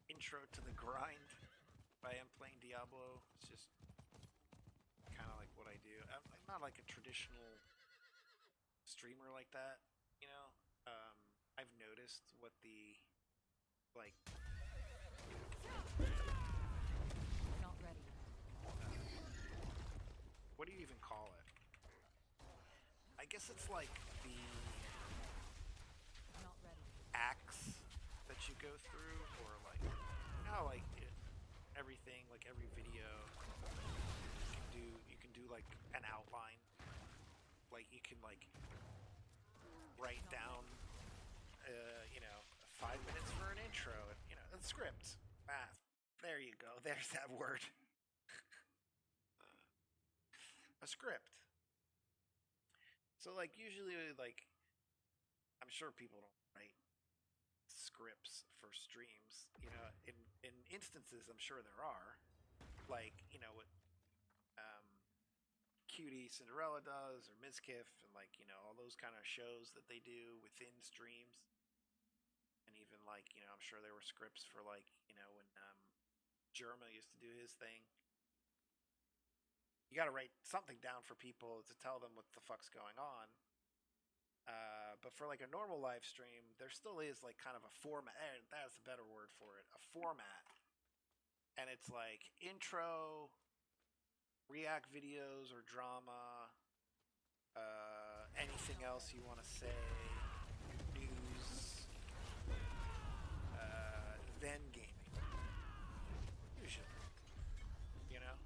intro to the grind. If I am playing Diablo, it's just kind of like what I do. I'm not like a traditional streamer like that, you know, I've noticed what the like. Not ready. What do you even call it? I guess it's like the Not ready. acts that you go through, or like, you know, like everything, like every video, you can do like an outline, like you can like write down, you know, 5 minutes for an intro, and you know, a script. Ah, there you go. There's that word. A script. So like usually like I'm sure people don't write scripts for streams. You know, in instances I'm sure there are. Like, you know, what Cutie Cinderella does, or Mizkif, and like, you know, all those kind of shows that they do within streams. And even like, you know, I'm sure there were scripts for like, you know, when Jerma used to do his thing. You got to write something down for people to tell them what the fuck's going on. But for like a normal live stream, there still is like kind of a format. That's a better word for it. A format. And it's like intro, react videos or drama, anything else you want to say, news, then gaming. Usually. You know?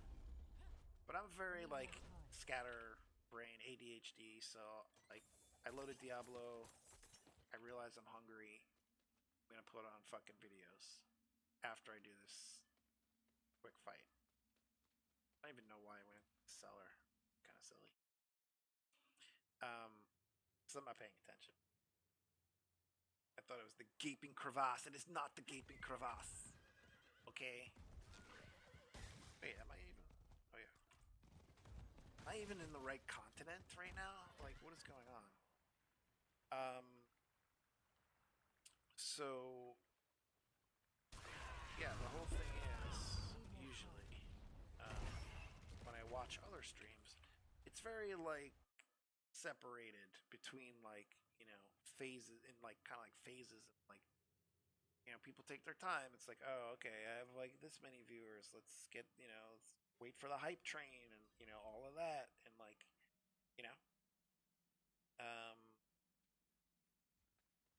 But I'm very like scatter brain, ADHD, so like I loaded Diablo, I realize I'm hungry, I'm gonna put on fucking videos after I do this quick fight. I don't even know why I went cellar. Kinda silly. So I'm not paying attention. I thought it was the gaping crevasse. It is not the gaping crevasse. Okay? Wait, am I even... Oh yeah. Am I even in the right continent right now? Like, what is going on? So... Yeah, the whole thing is, usually, when I watch other streams, it's very, like, separated between, like, you know, phases, in, like, kind of like phases of, like, you know, people take their time. It's like, oh, okay, I have, like, this many viewers. Let's get, you know, let's wait for the hype train and, you know, all of that. And, like, you know,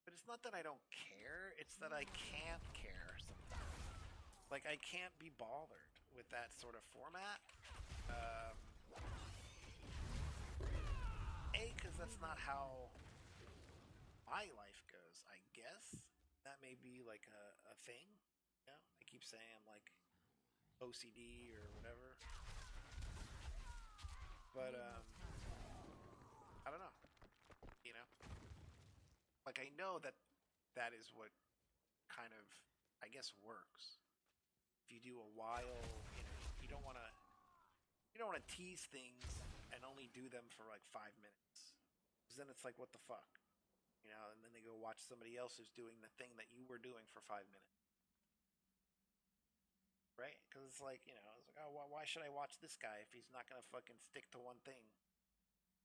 but it's not that I don't care. It's that I can't care sometimes. Like, I can't be bothered with that sort of format. Because that's not how my life goes, I guess. That may be like a thing. You know? I keep saying I'm like OCD or whatever. But, I don't know. You know? Like, I know that that is what kind of, I guess, works. If you do a while, you know, you don't want to tease things and only do them for like 5 minutes. Because then it's like, what the fuck? You know, and then they go watch somebody else who's doing the thing that you were doing for 5 minutes. Right? Because it's like, you know, it's like, oh, why should I watch this guy if he's not going to fucking stick to one thing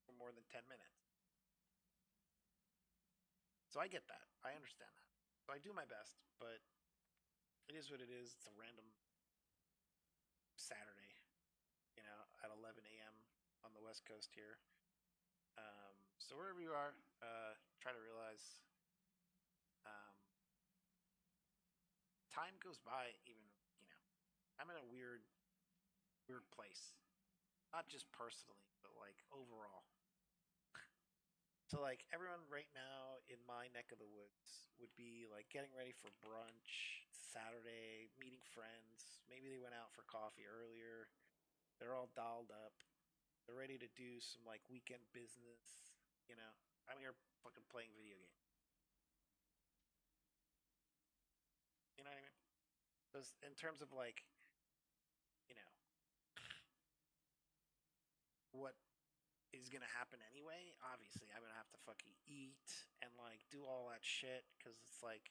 for more than 10 minutes? So I get that. I understand that. So I do my best, but it is what it is. It's a random Saturday, you know, at 11 a.m. on the West Coast here. So wherever you are, try to realize time goes by. Even, you know, I'm in a weird place, not just personally, but like overall. So like everyone right now in my neck of the woods would be like getting ready for brunch, Saturday, meeting friends. Maybe they went out for coffee earlier. They're all dolled up. They're ready to do some like weekend business. You know, I'm here fucking playing video games. You know what I mean? Because in terms of like, you know, what is gonna happen anyway, obviously I'm gonna have to fucking eat and like do all that shit because it's like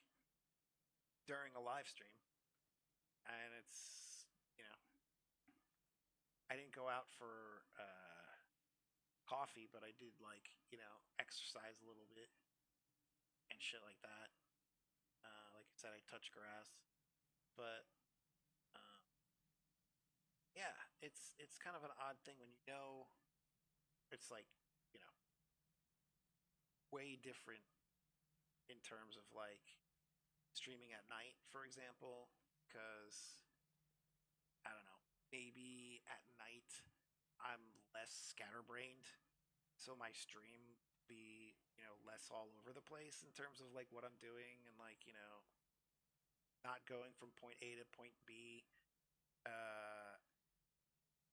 during a live stream, and it's, you know, I didn't go out for coffee, but I did like, you know, exercise a little bit and shit like that. Like I said, I touch grass, but yeah, it's kind of an odd thing when you know it's like, you know, way different in terms of like streaming at night, for example, because I don't know, maybe at night I'm less scatterbrained, so my stream be, you know, less all over the place in terms of like what I'm doing and like, you know, not going from point A to point B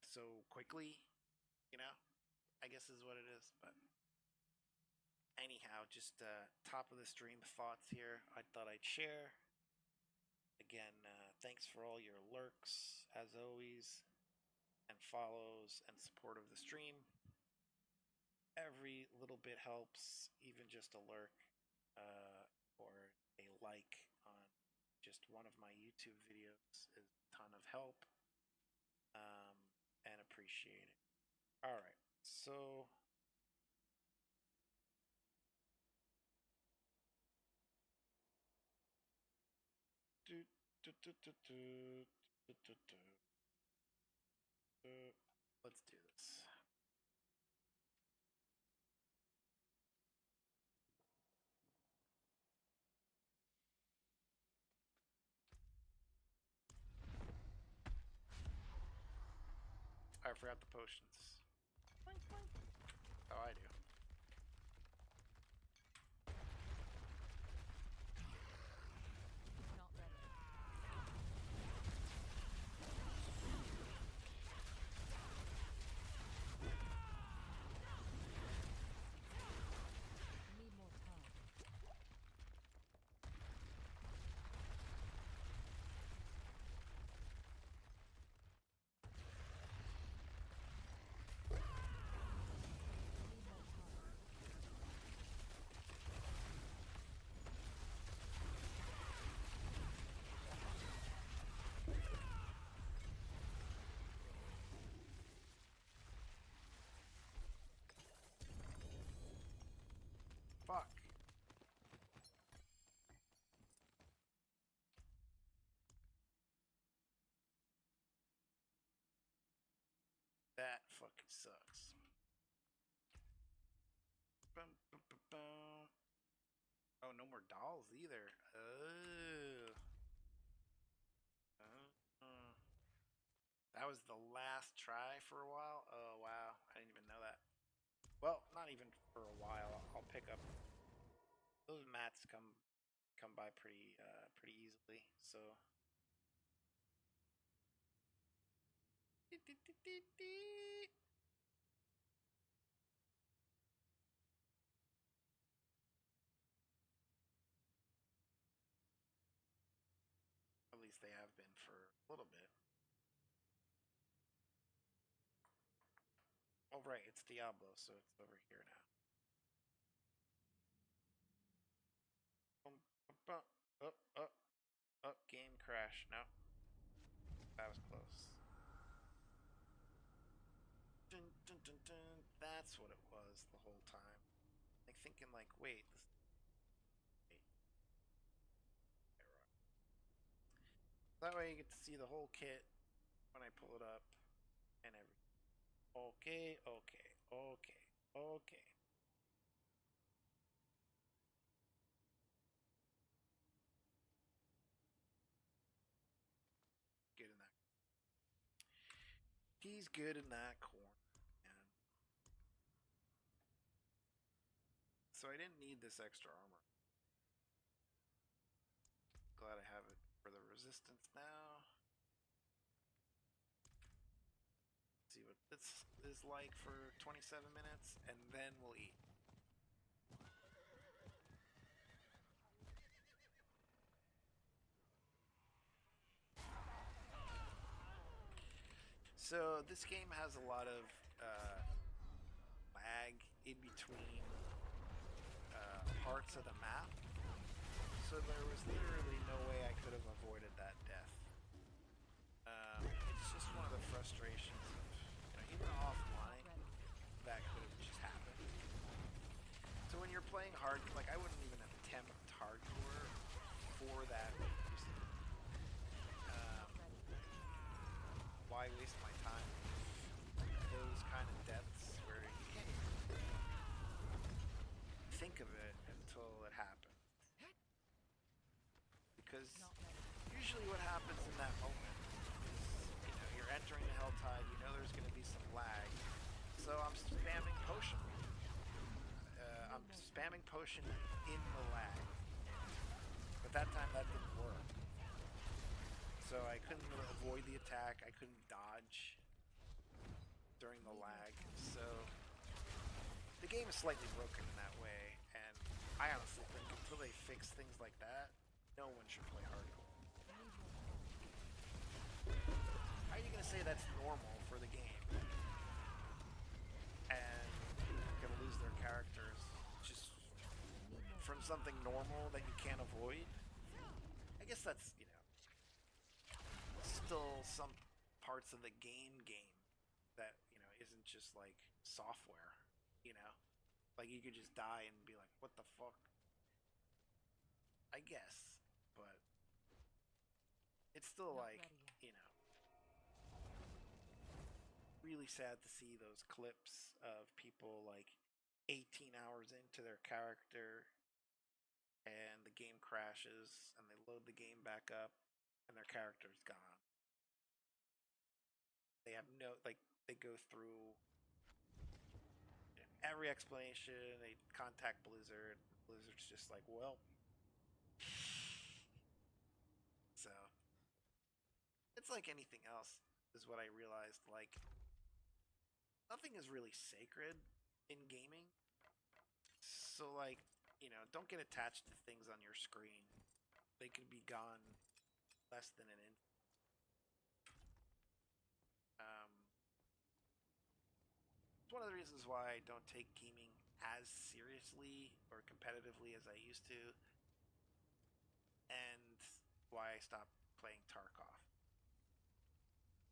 so quickly, you know, I guess is what it is. But anyhow, just top of the stream thoughts here I thought I'd share. Again, thanks for all your lurks, as always, and follows and support of the stream. Every little bit helps, even just a lurk or a like on just one of my YouTube videos is a ton of help, and appreciate it. All right, so let's do this. I forgot the potions. Oh, I do. Not ready. Need more time. Fuck. That fucking sucks. Bum, bum, bum, bum. Oh, no more dolls either. Oh. That was the last try for a while? Oh, wow. I didn't even know that. Well, not even for a while. I'll pick up. Those mats come by pretty easily, so. At least they have been for a little bit. Oh, right, it's Diablo, so it's over here now. Oh, game crash. No. That was close. Dun, dun, dun, dun. That's what it was the whole time. Like thinking like, wait, this. Wait. That way you get to see the whole kit when I pull it up and everything. Okay. Good in that. He's good in that corner, man. So I didn't need this extra armor. Glad I have it for the resistance now. See what this is like for 27 minutes, and then we'll eat. So this game has a lot of lag in between parts of the map, so there was literally no way I could have avoided that death. It's just one of the frustrations of, you know, even offline, that could have just when you're playing hard, like I wouldn't even attempt hardcore for that reason. Why waste my time with those kind of deaths where you can't even think of it until it happens? Because usually what happens in that moment is, you're entering the Helltide, there's going to be some lag, so I'm spamming potion. I'm spamming potion in the lag, but that time that didn't work. So I couldn't avoid the attack, I couldn't dodge during the lag, so the game is slightly broken in that way, and I honestly think until they fix things like that, no one should play hardcore. How are you going to say that's normal for the game? And going to lose their characters just from something normal that you can't avoid? I guess that's, still some parts of the game that, isn't just like software, Like you could just die and be like, what the fuck? I guess, but it's still like, really sad to see those clips of people like 18 hours into their character and the game crashes and they load the game back up and their character's gone. They have they go through every explanation, they contact Blizzard. Blizzard's just like, well. So, it's like anything else, is what I realized. Like, nothing is really sacred in gaming. So, like, don't get attached to things on your screen. They could be gone less than an instant. It's one of the reasons why I don't take gaming as seriously or competitively as I used to, and why I stopped playing Tarkov.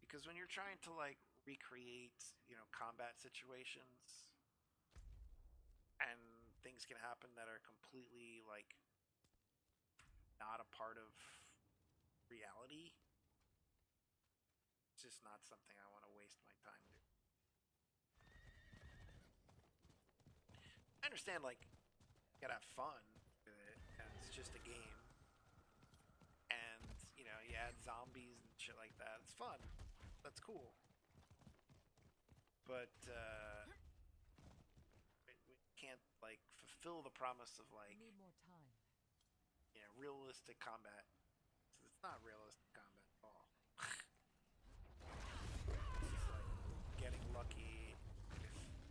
Because when you're trying to like recreate, combat situations, and things can happen that are completely like not a part of reality, it's just not something I want to waste my time doing. I understand, like, you gotta have fun with it, and it's just a game. And, you add zombies and shit like that. It's fun. That's cool. But, we can't, like, fulfill the promise of, like, need more time. Realistic combat. It's not realistic combat at all. It's just, like, getting lucky with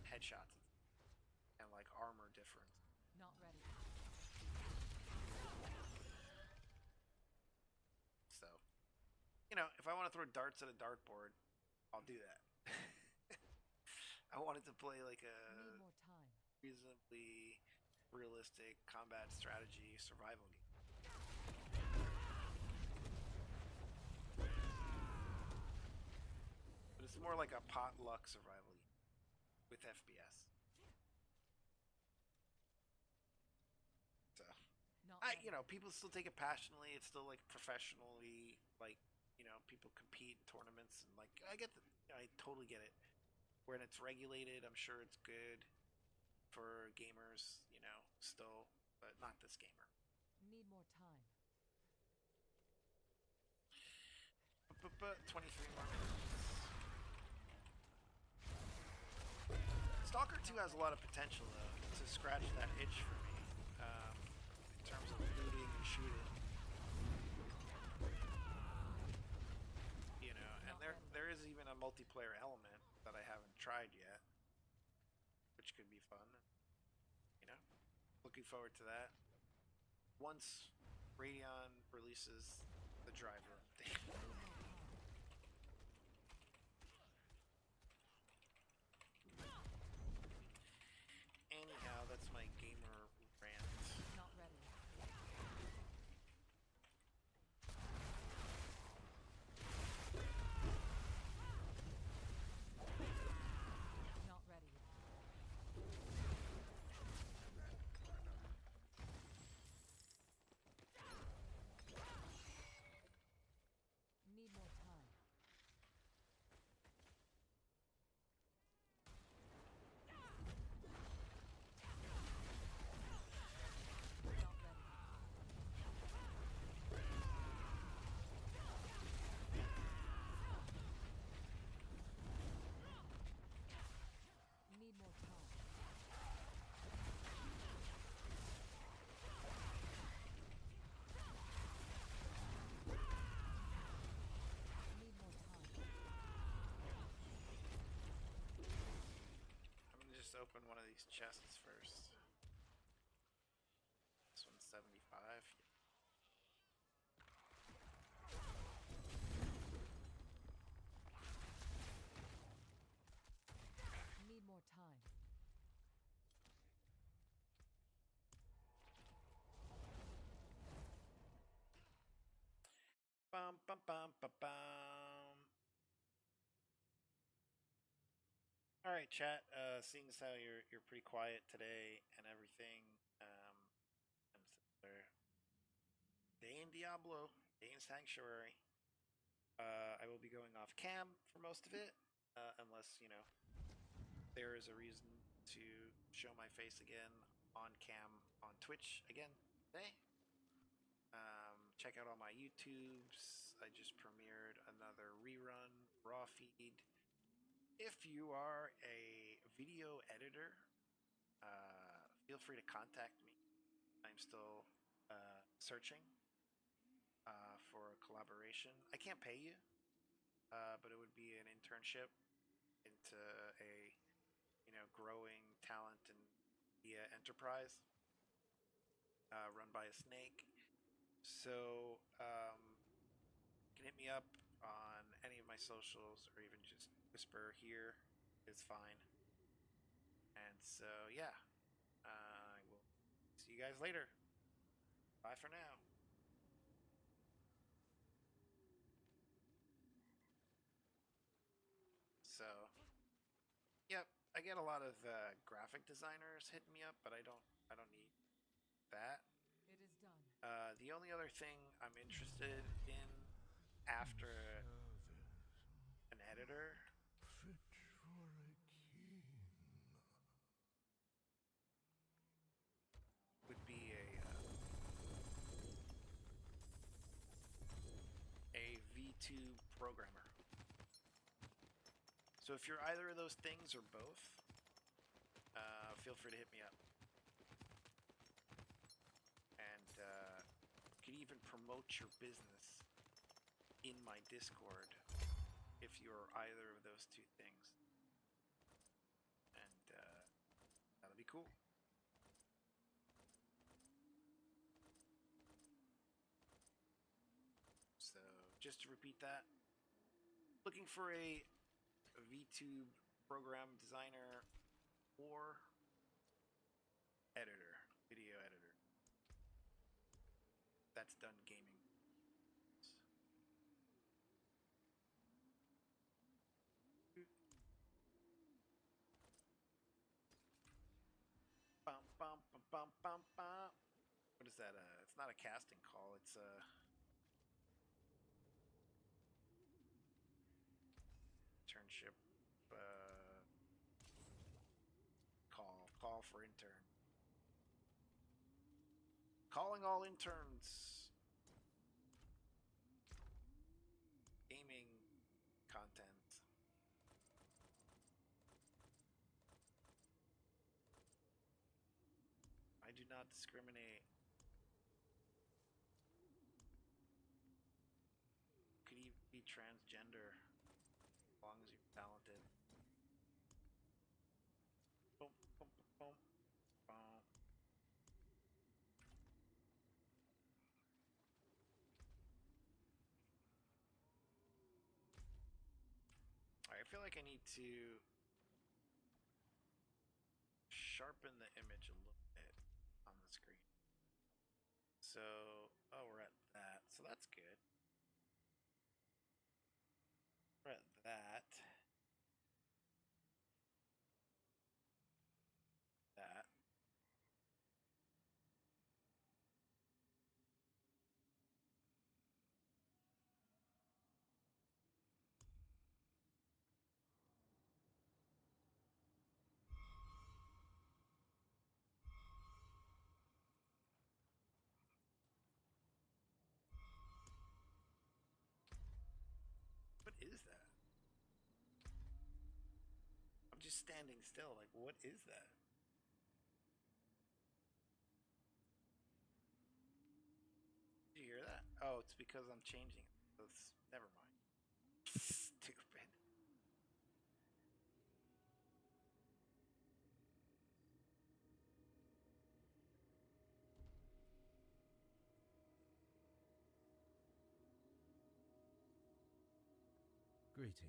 headshots and, like, armor difference. Not ready. So, if I want to throw darts at a dartboard, I'll do that. I wanted to play like a reasonably realistic combat strategy survival game. But it's more like a potluck survival game with FPS. So, people still take it passionately. It's still like professionally, like, people compete in tournaments, and like I get I totally get it. When it's regulated, I'm sure it's good for gamers, still, but not this gamer. Need more time. But 23 more minutes. Stalker 2 has a lot of potential, though, to scratch that itch for me, in terms of looting and shooting. And there is even a multiplayer element that I haven't tried yet, which could be fun. Looking forward to that. Once Radeon releases the driver update. Anyhow, that's my gamer rant. Not ready. Not ready. open one of these chests first. This one's 75. Need more time. Bum bum bum bum bum. All right, chat. Seeing as how you're pretty quiet today and everything, and day in Diablo, day in Sanctuary. I will be going off cam for most of it, unless there is a reason to show my face again on cam on Twitch again today. Check out all my YouTubes. I just premiered another rerun raw feed. If you are a video editor, feel free to contact me. I'm still searching for a collaboration. I can't pay you, but it would be an internship into a growing talent and media enterprise run by a snake. So you can hit me up on any of my socials, or even just whisper here is fine. And so yeah, I will see you guys later. Bye for now. So, yep, I get a lot of graphic designers hitting me up, but I don't need that. It is done. The only other thing I'm interested in after an editor would be a VTube programmer. So if you're either of those things or both, feel free to hit me up. And you can even promote your business in my Discord if you're either of those two things. And that'll be cool. So just to repeat that, looking for a VTube program designer or editor, video editor that's done gaming. Bum, bum, bum, bum, bum, bum. What is that? It's not a casting call, it's a internship call for intern. Calling all interns. Gaming content. I do not discriminate. Could even be transgender as long as you're talented. Boom, boom, boom, boom. Alright, I feel like I need to sharpen the image a little bit on the screen. So, oh, we're at that. So that's good. We're at that. That. What is that? I'm just standing still, like, what is that? Did you hear that? Oh, it's because I'm changing it. That's, never mind. Stupid. Greetings.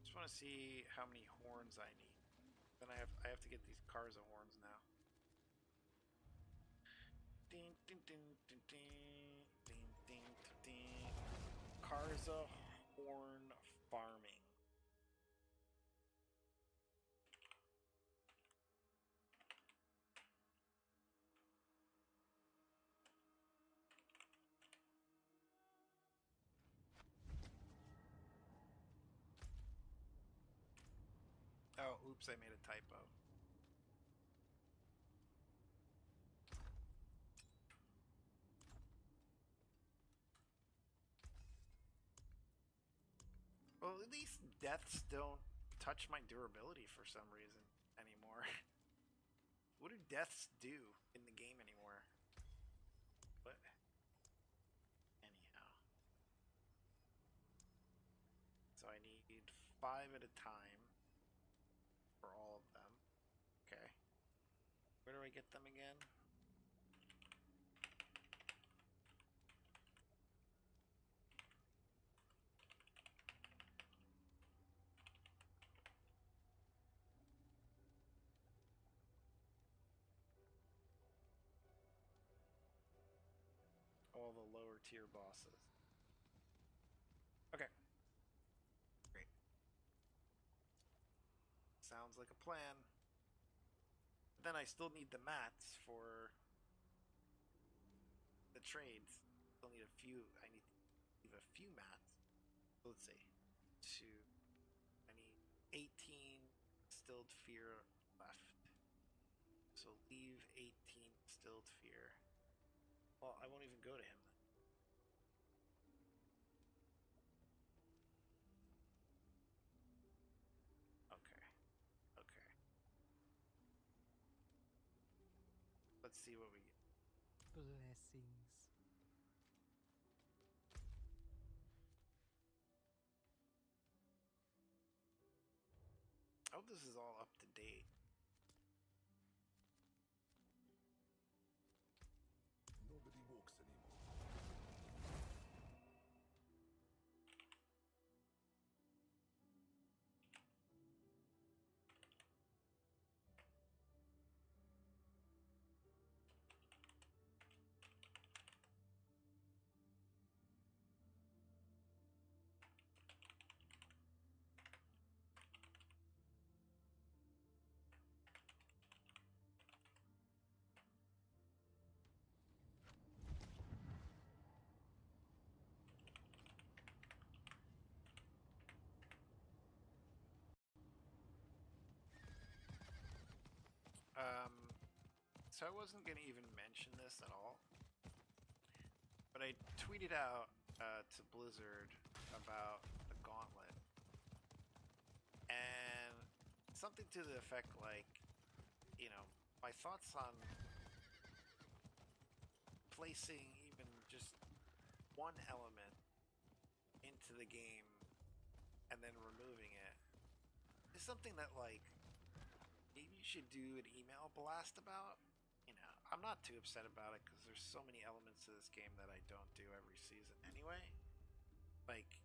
Just want to see how many horns I need. Then I have to get these cars of horns now. Ding ding ding ding ding ding ding ding. Karza horn farming. Oh, oops, I made a typo. Well, at least deaths don't touch my durability for some reason anymore. What do deaths do in the game anymore? But anyhow. So I need 5 at a time for all of them. Okay. Where do I get them again? All the lower tier bosses. Okay. Great. Sounds like a plan. But then I still need the mats for the trades. Still need a few. I need to leave a few mats. So let's see. 2. I need 18 distilled fear left. So leave 18 distilled fear. Well, I won't even go to him then. Okay. Okay. Let's see what we get. Blessings. I hope this is all up to date. Nobody walks anymore. So I wasn't going to even mention this at all, but I tweeted out to Blizzard about the Gauntlet, and something to the effect like, you know, my thoughts on placing even just one element into the game and then removing it is something that, like, maybe you should do an email blast about. You know, I'm not too upset about it because there's so many elements to this game that I don't do every season anyway. Like,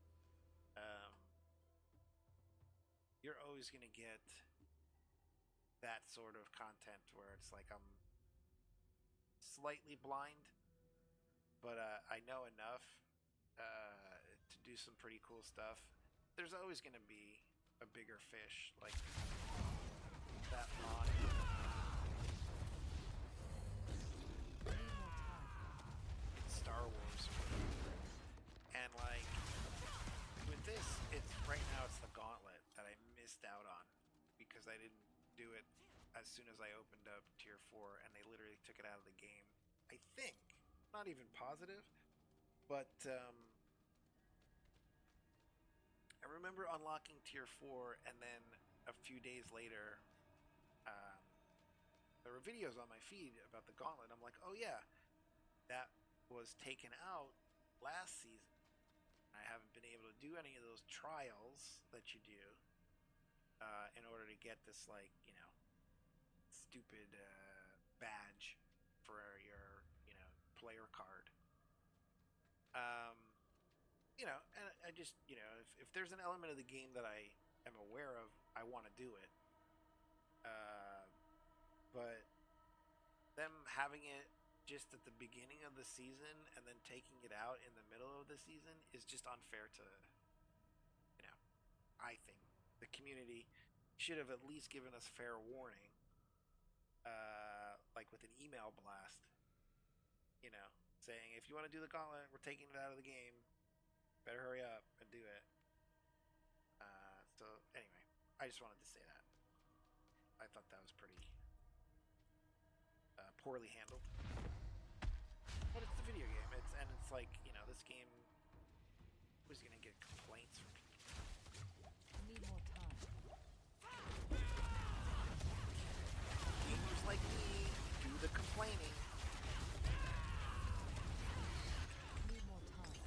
you're always gonna get that sort of content where it's like I'm slightly blind, but I know enough to do some pretty cool stuff. There's always gonna be a bigger fish like that mod. Star Wars, and like with this, it's right now it's the Gauntlet that I missed out on because I didn't do it as soon as I opened up Tier 4, and they literally took it out of the game. I think, not even positive, but I remember unlocking Tier 4, and then a few days later, there were videos on my feed about the gauntlet. I'm like, oh yeah, that was taken out last season. I haven't been able to do any of those trials that you do in order to get this, like, you know, stupid badge for your, you know, player card. You know, and I just, you know, if there's an element of the game that I am aware of, I want to do it. But them having it just at the beginning of the season and then taking it out in the middle of the season is just unfair to, you know, I think the community should have at least given us fair warning, like with an email blast, you know, saying if you want to do the gauntlet, we're taking it out of the game. Better hurry up and do it. So anyway, I just wanted to say that. I thought that was pretty poorly handled. But it's a video game. It's like, you know, this game was gonna get complaints from people. Need more time. Gamers like me do the complaining. Need more time.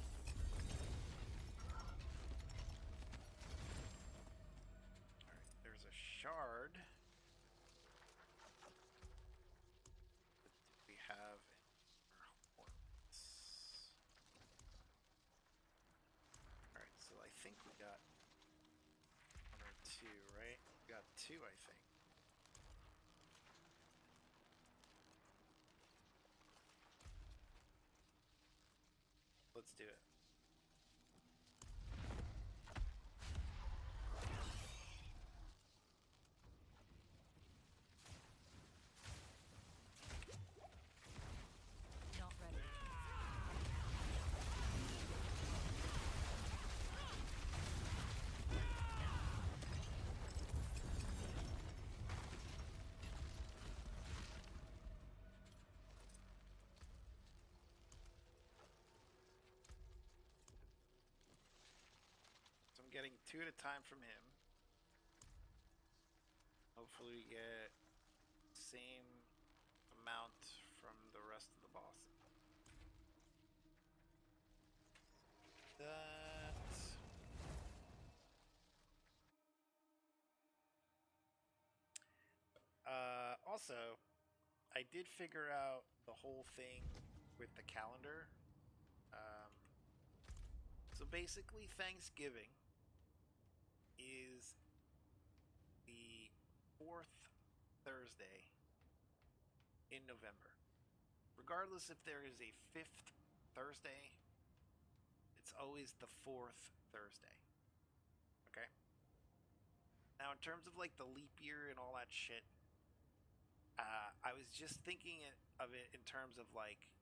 Alright, there's a shard. What do we have in our horns? Alright, so I think we got one or two, right? We got two, I think. Let's do it. Not ready. So I'm getting 2 at a time from him. Hopefully we get the same amount from the rest of the bosses. That. Also, I did figure out the whole thing with the calendar. So basically, Thanksgiving is the 4th Thursday in November. Regardless if there is a 5th Thursday, it's always the 4th Thursday. Okay? Now, in terms of like the leap year and all that shit, I was just thinking of it in terms of like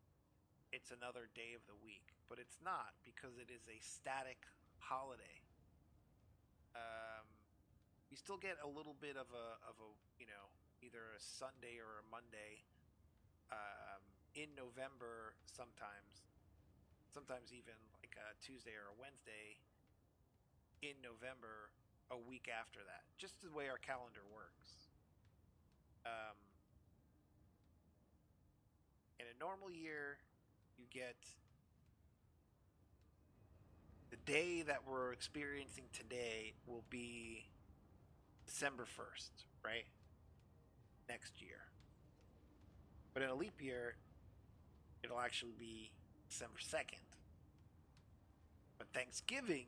it's another day of the week, but it's not, because it is a static holiday. We still get a little bit of a you know, either a Sunday or a Monday in November sometimes even like a Tuesday or a Wednesday in November a week after that, just the way our calendar works. In a normal year, you get the day that we're experiencing today will be December 1st, right? Next year. But in a leap year, it'll actually be December 2nd. But Thanksgiving,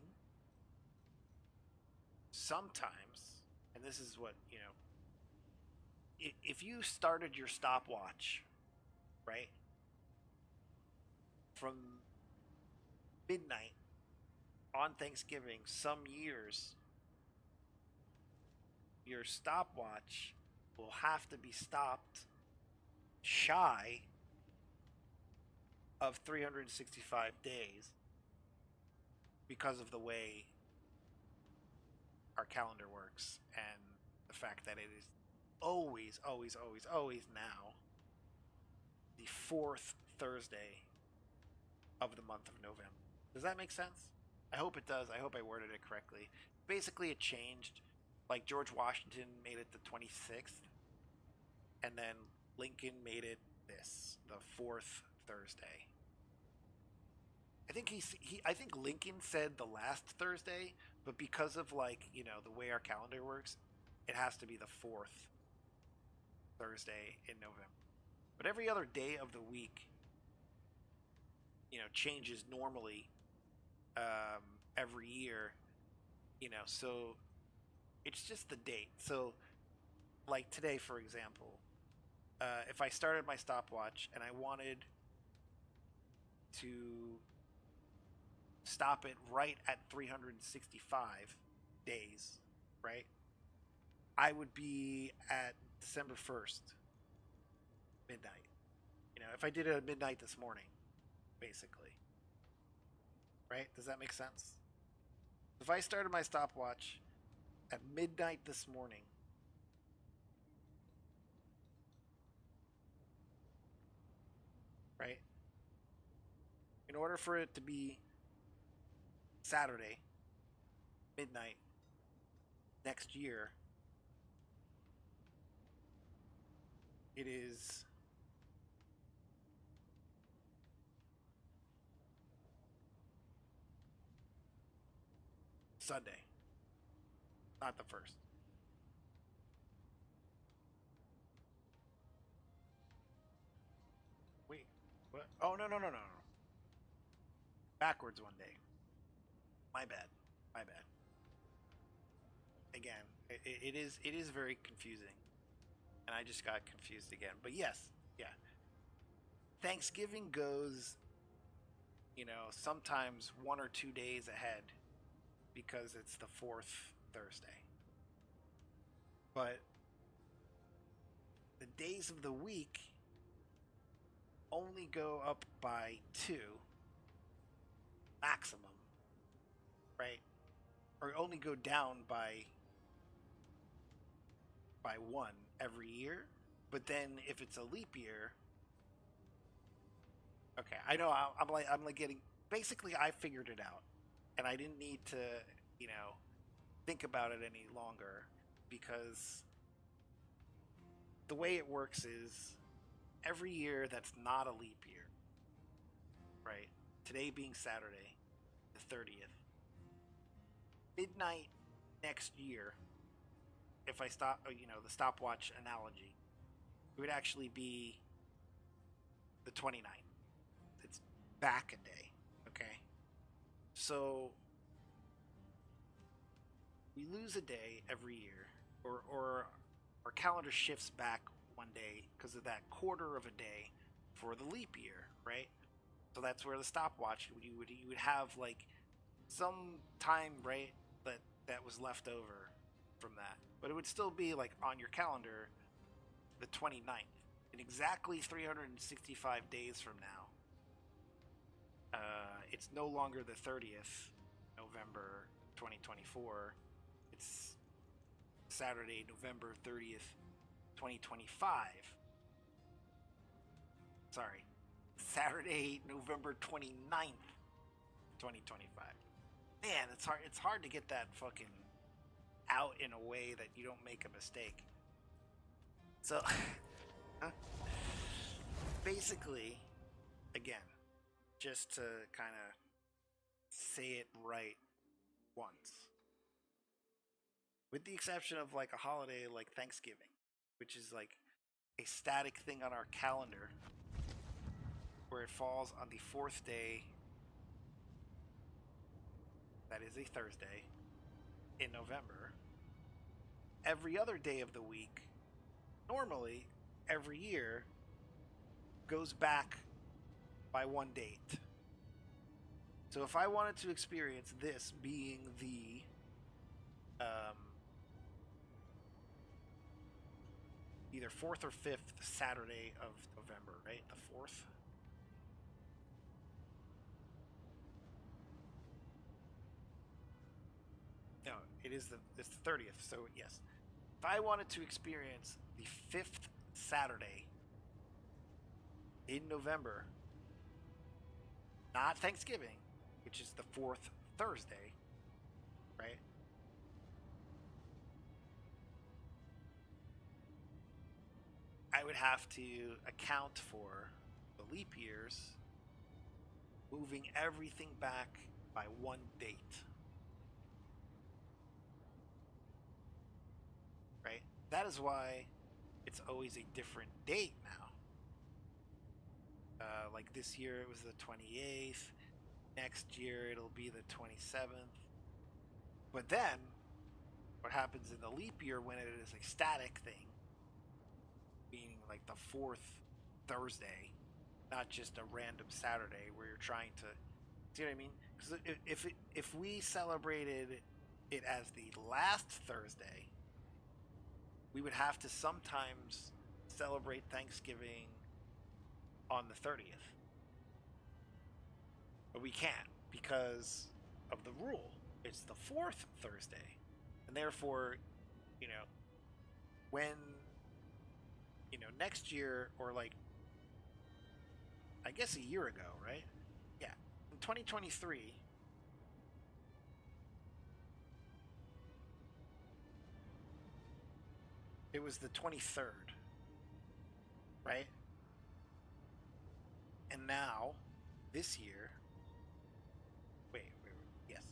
sometimes, and this is what, you know, if you started your stopwatch, right, from midnight on Thanksgiving, some years, your stopwatch will have to be stopped shy of 365 days because of the way our calendar works and the fact that it is always now the 4th Thursday of the month of November. Does that make sense? I hope it does. I hope I worded it correctly. Basically, it changed. Like George Washington made it the 26th, and then Lincoln made it the fourth Thursday. I think I think Lincoln said the last Thursday, but because of like, you know, the way our calendar works, it has to be the fourth Thursday in November. But every other day of the week, you know, changes normally every year, you know, so it's just the date. So like today, for example, if I started my stopwatch and I wanted to stop it right at 365 days, right? I would be at December 1st, midnight. You know, if I did it at midnight this morning, basically. Right? Does that make sense? If I started my stopwatch at midnight this morning, right? In order for it to be Saturday, midnight, next year, it is Sunday, not the first. Wait, what? Oh, no. Backwards one day. My bad. Again, it is very confusing, and I just got confused again. But yes, yeah. Thanksgiving goes, you know, sometimes 1 or 2 days ahead because it's the fourth Thursday. But the days of the week only go up by 2 maximum, right? Or only go down by 1 every year. But then if it's a leap year, okay, I know I'm like getting, basically I figured it out, and I didn't need to, you know, think about it any longer, because the way it works is every year that's not a leap year, right? Today being Saturday, the 30th, midnight next year, if I stop, you know, the stopwatch analogy, it would actually be the 29th. It's back a day, okay? So we lose a day every year, or our calendar shifts back 1 day because of that quarter of a day for the leap year, right? So that's where the stopwatch, you would have like some time, right, that was left over from that, but it would still be like on your calendar the 29th. In exactly 365 days from now, it's no longer the 30th November 2024. It's Saturday, November 30th, 2025. Sorry. Saturday, November 29th, 2025. Man, it's hard to get that fucking out in a way that you don't make a mistake. So, basically, again, just to kind of say it right once, with the exception of like a holiday like Thanksgiving, which is like a static thing on our calendar, where it falls on the fourth day, that is a Thursday, in November. Every other day of the week, normally, every year, goes back by 1 date. So if I wanted to experience this being the either 4th or 5th Saturday of November, right? The 4th. No, it's the 30th. So yes, if I wanted to experience the 5th Saturday in November, not Thanksgiving, which is the 4th Thursday, right? I would have to account for the leap years, moving everything back by one date. Right? That is why it's always a different date now. Like this year it was the 28th. Next year it'll be the 27th. But then, what happens in the leap year when it is a static thing, meaning like the fourth Thursday, not just a random Saturday where you're trying to, see what I mean? Because if we celebrated it as the last Thursday, we would have to sometimes celebrate Thanksgiving on the 30th. But we can't because of the rule. It's the fourth Thursday. And therefore, you know, when, you know, next year, or like, I guess a year ago, right? Yeah. In 2023, it was the 23rd, right? And now, this year, yes.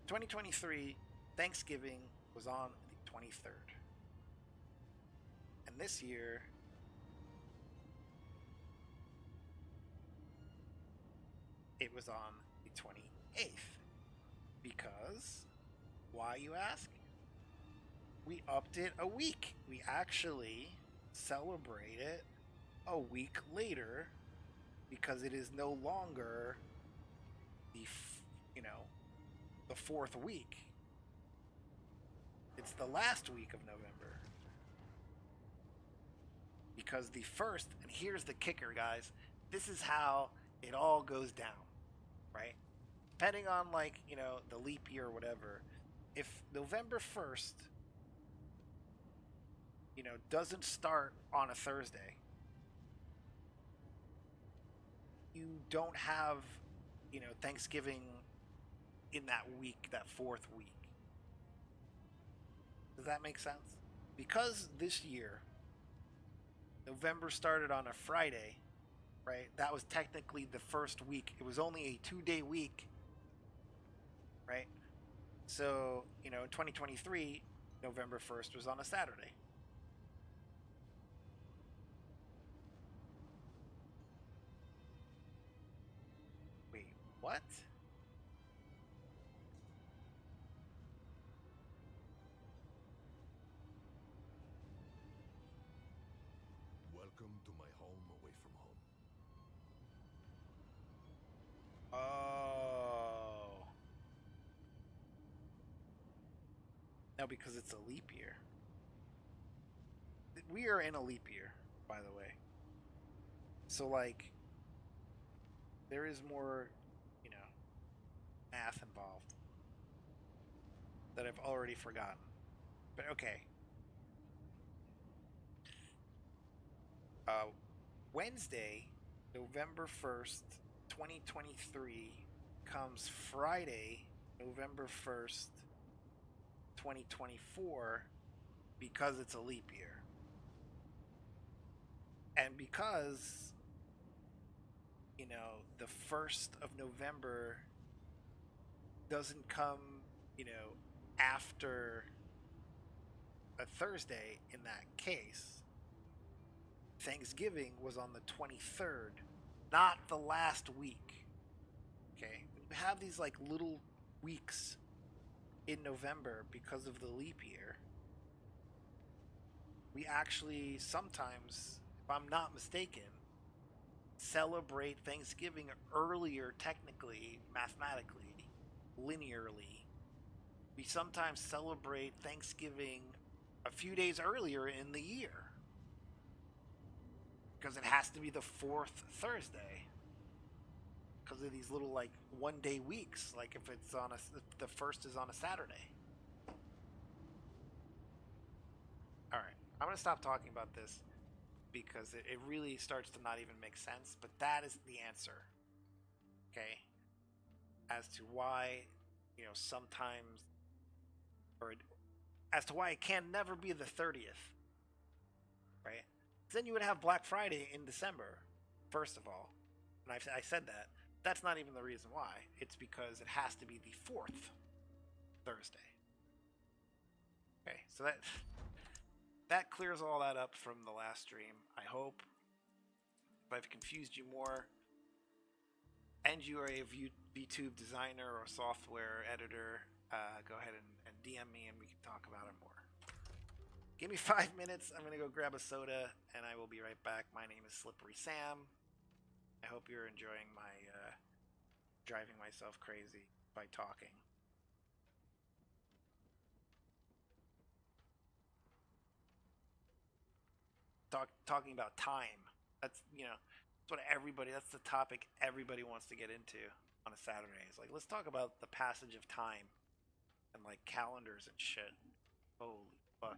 2023, Thanksgiving was on the 23rd. And this year, it was on the 28th. Because, why, you ask? We upped it a week. We actually celebrate it a week later because it is no longer the, the fourth week. It's the last week of November. Because the first, and here's the kicker, guys, this is how it all goes down, right? Depending on, like, the leap year or whatever, if November 1st, doesn't start on a Thursday, you don't have, Thanksgiving in that week, that fourth week. Does that make sense? Because this year, November started on a Friday, right? That was technically the first week. It was only a 2-day week, right? So, in 2023, November 1st was on a Saturday. Wait, what? Welcome to my home away from home. Oh. No, because it's a leap year. We are in a leap year, by the way. So, like, there is more, math involved that I've already forgotten. But okay. Wednesday, November 1st, 2023 comes Friday, November 1st, 2024 because it's a leap year. And because, the 1st of November doesn't come, after a Thursday in that case, Thanksgiving was on the 23rd, not the last week. Okay? We have these, like, little weeks in November because of the leap year. We actually sometimes, if I'm not mistaken, celebrate Thanksgiving earlier, technically, mathematically, linearly. We sometimes celebrate Thanksgiving a few days earlier in the year because it has to be the fourth Thursday because of these little, like, 1-day weeks, like if the first is on a Saturday. All right, I'm going to stop talking about this because it really starts to not even make sense, but that is the answer, okay, as to why, sometimes, or as to why it can never be the 30th, right? Then you would have Black Friday in December, first of all. And I said that. That's not even the reason why. It's because it has to be the 4th Thursday. Okay, so that clears all that up from the last stream, I hope. If I've confused you more, and you are a VTube designer or software editor, go ahead and DM me and we can talk about it more. Give me 5 minutes. I'm going to go grab a soda and I will be right back. My name is Slippery Sam. I hope you're enjoying my driving myself crazy by talking. Talking about time. That's, that's the topic everybody wants to get into on a Saturday. It's like, let's talk about the passage of time and like calendars and shit. Holy fuck.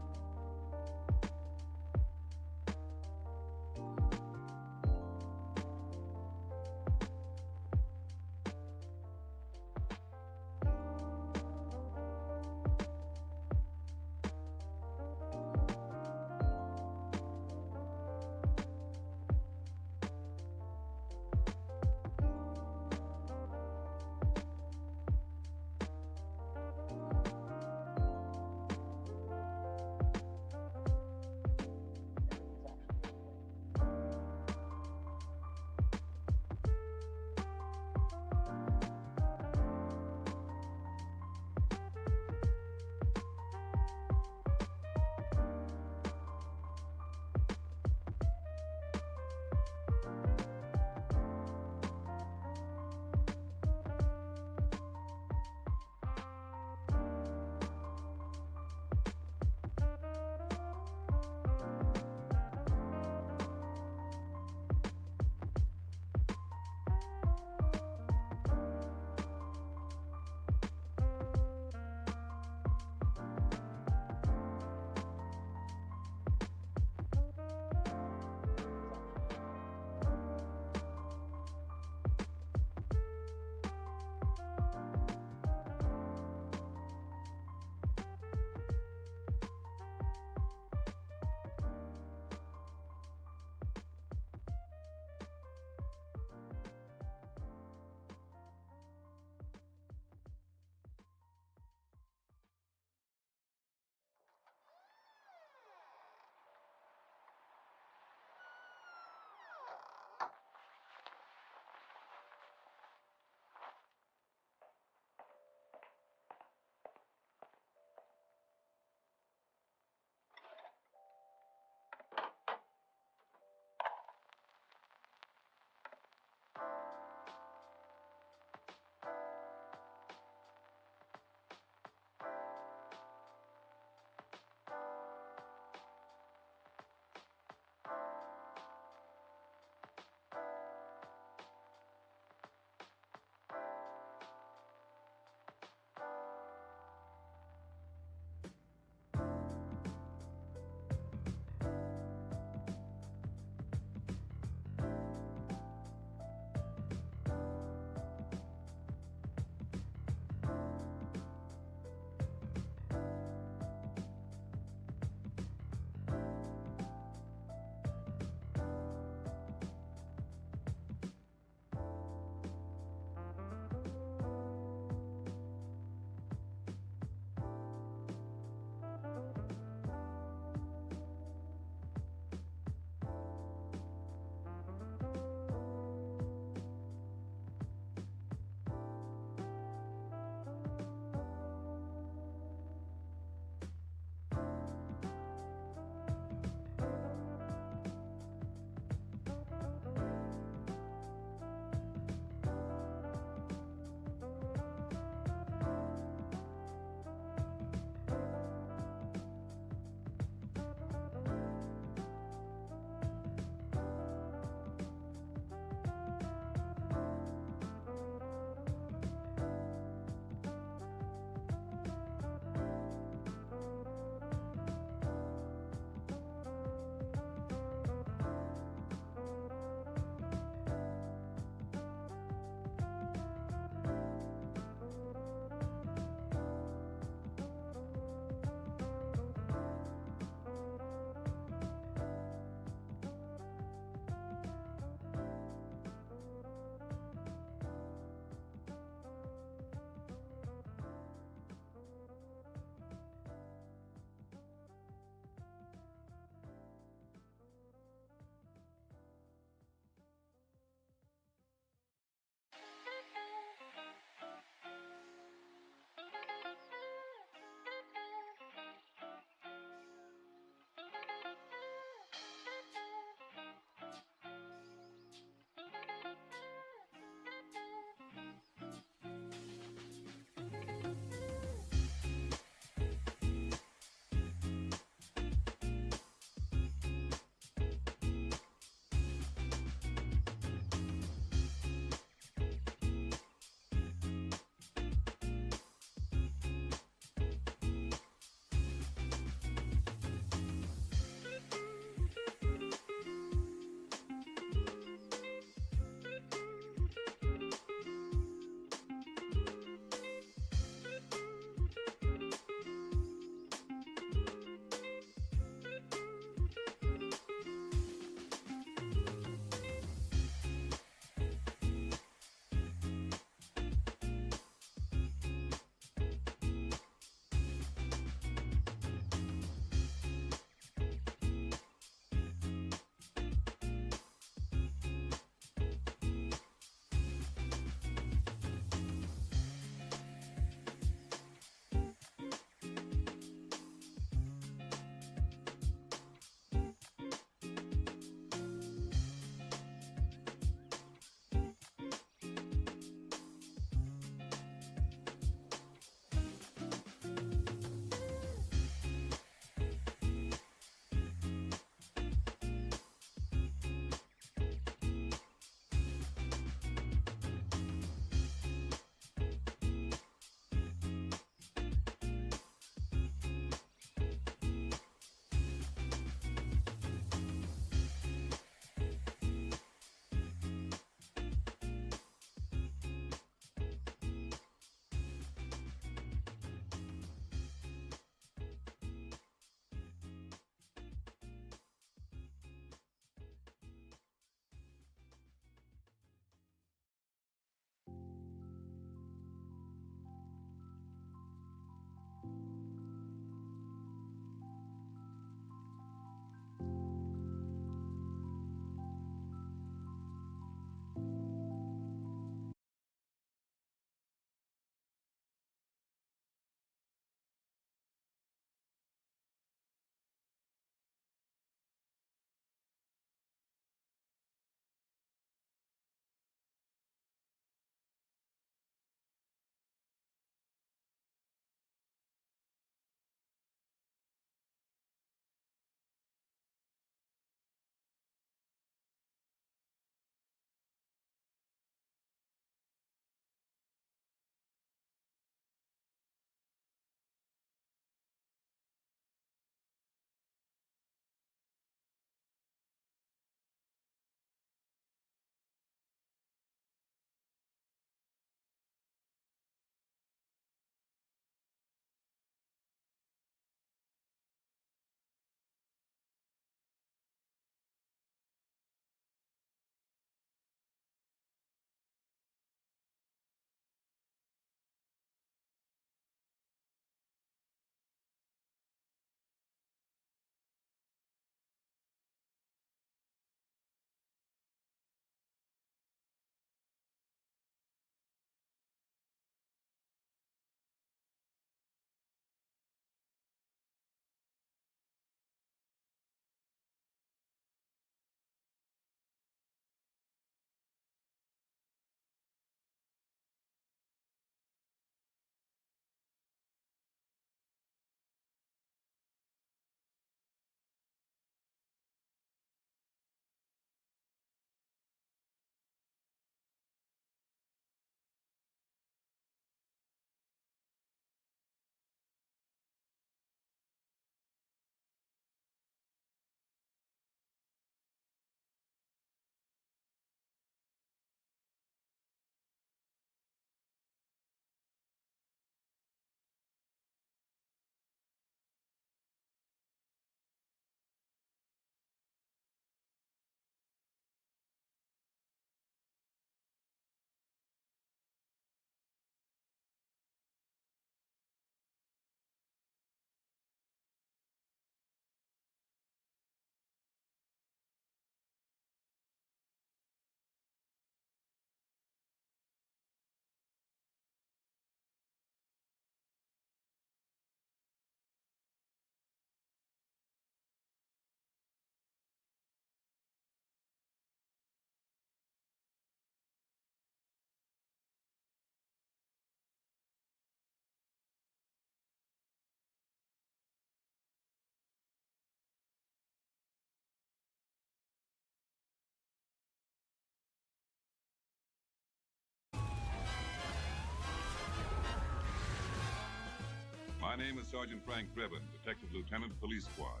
My name is Sergeant Frank Drebin, Detective Lieutenant, Police Squad.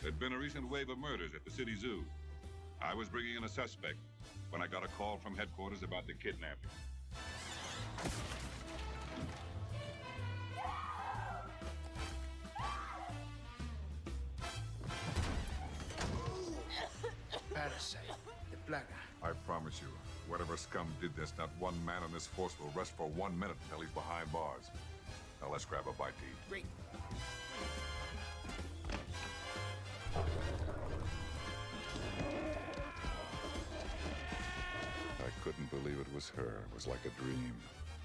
There'd been a recent wave of murders at the city zoo. I was bringing in a suspect when I got a call from headquarters about the kidnapping. Parasite, the plaga. I promise you, whatever scum did this, not one man on this force will rest for 1 minute until he's behind bars. Now let's grab a bite to eat. Great. I couldn't believe it was her. It was like a dream.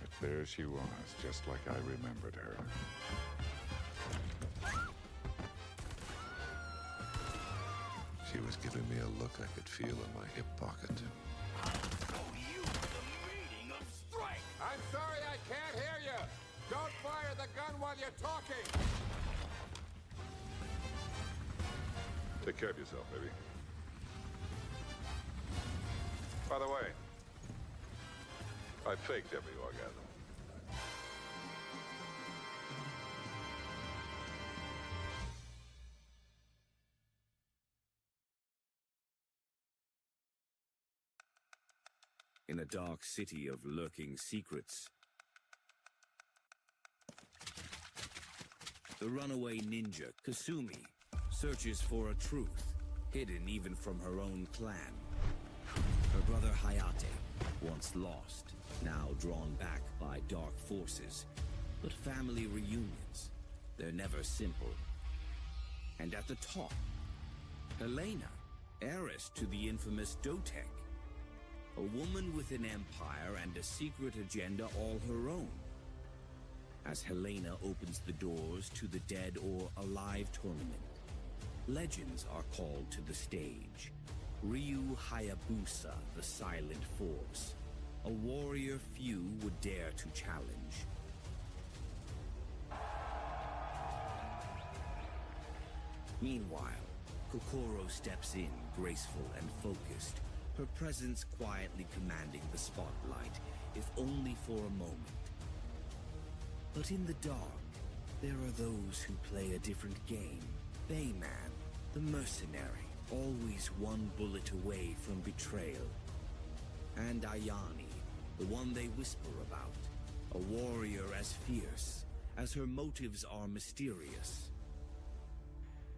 But there she was, just like I remembered her. She was giving me a look I could feel in my hip pocket. I'm sorry I can't hear you. Don't fire the gun while you're talking. Take care of yourself, baby. By the way, I faked every orgasm. In a dark city of lurking secrets, the runaway ninja, Kasumi, searches for a truth, hidden even from her own clan. Her brother Hayate, once lost, now drawn back by dark forces. But family reunions, they're never simple. And at the top, Helena, heiress to the infamous Dotek. A woman with an empire and a secret agenda all her own. As Helena opens the doors to the Dead or Alive tournament, legends are called to the stage. Ryu Hayabusa, the Silent Force. A warrior few would dare to challenge. Meanwhile, Kokoro steps in, graceful and focused, her presence quietly commanding the spotlight, if only for a moment. But in the dark, there are those who play a different game. Bayman, the mercenary, always one bullet away from betrayal. And Ayani, the one they whisper about, a warrior as fierce as her motives are mysterious.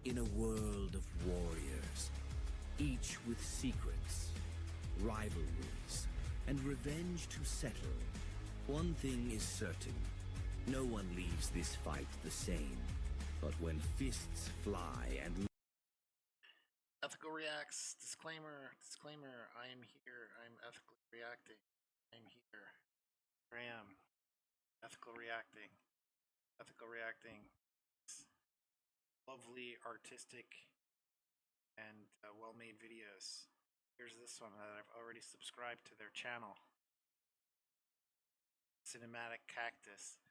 In a world of warriors, each with secrets, rivalries, and revenge to settle, one thing is certain. No one leaves this fight the same. But when fists fly and... Ethical reacts. Disclaimer. I am here. I'm ethically reacting. I'm here. Here I am. Ethical reacting. Lovely, artistic, and well-made videos. Here's this one that I've already subscribed to their channel. Cinematic Cactus.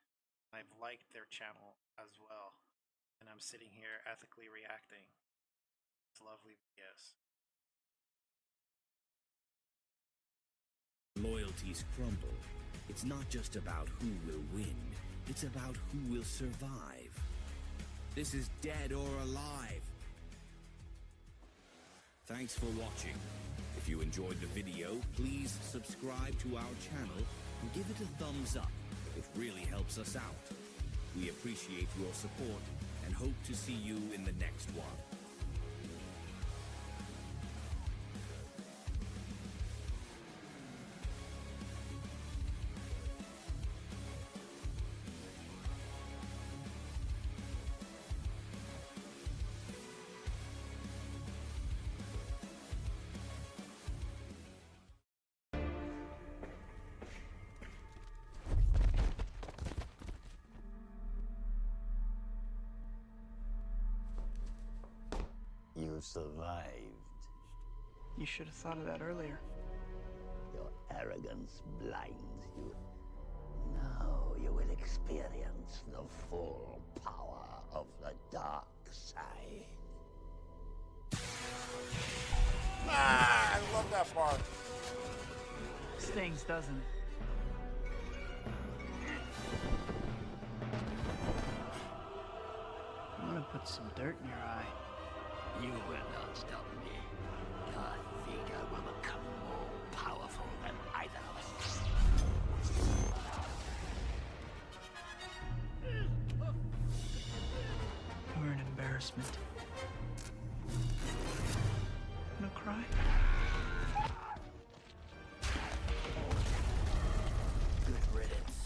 I've liked their channel as well. And I'm sitting here ethically reacting. It's lovely videos. Loyalties crumble. It's not just about who will win, it's about who will survive. This is Dead or Alive. Thanks for watching. If you enjoyed the video, please subscribe to our channel and give it a thumbs up. It really helps us out. We appreciate your support and hope to see you in the next one. You survived. You should have thought of that earlier. Your arrogance blinds you. Now you will experience the full power of the dark side. Ah, I love that part. Stings, doesn't it? put some dirt in your eye. You will not stop me. Darth Vader will become more powerful than either of us. You're an embarrassment. Gonna cry? Good riddance.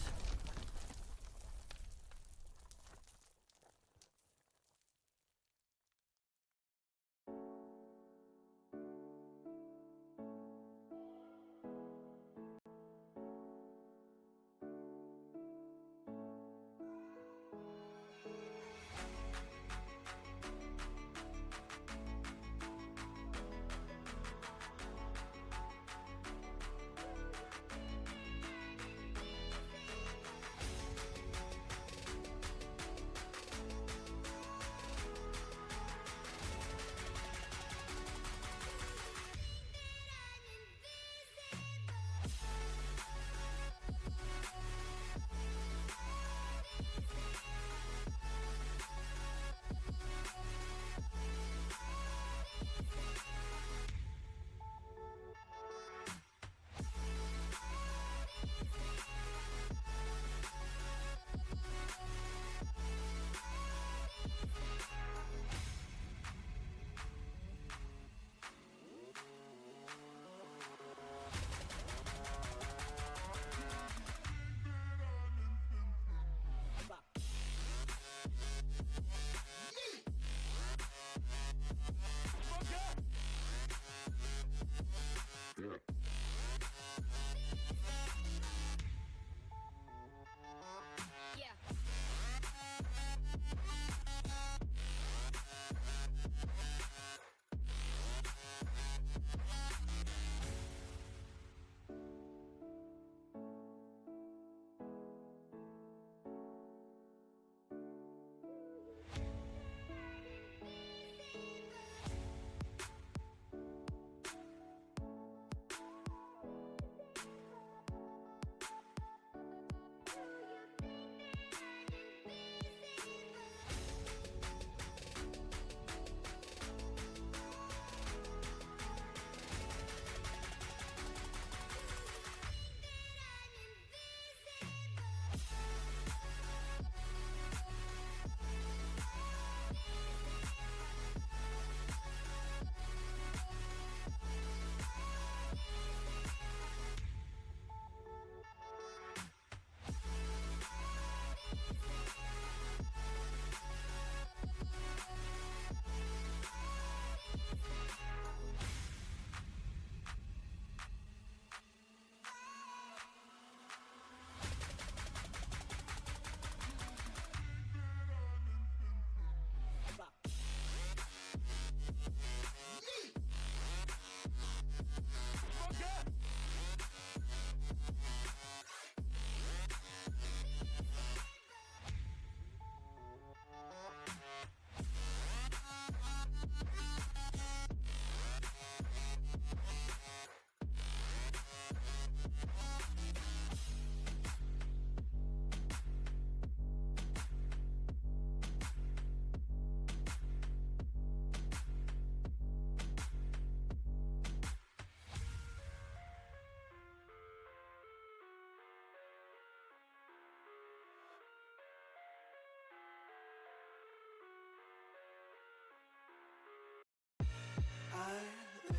I live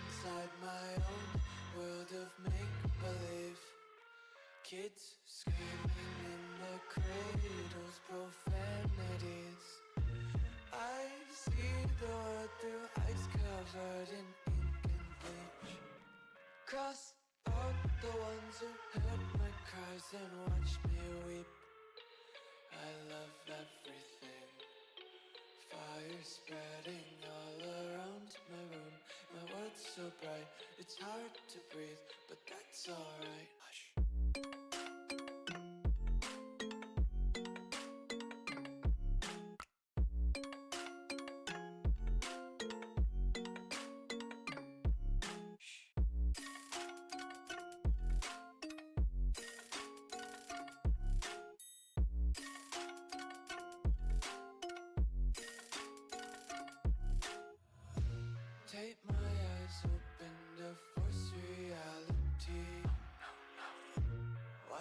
inside my own world of make-believe. Kids screaming in their cradles, profanities. I see the world through ice covered in ink and bleach. Cross out the ones who heard my cries and watched me weep. I love everything. Fire spreading all around my room. My world's so bright, it's hard to breathe, but that's alright. Hush.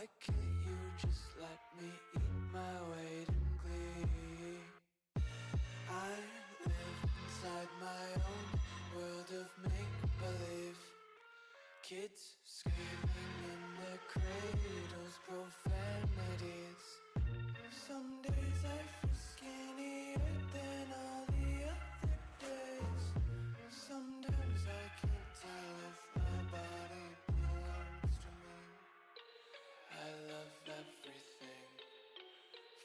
Why can't you just let me eat my weight in glee? I live inside my own world of make-believe. Kids screaming in their cradles, profanities. Some days I feel skinnier than all the other days. Sometimes I can't tell if my body belongs to me. I love everything.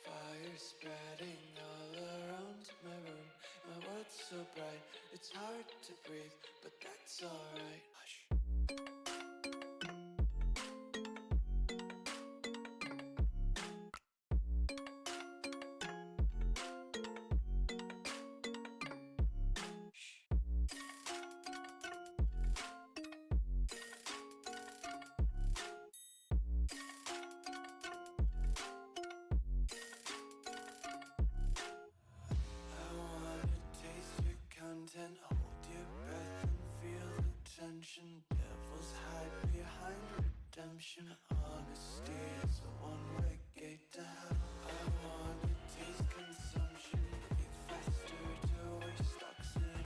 Fire spreading all around my room. My world's so bright, it's hard to breathe, but that's alright. Hush. I wanna taste your content, hold your breath and feel the tension. Devils hide behind redemption. Honesty is a one-way gate to hell. I wanna taste consumption, breathe faster to waste oxygen.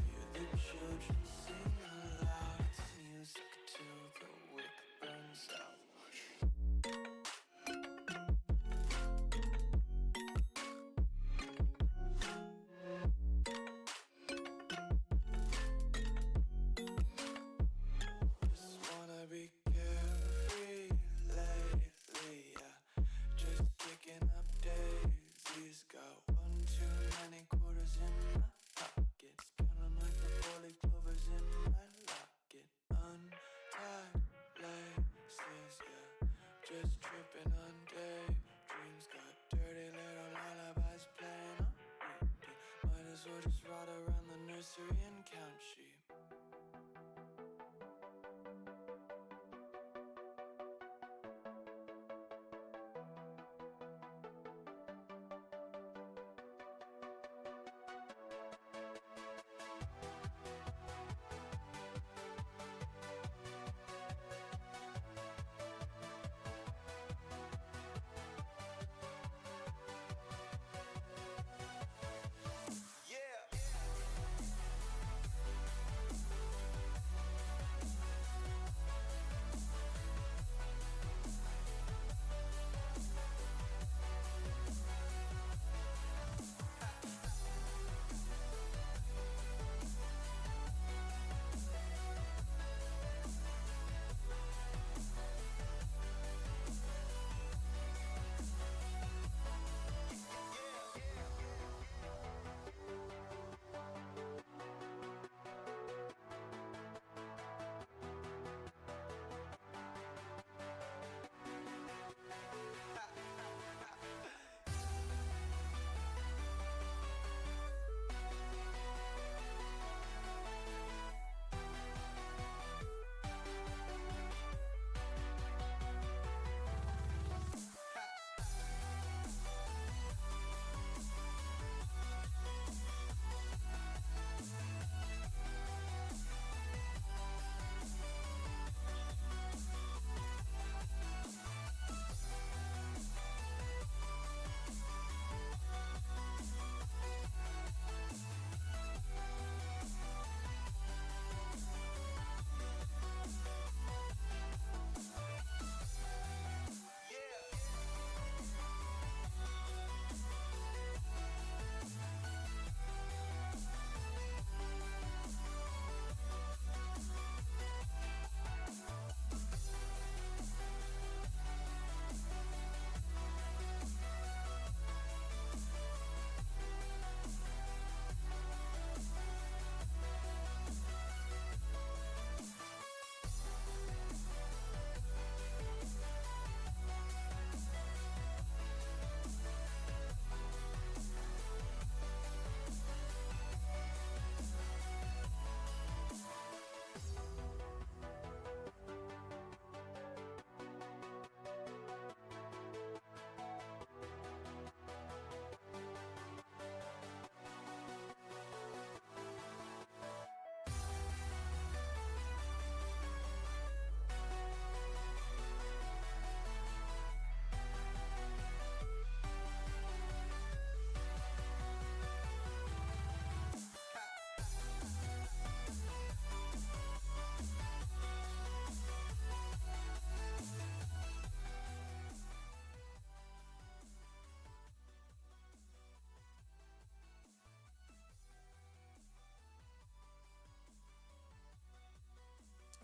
Hear the children sing aloud. It's music till the wick burns out. Just wanna be carefree lately, yeah. Just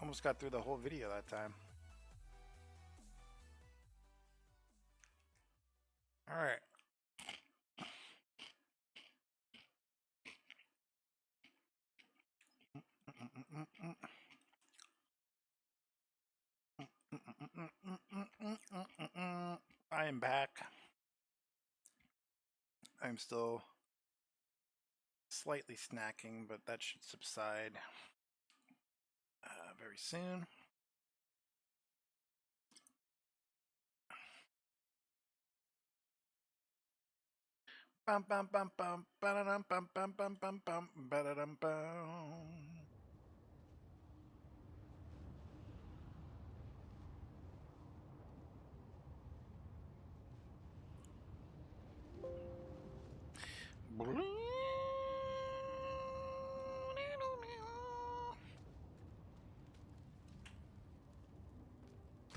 Almost got through the whole video that time. All right. I am back. I'm still slightly snacking, but that should subside very soon. Bum bum bum bum ba-da-dum bum bum bum bum bum ba-da-dum bum.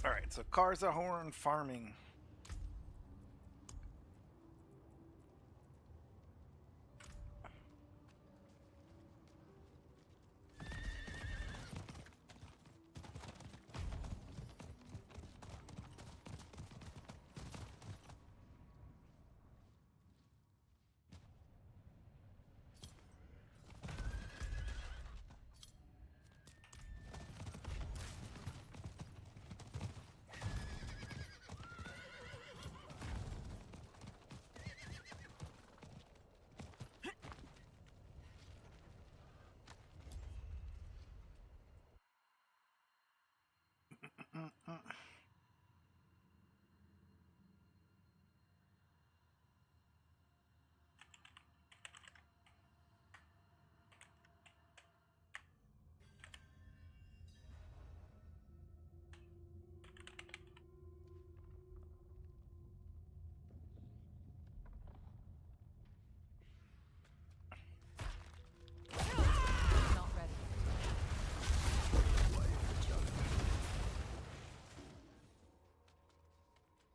All right, so cars are horn farming.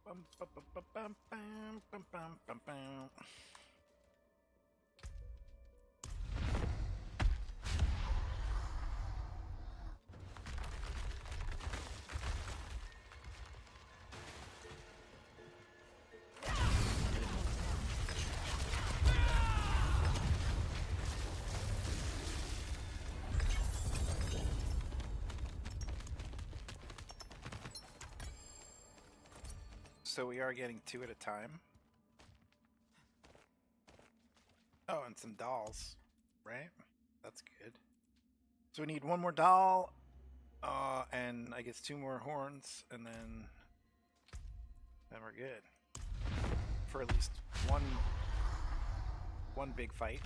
Bum, bum, bum, bum, bum, bum, bum, bum, bum. So we are getting 2 at a time. Oh, and some dolls, right? That's good. So we need 1 more doll, and I guess 2 more horns, and then we're good for at least one big fight.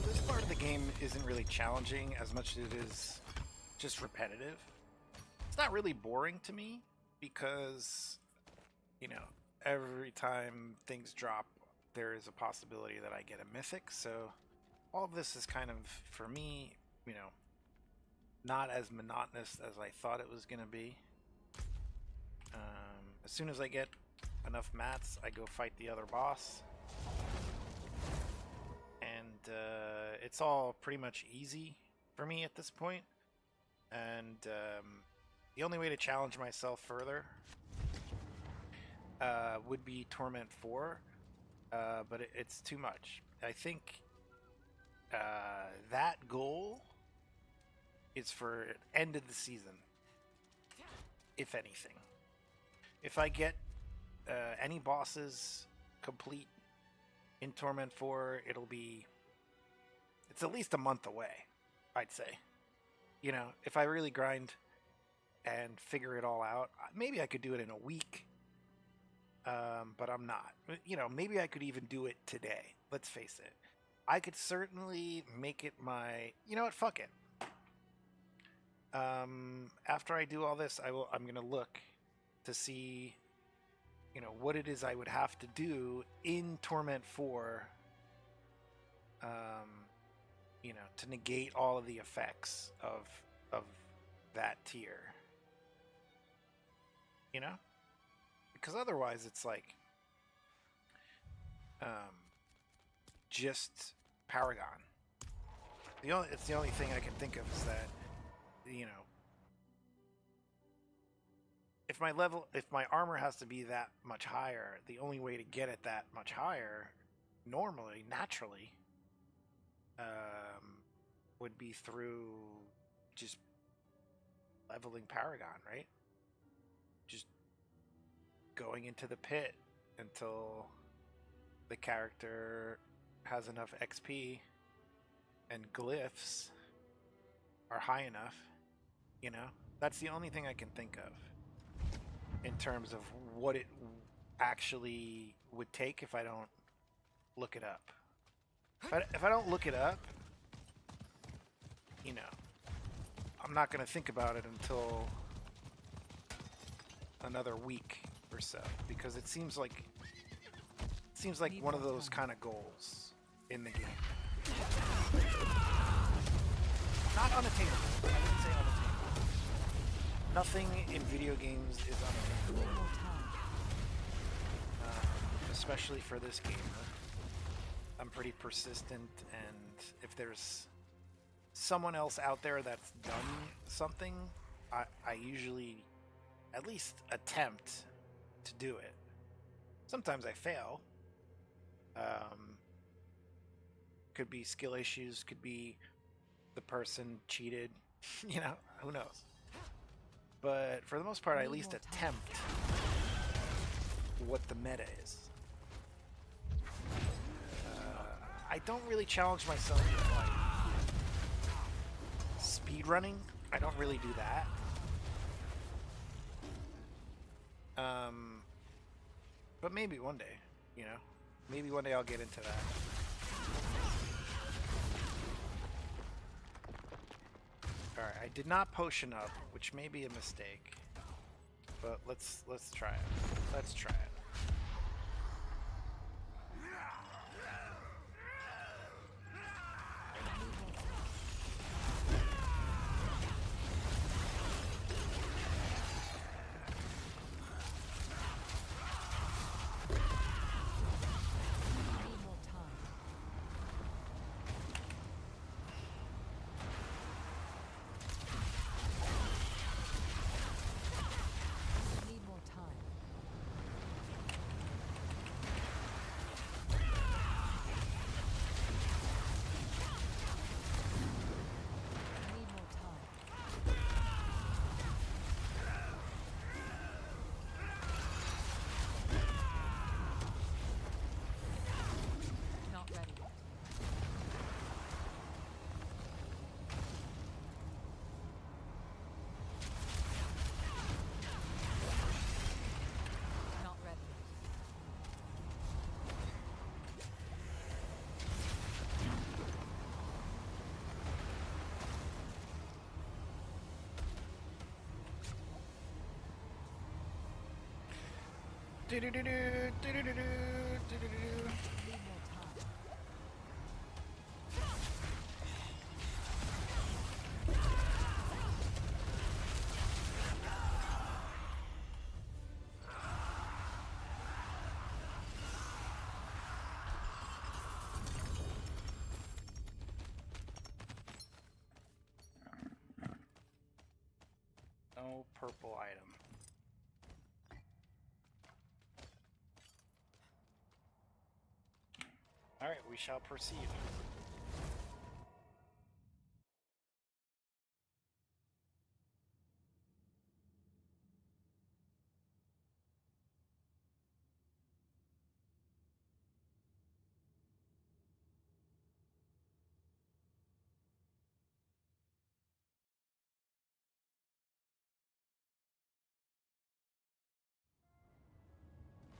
This part of the game isn't really challenging as much as it is just repetitive. It's not really boring to me because, you know, every time things drop, there is a possibility that I get a mythic. So all of this is kind of, for me, you know, not as monotonous as I thought it was going to be. As soon as I get enough mats, I go fight the other boss. And it's all pretty much easy for me at this point. And the only way to challenge myself further would be Torment 4, but it's too much. I think that goal is for end of the season, if anything. If I get any bosses complete in Torment 4, it's at least a month away, I'd say. You know, if I really grind and figure it all out, maybe I could do it in a week, but I'm not. You know, maybe I could even do it today. Let's face it. I could certainly make it my... You know what? Fuck it. After I do all this, I'm going to look to see, you know, what it is I would have to do in Torment 4, you know, to negate all of the effects of that tier. You know? Because otherwise it's like just Paragon. It's the only thing I can think of is that, you know, if my armor has to be that much higher, the only way to get it that much higher, normally, naturally, would be through just leveling Paragon, right? Just going into the pit until the character has enough XP and glyphs are high enough, you know? That's the only thing I can think of in terms of what it actually would take if I don't look it up. If I don't look it up, you know, I'm not going to think about it until another week or so, because it seems like one of those kind of goals in the game. Not unattainable. I wouldn't say unattainable. Nothing in video games is unattainable. Especially for this gamer. I'm pretty persistent, and if there's someone else out there that's done something, I usually at least attempt to do it. Sometimes I fail. Could be skill issues, could be the person cheated, you know, who knows. But for the most part, I at least attempt what the meta is. I don't really challenge myself with like speed running. I don't really do that. But maybe one day, you know, maybe one day I'll get into that. All right, I did not potion up, which may be a mistake, but let's try it. Let's try it. No purple item. Alright, we shall proceed.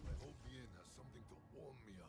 I hope the inn has something to warm me up.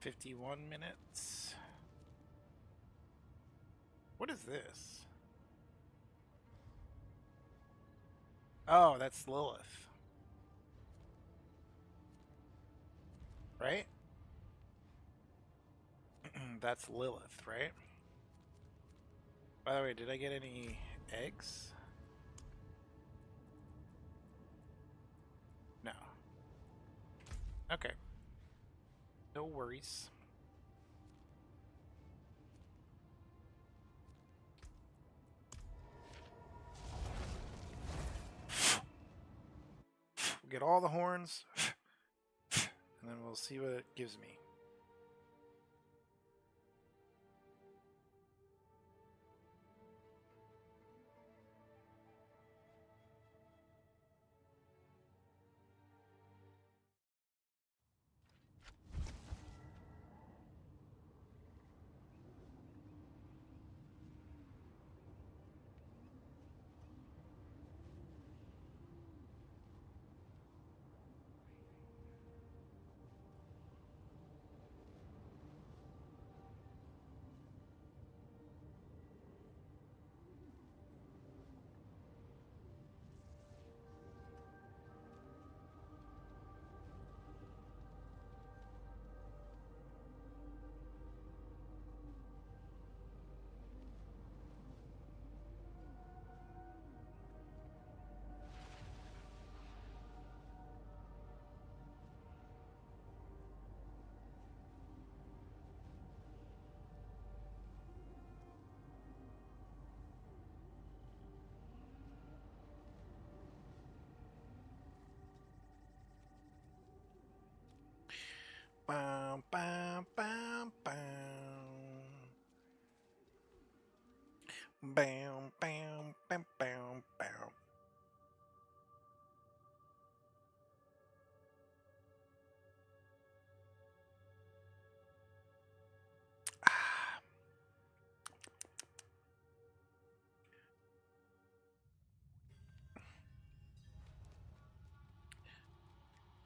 $51 minutes. What is this? Oh, that's Lilith. Right? That's Lilith, right? By the way, did I get any eggs? No. Okay. No worries. We'll get all the horns, and then we'll see what it gives me. Bam, bam, bam, bam. Bam, bam, bam, bam, bam.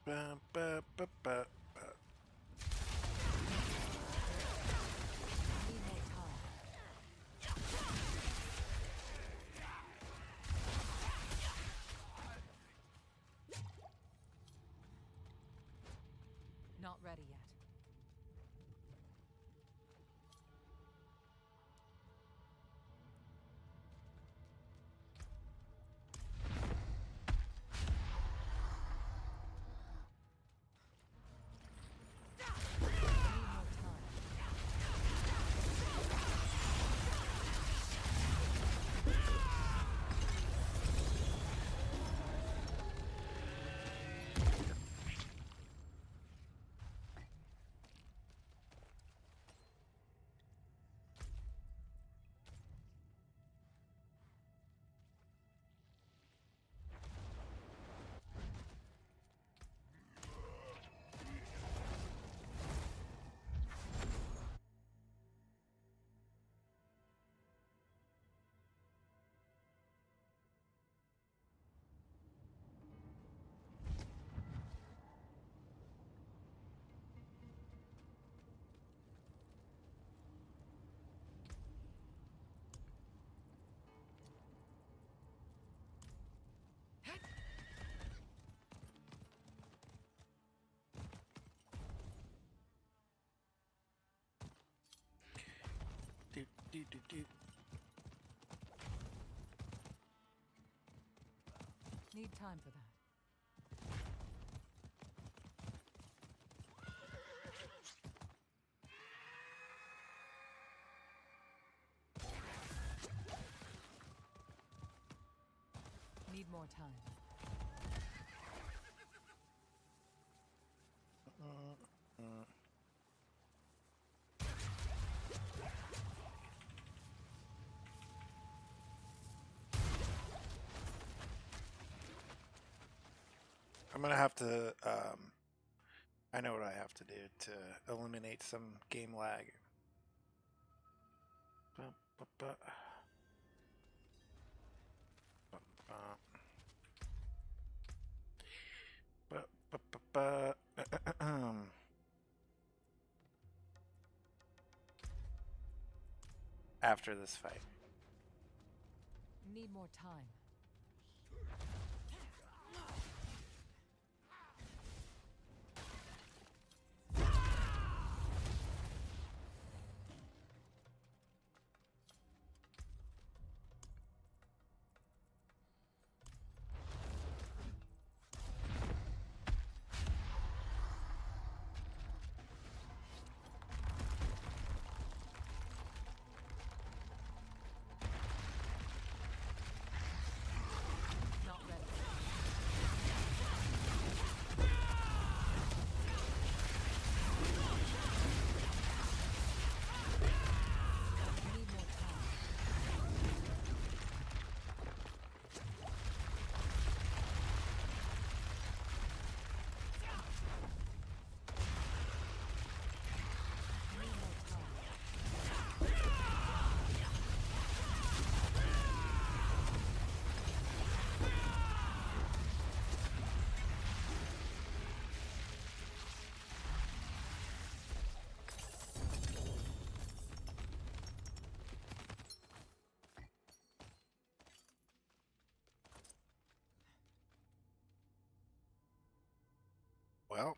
Ba, ba, ba, ba, ba. Not ready yet. Do. Need time for that. Need more time. I'm gonna have to I know what I have to do to eliminate some game lag. After this fight. Need more time. Well,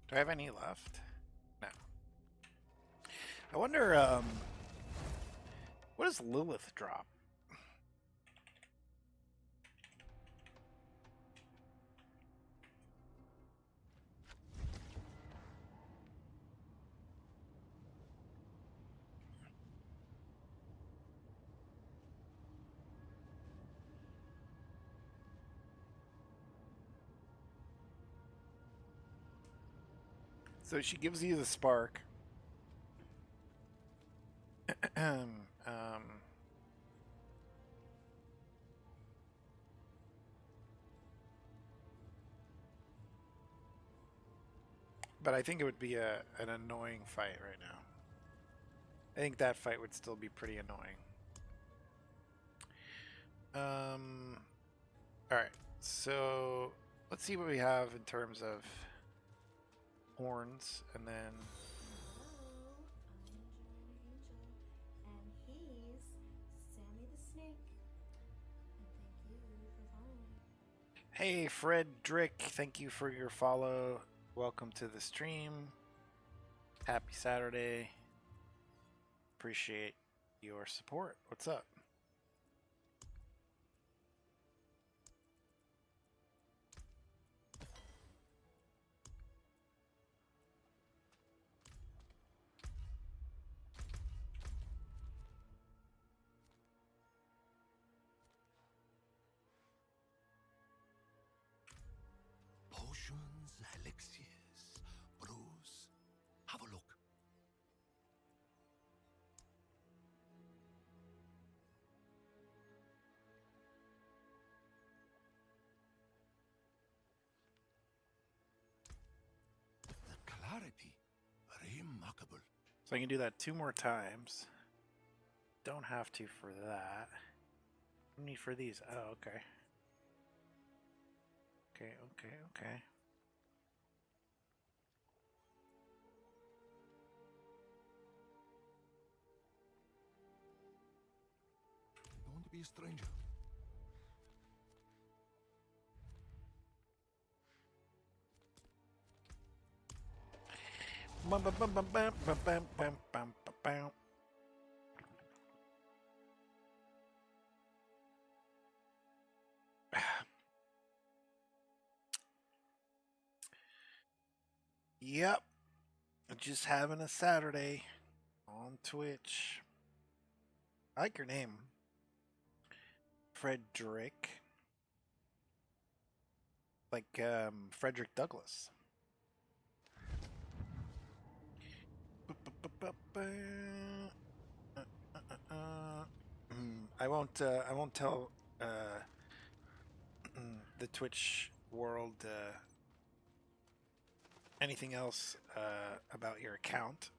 do I have any left? No. I wonder, what does Lilith drop? So she gives you the spark. But I think it would be an annoying fight right now. I think that fight would still be pretty annoying. Alright, so let's see what we have in terms of horns, and then hey, Frederick, thank you for your follow. Welcome to the stream. Happy Saturday. Appreciate your support. What's up? Potions, elixirs, brews. Have a look. The clarity, remarkable. So I can do that 2 more times. Don't have to for that. No need for these. Oh, okay. Okay. Don't be a stranger. Yep. Just having a Saturday on Twitch. I like your name. Frederick. Like Frederick Douglass. I won't tell the Twitch world anything else about your account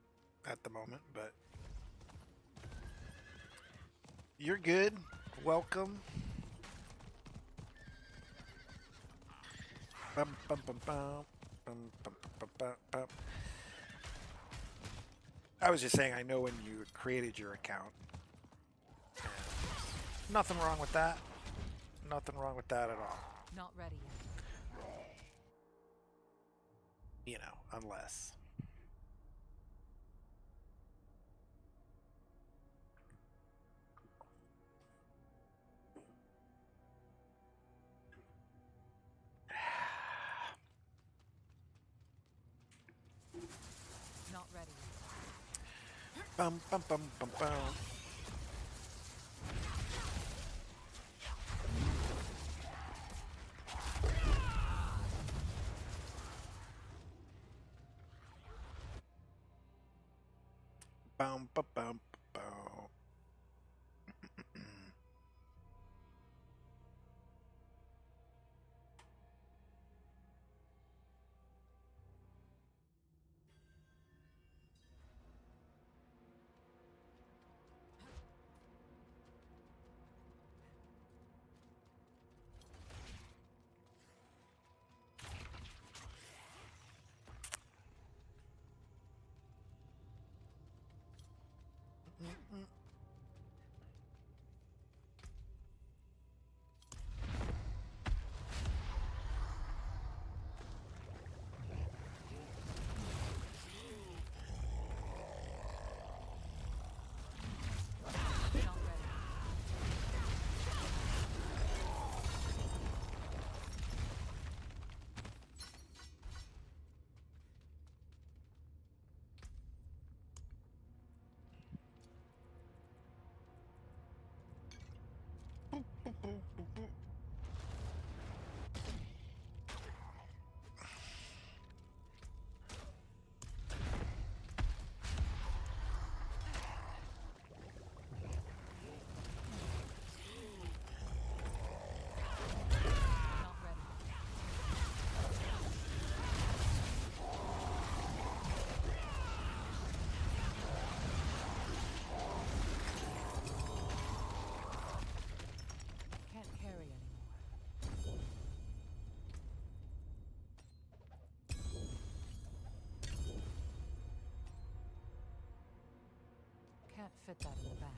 at the moment, but you're good. Welcome. Bum, bum, bum, bum, bum, bum, bum, bum, bum. I was just saying, I know when you created your account. Nothing wrong with that. Nothing wrong with that at all. Not ready yet. You know, unless. Not ready yet. Bum, bum, bum, bum, bum. Bum, bum, bum, bum. Can't carry anymore. Can't fit that in the bag.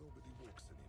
Nobody walks anymore.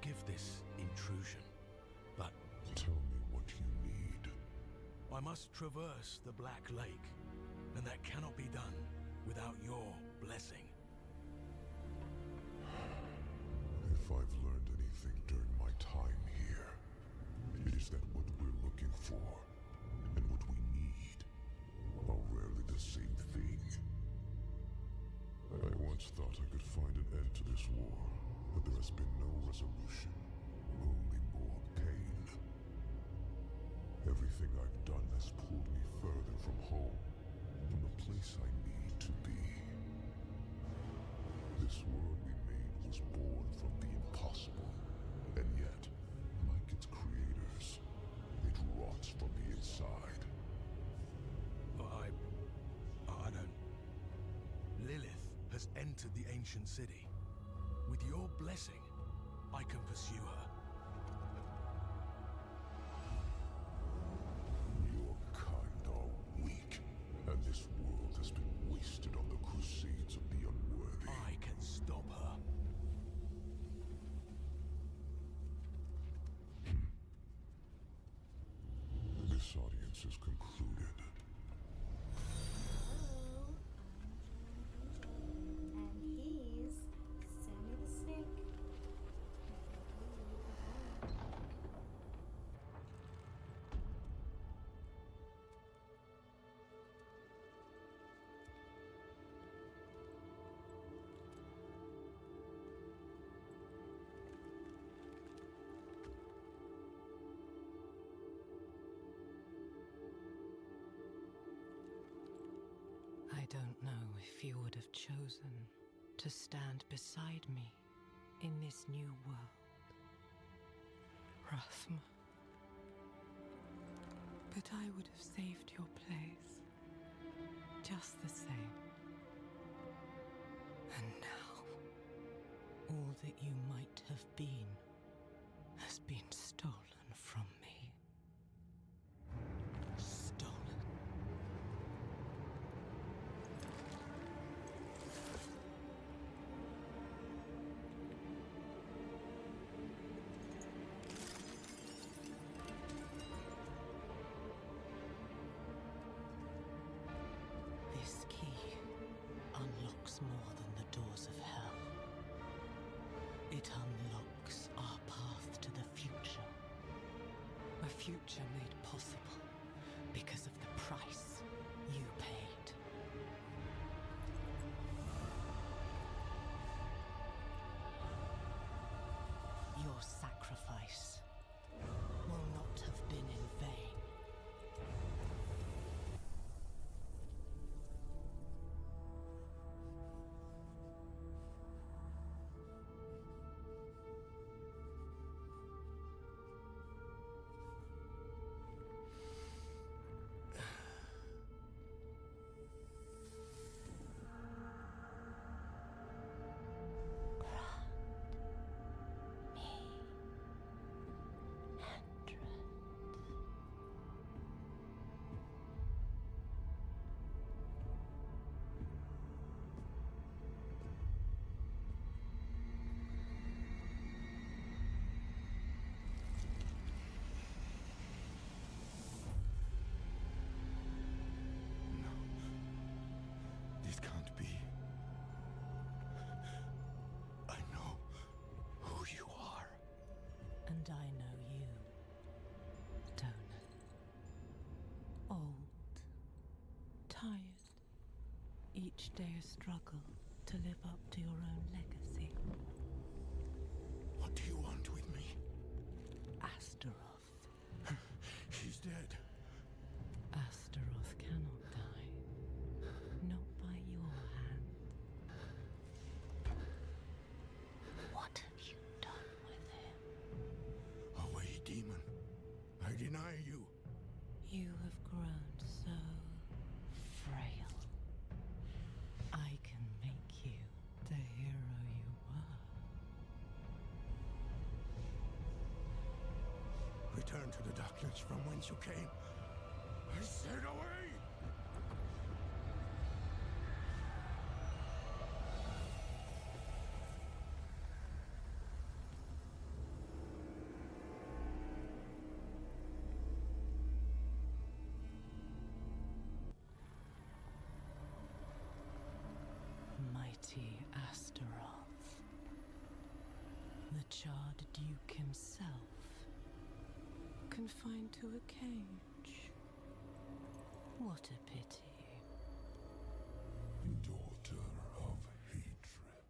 forgive this intrusion, but... Tell me what you need. I must traverse the Black Lake, and that cannot be done without your blessing. If I've learned anything during my time here, it is that what we're looking for and what we need are rarely the same thing. I once thought I could find an end to this war, but there has been no resolution, only more pain. Everything I've done has pulled me further from home, from the place I need to be. This world we made was born from the impossible, and yet, like its creators, it rots from the inside. I don't... Lilith has entered the ancient city. With your blessing, I can pursue her. Your kind are weak, and this world has been wasted on the crusades of the unworthy. I can stop her. This audience is concluded. And he's Sammy the Snake. I don't know if you would have chosen to stand beside me in this new world, Rathma. But I would have saved your place, just the same. And now, all that you might have been has been stolen from me. Stolen. This key unlocks more than the doors of hell. It unlocks our path to the future. A future made possible because of the price you paid. Your sacrifice will not have been in vain. This can't be. I know who you are. And I know you, Donan. Old, tired, each day a struggle to live up to your own legacy. What do you want with me? Astaroth. He's dead. Astaroth cannot die. Not by your hand. What have you done with him? Away, demon. I deny you. You have grown so frail. I can make you the hero you were. Return to the darkness from whence you came. I said away! charred Duke himself, confined to a cage. What a pity. Daughter of hatred.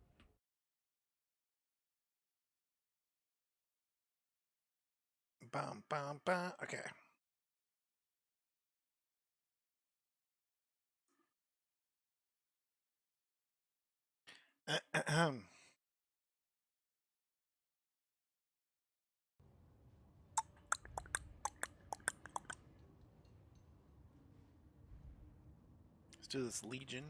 Bum, bum, bum. Okay. Let's do this Legion.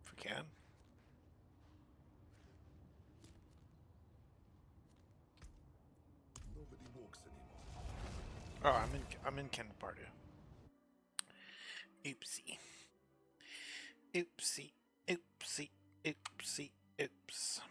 If we can. Nobody walks anymore. Oh, I'm in Ken Pardew. Oopsie. Oopsie. Oopsie. Oopsie. Oops.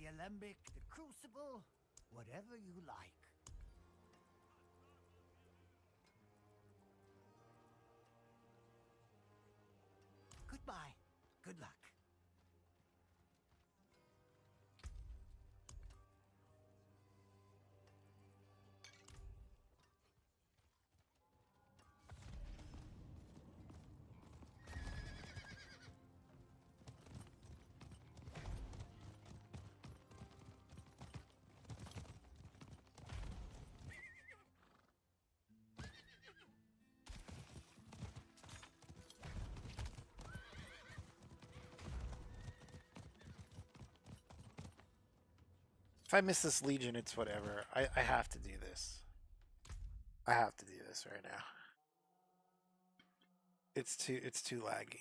the alembic, the crucible, whatever you like. Goodbye. Good luck. If I miss this Legion, it's whatever. I have to do this. I have to do this right now. It's too laggy.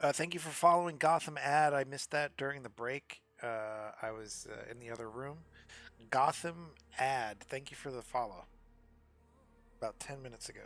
Thank you for following Gotham Ad. I missed that during the break. I was in the other room. Gotham Ad. Thank you for the follow. About 10 minutes ago.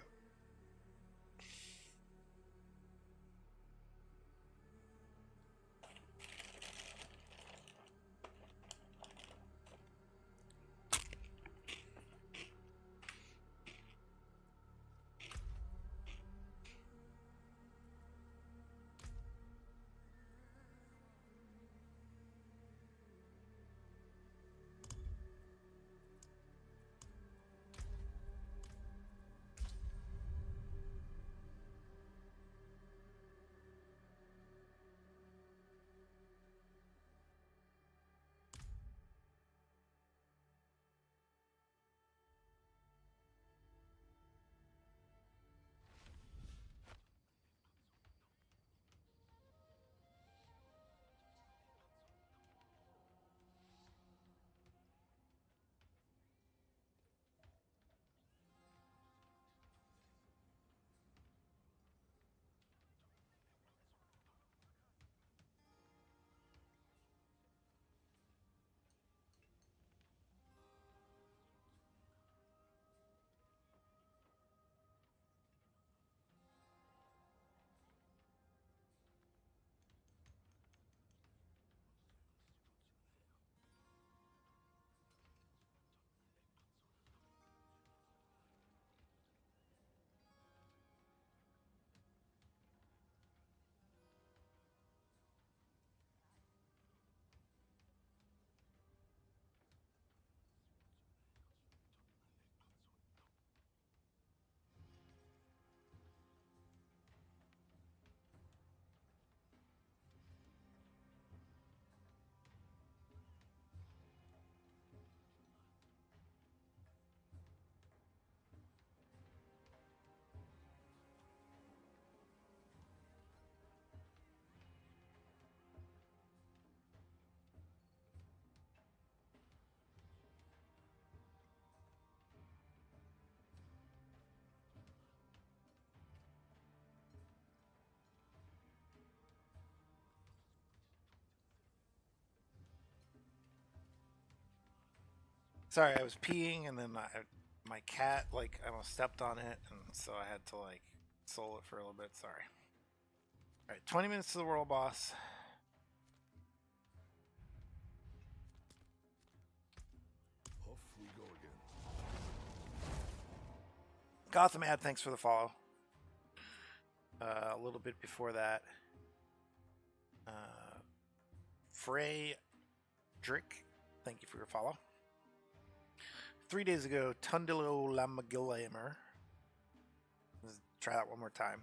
Sorry, I was peeing and then my cat like I almost stepped on it, and so I had to like soul it for a little bit. Sorry. All right, 20 minutes to the world boss. Off we go again. Gotham Ad, thanks for the follow. A little bit before that, Frey Drick, thank you for your follow. 3 days ago, Tundilo Lamagilamer. Let's try that one more time.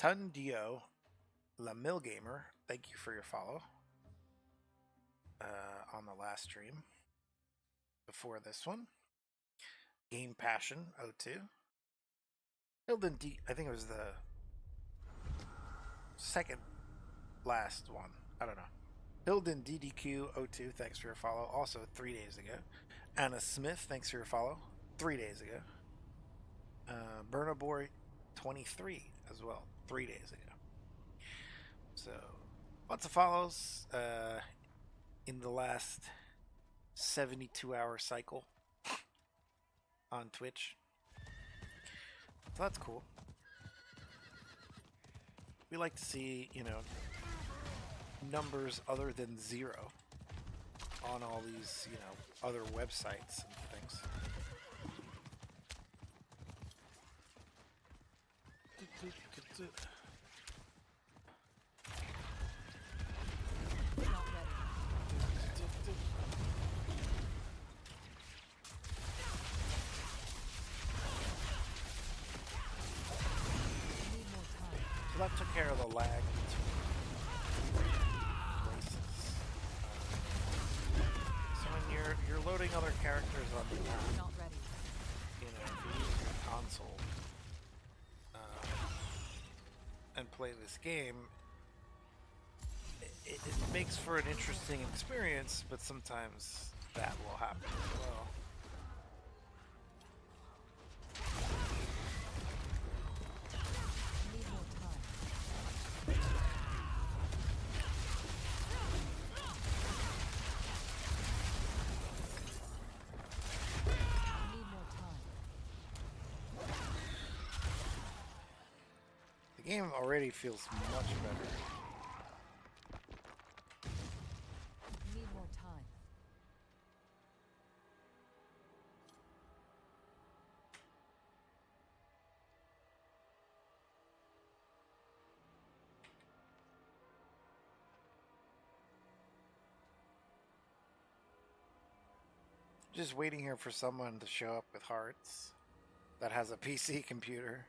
Tundio Lamilgamer, thank you for your follow. On the last stream. Before this one, Game Passion 02. Hilden D, I think it was the second last one. I don't know. Hilden DDQ02, thanks for your follow. Also 3 days ago. Anna Smith, thanks for your follow. 3 days ago. Burnaboy 23 as well. 3 days ago. So lots of follows in the last 72-hour cycle on Twitch. So that's cool. We like to see, you know, numbers other than 0 on all these, you know, other websites and things. So that took care of the lag between races. So when you're loading other characters on the map, you know, if you use your console and play this game, it makes for an interesting experience, but sometimes that will happen as well. The game already feels much better. Need more time. Just waiting here for someone to show up with hearts that has a PC computer.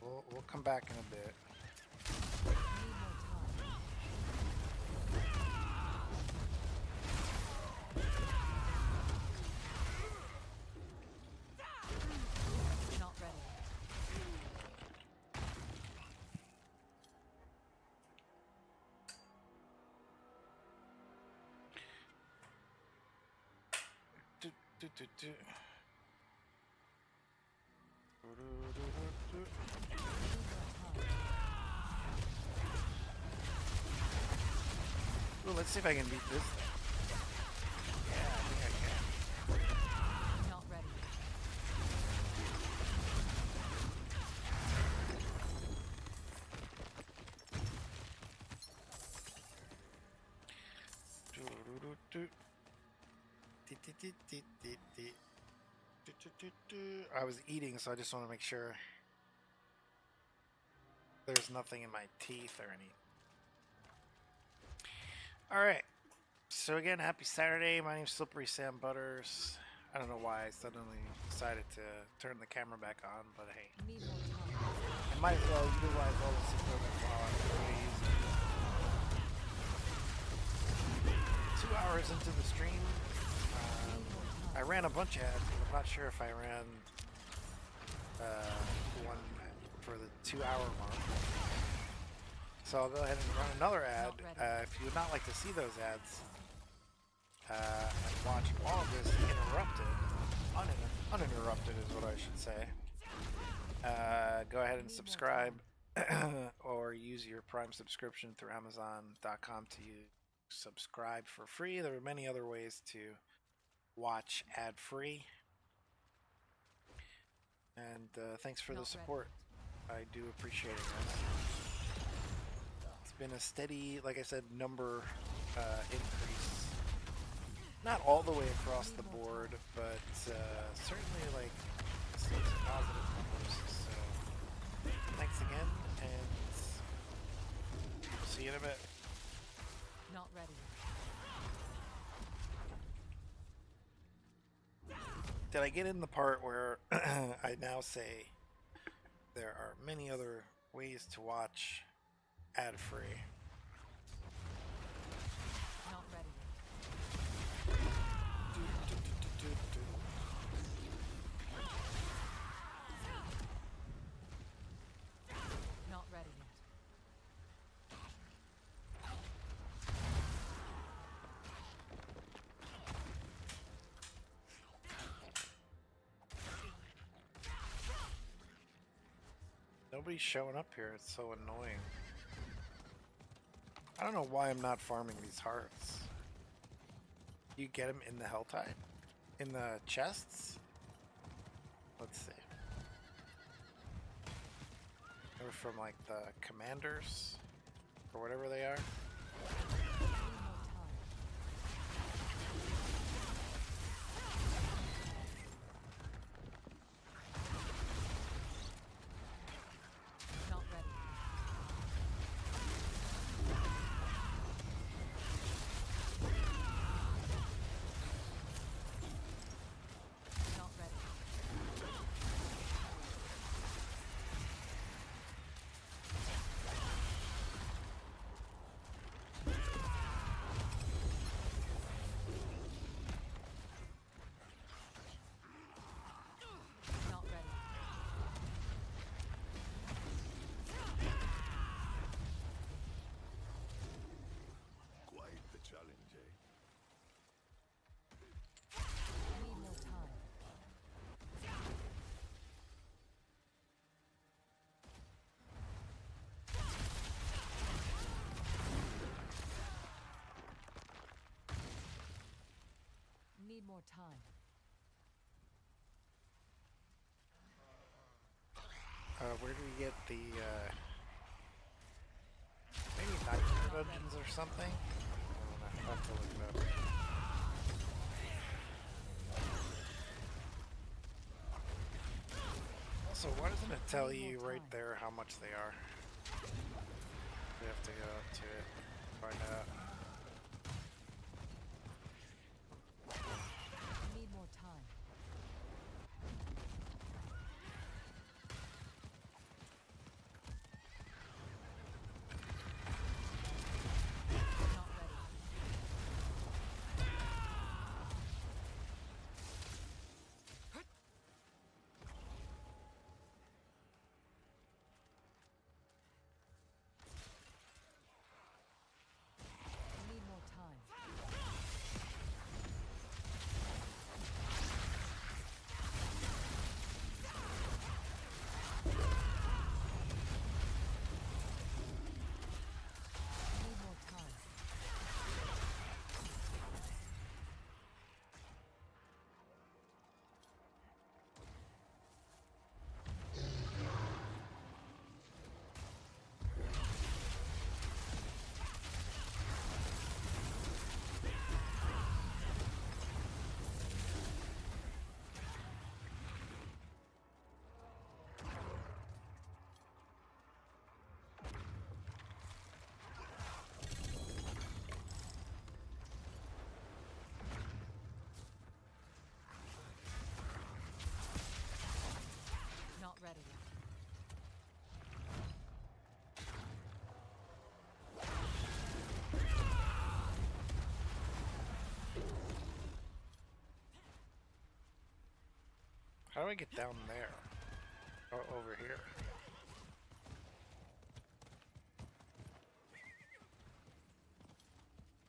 Well, we'll come back in a bit. Not ready. Ooh, let's see if I can beat this thing. Yeah, I think I can. Not ready. I was eating, so I just want to make sure there's nothing in my teeth or anything. Alright, so again, happy Saturday. My name's Slippery Sam Butters. I don't know why I suddenly decided to turn the camera back on, but hey. I might as well utilize all this equipment while I'm free. 2 hours into the stream, I ran a bunch of ads, but I'm not sure if I ran one for the 2 hour mark. So I'll go ahead and run another ad. If you would not like to see those ads and watch all of this uninterrupted is what I should say, go ahead and subscribe or use your Prime subscription through Amazon.com to subscribe for free. There are many other ways to watch ad-free. And thanks for the support. I do appreciate it, guys. It's been a steady, like I said, number increase. Not all the way across the board, but certainly like some positive numbers. So thanks again, and see you in a bit. Not ready. Did I get in the part where I now say there are many other ways to watch ad-free? Not ready. Not ready yet. Nobody's showing up here. It's so annoying. I don't know why I'm not farming these hearts. You get them in the hell tide? In the chests? Let's see. They're from like the commanders or whatever they are. Need more time. Where do we get the, maybe nightmare dungeons or something? I don't know, I'll have to look it up. Also, why doesn't it tell you right there how much they are? We have to go to it, find out. Need more time. Need more time. Need more time. Not ready yet. How do I get down there? Oh, over here.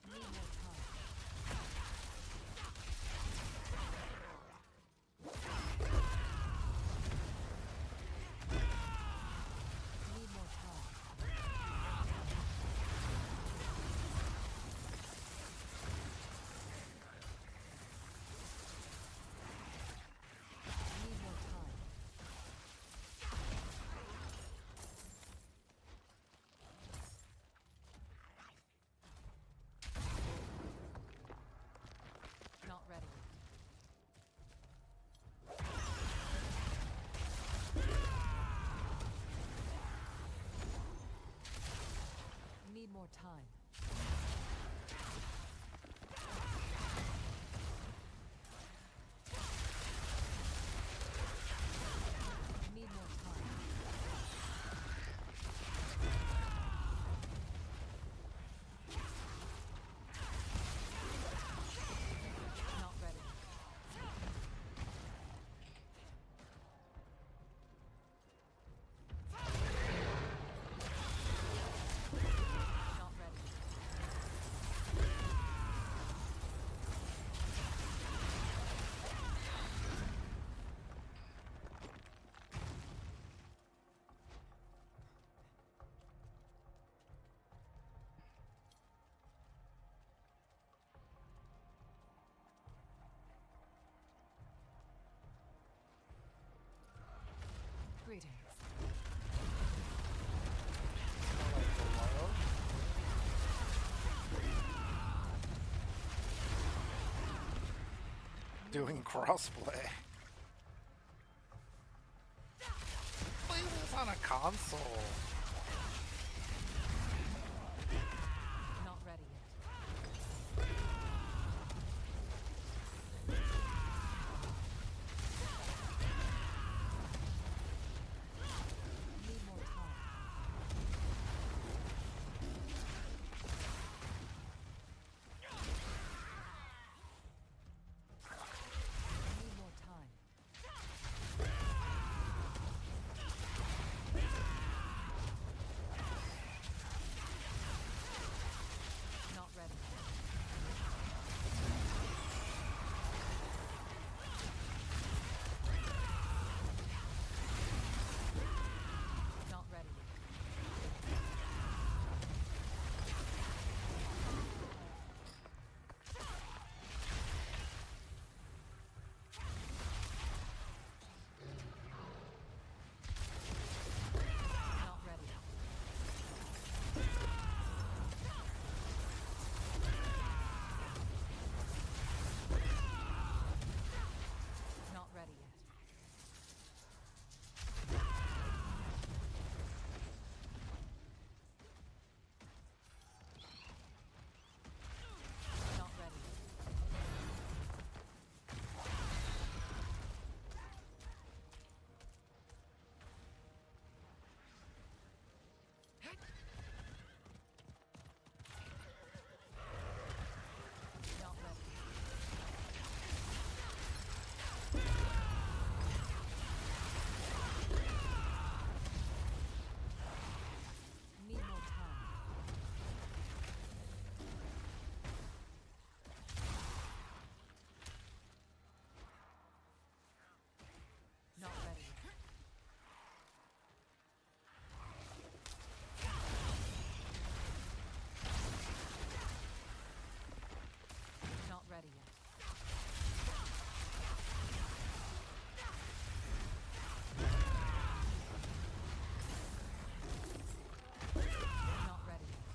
Need more time. Need more time. Need more time. Not ready yet. Need more time. Need more time. Not ready. Not ready. doing crossplay. Play this on a console. Not ready yet. Need more time. Need more time. Not ready. Not ready. Not ready. Not ready yet. Not ready. Not ready. Need more time. Not ready. Not ready yet. Not ready yet.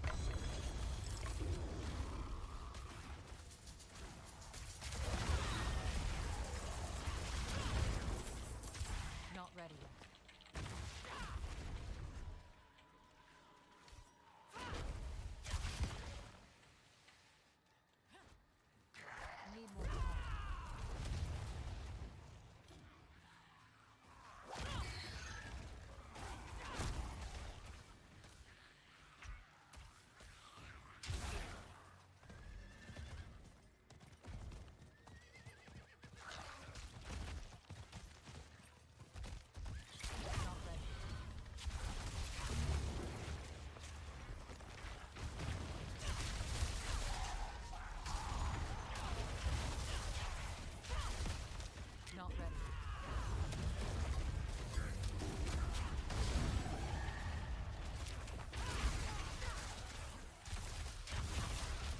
Not ready yet. Need more time. Not ready. Not ready.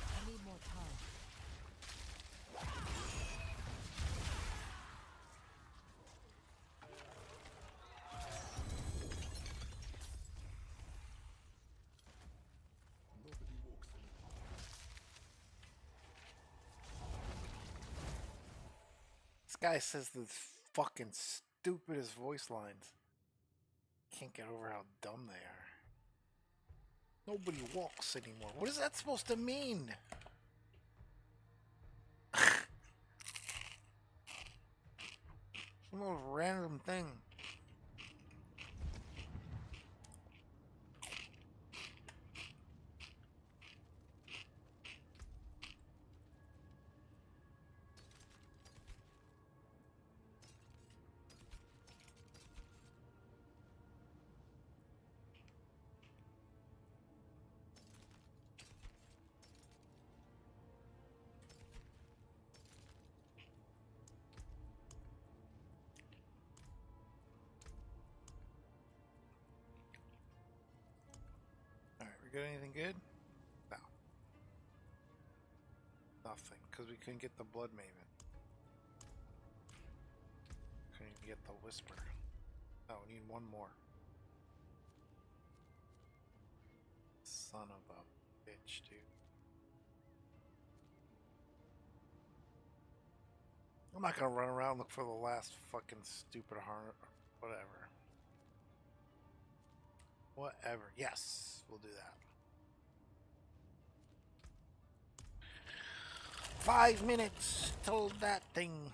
I need more time. This guy says the fucking stupidest voice lines. Can't get over how dumb they are. Nobody walks anymore. What is that supposed to mean? Some most random thing. Got anything good? No. Nothing, because we couldn't get the Blood Maven. Couldn't even get the Whisper. Oh, we need one more. Son of a bitch, dude. I'm not gonna run around and look for the last fucking stupid harm. Whatever. Whatever. Yes, we'll do that. 5 minutes till that thing.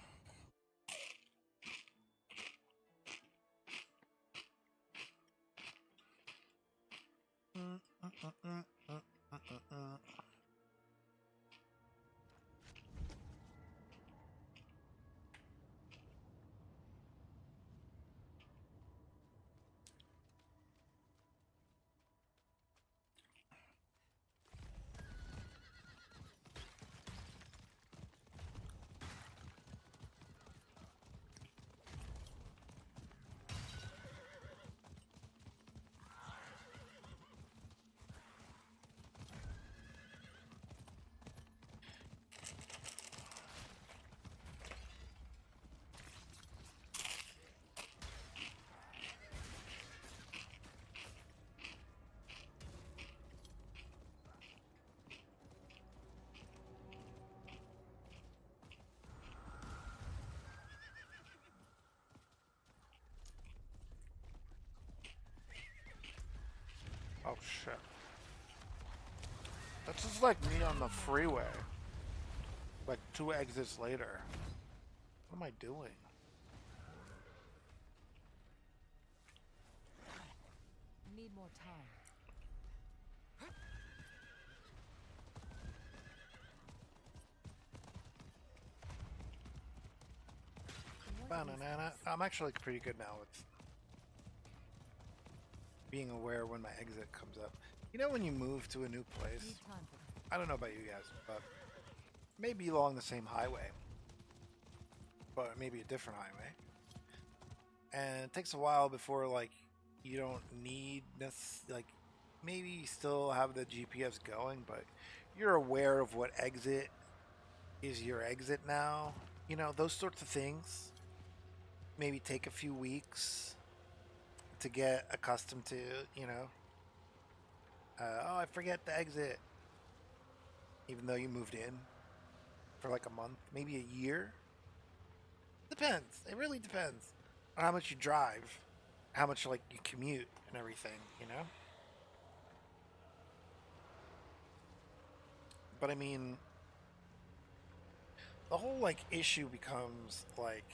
Oh shit. That's just like me on the freeway. Like 2 exits later. What am I doing? Need more time. Banana. I'm actually pretty good now with being aware when my exit comes up. You know when you move to a new place? I don't know about you guys, but maybe along the same highway, but maybe a different highway. And it takes a while before like you don't need like maybe you still have the GPS going, but you're aware of what exit is your exit now. You know, those sorts of things. Maybe take a few weeks to get accustomed to, you know. Oh, I forget the exit. Even though you moved in for like a month, maybe a year. Depends. It really depends on how much you drive, how much like you commute and everything, you know. But I mean, the whole like issue becomes like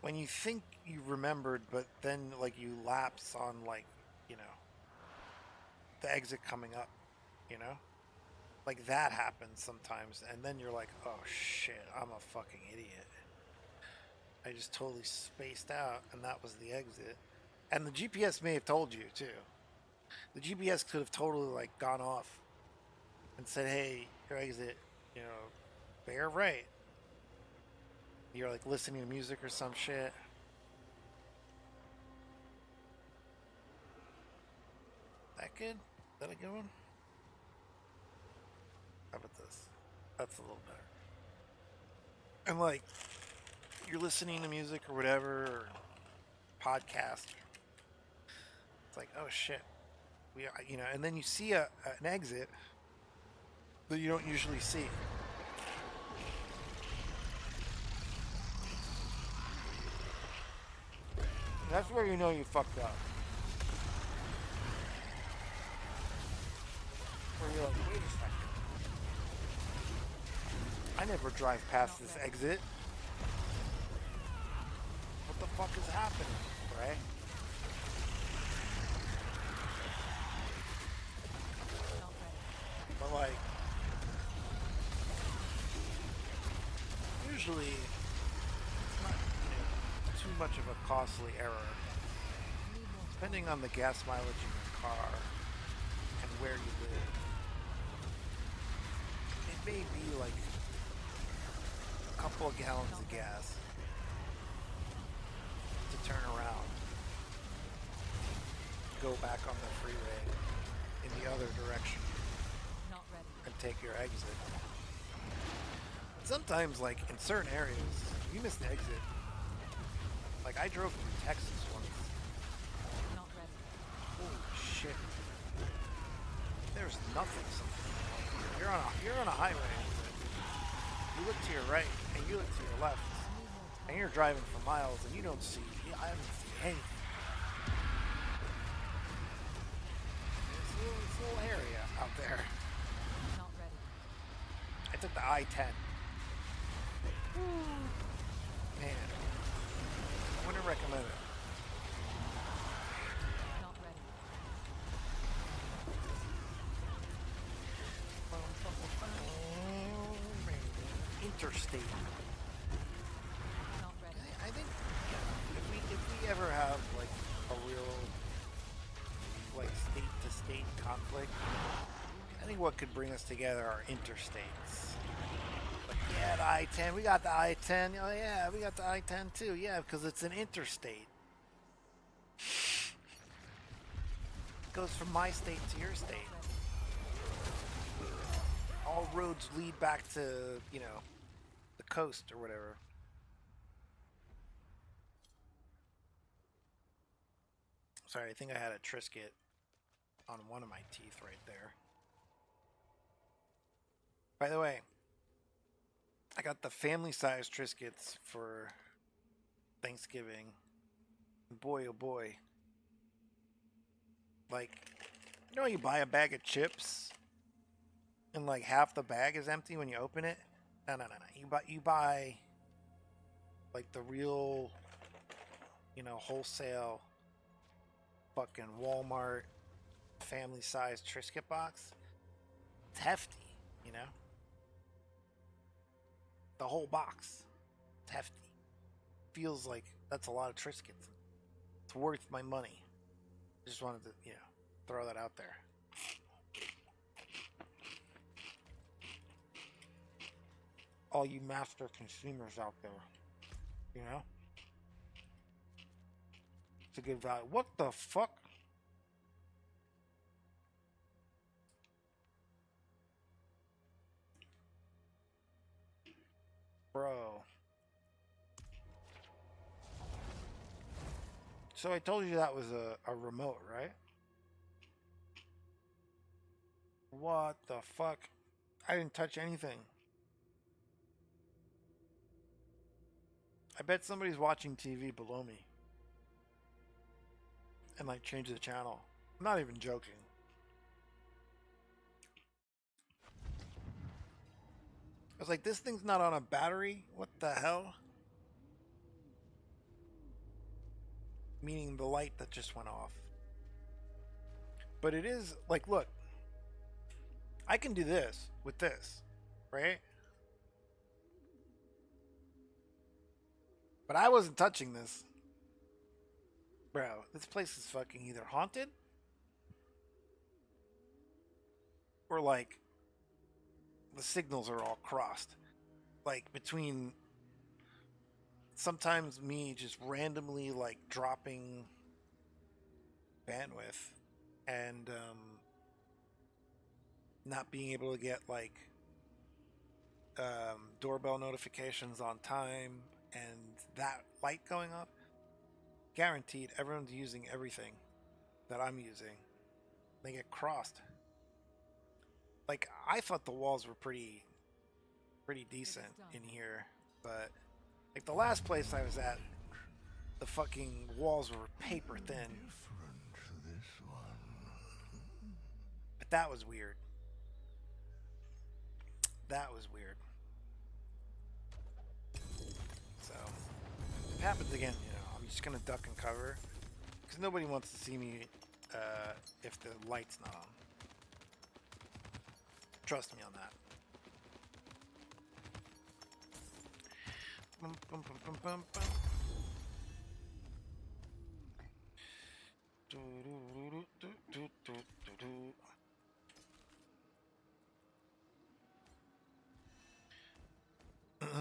when you think you remembered, but then like you lapse on like, you know, the exit coming up, you know? Like that happens sometimes, and then you're like, oh shit, I'm a fucking idiot. I just totally spaced out, and that was the exit. And the GPS may have told you, too. The GPS could have totally, like, gone off and said, hey, your exit, you know, bear right. You're, like, listening to music or some shit. That good? Is that a good one? How about this? That's a little better. And, like, you're listening to music or whatever, or podcast. It's like, oh shit, we are, you know, and then you see an exit that you don't usually see. That's where you know you fucked up. Where you're like, wait a second, I never drive past this exit. What the fuck is happening, right? But like, usually it's not, you know, too much of a costly error. Depending on the gas mileage in your car and where you live, it may be like a couple of gallons of gas to turn around, go back on the freeway in the other direction and take your exit. Sometimes, like in certain areas, you miss the exit. Like I drove through Texas once. Holy shit! There's nothing. You're on a highway. You look to your right and you look to your left, and you're driving for miles and you don't see. I haven't seen anything. It's a little hairy out there. Not ready. I took the I-10. Man, I wouldn't recommend it. Not ready. Interstate. Not ready. I think if we ever have like a real like state to state conflict, I think what could bring us together are interstates. Like, yeah, the I-10, we got the I-10. Oh yeah, we got the I-10 too. Yeah, because it's an interstate. It goes from my state to your state. All roads lead back to, you know, the coast or whatever. Sorry, I think I had a Triscuit on one of my teeth right there. By the way, I got the family-sized Triscuits for Thanksgiving. Boy, oh boy. Like, you know, you buy a bag of chips and like half the bag is empty when you open it? No. You buy like the real, you know, wholesale fucking Walmart family-sized Triscuit box. It's hefty, you know? The whole box. It's hefty. Feels like that's a lot of Triscuits. It's worth my money. Just wanted to, you know, throw that out there. All you master consumers out there, you know? It's a good value. What the fuck? Bro. So I told you that was a remote, right? What the fuck? I didn't touch anything. I bet somebody's watching TV below me. And like change the channel. I'm not even joking. I was like, this thing's not on a battery? What the hell? Meaning the light that just went off. But it is, like, look. I can do this with this, right? But I wasn't touching this. Bro, this place is fucking either haunted or like the signals are all crossed. Like between sometimes me just randomly like dropping bandwidth and not being able to get like doorbell notifications on time and that light going off. Guaranteed everyone's using everything that I'm using. They get crossed. Like, I thought the walls were pretty decent in here, but like the last place I was at, the fucking walls were paper thin. But that was weird. That was weird. So, if it happens again, you know, I'm just gonna duck and cover. Because nobody wants to see me if the light's not on. Trust me on that. Bum, bum, bum, bum, bum, bum. Do, do, do, do, do, do, do.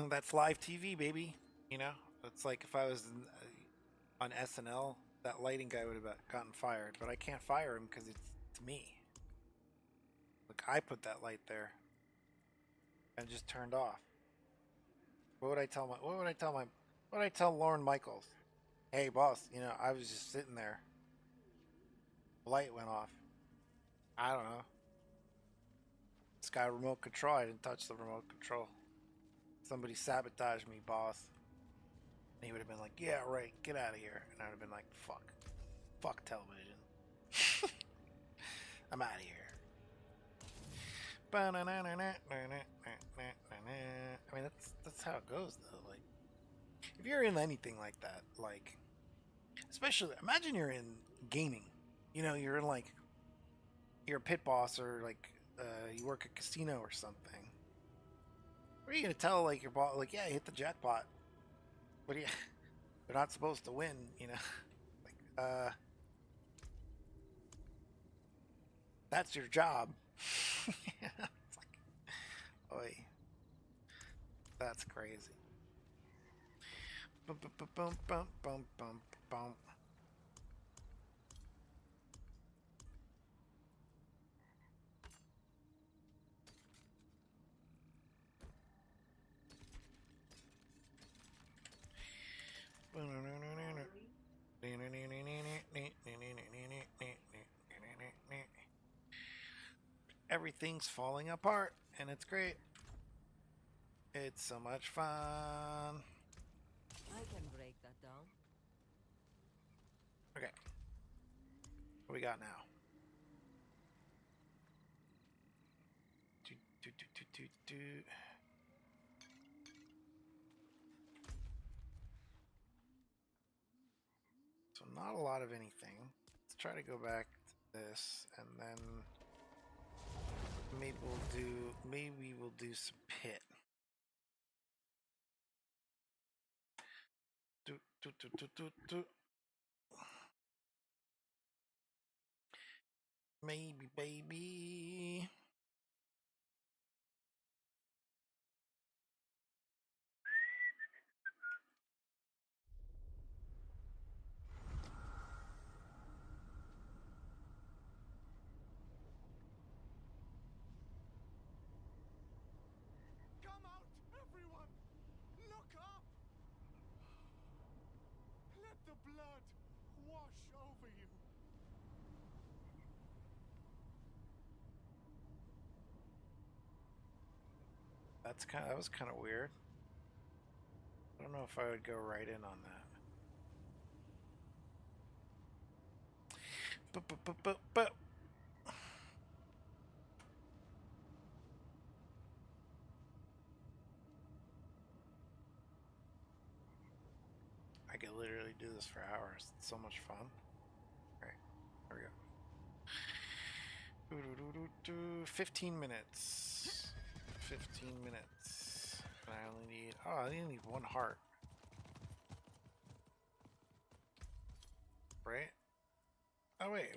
That's live TV, baby. You know, it's like if I was on SNL, that lighting guy would have gotten fired, but I can't fire him because it's me. Like I put that light there and just turned off. What would I tell Lauren Michaels? Hey boss, you know, I was just sitting there. Light went off. I don't know. This guy remote control, I didn't touch the remote control. Somebody sabotaged me, boss. And he would have been like, yeah, right, get out of here. And I would have been like, fuck. Fuck television. I'm out of here. I mean, that's how it goes, though. Like, if you're in anything like that, like, especially, imagine you're in gaming. You know, you're in, like, you're a pit boss or, like, you work at a casino or something. What are you going to tell, like, your boss, like, yeah, you hit the jackpot. But yeah, they're not supposed to win, you know? Like, that's your job. It's like, oi. That's crazy. Bum, bum, bum, bum, bum, bum, bum. Everything's falling apart, and it's great. It's so much fun. I can break that down. Okay. What we got now? So not a lot of anything. Let's try to go back to this, and then maybe we'll do some pit. Maybe, baby. Come out, everyone! Look up! Let the blood wash over you. That was kind of weird. I don't know if I would go right in on that. But. I could literally do this for hours. It's so much fun. Alright, there we go. 15 minutes. 15 minutes. And I only need... Oh, I only need one heart. Right? Oh, wait.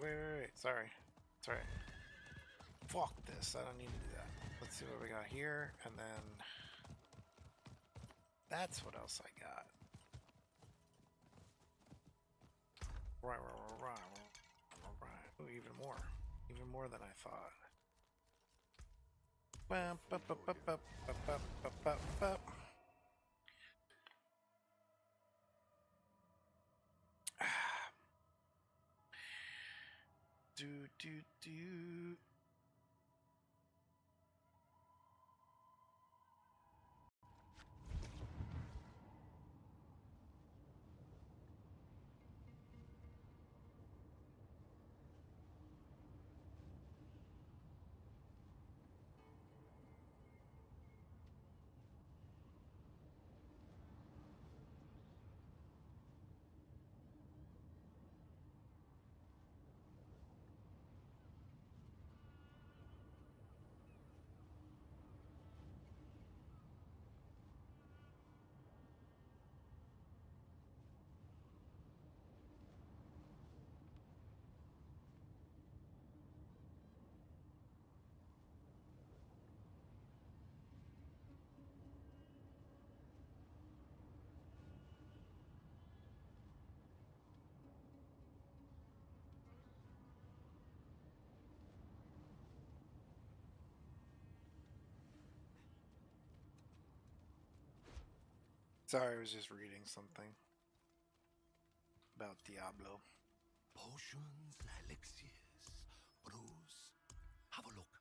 Sorry. It's alright. Fuck this. I don't need to do that. Let's see what we got here. And then... That's what else I got. Right. Ooh, even more than I thought. Do. Sorry, I was just reading something about Diablo. Potions, elixirs, brews. Have a look.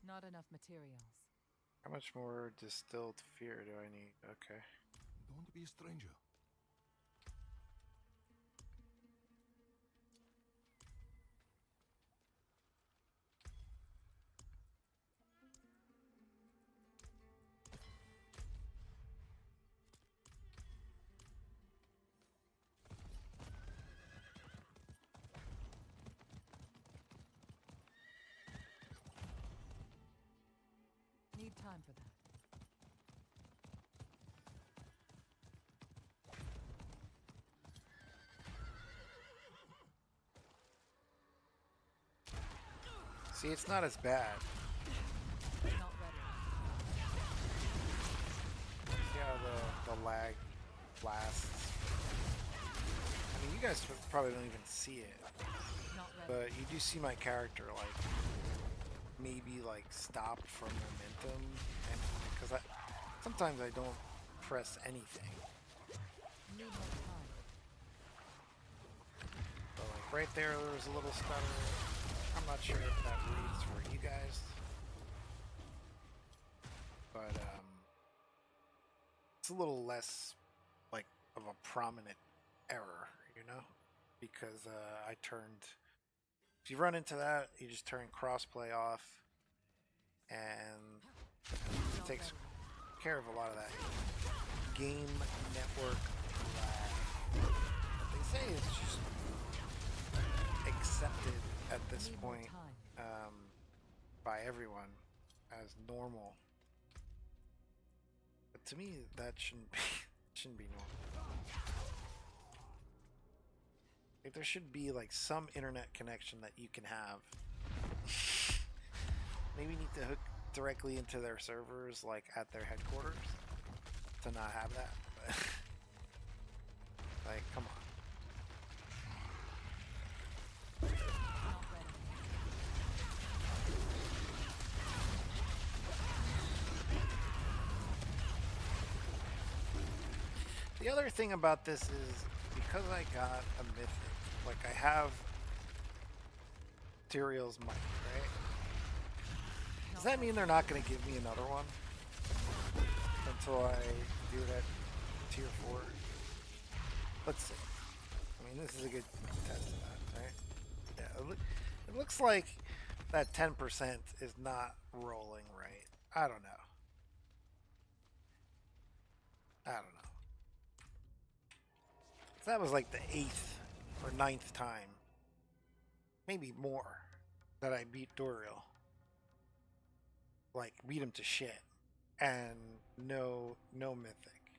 Not enough materials. How much more distilled fear do I need? Okay. Don't want to be a stranger. Need time for that. See, it's not as bad. Not ready. See how the lag lasts? I mean, you guys probably don't even see it. Not ready. But you do see my character, like, maybe, like, stop from momentum. And because sometimes I don't press anything. Need more time. So, like, right there was a little stutter. I'm not sure if that reads for you guys. But, it's a little less, like, of a prominent error, you know? Because, I turned... If you run into that, you just turn crossplay off. And it takes care of a lot of that game network lag. What they say is just accepted at this point by everyone as normal. But to me, that shouldn't be normal. Like, there should be like some internet connection that you can have. Maybe you need to hook directly into their servers, like at their headquarters, to not have that. But like, come on. The other thing about this is, because I got a mythic, like I have Tyrael's mic, right? Does that mean they're not going to give me another one until I do it at tier 4? Let's see. I mean, this is a good test of that, right? Yeah, it looks like that 10% is not rolling right. I don't know. I don't know. So that was like the 8th or 9th time, maybe more, that I beat Doriel. Like, beat him to shit. And no mythic.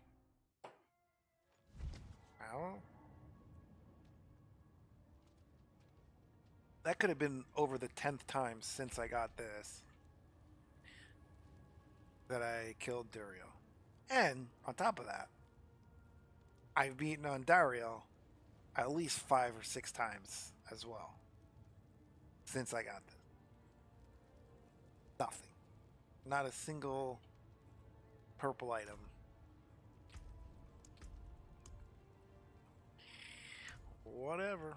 I don't know. That could have been over the 10th time since I got this that I killed Doriel. And, on top of that, I've beaten on Dariel at least 5 or 6 times as well since I got this. Nothing. Not a single purple item. Whatever.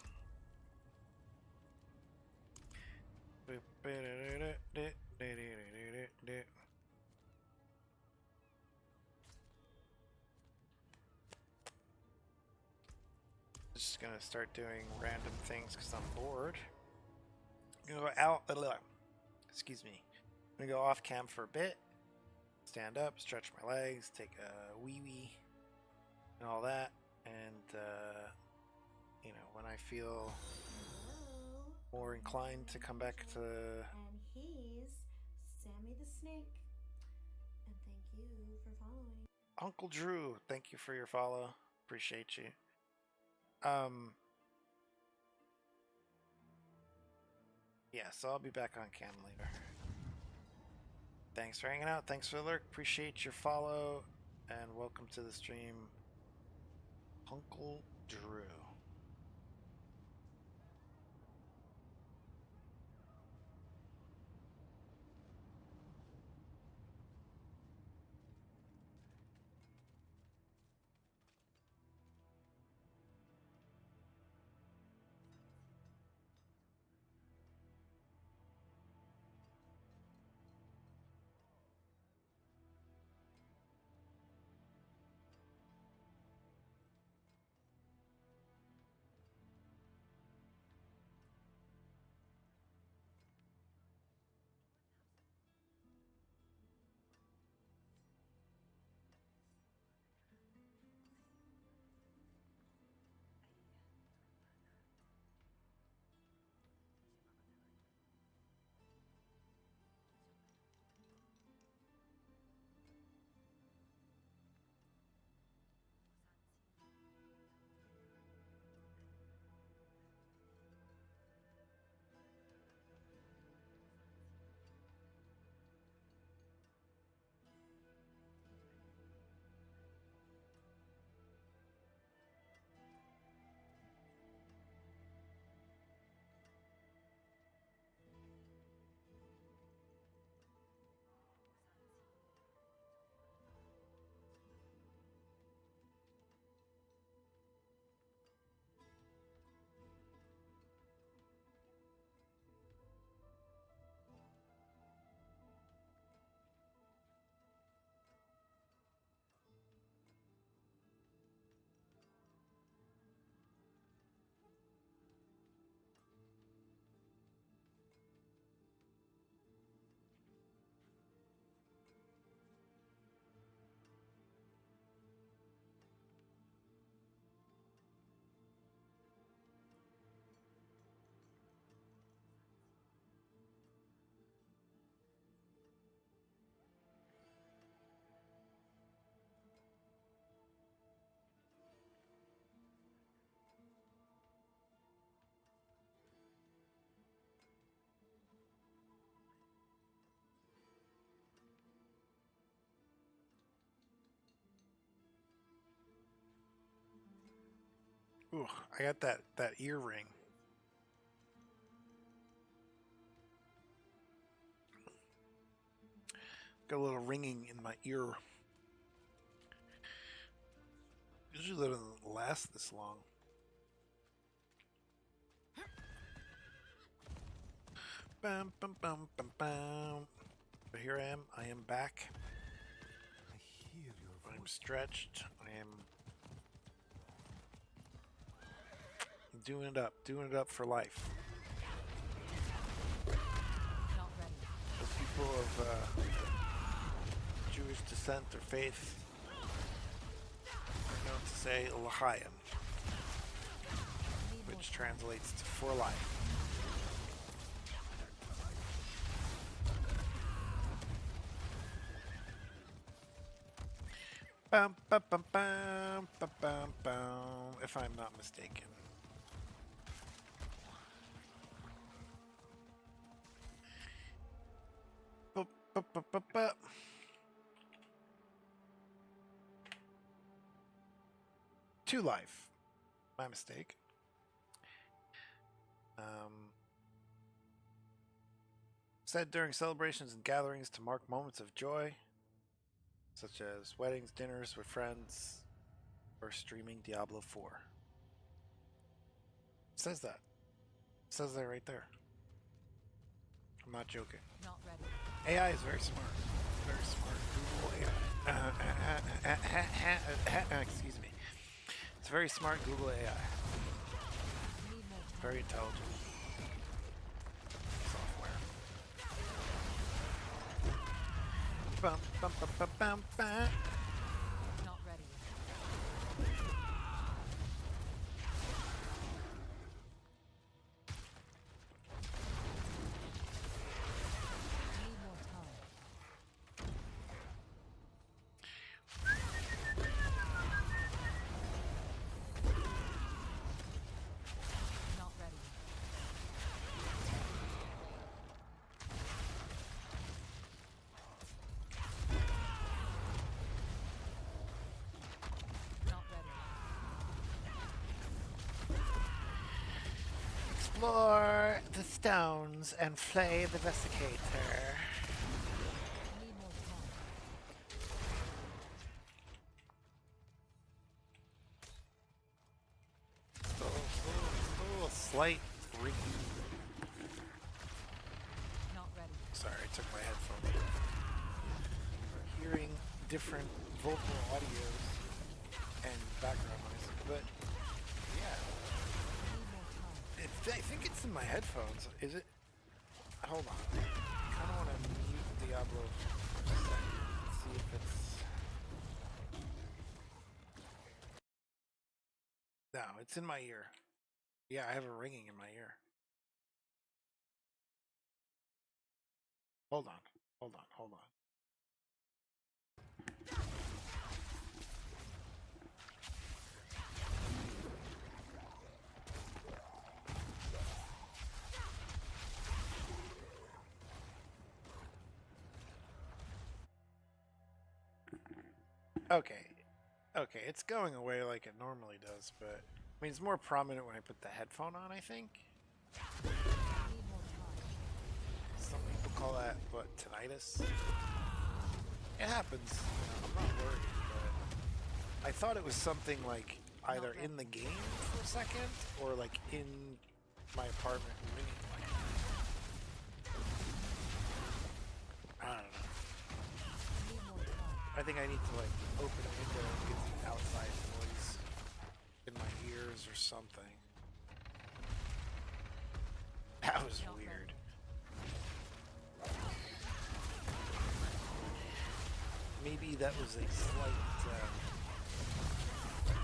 Just gonna start doing random things because I'm bored. I'm gonna go out. Excuse me. I'm gonna go off cam for a bit. Stand up, stretch my legs, take a wee wee, and all that. And you know, when I feel more inclined to come back to. And he's Sammy the Snake. And thank you for following. Uncle Drew, thank you for your follow. Appreciate you. Yeah, so I'll be back on cam later. Thanks for hanging out. Thanks for the lurk. Appreciate your follow. And welcome to the stream, Uncle Drew. Ooh, I got that ear ring. Got a little ringing in my ear. Usually it doesn't last this long. Bum, bum, bum, bum, bum. But here I am. I am back. I'm stretched. I am doing it up for life. As people of Jewish descent or faith are known to say L'chaim, which translates to for life. Bum, bum, bum, bum, bum, bum, bum, if I'm not mistaken. Bup, bup, bup, bup, bup. To life. My mistake. Said during celebrations and gatherings to mark moments of joy, such as weddings, dinners with friends, or streaming Diablo 4. It says that. It says that right there. I'm not joking. Not ready. AI is very smart. Very smart. Google AI. Excuse me. It's very smart Google AI. Very intelligent software. Bum, bum, bum, bum, bum, bum. Not ready. Need more time. Not ready. Not ready. Explore the stones and flay the vesicator. Need more time. Still a slight ring. Not ready. Sorry, I took my headphones off. We're hearing different vocal audios and background noise, but yeah. I think it's in my headphones. Is it? Hold on. I kind of want to mute Diablo for a second and see if it's... No, it's in my ear. Yeah, I have a ringing in my ear. Hold on. Hold on. Hold on. Okay. Okay, it's going away like it normally does, but I mean, it's more prominent when I put the headphone on, I think. Some people call that, what, tinnitus? It happens. I'm not worried, but I thought it was something like either in the game for a second or like in my apartment ringing. I don't know. I think I need to like open a window and get some outside noise in my ears or something. That was weird. Maybe that was a slight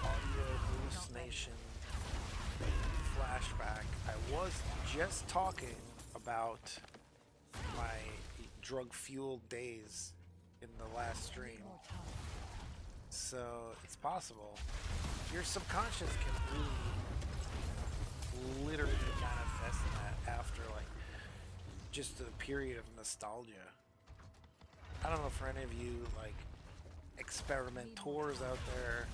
audio hallucination flashback. I was just talking about my drug-fueled days in the last stream, so it's possible. Your subconscious can really literally manifest that after like just a period of nostalgia. I don't know for any of you like experimentors out there,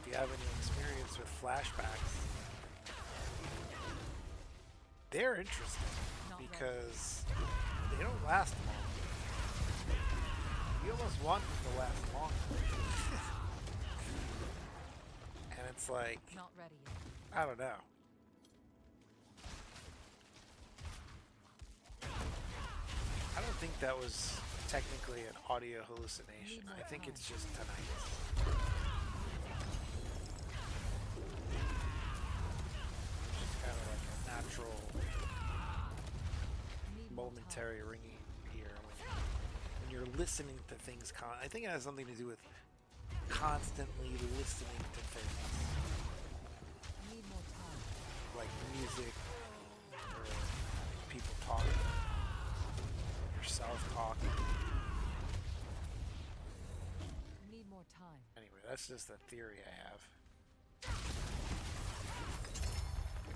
if you have any experience with flashbacks, they're interesting because they don't last long. You almost want them to last longer. And it's like, Not ready yet. I don't know. I don't think that was technically an audio hallucination. I think it's just tinnitus. It's kind of like a natural, momentary ringing ear when you're listening to things. I think it has something to do with constantly listening to things, like music or people talking, yourself talking. Need more time. Anyway, that's just a theory I have.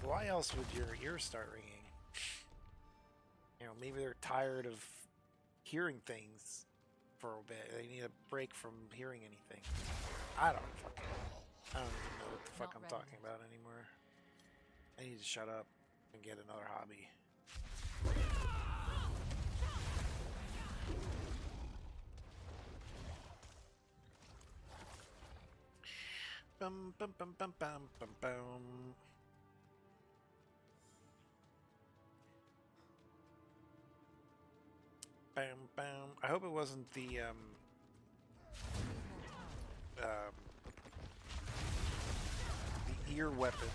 Why else would your ears start ringing? You know, maybe they're tired of hearing things for a bit. They need a break from hearing anything. I don't even know what the fuck I'm talking about anymore. I need to shut up and get another hobby. Bum bum bum bum bum bum bum. Bam bam. I hope it wasn't the ear weapon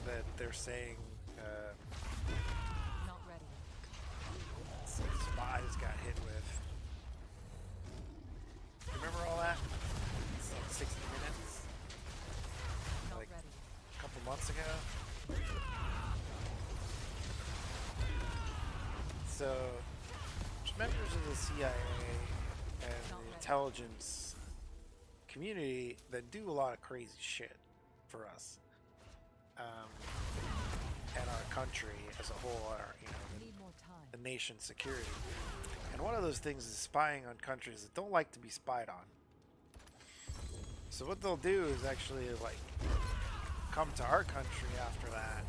that they're saying Not ready. some spies got hit with. Remember all that? It's like 60 Minutes? Not Like ready. a couple months ago? So, there's members of the CIA and the intelligence community that do a lot of crazy shit for us, and our country as a whole, our, you know, the nation's security. And one of those things is spying on countries that don't like to be spied on. So what they'll do is actually like come to our country after that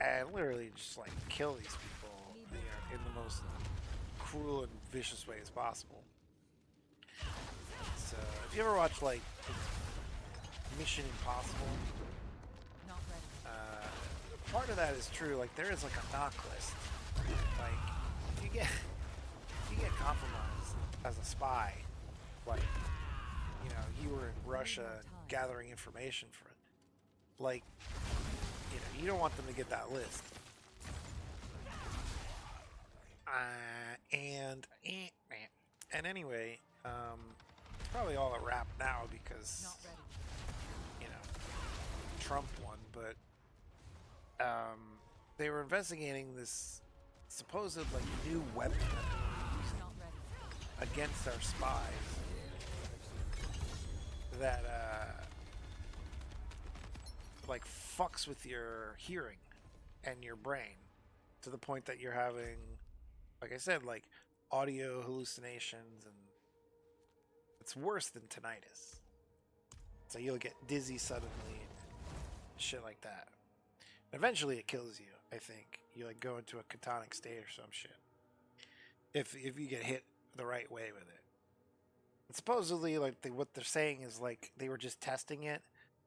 and literally just like kill these people, you know, in the most cruel and vicious ways possible. So if you ever watch like Mission Impossible, part of that is true. Like there is like a knock list. Like if you get compromised as a spy, like, you know, you were in Russia gathering information for it, like, you know, you don't want them to get that list. And anyway, it's probably all a wrap now because, you know, Trump won, but they were investigating this supposed like new weapon that they were using against our spies that like fucks with your hearing and your brain to the point that you're having, like I said, like audio hallucinations, and it's worse than tinnitus. So you'll get dizzy suddenly, shit like that. Eventually it kills you, I think. You like go into a catonic state or some shit. If you get hit the right way with it. And supposedly, like what they're saying is like they were just testing it,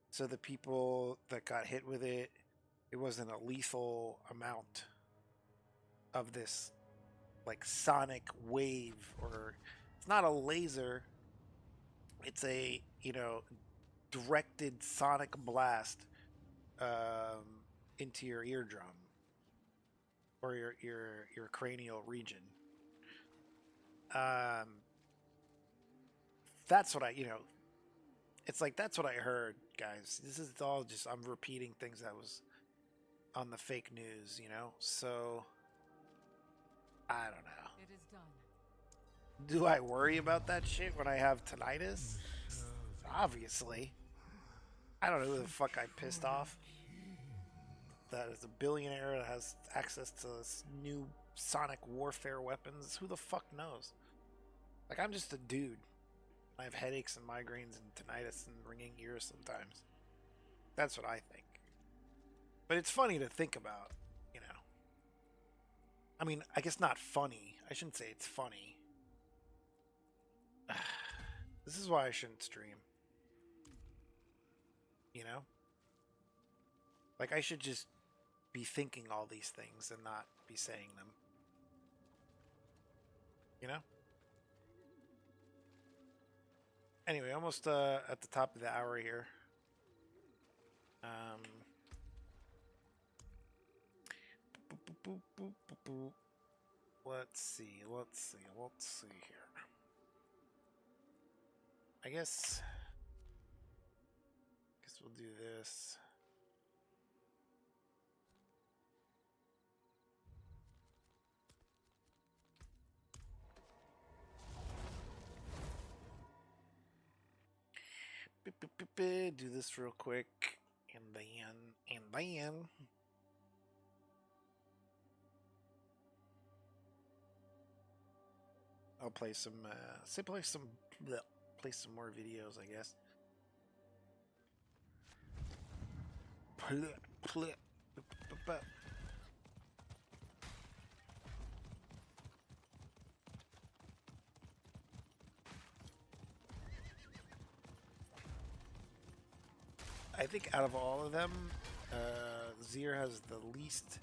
so the people that got hit with it, it wasn't a lethal amount of this like sonic wave, or it's not a laser, it's a, you know, directed sonic blast into your eardrum or your cranial region. That's what I, you know, it's like that's what I heard, guys. This is all just, I'm repeating things that was on the fake news, you know. So I don't know. It is done. Do I worry about that shit when I have tinnitus? Obviously. I don't know who the fuck I pissed off. That is a billionaire that has access to this new sonic warfare weapons. Who the fuck knows? Like, I'm just a dude I have headaches and migraines and tinnitus and ringing ears sometimes. That's what I think. But it's funny to think about, you know. I mean, I guess not funny. I shouldn't say it's funny. This is why I shouldn't stream. You know? Like, I should just be thinking all these things and not be saying them. You know? Anyway, almost at the top of the hour here. Let's see here. I guess we'll do this. Do this real quick, and then I'll play some play some more videos, I guess. I think out of all of them, Zier has the least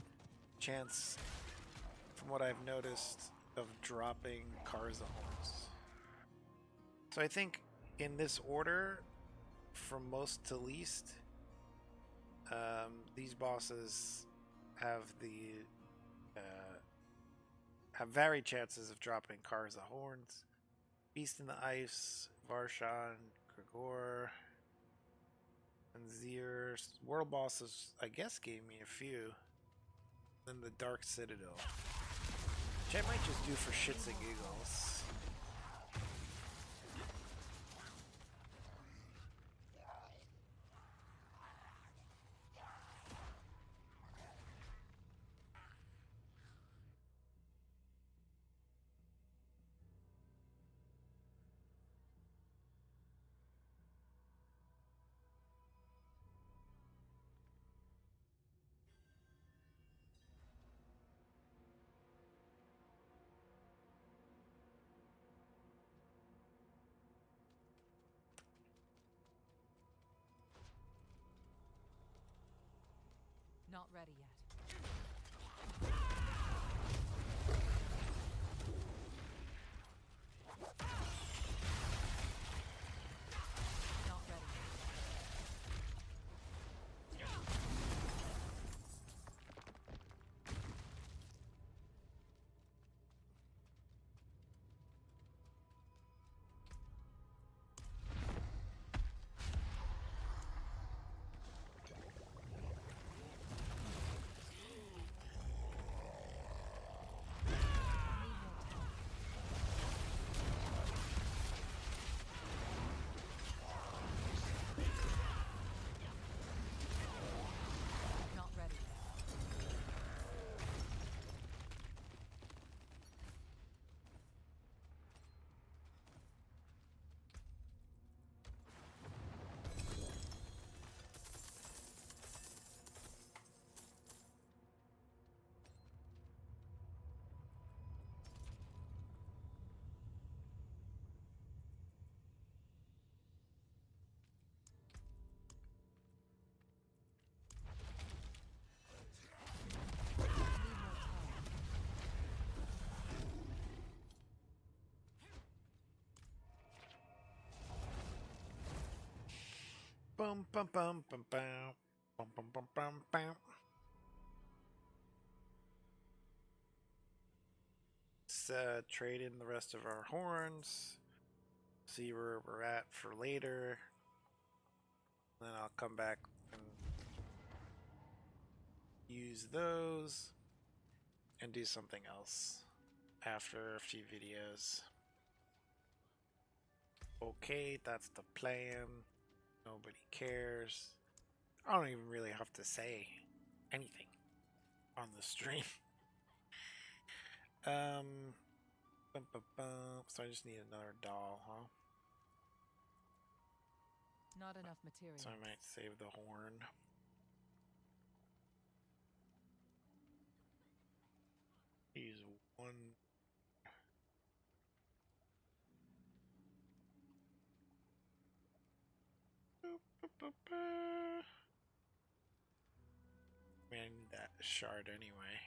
chance, from what I've noticed, of dropping Karza horns. So I think in this order, from most to least, these bosses have varied chances of dropping Karza horns. Beast in the Ice, Varshan, Grigor, and Zier. World bosses, I guess, gave me a few. Then the Dark Citadel, which I might just do for shits and giggles. Not ready yet. Not ready. Bum bum bum bum bum bum bum bum bum bum. Let's trade in the rest of our horns. See where we're at for later. Then I'll come back and use those and do something else after a few videos. Okay, that's the plan. Nobody cares. I don't even really have to say anything on the stream. So I just need another doll, huh? not enough material. So I might save the horn. He's one. I need that shard anyway.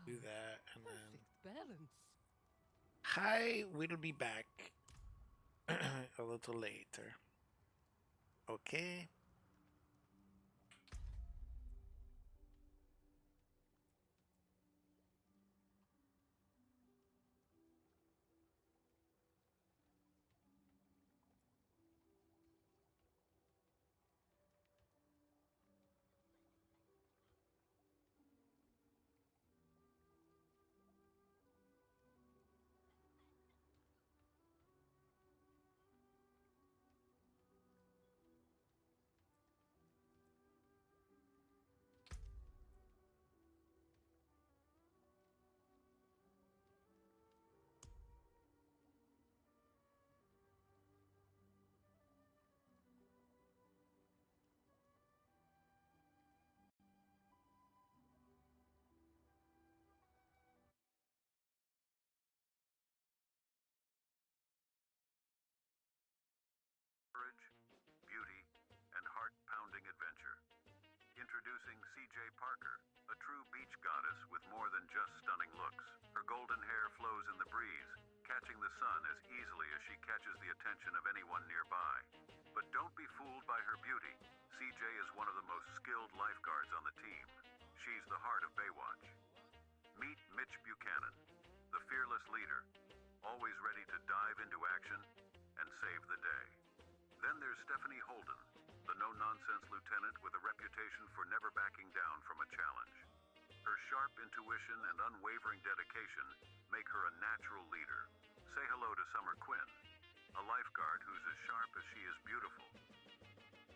Do that and then balance. I will be back a little later. Okay. Courage, beauty, and heart-pounding adventure. Introducing C.J. Parker, a true beach goddess with more than just stunning looks. Her golden hair flows in the breeze, catching the sun as easily as she catches the attention of anyone nearby. But don't be fooled by her beauty. C.J. is one of the most skilled lifeguards on the team. She's the heart of Baywatch. Meet Mitch Buchanan, the fearless leader, always ready to dive into action and save the day. Then there's Stephanie Holden, the no-nonsense lieutenant with a reputation for never backing down from a challenge. Her sharp intuition and unwavering dedication make her a natural leader. Say hello to Summer Quinn, a lifeguard who's as sharp as she is beautiful.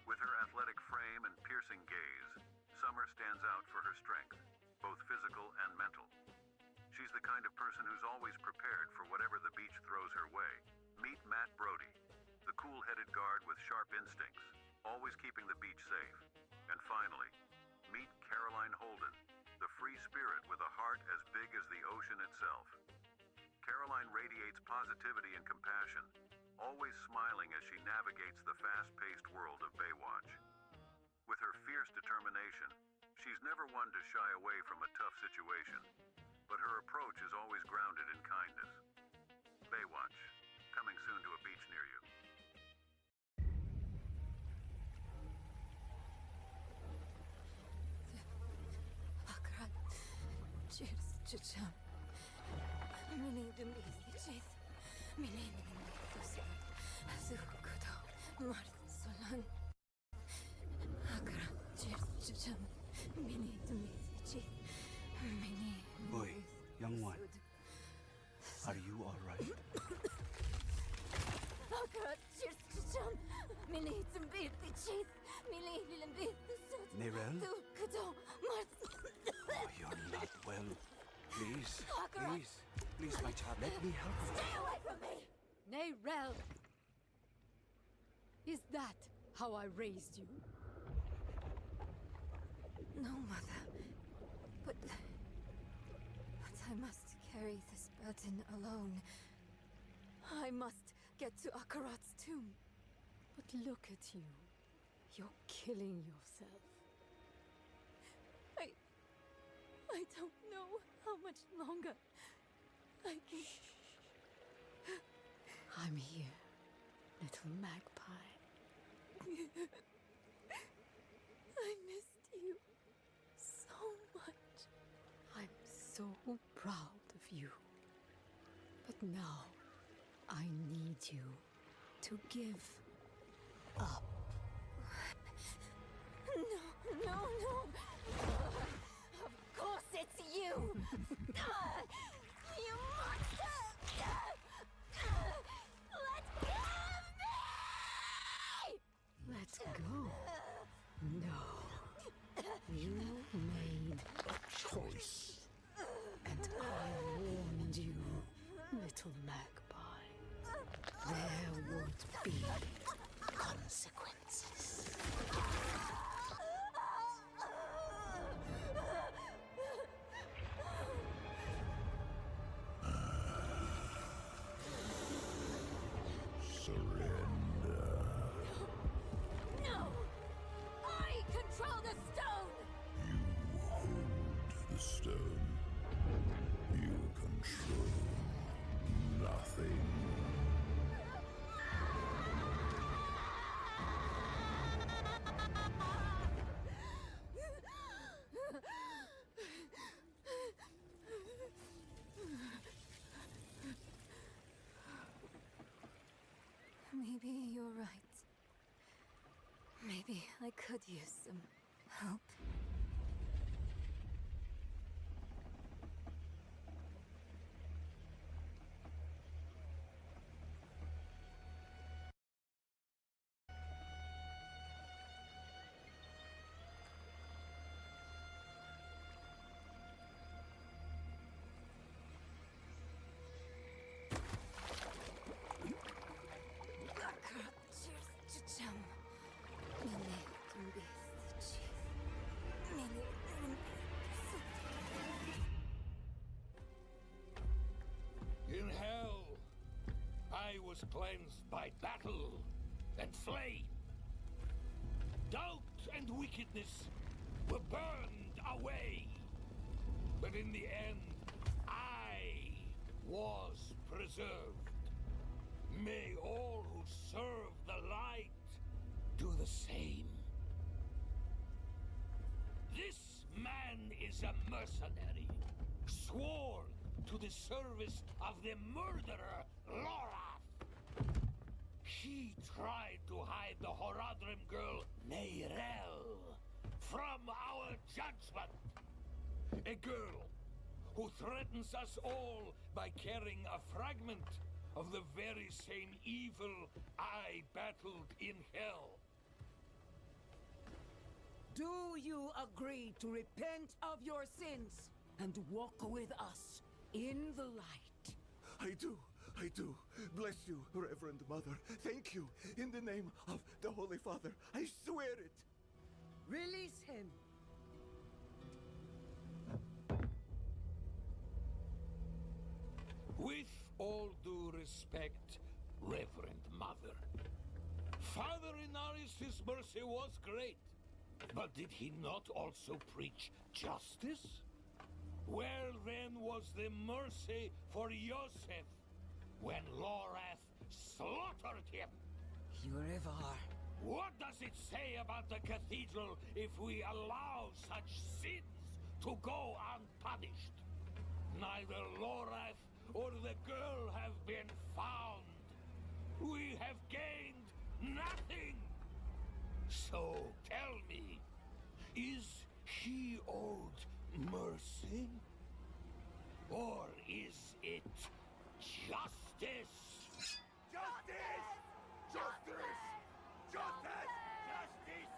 With her athletic frame and piercing gaze, Summer stands out for her strength, both physical and mental. She's the kind of person who's always prepared for whatever the beach throws her way. Meet Matt Brody, the cool-headed guard with sharp instincts, always keeping the beach safe. And finally, meet Caroline Holden, the free spirit with a heart as big as the ocean itself. Caroline radiates positivity and compassion, always smiling as she navigates the fast-paced world of Baywatch. With her fierce determination, she's never one to shy away from a tough situation, but her approach is always grounded in kindness. Baywatch, coming soon to a beach near you. Cheers, Chicham. Mini Dimitri, Mini Dimitri, Zukudo, Marsolan. Akra, cheers, Chicham. Mini Dimitri, Mini. Boy, young one. Are you alright? Akra, cheers, Chicham. Mini Dimitri, cheers. Mini Dimitri, Nerel? Zukudo, Marsolan. Oh, you're not well. Please, please, my child, let me help you. Stay away from me! Nayrel! Is that how I raised you? No, Mother. But I must carry this burden alone. I must get to Akarat's tomb. But look at you. You're killing yourself. I don't know how much longer I can... I'm here, little magpie. I missed you so much. I'm so proud of you. But now, I need you to give up. No. Of course it's you! You monster! Let go of me! Let go. No. You could use some help. In hell, I was cleansed by battle and flame. Doubt and wickedness were burned away. But in the end, I was preserved. May all who serve the light do the same. This man is a mercenary, sworn to the service of the murderer, Lorath. He tried to hide the Horadrim girl, Neyrel, from our judgment. A girl who threatens us all by carrying a fragment of the very same evil I battled in hell. Do you agree to repent of your sins and walk with us in the light? I do. Bless you, Reverend Mother. Thank you. In the name of the Holy Father, I swear it. Release him. With all due respect, Reverend Mother, Father Inaris' mercy was great, but did he not also preach justice? Where then was the mercy for Yosef when Lorath slaughtered him? Yurevar. What does it say about the cathedral if we allow such sins to go unpunished? Neither Lorath or the girl have been found. We have gained nothing. So tell me, is he owed mercy? Or is it justice? Justice! Justice! Justice! Justice!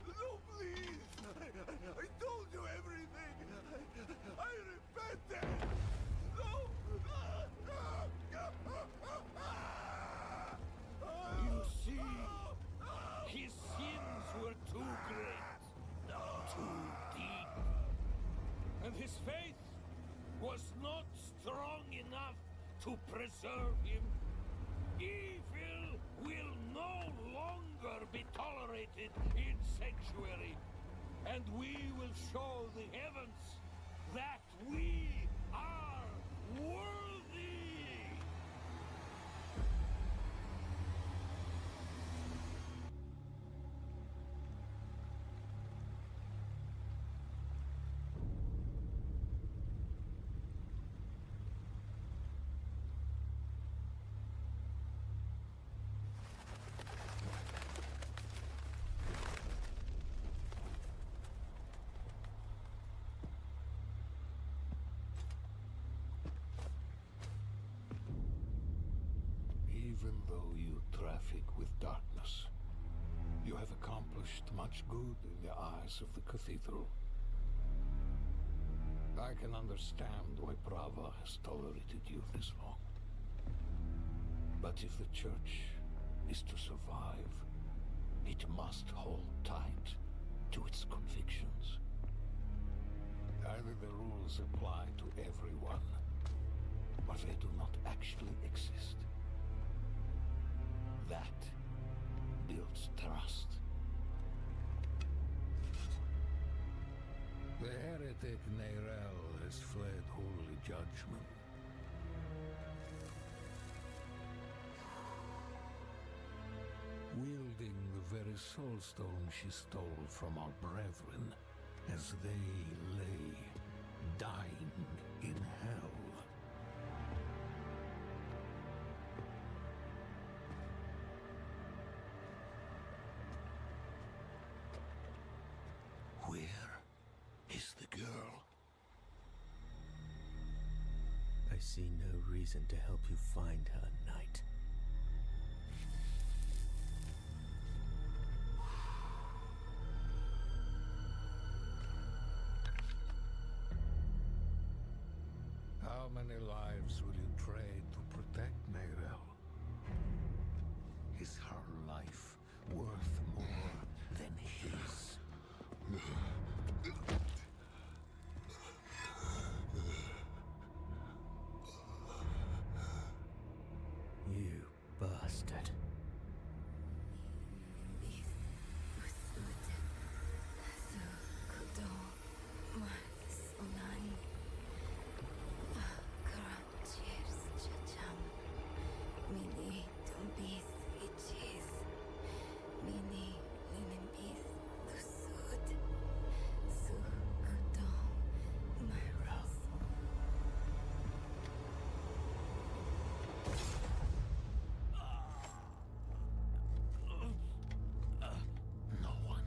No, please. I told you everything. I repented. No. You see, his sins were too great, too deep, and his faith was not strong enough to preserve him. Evil will no longer be tolerated in Sanctuary, and we will show the heavens that we are worthy! Even though you traffic with darkness, you have accomplished much good in the eyes of the cathedral. I can understand why Prava has tolerated you this long. But if the church is to survive, it must hold tight to its convictions. Either the rules apply to everyone, or they do not actually exist. That builds trust. The heretic Neyrel has fled holy judgment. Wielding the very soulstone she stole from our brethren as they lay dying in hell. I see no reason to help you find her, Knight. How many lives will you trade to protect Meirel? Is her life worth more than his? You bastard. No one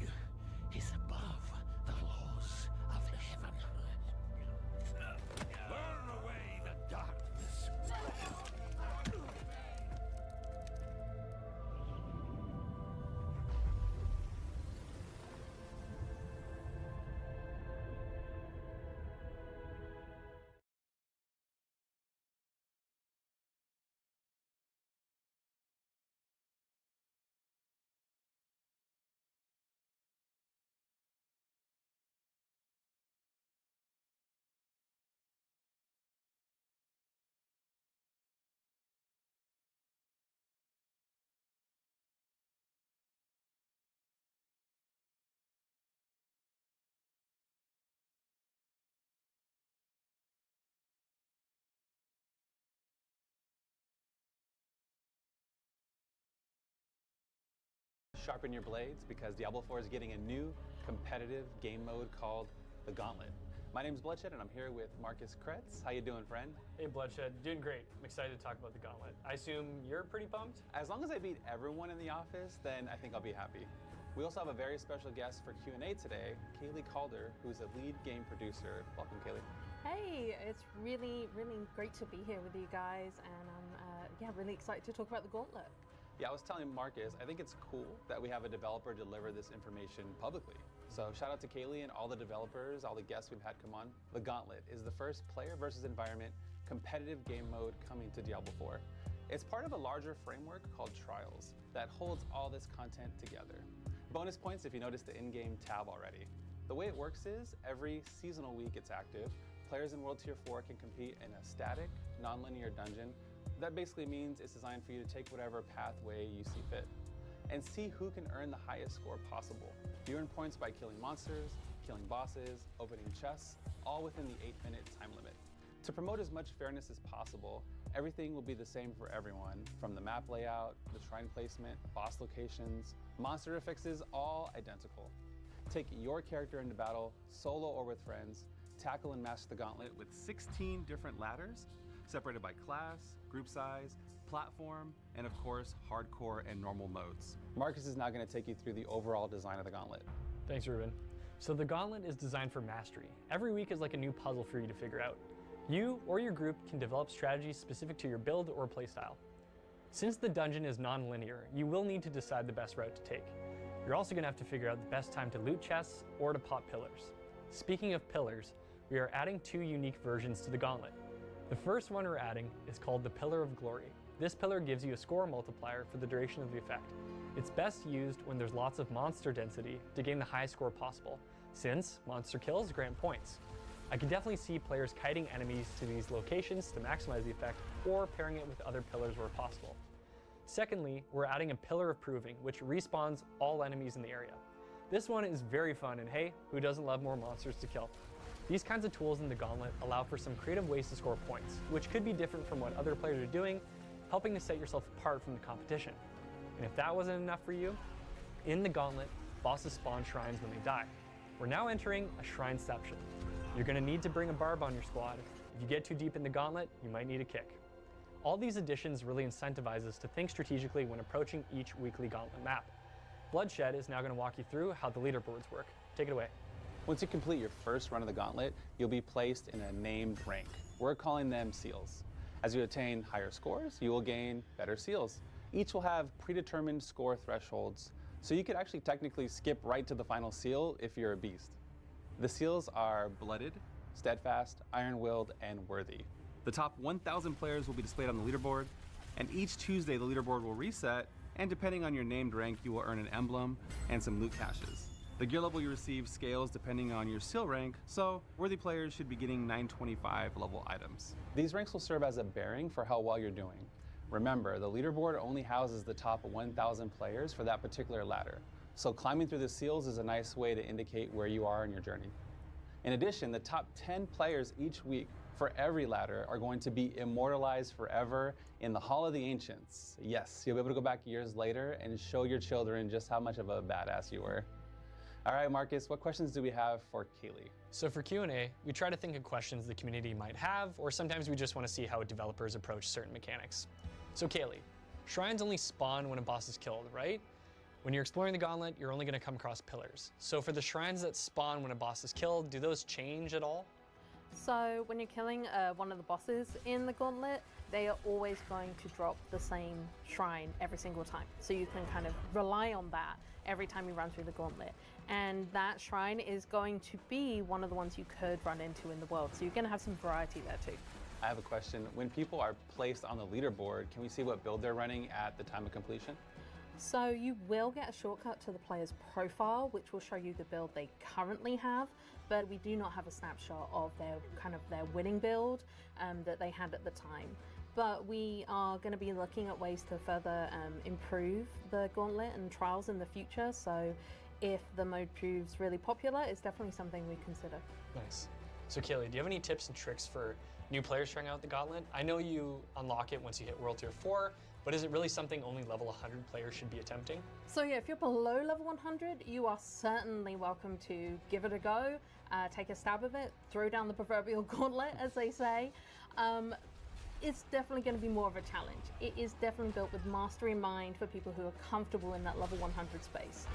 is above the laws of heaven. Burn away the darkness. Sharpen your blades because Diablo 4 is getting a new competitive game mode called the Gauntlet. My name's Bloodshed and I'm here with Marcus Kretz. How you doing, friend? Hey Bloodshed, doing great. I'm excited to talk about the Gauntlet. I assume you're pretty pumped? As long as I beat everyone in the office, then I think I'll be happy. We also have a very special guest for Q&A today, Kaylee Calder, who's a lead game producer. Welcome, Kaylee. Hey, it's really great to be here with you guys, and I'm really excited to talk about the Gauntlet. Yeah, I was telling Marcus, I think it's cool that we have a developer deliver this information publicly. So shout out to Kaylee and all the developers, all the guests we've had come on. The Gauntlet is the first player versus environment competitive game mode coming to Diablo 4. It's part of a larger framework called Trials that holds all this content together. Bonus points if you notice the in-game tab already. The way it works is every seasonal week it's active. Players in World Tier 4 can compete in a static, non-linear dungeon. That basically means it's designed for you to take whatever pathway you see fit and see who can earn the highest score possible. You earn points by killing monsters, killing bosses, opening chests, all within the 8-minute time limit. To promote as much fairness as possible, everything will be the same for everyone, from the map layout, the shrine placement, boss locations, monster affixes, all identical. Take your character into battle, solo or with friends, tackle and master the gauntlet with 16 different ladders, separated by class, group size, platform, and of course, hardcore and normal modes. Marcus is now going to take you through the overall design of the gauntlet. Thanks, Ruben. So the Gauntlet is designed for mastery. Every week is like a new puzzle for you to figure out. You or your group can develop strategies specific to your build or playstyle. Since the dungeon is non-linear, you will need to decide the best route to take. You're also going to have to figure out the best time to loot chests or to pop pillars. Speaking of pillars, we are adding 2 unique versions to the Gauntlet. The first one we're adding is called the Pillar of Glory. This pillar gives you a score multiplier for the duration of the effect. It's best used when there's lots of monster density to gain the highest score possible, since monster kills grant points. I can definitely see players kiting enemies to these locations to maximize the effect, or pairing it with other pillars where possible. Secondly, we're adding a Pillar of Proving, which respawns all enemies in the area. This one is very fun, and hey, who doesn't love more monsters to kill? These kinds of tools in the Gauntlet allow for some creative ways to score points, which could be different from what other players are doing, helping to set yourself apart from the competition. And if that wasn't enough for you, in the Gauntlet, bosses spawn shrines when they die. We're now entering a Shrineception. You're going to need to bring a barb on your squad. If you get too deep in the Gauntlet, you might need a kick. All these additions really incentivize us to think strategically when approaching each weekly Gauntlet map. Bloodshed is now going to walk you through how the leaderboards work. Take it away. Once you complete your first run of the gauntlet, you'll be placed in a named rank. We're calling them seals. As you attain higher scores, you will gain better seals. Each will have predetermined score thresholds, so you could actually technically skip right to the final seal if you're a beast. The seals are blooded, steadfast, iron-willed, and worthy. The top 1,000 players will be displayed on the leaderboard, and each Tuesday the leaderboard will reset, and depending on your named rank, you will earn an emblem and some loot caches. The gear level you receive scales depending on your seal rank, so worthy players should be getting 925 level items. These ranks will serve as a bearing for how well you're doing. Remember, the leaderboard only houses the top 1,000 players for that particular ladder, so climbing through the seals is a nice way to indicate where you are in your journey. In addition, the top 10 players each week for every ladder are going to be immortalized forever in the Hall of the Ancients. Yes, you'll be able to go back years later and show your children just how much of a badass you were. All right, Marcus, what questions do we have for Kaylee? So for Q&A, we try to think of questions the community might have, or sometimes we just want to see how developers approach certain mechanics. So Kaylee, shrines only spawn when a boss is killed, right? When you're exploring the gauntlet, you're only going to come across pillars. So for the shrines that spawn when a boss is killed, do those change at all? So when you're killing one of the bosses in the gauntlet, they are always going to drop the same shrine every single time. So you can kind of rely on that every time you run through the gauntlet. And that shrine is going to be one of the ones you could run into in the world. So you're going to have some variety there too. I have a question. When people are placed on the leaderboard, can we see what build they're running at the time of completion? So you will get a shortcut to the player's profile, which will show you the build they currently have, but we do not have a snapshot of their winning build that they had at the time. But we are going to be looking at ways to further improve the gauntlet and trials in the future. So if the mode proves really popular, it's definitely something we consider. Nice. So Kaylee, do you have any tips and tricks for new players trying out the gauntlet? I know you unlock it once you hit World Tier 4, but is it really something only level 100 players should be attempting? So yeah, if you're below level 100, you are certainly welcome to give it a go, take a stab of it, throw down the proverbial gauntlet, as they say. It's definitely going to be more of a challenge. It is definitely built with mastery in mind for people who are comfortable in that level 100 space.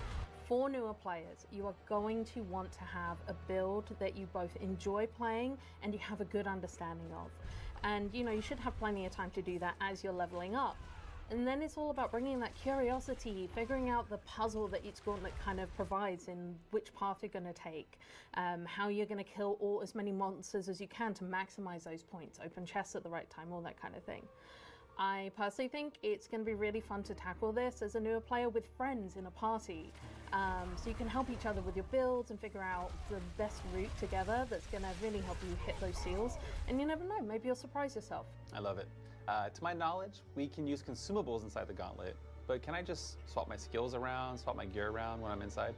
For newer players, you are going to want to have a build that you both enjoy playing and you have a good understanding of. And you should have plenty of time to do that as you're leveling up. And then it's all about bringing that curiosity, figuring out the puzzle that each gauntlet kind of provides in which path you're going to take, how you're going to kill as many monsters as you can to maximize those points, open chests at the right time, all that kind of thing. I personally think it's going to be really fun to tackle this as a newer player with friends in a party. So you can help each other with your builds and figure out the best route together that's going to really help you hit those seals. And you never know, maybe you'll surprise yourself. I love it. To my knowledge, we can use consumables inside the gauntlet, but can I just swap my skills around, swap my gear around when I'm inside?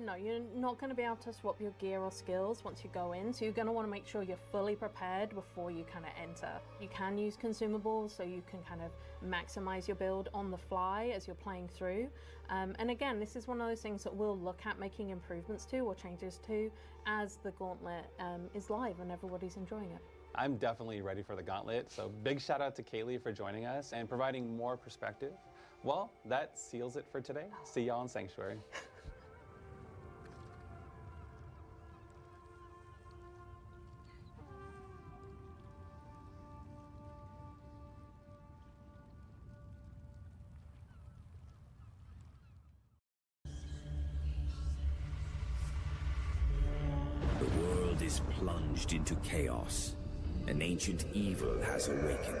No, you're not going to be able to swap your gear or skills once you go in, so you're going to want to make sure you're fully prepared before you kind of enter. You can use consumables so you can kind of maximize your build on the fly as you're playing through. And again, this is one of those things that we'll look at making improvements to or changes to as the gauntlet is live and everybody's enjoying it. I'm definitely ready for the gauntlet, so big shout out to Kaylee for joining us and providing more perspective. Well, that seals it for today. See y'all in Sanctuary. The world is plunged into chaos. An ancient evil has awakened.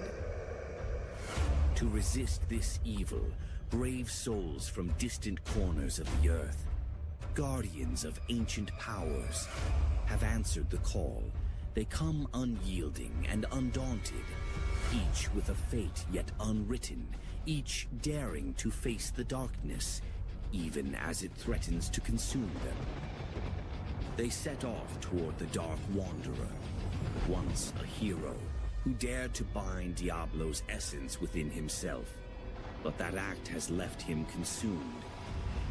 To resist this evil, brave souls from distant corners of the earth, guardians of ancient powers, have answered the call. They come unyielding and undaunted, each with a fate yet unwritten, each daring to face the darkness, even as it threatens to consume them. They set off toward the Dark Wanderer, once a hero who dared to bind Diablo's essence within himself. But that act has left him consumed.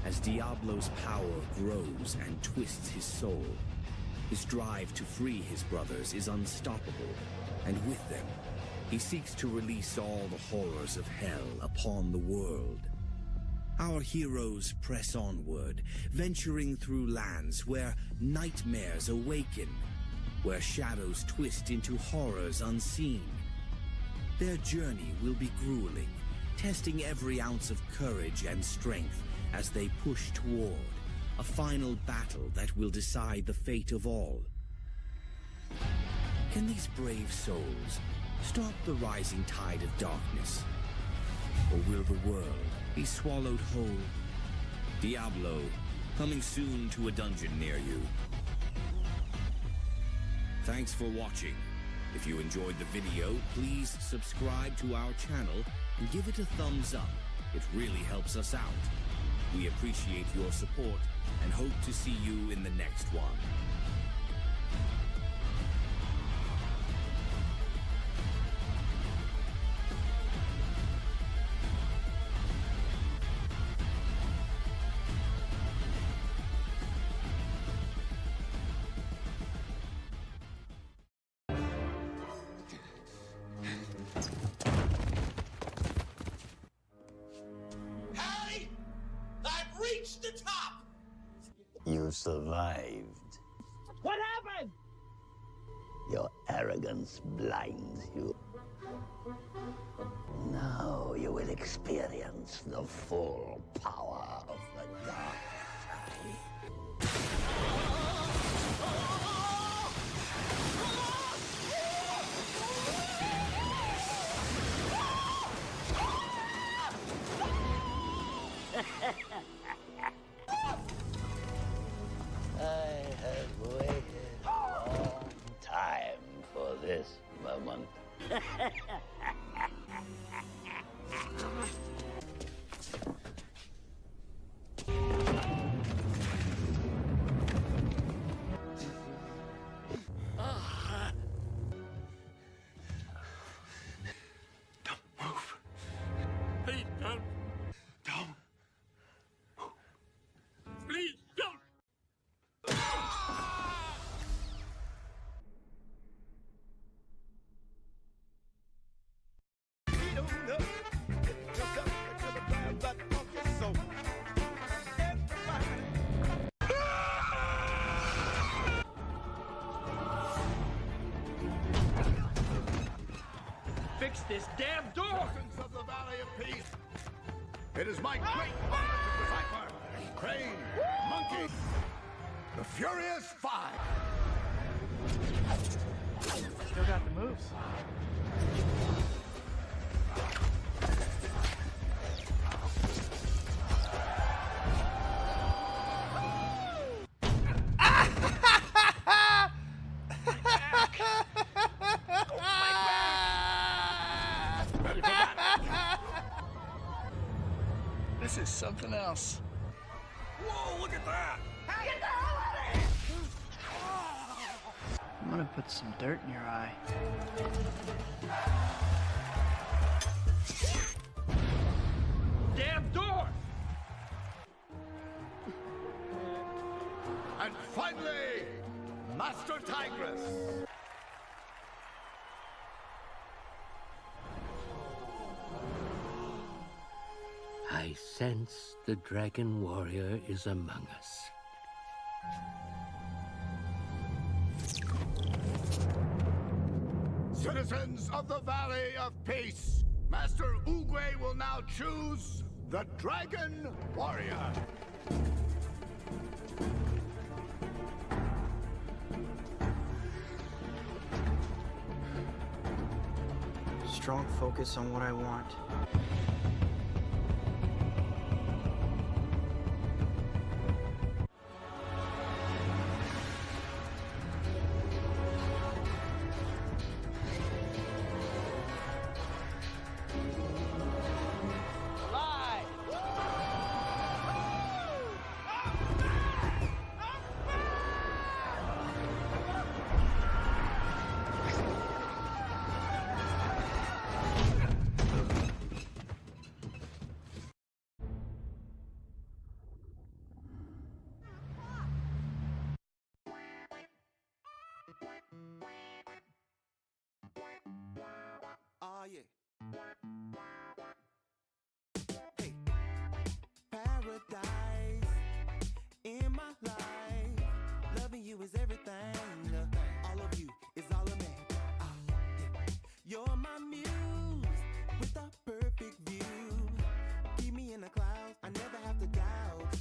As Diablo's power grows and twists his soul, his drive to free his brothers is unstoppable, and with them, he seeks to release all the horrors of hell upon the world. Our heroes press onward, venturing through lands where nightmares awaken, where shadows twist into horrors unseen. Their journey will be grueling, testing every ounce of courage and strength as they push toward a final battle that will decide the fate of all. Can these brave souls stop the rising tide of darkness? Or will the world be swallowed whole? Diablo, coming soon to a dungeon near you. Thanks for watching. If you enjoyed the video, please subscribe to our channel and give it a thumbs up. It really helps us out. We appreciate your support and hope to see you in the next one. Harry! I've reached the top! You survived. What happened? Your arrogance blinds you. Now you will experience the full power of the dark side. I had waited a long time for this moment. Please don't. Don't. Please don't. Fix this damn door! Citizens of the Valley of Peace, it is my great honor to present Crane, Monkey, the Furious Five. Still got the moves. This is something else. Whoa, look at that! Get the hell out of here! I'm gonna put some dirt in your eye. Damn door! And finally, Master Tigress. I sense the dragon warrior is among us. Citizens of the Valley of Peace, Master Oogway will now choose the Dragon Warrior. Strong focus on what I want. Ah, yeah. Hey, paradise in my life. Loving you is everything. All of you is all of me. You're my muse with a perfect view. Keep me in the clouds, I never have to doubt.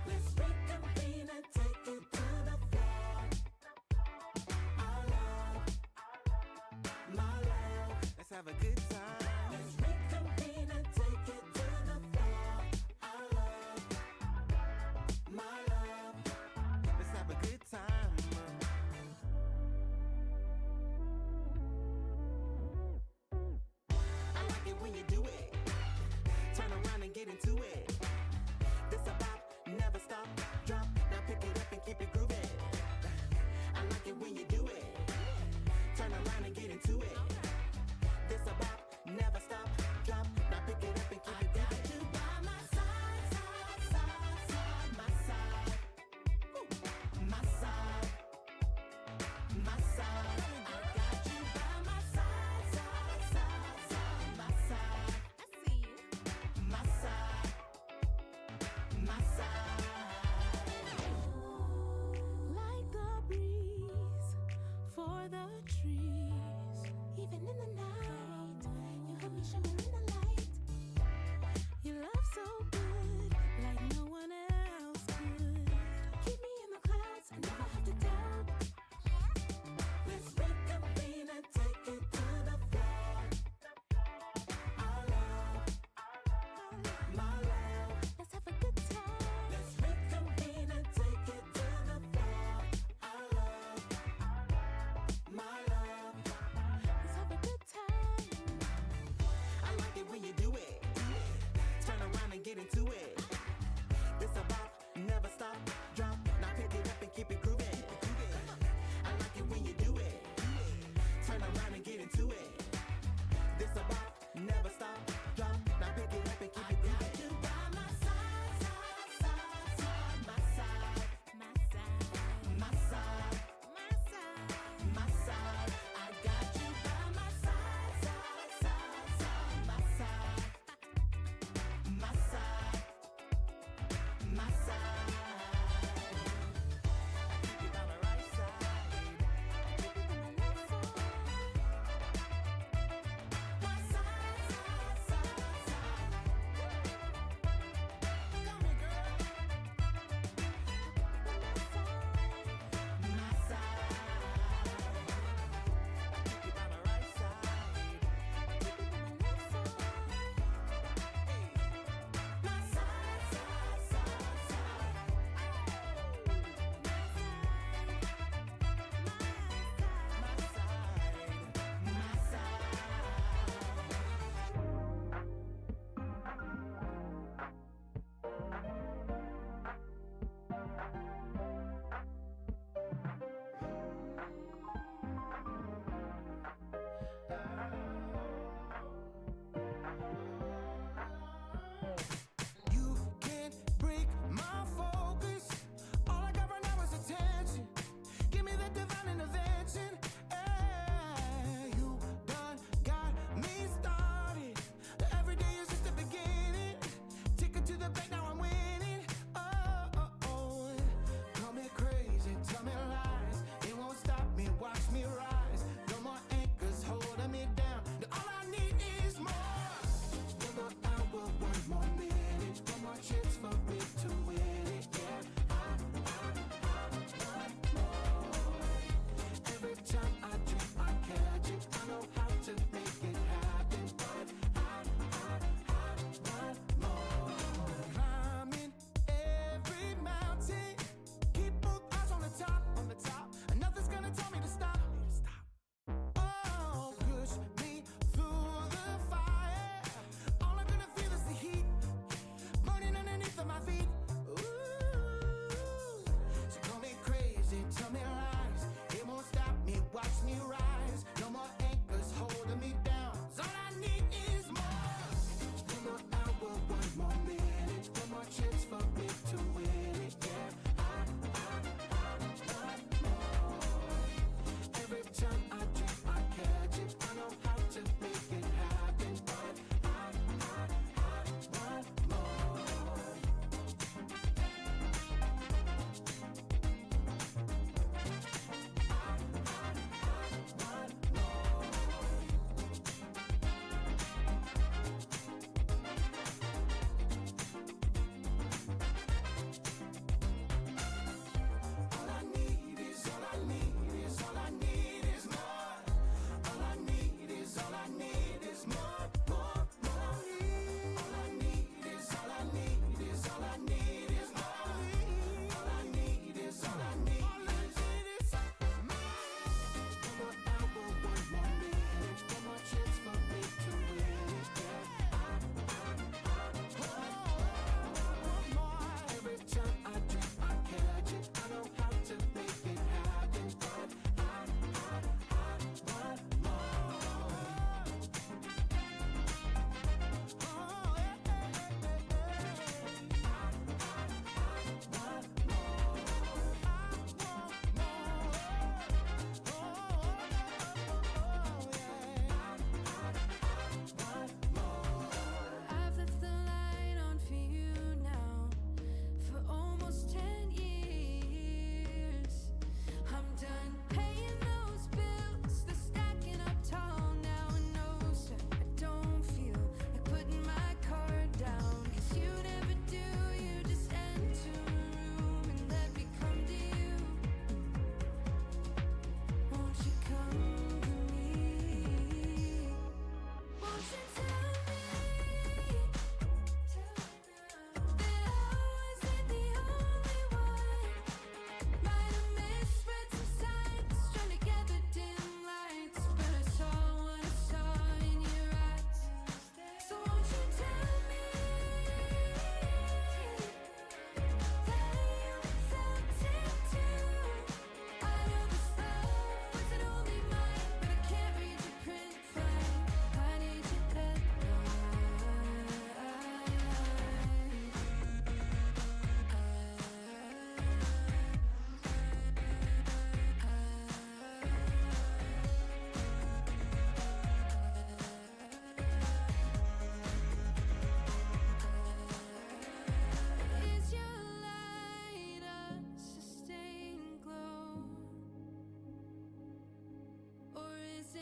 Let's reconvene and take it to the floor. Our love, my love. Let's have a good time. Let's reconvene and take it to the floor. Our love, my love. Let's have a good time. I like it when you do it. Turn around and get into it. This a bop, never stop, drop. Now pick it up and keep it grooving. I like it when you do it. Turn around and get into it. This a bop,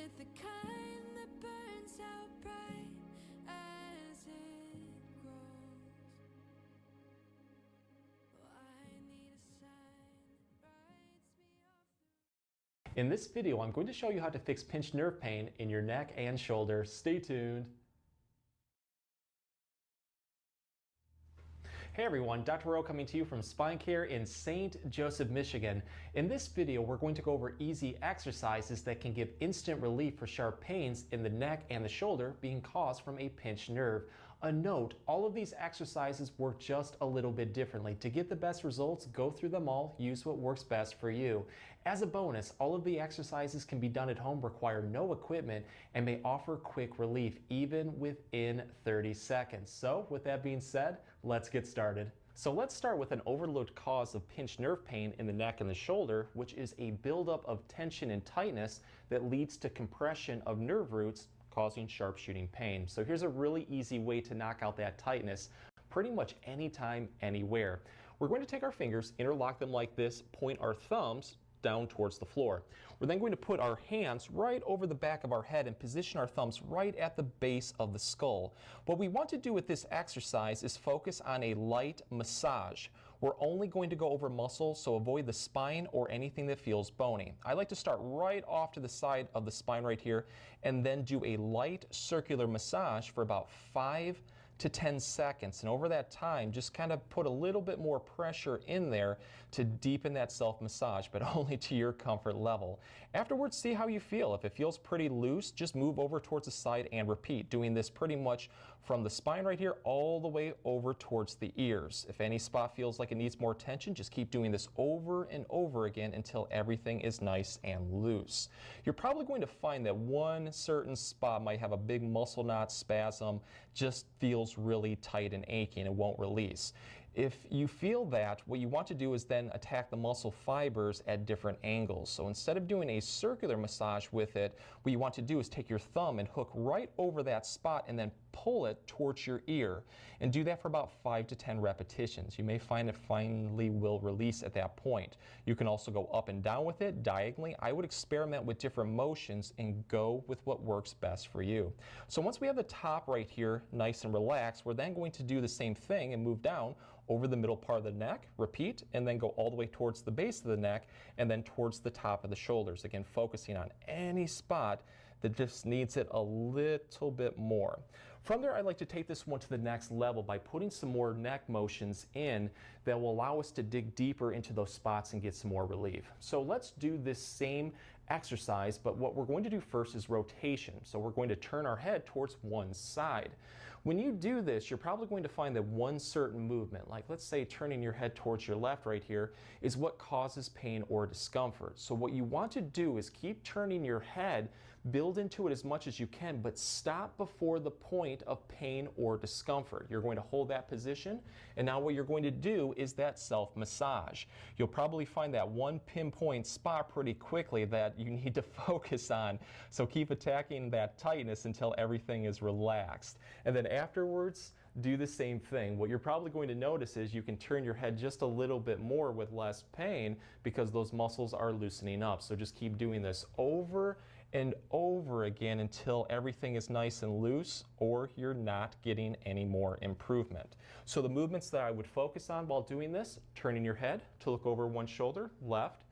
it the kind that burns out bright as it grows? I need a sign that writes me off. In this video, I'm going to show you how to fix pinched nerve pain in your neck and shoulder. Stay tuned. Hey everyone, Dr. Rowe coming to you from Spine Care in St. Joseph, Michigan. In this video, we're going to go over easy exercises that can give instant relief for sharp pains in the neck and the shoulder being caused from a pinched nerve. A note, all of these exercises work just a little bit differently. To get the best results, go through them all, use what works best for you. As a bonus, all of the exercises can be done at home, require no equipment, and may offer quick relief even within 30 seconds. So with that being said, let's get started. So let's start with an overlooked cause of pinched nerve pain in the neck and the shoulder, which is a buildup of tension and tightness that leads to compression of nerve roots, causing sharp shooting pain. So here's a really easy way to knock out that tightness pretty much anytime, anywhere. We're going to take our fingers, interlock them like this, point our thumbs down towards the floor. We're then going to put our hands right over the back of our head and position our thumbs right at the base of the skull. What we want to do with this exercise is focus on a light massage. We're only going to go over muscles, so avoid the spine or anything that feels bony. I like to start right off to the side of the spine right here and then do a light circular massage for about 5 to 10 seconds. And over that time, just kind of put a little bit more pressure in there to deepen that self-massage, but only to your comfort level. Afterwards, see how you feel. If it feels pretty loose, just move over towards the side and repeat, doing this pretty much from the spine right here all the way over towards the ears. If any spot feels like it needs more tension, just keep doing this over and over again until everything is nice and loose. You're probably going to find that one certain spot might have a big muscle knot, spasm, just feels really tight and achy and it won't release. If you feel that, what you want to do is then attack the muscle fibers at different angles. So instead of doing a circular massage with it, what you want to do is take your thumb and hook right over that spot and then pull it towards your ear. And do that for about 5 to 10 repetitions. You may find it finally will release at that point. You can also go up and down with it diagonally. I would experiment with different motions and go with what works best for you. So once we have the top right here nice and relaxed, we're then going to do the same thing and move down over the middle part of the neck, repeat, and then go all the way towards the base of the neck and then towards the top of the shoulders. Again, focusing on any spot that just needs it a little bit more. From there, I'd like to take this one to the next level by putting some more neck motions in that will allow us to dig deeper into those spots and get some more relief. So let's do this same exercise, but what we're going to do first is rotation. So we're going to turn our head towards one side. When you do this, you're probably going to find that one certain movement, like let's say turning your head towards your left right here, is what causes pain or discomfort. So what you want to do is keep turning your head, build into it as much as you can, but stop before the point of pain or discomfort. You're going to hold that position, and now what you're going to do is that self-massage. You'll probably find that one pinpoint spot pretty quickly that you need to focus on, so keep attacking that tightness until everything is relaxed. And then afterwards, do the same thing. What you're probably going to notice is you can turn your head just a little bit more with less pain because those muscles are loosening up. So just keep doing this over and over again until everything is nice and loose or you're not getting any more improvement. So the movements that I would focus on while doing this, turning your head to look over one shoulder, left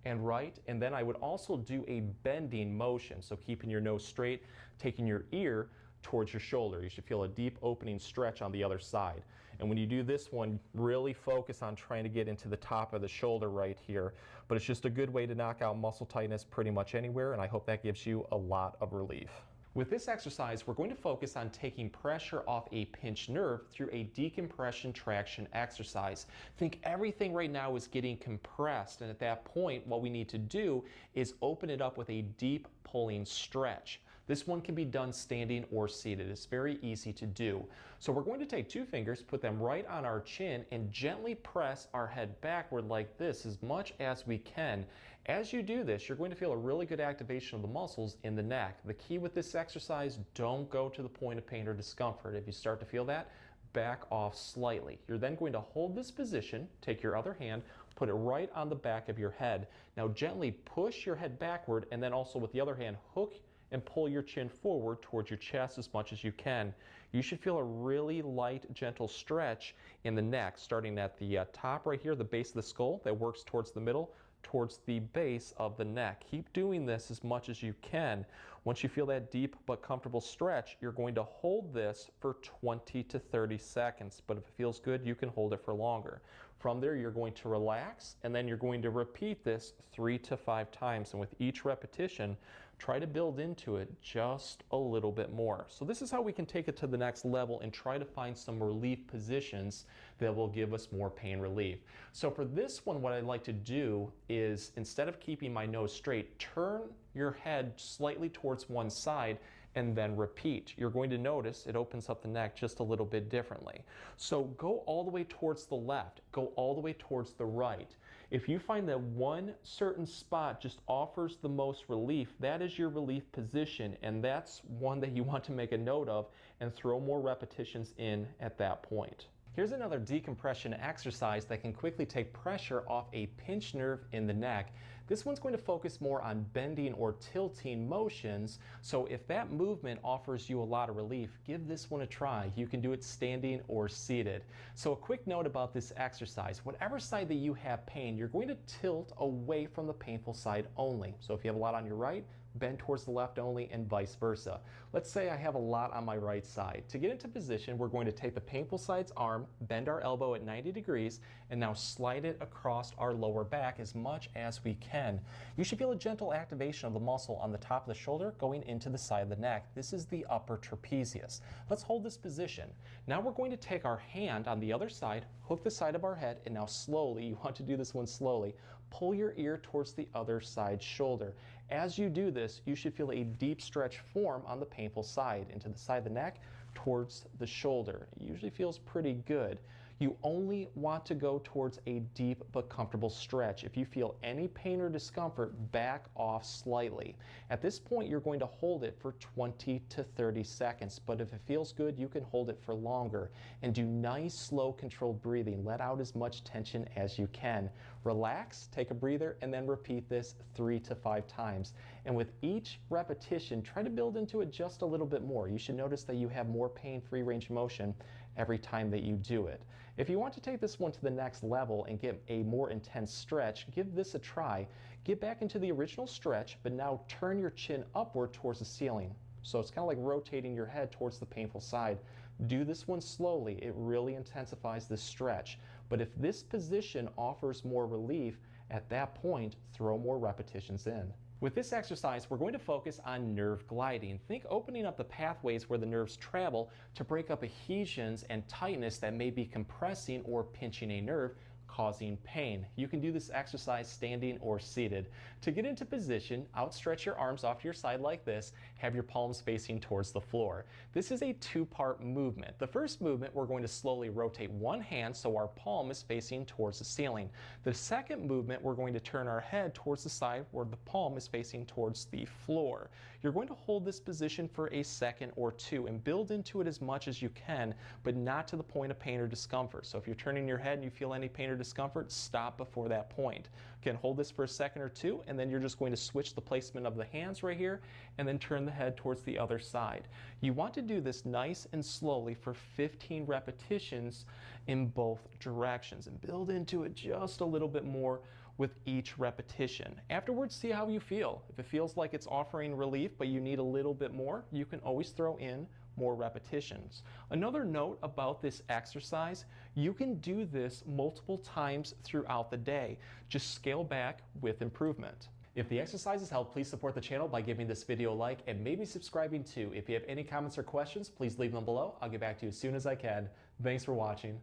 and right, and then I would also do a bending motion. So keeping your nose straight, taking your ear towards your shoulder. You should feel a deep opening stretch on the other side. And when you do this one, really focus on trying to get into the top of the shoulder right here. But it's just a good way to knock out muscle tightness pretty much anywhere, and I hope that gives you a lot of relief. With this exercise, we're going to focus on taking pressure off a pinched nerve through a decompression traction exercise. Think everything right now is getting compressed, and at that point, what we need to do is open it up with a deep pulling stretch. This one can be done standing or seated. It's very easy to do. So we're going to take 2 fingers, put them right on our chin, and gently press our head backward like this as much as we can. As you do this, you're going to feel a really good activation of the muscles in the neck. The key with this exercise, don't go to the point of pain or discomfort. If you start to feel that, back off slightly. You're then going to hold this position, take your other hand, put it right on the back of your head. Now gently push your head backward, and then also with the other hand, hook and pull your chin forward towards your chest as much as you can. You should feel a really light, gentle stretch in the neck, starting at the top right here, the base of the skull that works towards the middle, towards the base of the neck. Keep doing this as much as you can. Once you feel that deep but comfortable stretch, you're going to hold this for 20 to 30 seconds. But if it feels good, you can hold it for longer. From there, you're going to relax, and then you're going to repeat this 3 to 5 times. And with each repetition, try to build into it just a little bit more. So this is how we can take it to the next level and try to find some relief positions that will give us more pain relief. So for this one, what I'd like to do is, instead of keeping my nose straight, turn your head slightly towards one side and then repeat. You're going to notice it opens up the neck just a little bit differently. So go all the way towards the left, go all the way towards the right. If you find that one certain spot just offers the most relief, that is your relief position, and that's one that you want to make a note of and throw more repetitions in at that point. Here's another decompression exercise that can quickly take pressure off a pinched nerve in the neck. This one's going to focus more on bending or tilting motions, so if that movement offers you a lot of relief, give this one a try. You can do it standing or seated. So a quick note about this exercise: whatever side that you have pain, you're going to tilt away from the painful side only. So if you have a lot on your right, bend towards the left only, and vice versa. Let's say I have a lot on my right side. To get into position, we're going to take the painful side's arm, bend our elbow at 90 degrees, and now slide it across our lower back as much as we can. You should feel a gentle activation of the muscle on the top of the shoulder going into the side of the neck. This is the upper trapezius. Let's hold this position. Now we're going to take our hand on the other side, hook the side of our head, and now slowly, you want to do this one slowly, pull your ear towards the other side's shoulder. As you do this, you should feel a deep stretch form on the painful side, into the side of the neck, towards the shoulder. It usually feels pretty good. You only want to go towards a deep but comfortable stretch. If you feel any pain or discomfort, back off slightly. At this point, you're going to hold it for 20 to 30 seconds, but if it feels good, you can hold it for longer. And do nice, slow, controlled breathing. Let out as much tension as you can. Relax, take a breather, and then repeat this 3 to 5 times. And with each repetition, try to build into it just a little bit more. You should notice that you have more pain-free range of motion every time that you do it. If you want to take this one to the next level and get a more intense stretch, give this a try. Get back into the original stretch, but now turn your chin upward towards the ceiling. So it's kind of like rotating your head towards the painful side. Do this one slowly. It really intensifies the stretch. But if this position offers more relief, at that point, throw more repetitions in. With this exercise, we're going to focus on nerve gliding. Think opening up the pathways where the nerves travel to break up adhesions and tightness that may be compressing or pinching a nerve, causing pain. You can do this exercise standing or seated. To get into position, outstretch your arms off to your side like this. Have your palms facing towards the floor. This is a two-part movement. The first movement, we're going to slowly rotate one hand so our palm is facing towards the ceiling. The second movement, we're going to turn our head towards the side where the palm is facing towards the floor. You're going to hold this position for a second or two and build into it as much as you can, but not to the point of pain or discomfort. So if you're turning your head and you feel any pain or discomfort, stop before that point. Again, hold this for a second or two, and then you're just going to switch the placement of the hands right here and then turn the head towards the other side. You want to do this nice and slowly for 15 repetitions in both directions and build into it just a little bit more with each repetition. Afterwards, see how you feel. If it feels like it's offering relief but you need a little bit more, you can always throw in more repetitions. Another note about this exercise, you can do this multiple times throughout the day. Just scale back with improvement. If the exercises help, please support the channel by giving this video a like and maybe subscribing too. If you have any comments or questions, please leave them below. I'll get back to you as soon as I can. Thanks for watching.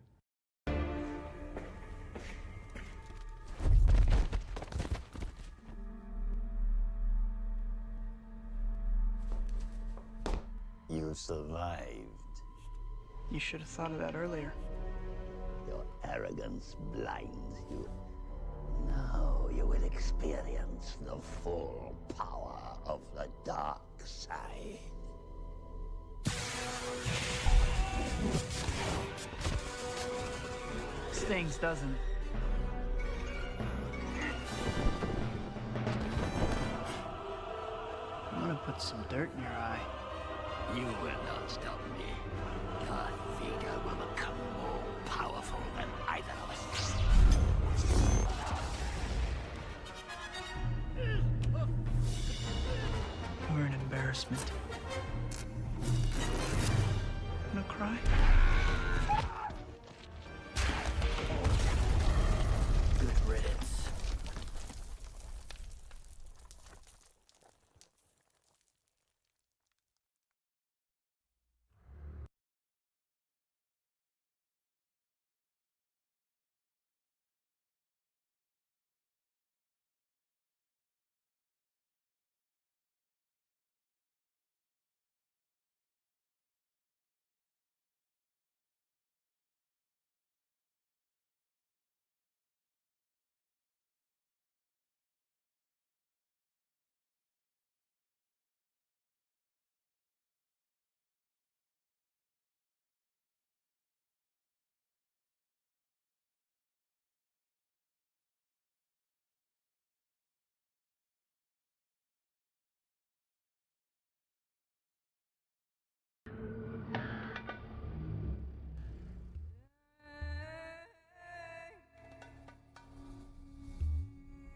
You survived. You should have thought of that earlier. Your arrogance blinds you. Now you will experience the full power of the dark side. Stings, doesn't it? I'm gonna put put some dirt in your eye. You will not stop me. Darth Vader will become more powerful than either of us. We're an embarrassment. Gonna cry? Good riddance.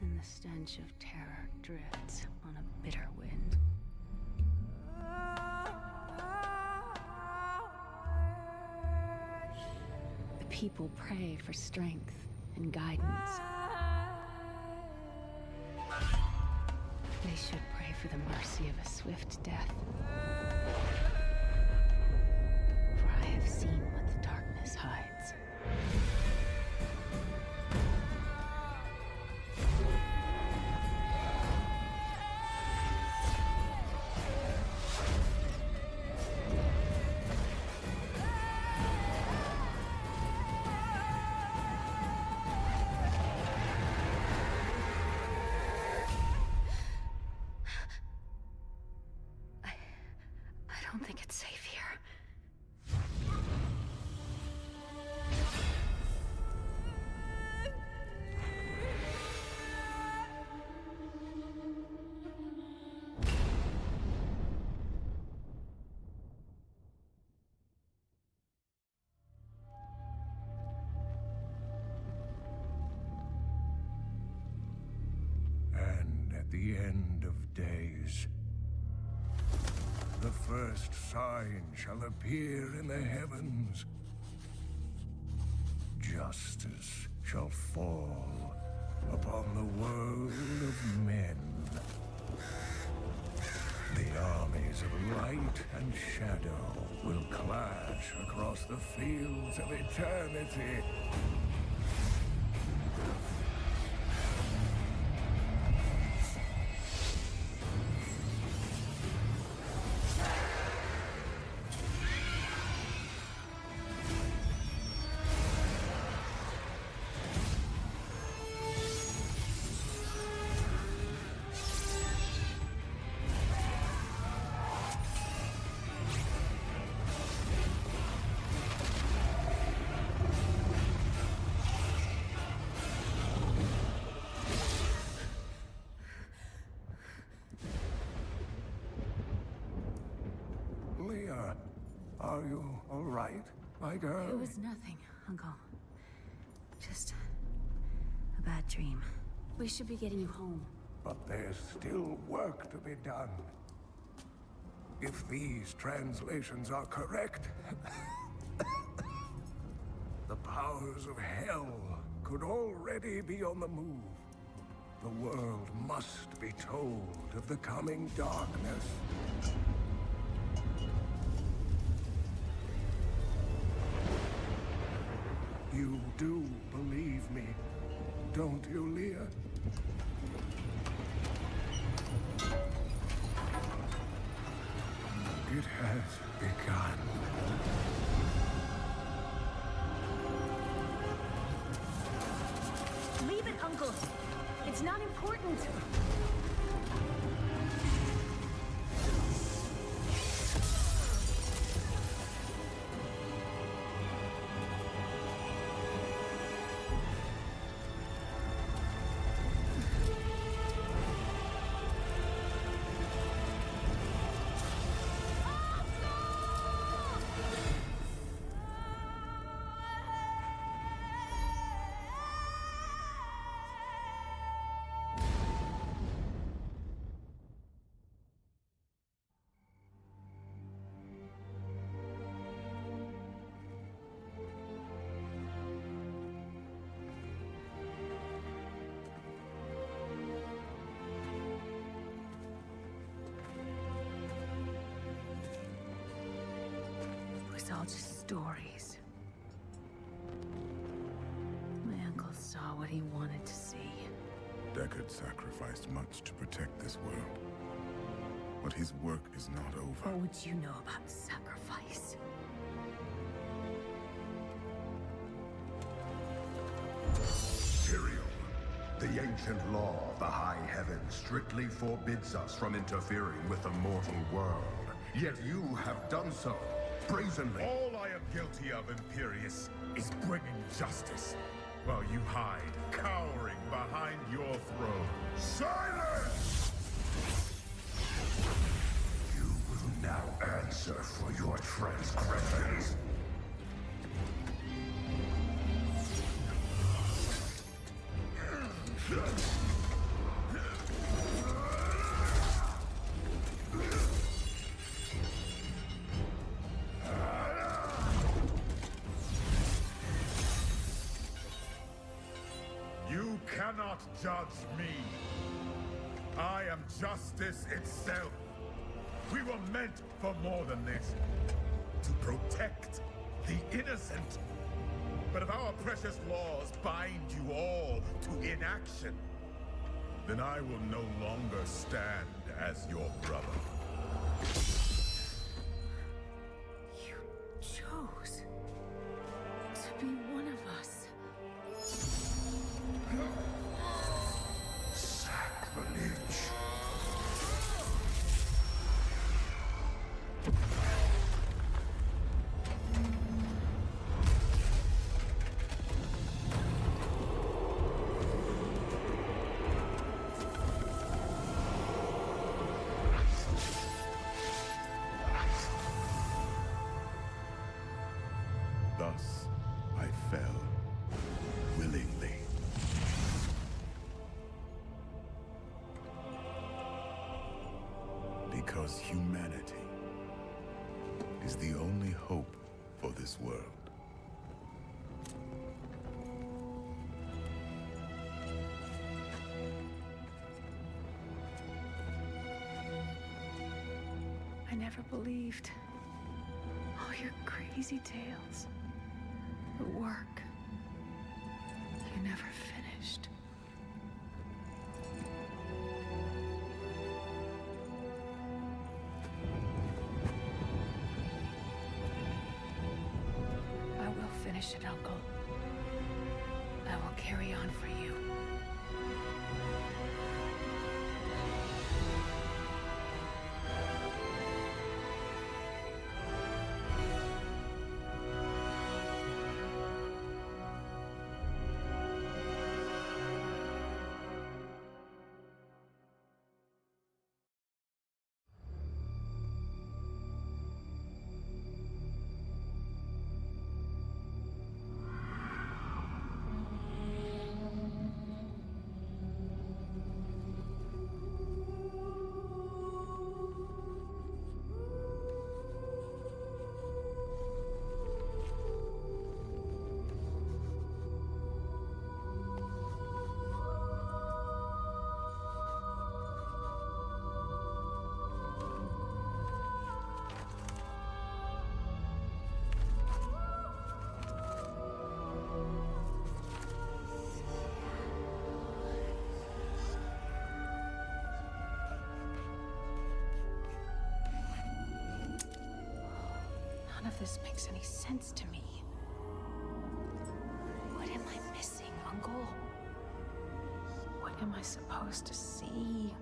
And the stench of terror drifts on a bitter wind. The people pray for strength and guidance. They should pray for the mercy of a swift death. For I have seen what the darkness hides. I don't think it's safe here. And at the end of days, the first sign shall appear in the heavens. Justice shall fall upon the world of men. The armies of light and shadow will clash across the fields of eternity. Leah, are you all right, my girl? It was nothing, Uncle. Just a bad dream. We should be getting you home. But there's still work to be done. If these translations are correct, the powers of hell could already be on the move. The world must be told of the coming darkness. You do believe me, don't you, Leah? It has begun. Leave it, Uncle. It's not important. was all just stories. My uncle saw what he wanted to see. Deckard sacrificed much to protect this world. But his work is not over. What would you know about sacrifice? Tyrael, the ancient law of the high heavens strictly forbids us from interfering with the mortal world. Yet you have done so, brazenly. All I am guilty of, Imperius, is bringing justice, while you hide, cowering behind your throne. Silence! You will now answer for your transgressions. You cannot judge me. I am justice itself. We were meant for more than this. To protect the innocent. But if our precious laws bind you all to inaction, then I will no longer stand as your brother. You chose to be one of us. Sacrilege. Thus, I fell willingly. Because humanity is the only hope for this world. I never believed all your crazy tales. The work you never finished. I will finish it, Uncle. I will carry on for you. None of this makes any sense to me. What am I missing, Uncle? What am I supposed to see?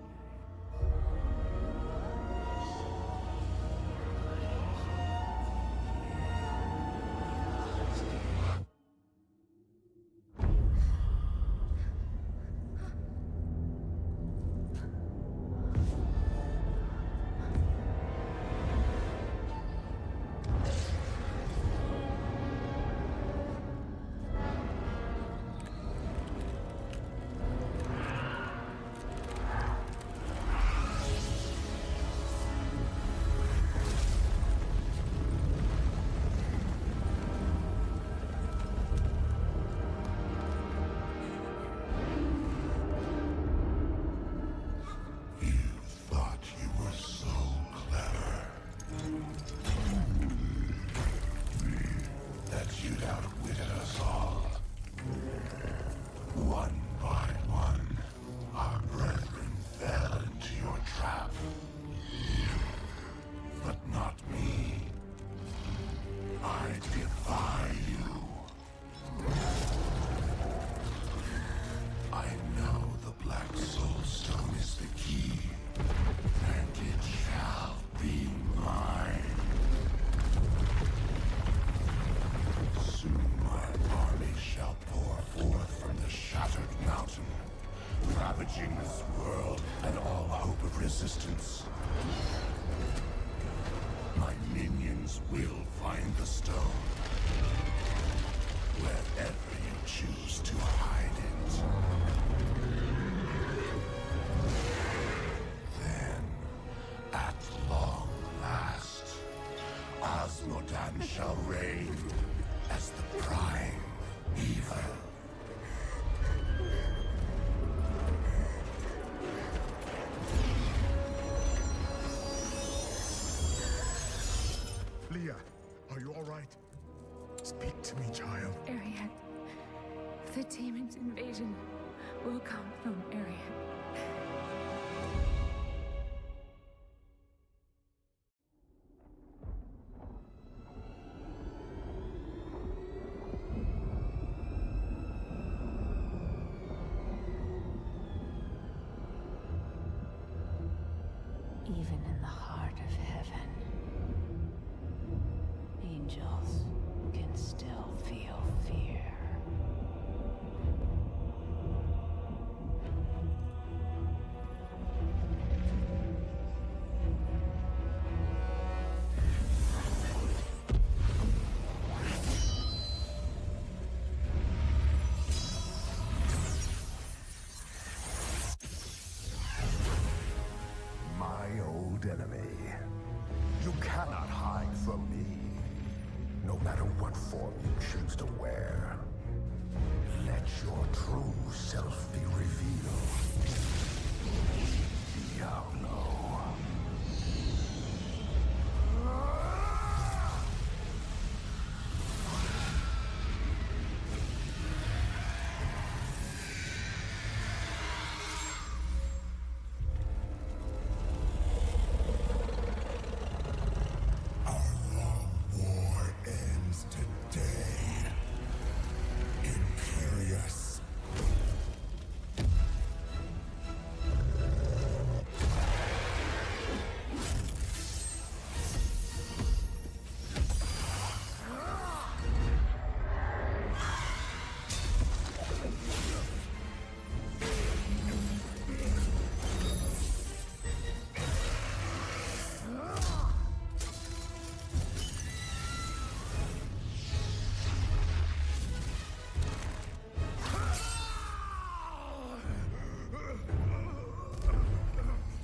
man shall reign as the prime evil. Leah, are you all right? Speak to me, child. Ariad, the demon's invasion will come from Ariad. Even in the heart of heaven, angels can still feel fear. My old enemy. You cannot hide from me. No matter what form you choose to wear. Let your true self be revealed. Diablo. War ends today. Imperious.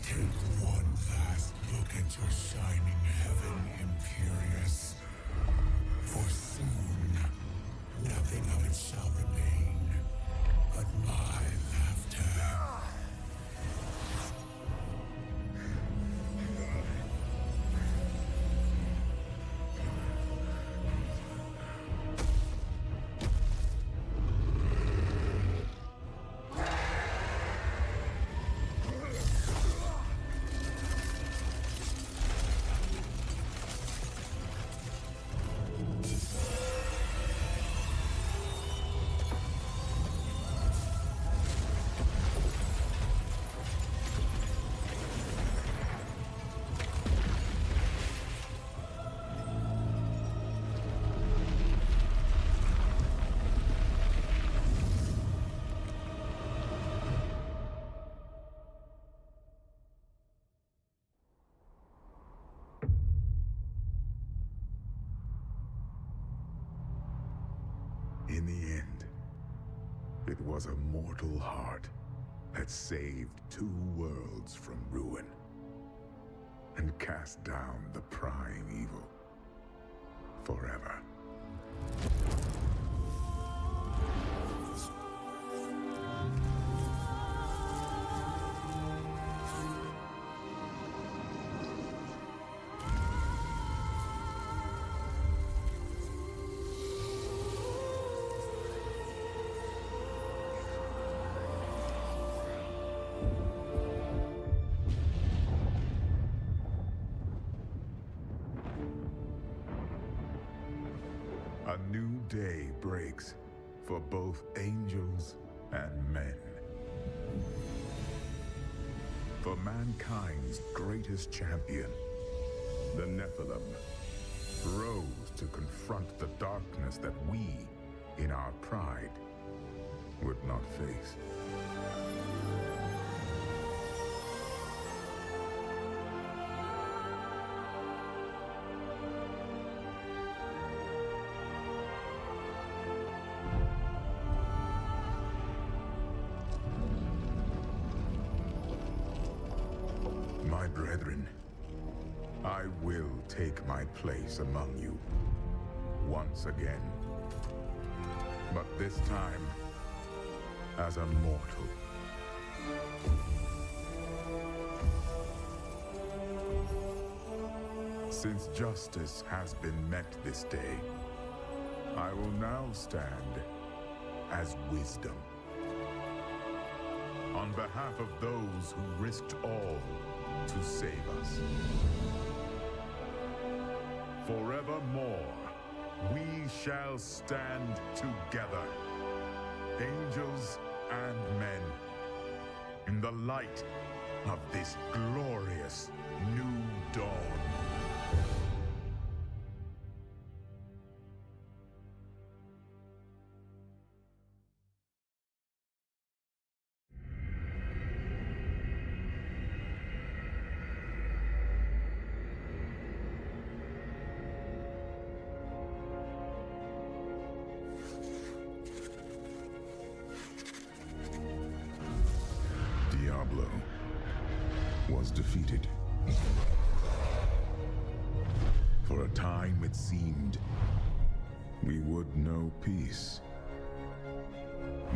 Take one last look at your shining heaven, Imperious. For soon, nothing of it shall remain but my laughter. In the end, it was a mortal heart that saved 2 worlds from ruin and cast down the prime evil forever. A new day breaks for both angels and men. For mankind's greatest champion, the Nephilim, rose to confront the darkness that we, in our pride, would not face. My brethren, I will take my place among you once again. But this time, as a mortal. Since justice has been met this day, I will now stand as wisdom. On behalf of those who risked all to save us. Forevermore, we shall stand together, angels and men, in the light of this glorious new dawn. Diablo was defeated. For a time it seemed we would know peace.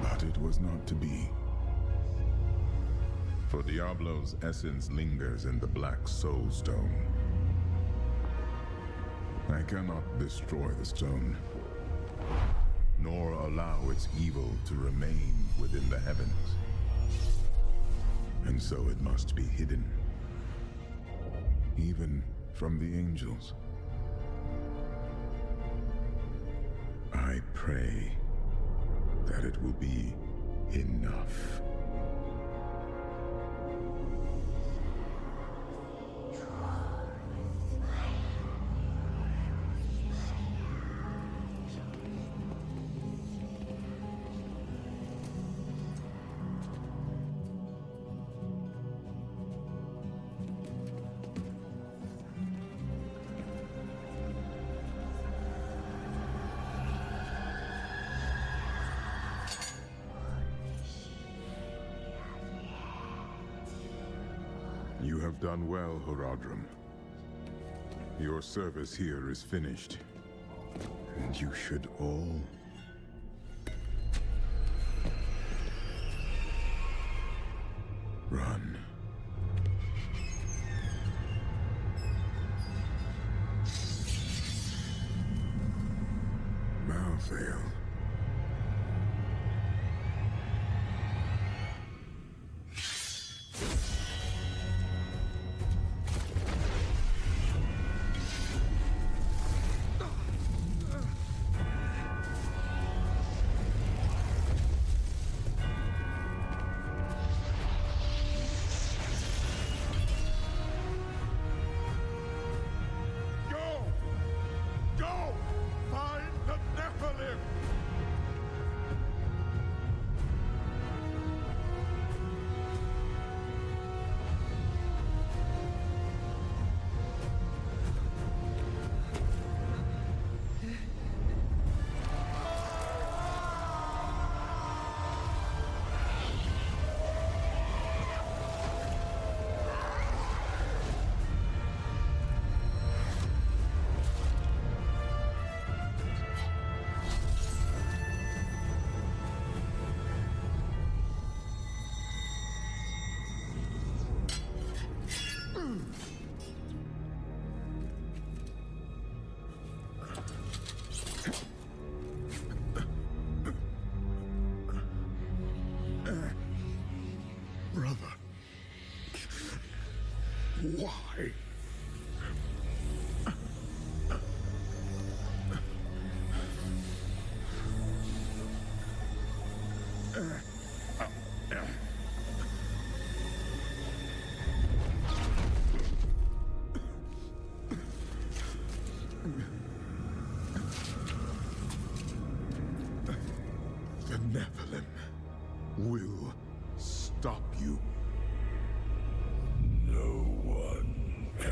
But it was not to be. For Diablo's essence lingers in the Black Soul Stone. I cannot destroy the stone, nor allow its evil to remain within the heavens. And so it must be hidden, even from the angels. I pray that it will be enough. You have done well, Horadrim. Your service here is finished, and you should all run. Malthael. Go! Find the Nephilim! Brother. Why? The Nephilim will stop you. No one can.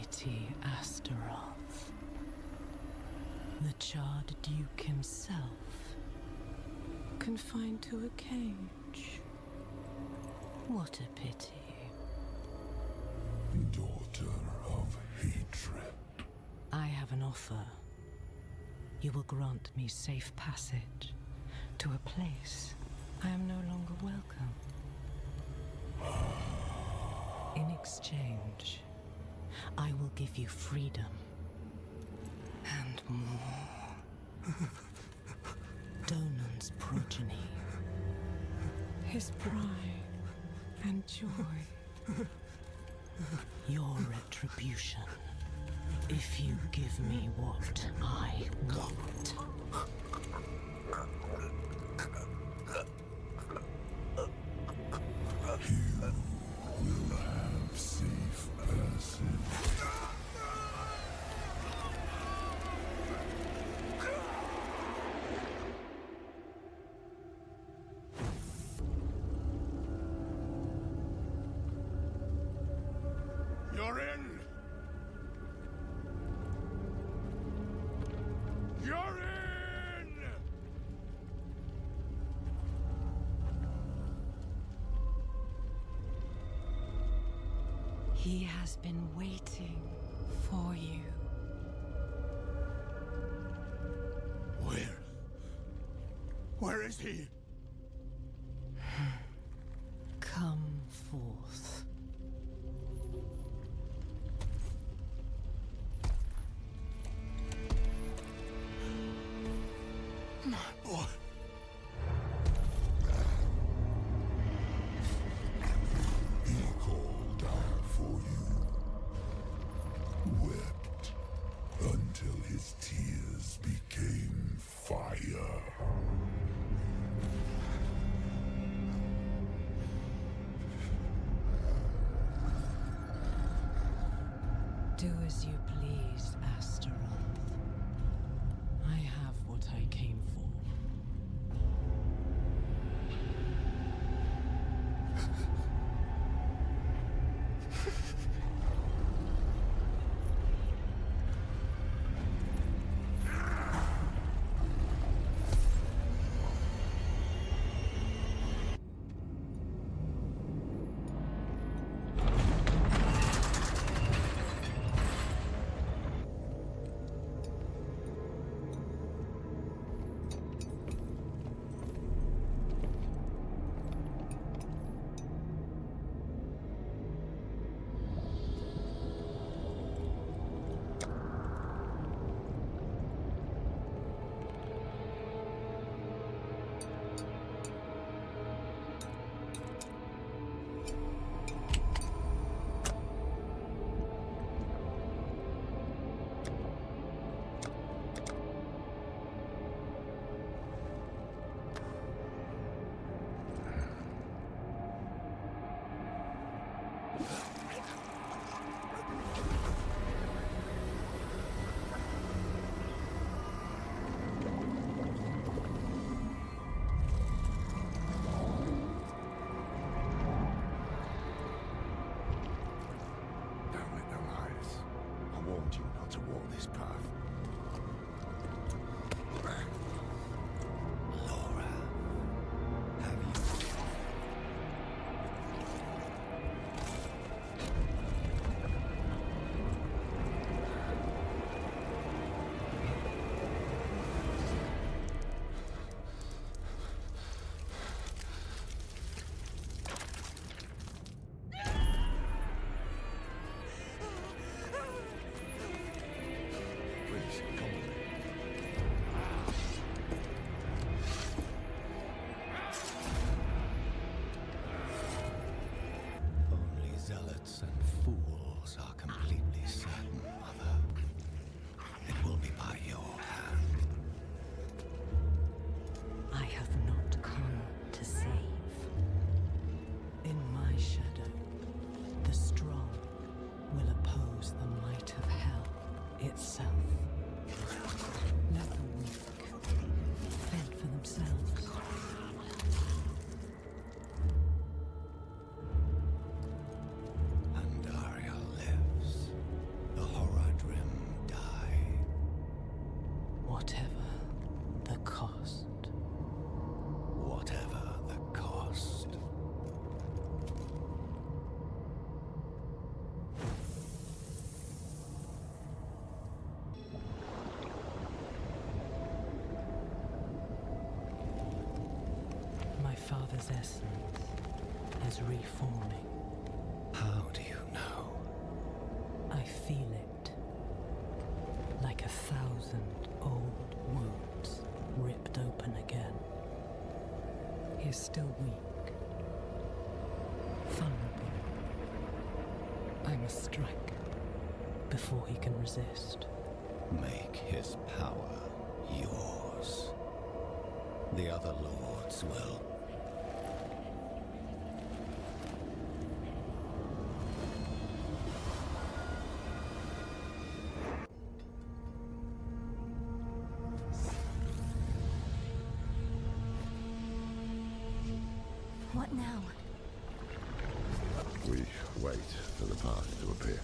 mighty Astaroth. The charred Duke himself, confined to a cage. What a pity. Daughter of hatred. I have an offer. You will grant me safe passage to a place I am no longer welcome. In exchange, I will give you freedom and more. Donan's progeny, his pride and joy, your retribution, if you give me what I want. You will have safe passage. You're in! You're in! He has been waiting for you. Where is he? Come forth. My boy. He called out for you, wept until his tears became fire. Do as you please, Astaroth. I have what I came for. You not to walk this path. Laura, have you... father's essence is reforming. How do you know? I feel it. Like 1,000 old wounds ripped open again. He is still weak. Vulnerable. I must strike before he can resist. Make his power yours. The other lords will. What now? We wait for the path to appear.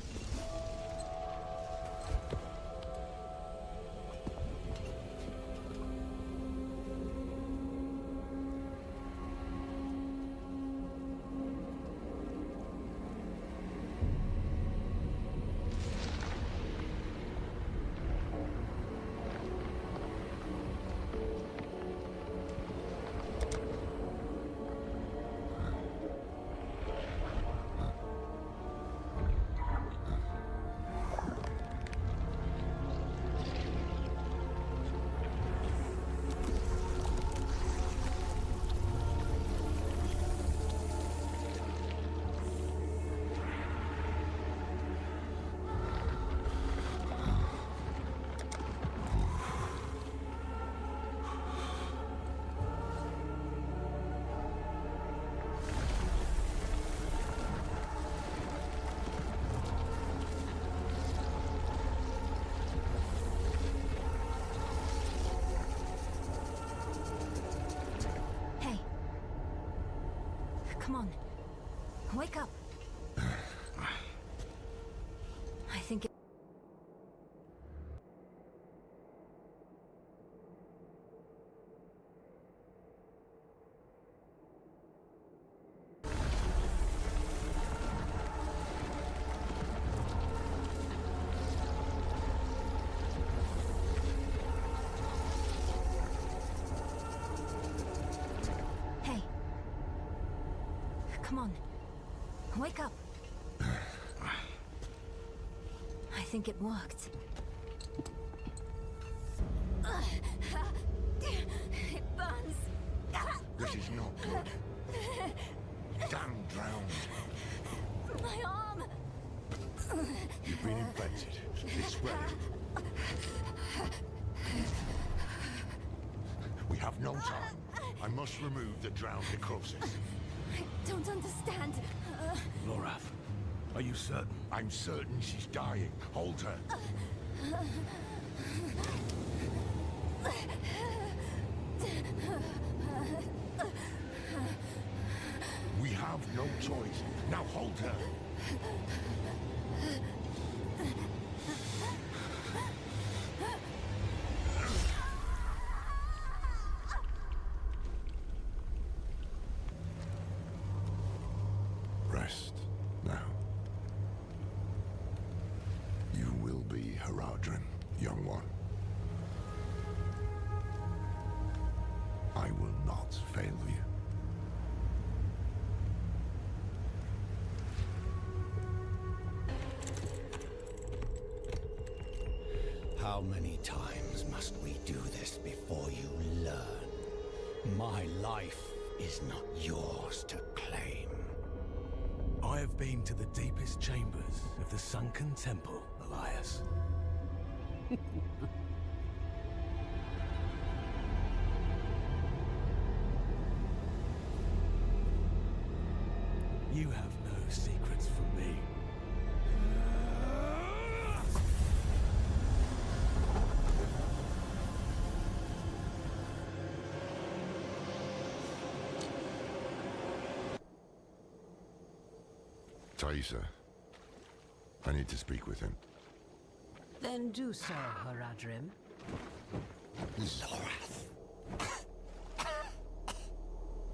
Come on. Wake up. I think it... Hey. Come on. Wake up. I think it worked. It burns. This is not good. Damn drowned. My arm. You've been infected. It's spreading. We have no time. I must remove the drowned necrosis. I don't understand. Lorath, are you certain? I'm certain she's dying. Hold her. We have no choice. Now hold her. Rest now. You will be Haradrim, young one. I will not fail you. How many times must we do this before you learn? My life is not yours to claim. I have been to the deepest chambers of the sunken temple, Elias. You have no secrets from me. Thaisa, I need to speak with him. Then do so, Haradrim. Lorath.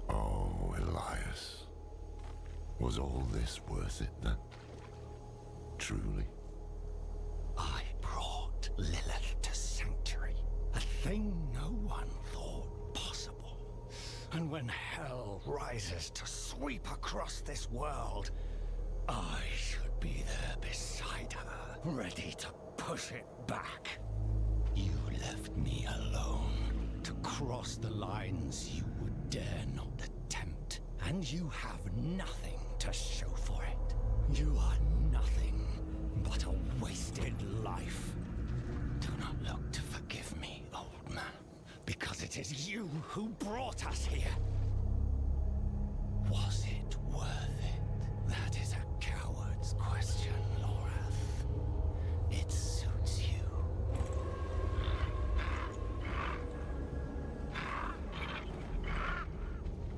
Oh, Elias. Was all this worth it then? Truly? I brought Lilith to Sanctuary, a thing no one thought possible. And when hell rises to sweep across this world, I should be there beside her, ready to push it back. You left me alone to cross the lines you would dare not attempt, and you have nothing to show for it. You are nothing but a wasted life. Do not look to forgive me, old man, because it is you who brought us here. Was it worth it? That is a coward's question, Lorath. It suits you.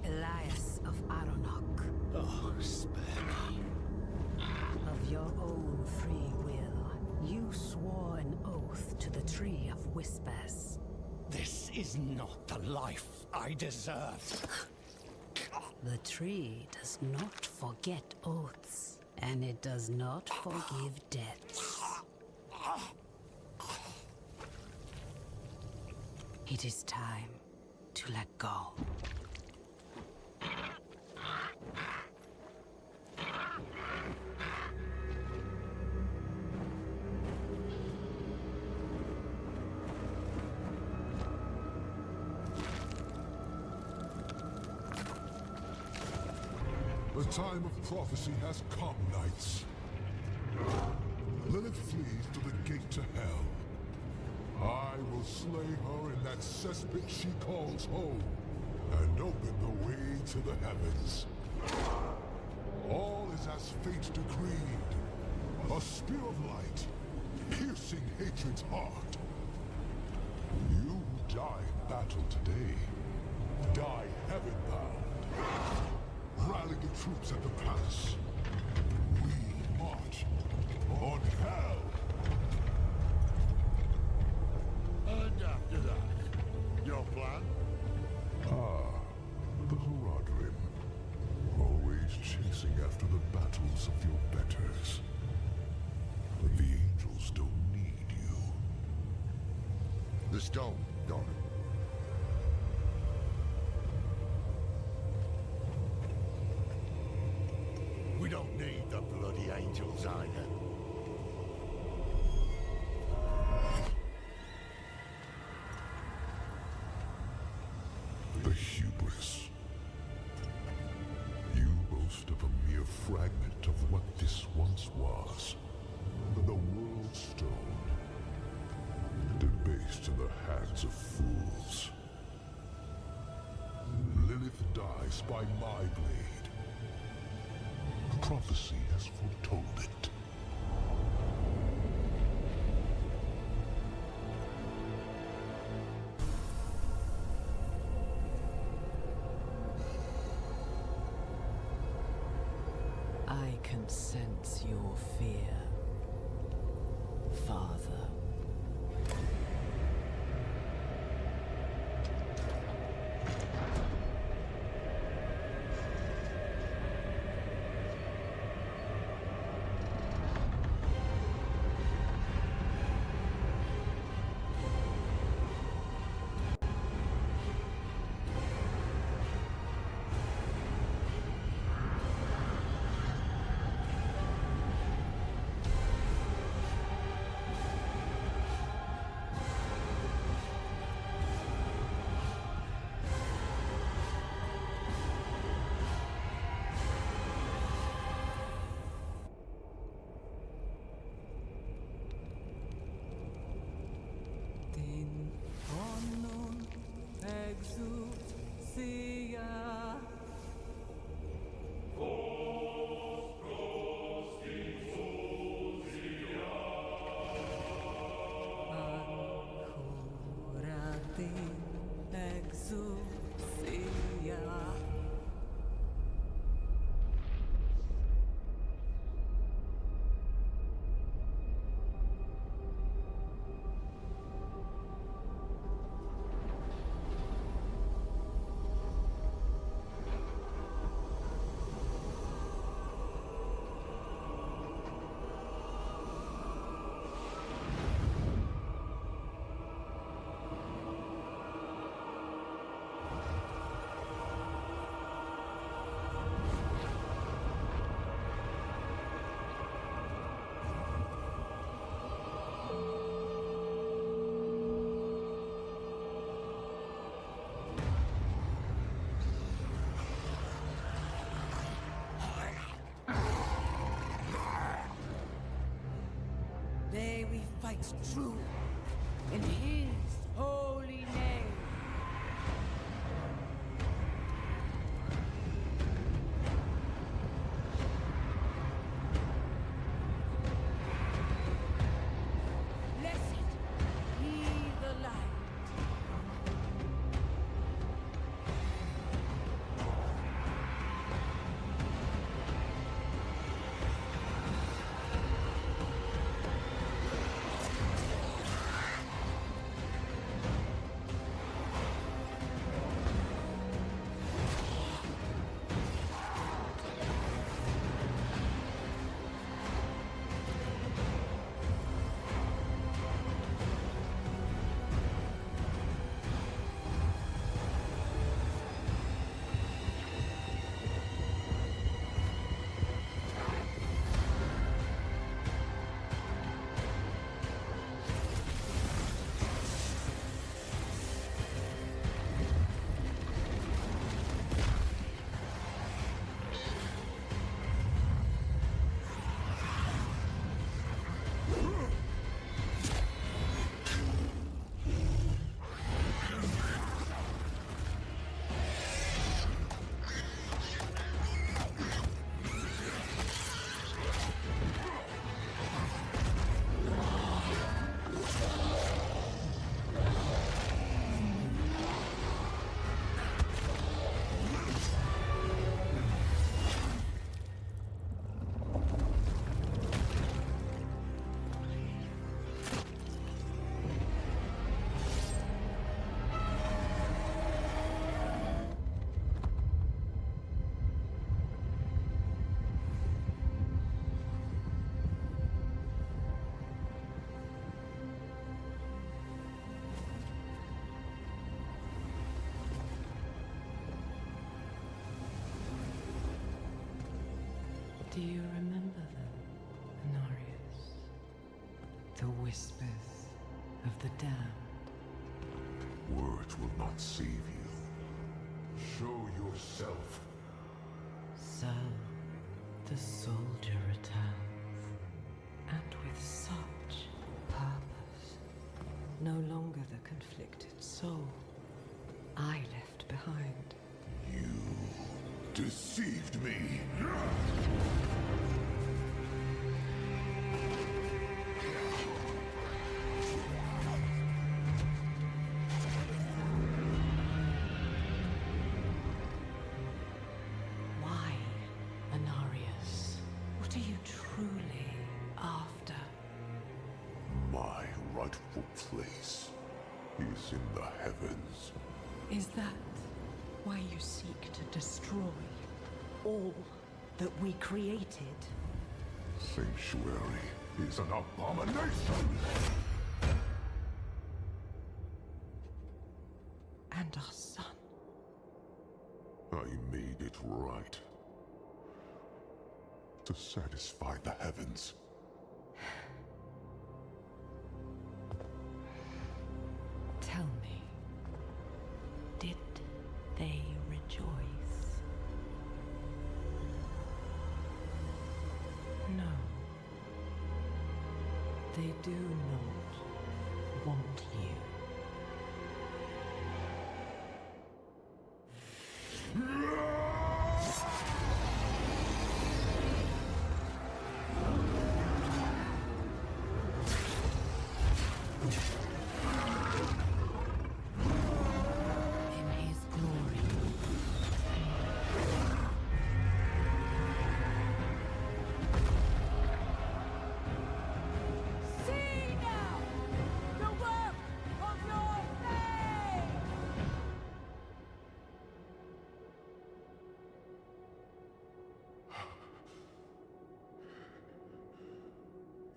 Elias of Aronok. Oh, spare me. Of your own free will, you swore an oath to the Tree of Whispers. This is not the life I deserve. The tree does not forget oaths, and it does not forgive debts. It is time to let go. The time of prophecy has come, knights. Lilith flees to the gate to hell. I will slay her in that cesspit she calls home, and open the way to the heavens. All is as fate decreed. A spear of light, piercing hatred's heart. You who die in battle today, die heaven-bound. Rally the troops at the palace. We march on hell. And after that, your plan? Ah, the Horadrim. Always chasing after the battles of your betters. The angels don't need you. The stone, don't it? We don't need the bloody angels either. The hubris. You boast of a mere fragment of what this once was. The world stone. Debased in the hands of fools. Lilith dies by my blade. Prophecy has foretold it. I can sense your fear, Father. Today we fight true in his holy name. Blessed be the light. Do you remember them, Anarius? The whispers of the damned. Words will not save you. Show yourself. So, the soldier returns, and with such purpose. No longer the conflicted soul I left behind. You deceived me. Why, Anarius? What are you truly after? My rightful place is in the heavens. Is that why you seek to destroy all that we created? Sanctuary is an abomination! And our son. I made it right. To satisfy the heavens. Tell me, did they rejoice? No. They do not want you. In his glory. See now the work of your faith!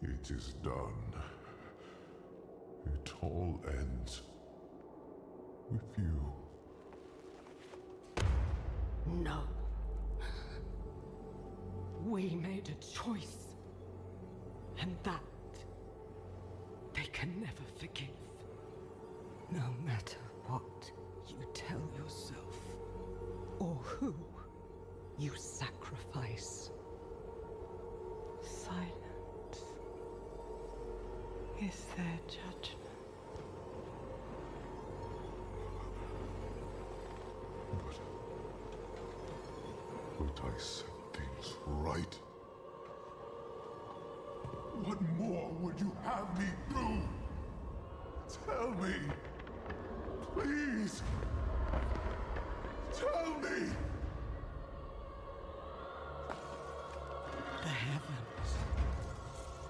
It is done. It all ends with you. No. We made a choice. And that they can never forgive. No matter what you tell yourself, or who you sacrifice. Silence is their judgment. But I set things right. What more would you have me do? Tell me. Please. Tell me. The heavens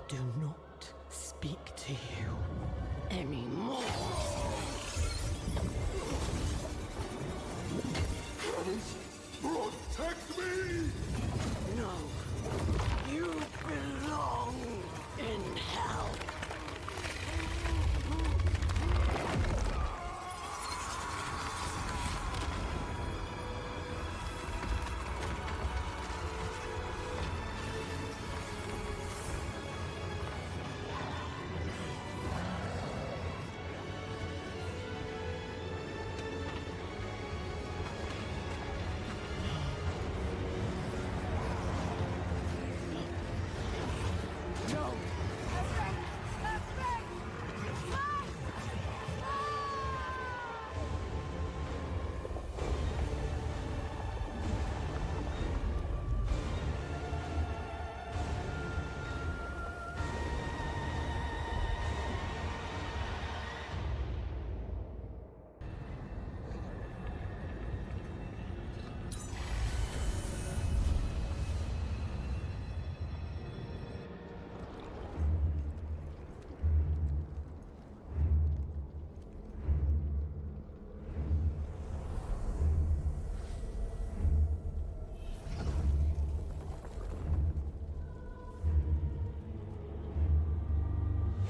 do not speak to you anymore. Protect me! No. You belong in hell.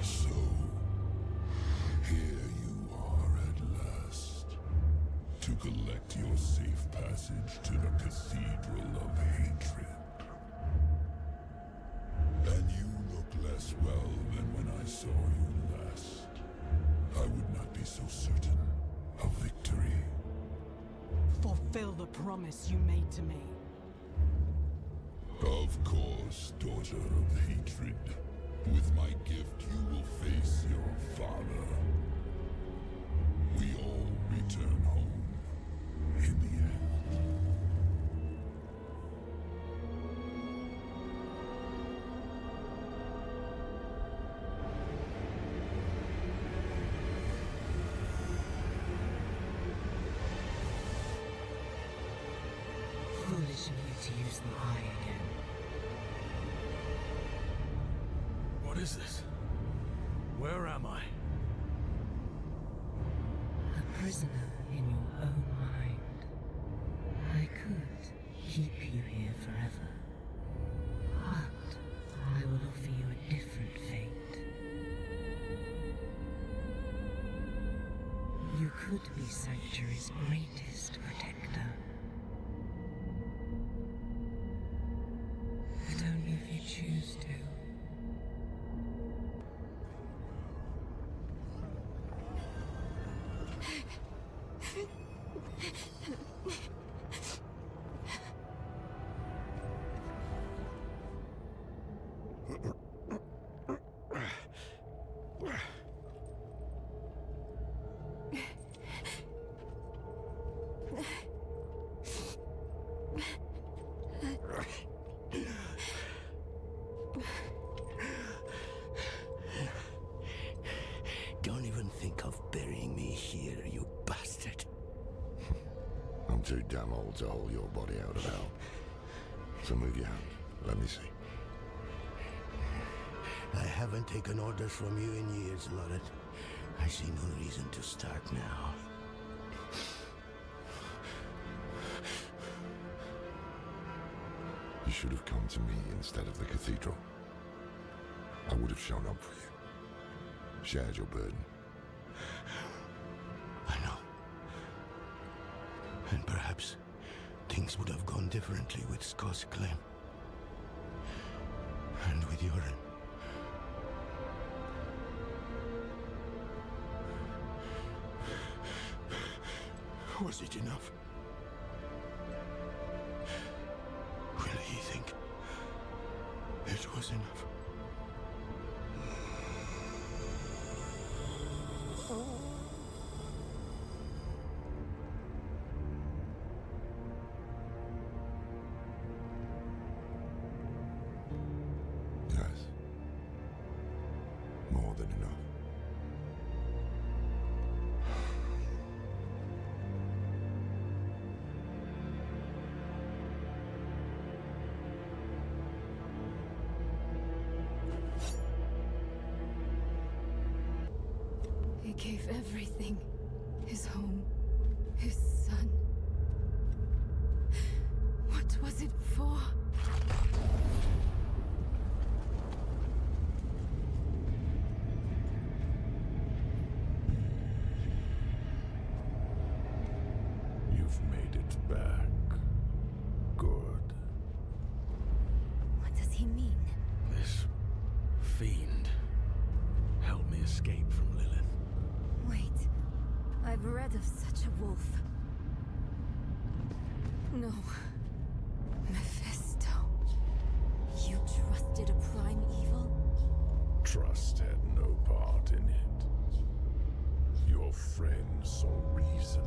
So, here you are at last, to collect your safe passage to the Cathedral of Hatred. And you look less well than when I saw you last. I would not be so certain of victory. Fulfill the promise you made to me. Of course, daughter of hatred. With my gift, you will face your father. We all return home in the end. Foolish of you to use the eye again. What is this? Where am I? A prisoner in your own mind. I could keep you here forever. But I will offer you a different fate. You could be Sanctuary's greatest protector. But only if you choose to. Don't even think of burying me here, you bastard. I'm too damn old to hold your body out of hell. So move your hand. Let me see. I haven't taken orders from you in years, Lorette. I see no reason to start now. You should have come to me instead of the cathedral. I would have shown up for you. Shared your burden. I know. And perhaps things would have gone differently with Scott's claim. And with Yoren. Was it enough? Will he think it was enough? than enough. He gave everything. His home, his son. What was it for? You've made it back. Good. What does he mean? This fiend helped me escape from Lilith. Wait, I've read of such a wolf. No. Mephisto. You trusted a prime evil? Trust had no part in it. Your friend saw reason.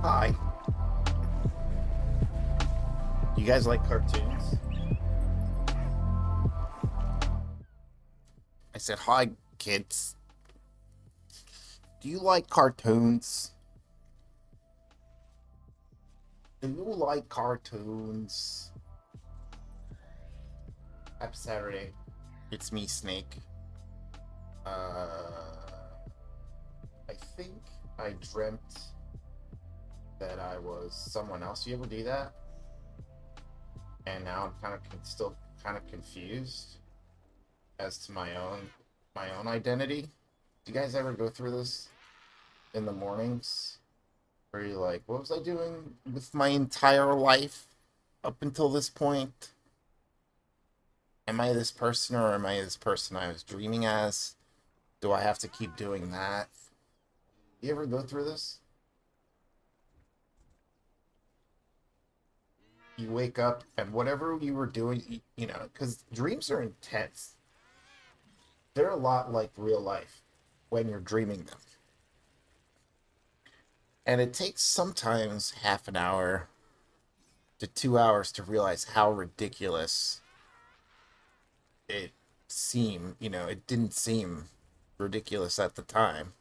Hi. You guys like cartoons? I said, hi, kids. Do you like cartoons? Do you like cartoons? Happy Saturday. It's me, Snake. I think I dreamt that I was someone else. You ever do that? And now I'm still kind of confused as to my own identity. Do you guys ever go through this in the mornings? Where you're like, what was I doing with my entire life up until this point? Am I this person, or am I this person I was dreaming as? Do I have to keep doing that? You ever go through this? You wake up and whatever you were doing, you know, because dreams are intense. They're a lot like real life when you're dreaming them. And it takes sometimes half an hour after 2 hours to realize how ridiculous it seemed. You know, it didn't seem ridiculous at the time.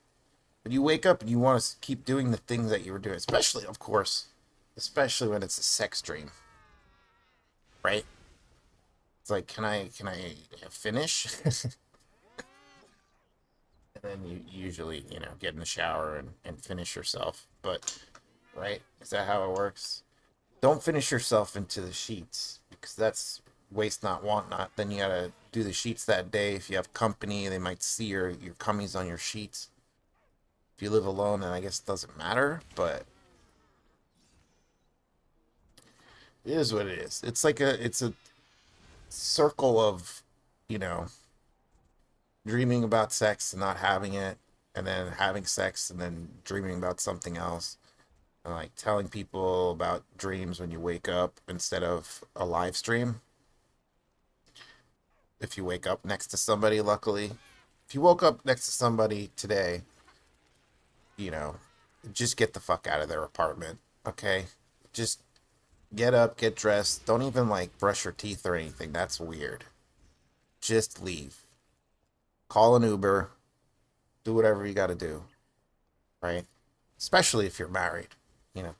But you wake up and you want to keep doing the things that you were doing, especially, of course, especially when it's a sex dream, right? It's like, can I finish? And then you usually, you know, get in the shower and finish yourself. But, right? Is that how it works? Don't finish yourself into the sheets, because that's waste not, want not. Then you gotta do the sheets that day. If you have company, they might see your cummies on your sheets. If you live alone, then I guess it doesn't matter, but it is what it is. It's like it's a circle of, you know, dreaming about sex and not having it, and then having sex and then dreaming about something else. And like telling people about dreams when you wake up instead of a live stream. If you wake up next to somebody, luckily. If you woke up next to somebody today, you know, just get the fuck out of their apartment, okay? Just get up, get dressed. Don't even like brush your teeth or anything. That's weird. Just leave. Call an Uber. Do whatever you got to do, right? Especially if you're married, you know.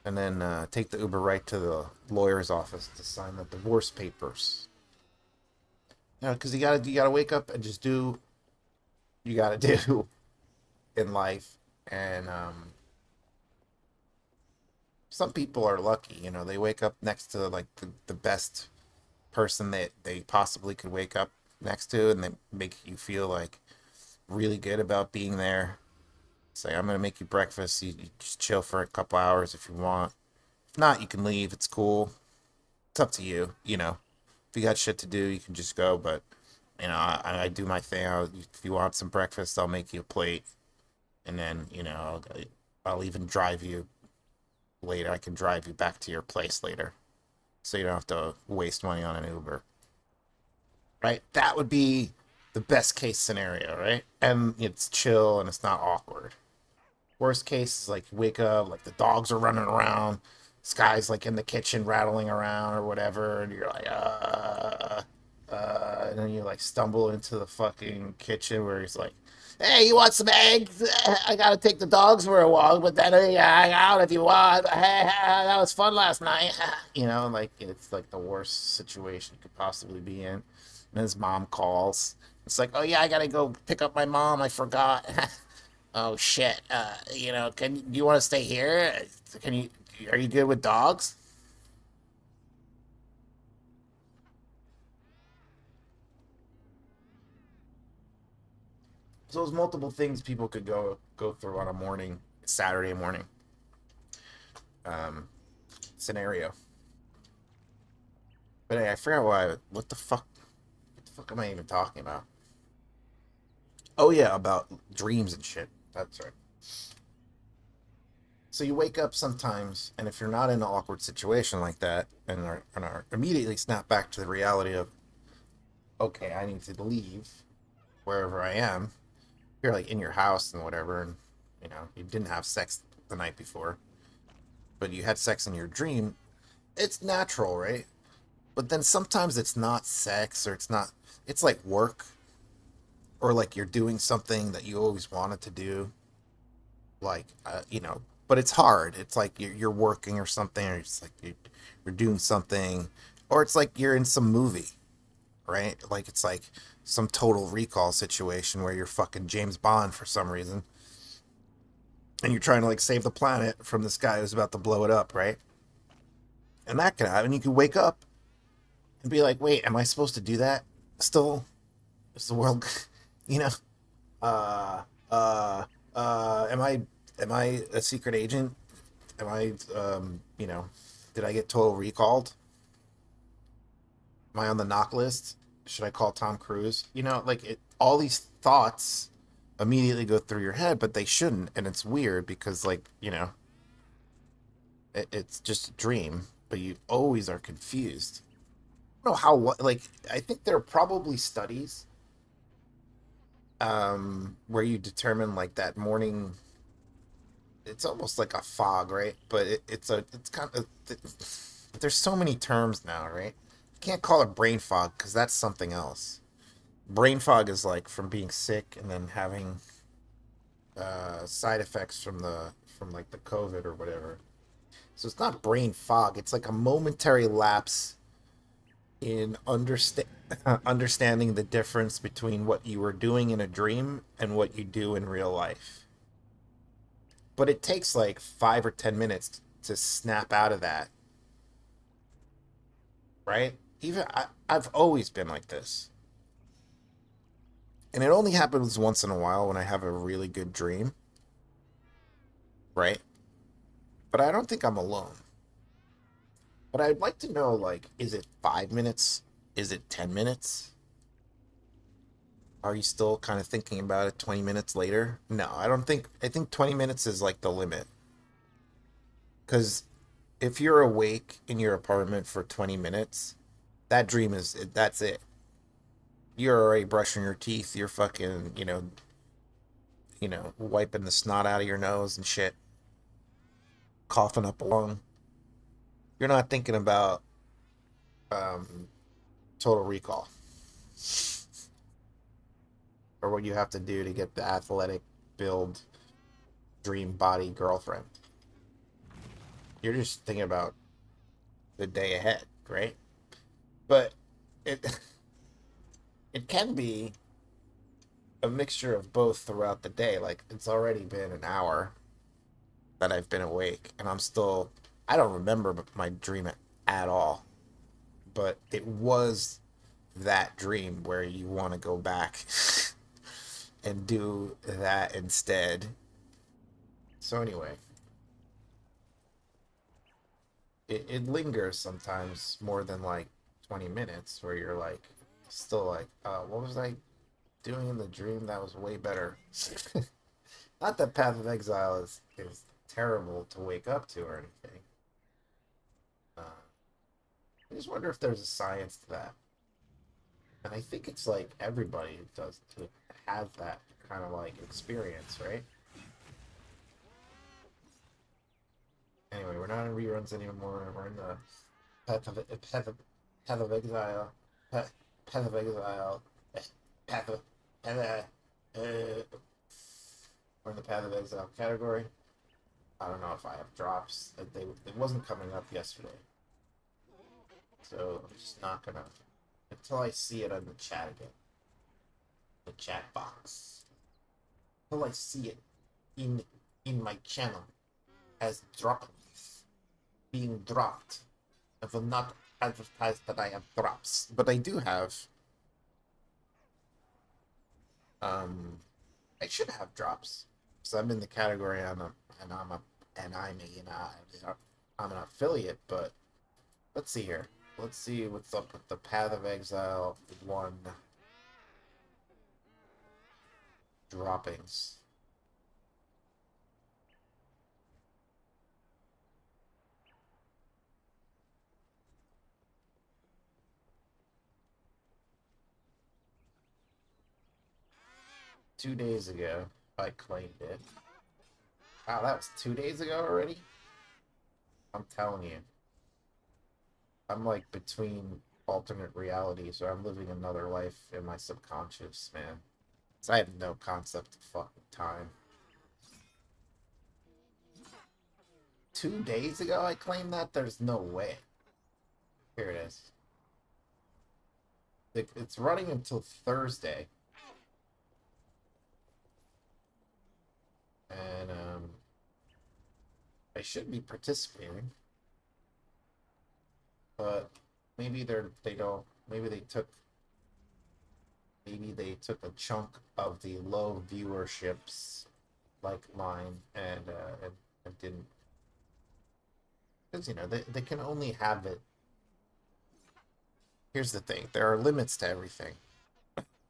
And then take the Uber right to the lawyer's office to sign the divorce papers. You know, because you gotta wake up and just do you gotta do in life. And some people are lucky, you know, they wake up next to like the best person that they possibly could wake up next to, and they make you feel like really good about being there. Say, I'm gonna make you breakfast. You just chill for a couple hours if you want. If not, you can leave. It's cool. It's up to you. You know, if you got shit to do, you can just go. But you know, I do my thing. If you want some breakfast, I'll make you a plate, and then you know, I'll even drive you later. I can drive you back to your place later, so you don't have to waste money on an Uber. Right? That would be the best case scenario, right? And it's chill and it's not awkward. Worst case is like you wake up, like the dogs are running around, this guy's like in the kitchen rattling around or whatever, and you're like, and then you like stumble into the fucking kitchen where he's like, hey, you want some eggs? I gotta take the dogs for a walk, but then hang out if you want. Hey, that was fun last night. You know, like it's like the worst situation you could possibly be in. And his mom calls. It's like, oh yeah, I gotta go pick up my mom. I forgot. Oh shit. You know, do you want to stay here? Are you good with dogs? So there's multiple things people could go through on a morning, Saturday morning scenario. But hey, I forgot what the fuck am I even talking about? Oh yeah, about dreams and shit. That's right. So you wake up sometimes, and if you're not in an awkward situation like that, and are immediately snap back to the reality of, okay, I need to leave wherever I am. You're like in your house and whatever, and you know you didn't have sex the night before, but you had sex in your dream. It's natural, right? But then sometimes it's not sex, or it's like work, or like you're doing something that you always wanted to do, like you know, but it's hard. It's like you're working or something, or it's like you're doing something, or it's like you're in some movie, right? Like it's like some Total Recall situation where you're fucking James Bond for some reason, and you're trying to like save the planet from this guy who's about to blow it up, right? And that could happen. You could wake up and be like, wait, am I supposed to do that still? Is the world, you know? Am I a secret agent? Am I, you know, did I get Total Recalled? Am I on the knock list? Should I call Tom Cruise? You know, like all these thoughts immediately go through your head, but they shouldn't. And it's weird because, like, you know, it's just a dream, but you always are confused. I don't know how, like, I think there are probably studies where you determine like that morning. It's almost like a fog, right? But it's kind of there's so many terms now, right? You can't call it brain fog because that's something else. Brain fog is like from being sick and then having side effects from like the COVID or whatever. So it's not brain fog. It's like a momentary lapse in understanding the difference between what you were doing in a dream and what you do in real life. But it takes like 5 or 10 minutes to snap out of that. Right? I've always been like this. And it only happens once in a while when I have a really good dream. Right? But I don't think I'm alone. But I'd like to know, like, is it 5 minutes? Is it 10 minutes? Are you still kind of thinking about it 20 minutes later? No, I don't think... I think 20 minutes is, like, the limit. Because if you're awake in your apartment for 20 minutes, that dream is... That's it. You're already brushing your teeth. You're fucking, wiping the snot out of your nose and shit. Coughing up a lung. You're not thinking about Total Recall. Or what you have to do to get the athletic build dream body girlfriend. You're just thinking about the day ahead, right? But it can be a mixture of both throughout the day. Like, it's already been an hour that I've been awake, and I don't remember my dream at all. But it was that dream where you want to go back and do that instead. So anyway, it lingers sometimes more than like 20 minutes where you're like still like, what was I doing in the dream that was way better? Not that Path of Exile is terrible to wake up to or anything. I just wonder if there's a science to that. And I think it's like everybody does to have that kind of like experience, right? Anyway, we're not in reruns anymore. We're in the Path of Exile. Path of Exile. We're in the Path of Exile category. I don't know if I have drops. It wasn't coming up yesterday. So I'm just not gonna until I see it on the chat again. The chat box. Until I see it in my channel as drops being dropped. I will not advertise that I have drops. But I do have I should have drops. So I'm in the category I'm an affiliate, but let's see here. Let's see what's up with the Path of Exile 1 droppings. Two days ago, I claimed it. Wow, that was 2 days ago already? I'm telling you. I'm like between alternate realities, or I'm living another life in my subconscious, man. So I have no concept of fucking time. 2 days ago I claimed that? There's no way. Here it is. It's running until Thursday. And, I should be participating. But maybe they don't. Maybe they took a chunk of the low viewerships, like mine, and didn't. Because they can only have it. Here's the thing: there are limits to everything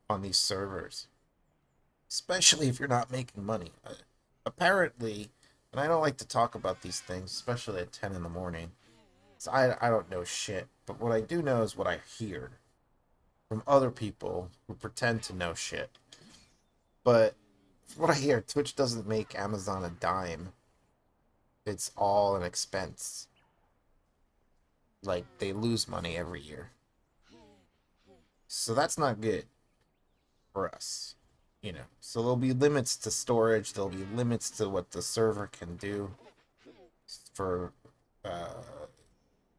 on these servers, especially if you're not making money. Apparently, and I don't like to talk about these things, especially at 10 in the morning. So I don't know shit, but what I do know is what I hear from other people who pretend to know shit. But from what I hear, Twitch doesn't make Amazon a dime. It's all an expense. like they lose money every year. So that's not good for us, you know. So there'll be limits to storage, there'll be limits to what the server can do for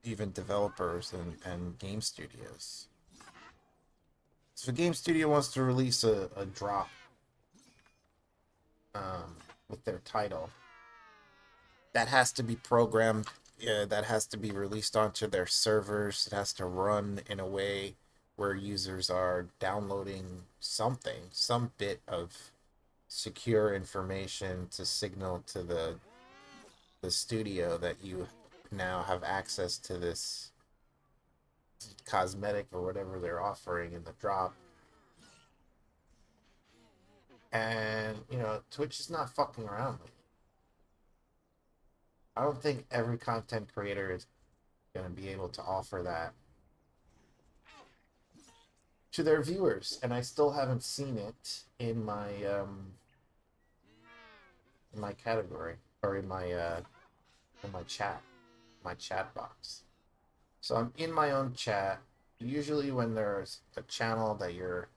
even developers and game studios. So if a game studio wants to release a drop with their title, that has to be programmed, that has to be released onto their servers, it has to run in a way where users are downloading something, some bit of secure information to signal to the studio that you now have access to this cosmetic or whatever they're offering in the drop. And, you know, Twitch is not fucking around with it. I don't think every content creator is going to be able to offer that to their viewers, and I still haven't seen it in my category, or in my chat box. So I'm in my own chat. Usually when there's a channel that you're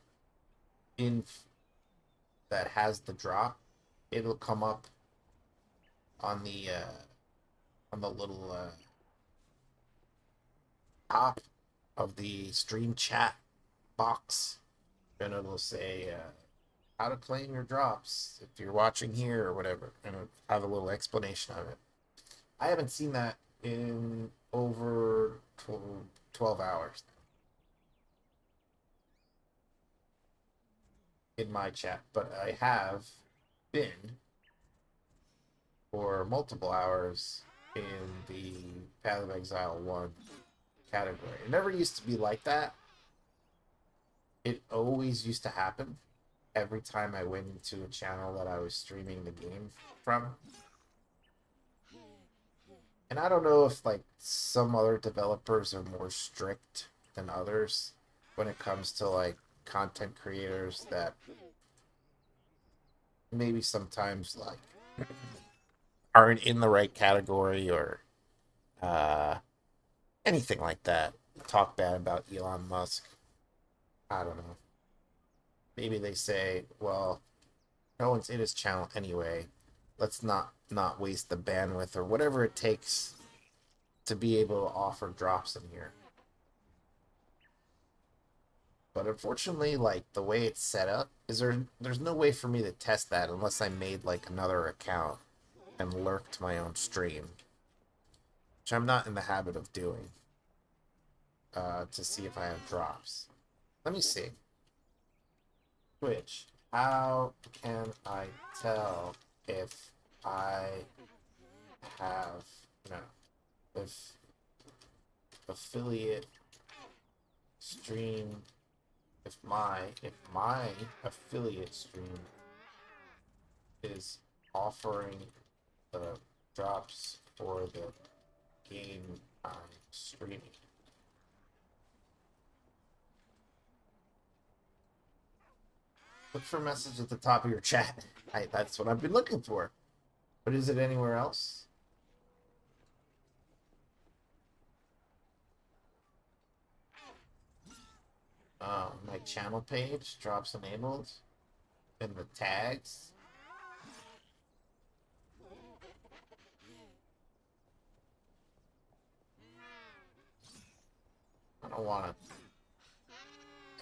in that has the drop, it'll come up on the little top of the stream chat box, and it'll say how to claim your drops if you're watching here or whatever, and it'll have a little explanation of it. I haven't seen that in over 12 hours in my chat, but I have been for multiple hours in the Path of Exile 1 category. It never used to be like that. It always used to happen every time I went into a channel that I was streaming the game from. And I don't know if like some other developers are more strict than others when it comes to like content creators that maybe sometimes like aren't in the right category, or anything like that. Talk bad about Elon Musk. I don't know. Maybe they say, well, no one's in his channel anyway. Let's not waste the bandwidth or whatever it takes to be able to offer drops in here. But unfortunately, like the way it's set up, there's no way for me to test that unless I made like another account and lurked my own stream, which I'm not in the habit of doing, to see if I have drops. Let me see. Twitch, how can I tell if I have, if affiliate stream, if my affiliate stream is offering the drops for the game I'm streaming? Look for a message at the top of your chat. That's what I've been looking for. But is it anywhere else? My channel page, drops enabled, in the tags. I don't want to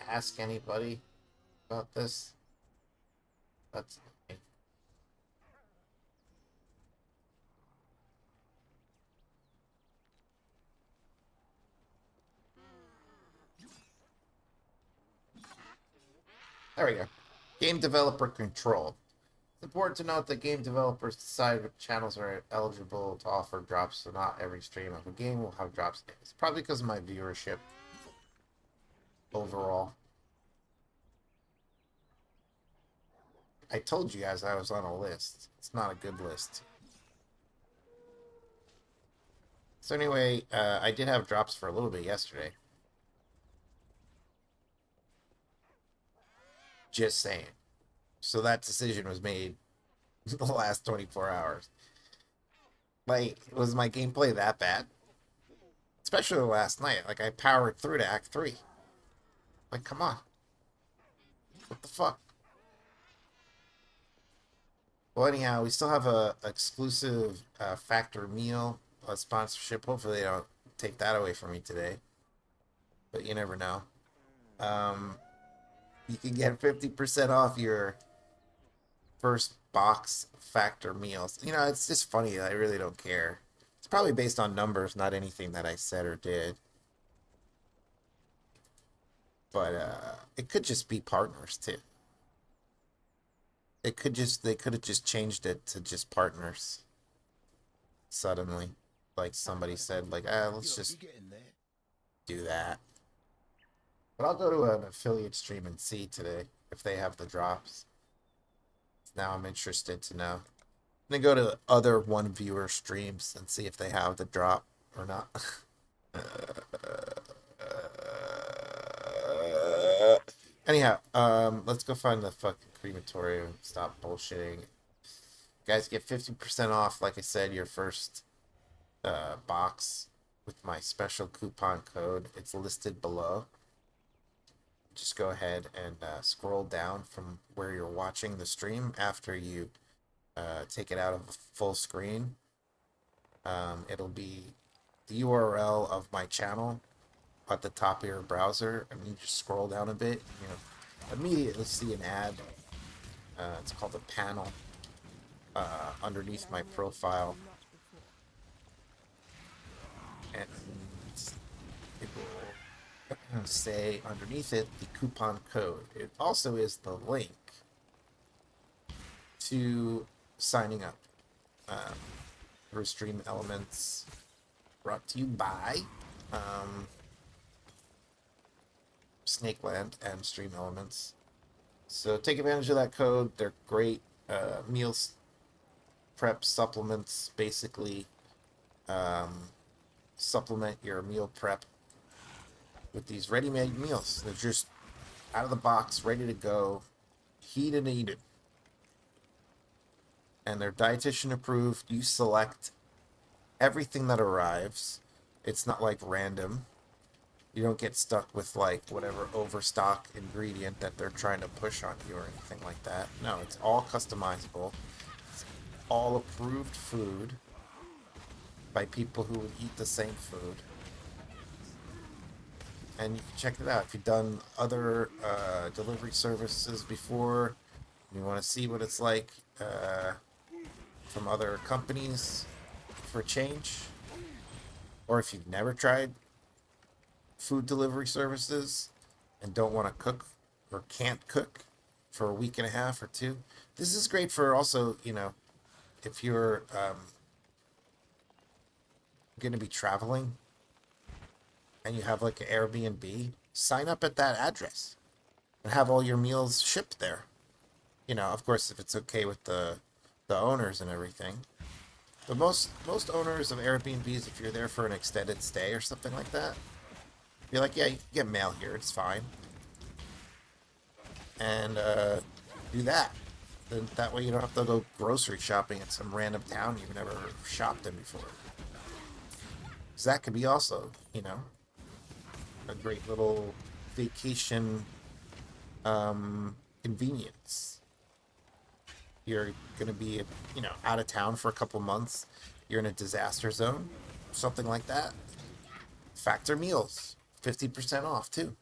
ask anybody about this. That's me. There we go. Game developer control. It's important to note that game developers decide which channels are eligible to offer drops, so not every stream of a game will have drops. It's probably because of my viewership overall. I told you guys I was on a list. It's not a good list. So anyway, I did have drops for a little bit yesterday. Just saying. So that decision was made in the last 24 hours. Like, was my gameplay that bad? especially last night. Like, I powered through to Act 3. Like, come on. What the fuck? Well, anyhow, we still have a exclusive Factor meal sponsorship. Hopefully they don't take that away from me today. But you never know. You can get 50% off your first box Factor meals. You know, it's just funny. I really don't care. It's probably based on numbers, not anything that I said or did. But it could just be partners too. They could have just changed it to just partners. Suddenly. Like somebody said, like, let's just do that. But I'll go to an affiliate stream and see today if they have the drops. Now I'm interested to know. I'm gonna go to other one viewer streams and see if they have the drop or not. Anyhow, let's go find the fucking crematorium. Stop bullshitting. Guys, get 50% off, like I said, your first box with my special coupon code. It's listed below. Just go ahead and scroll down from where you're watching the stream after you take it out of full screen. It'll be the URL of my channel at the top of your browser, and you just scroll down a bit, you know, immediately see an ad. It's called a panel underneath my profile, and it will say underneath it the coupon code. It also is the link to signing up for Stream Elements, brought to you by Snakeland and Stream Elements. So take advantage of that code. They're great meals prep supplements, basically supplement your meal prep with these ready-made meals. They're just out of the box, ready to go, heat and eat it. And they're dietitian approved. You select everything that arrives. It's not like random. You don't get stuck with like whatever overstock ingredient that they're trying to push on you or anything like that. No, it's all customizable. It's all approved food by people who would eat the same food. And you can check it out. If you've done other delivery services before, you want to see what it's like from other companies for a change, or if you've never tried food delivery services and don't want to cook or can't cook for a week and a half or two, this is great for also, you know, if you're going to be traveling and you have like an Airbnb, sign up at that address and have all your meals shipped there. You know, of course, if it's okay with the owners and everything. But most owners of Airbnbs, if you're there for an extended stay or something like that, you're like, yeah, you can get mail here, it's fine. And do that. Then that way you don't have to go grocery shopping at some random town you've never shopped in before. So that could be also, you know, a great little vacation convenience. You're going to be, you know, out of town for a couple months. You're in a disaster zone, something like that. Factor meals, 50% off too.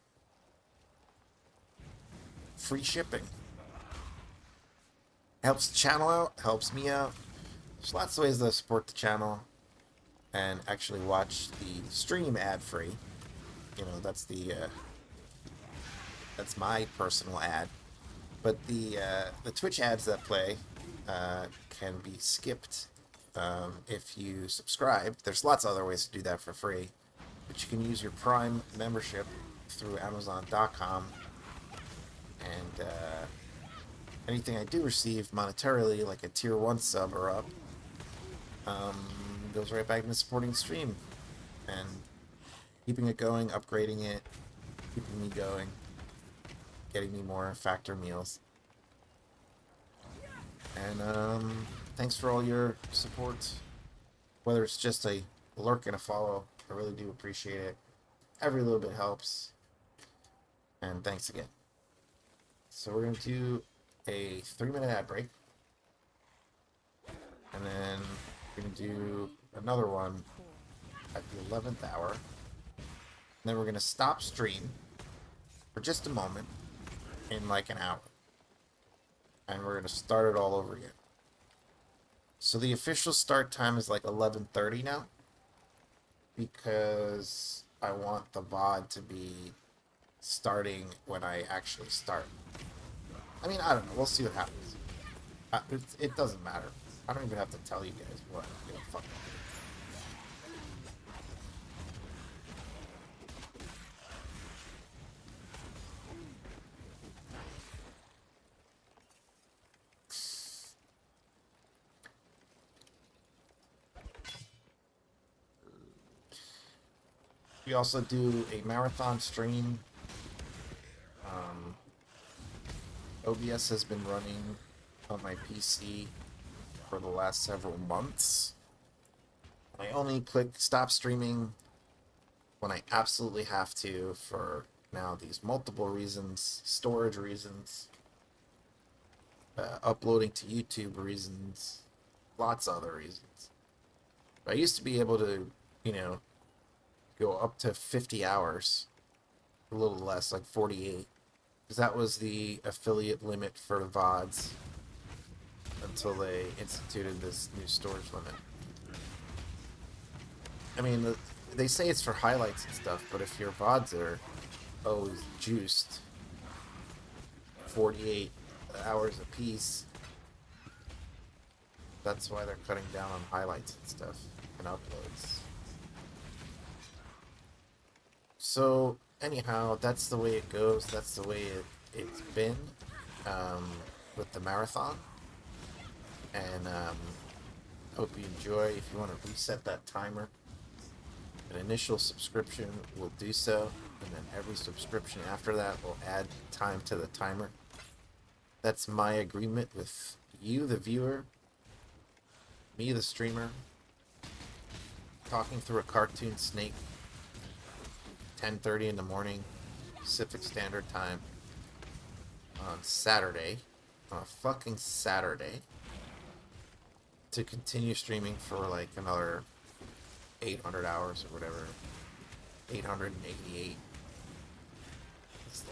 Free shipping. Helps the channel out, helps me out. There's lots of ways to support the channel and actually watch the stream ad-free. You know, that's my personal ad. But the Twitch ads that play can be skipped if you subscribe. There's lots of other ways to do that for free. But you can use your Prime membership through Amazon.com. And anything I do receive monetarily, like a tier 1 sub or up, goes right back into supporting the stream. And keeping it going, upgrading it, keeping me going, getting me more Factor meals. And thanks for all your support, whether it's just a lurk and a follow really do appreciate it. Every little bit helps. And thanks again. So we're going to do a 3-minute ad break. And then we're going to do another one at the 11th hour. And then we're going to stop stream for just a moment in like an hour. And we're going to start it all over again. So the official start time is like 11:30 now. Because I want the VOD to be starting when I actually start. I mean, I don't know. We'll see what happens. It doesn't matter. I don't even have to tell you guys what. I don't give a fuck. We also do a marathon stream. OBS has been running on my PC for the last several months. I only click stop streaming when I absolutely have to for now these multiple reasons, storage reasons, uploading to YouTube reasons, lots of other reasons. I used to be able to, you know, go up to 50 hours, a little less, like 48. Because that was the affiliate limit for VODs until they instituted this new storage limit. I mean, they say it's for highlights and stuff, but if your VODs are always juiced, 48 hours a piece, that's why they're cutting down on highlights and stuff and uploads. So, anyhow, that's the way it goes. That's the way it's been with the marathon. And hope you enjoy. If you want to reset that timer, an initial subscription will do so. And then every subscription after that will add time to the timer. That's my agreement with you, the viewer, me, the streamer, talking through a cartoon snake. 10:30 in the morning, Pacific Standard Time, on Saturday, on a fucking Saturday, to continue streaming for like another 800 hours or whatever. 888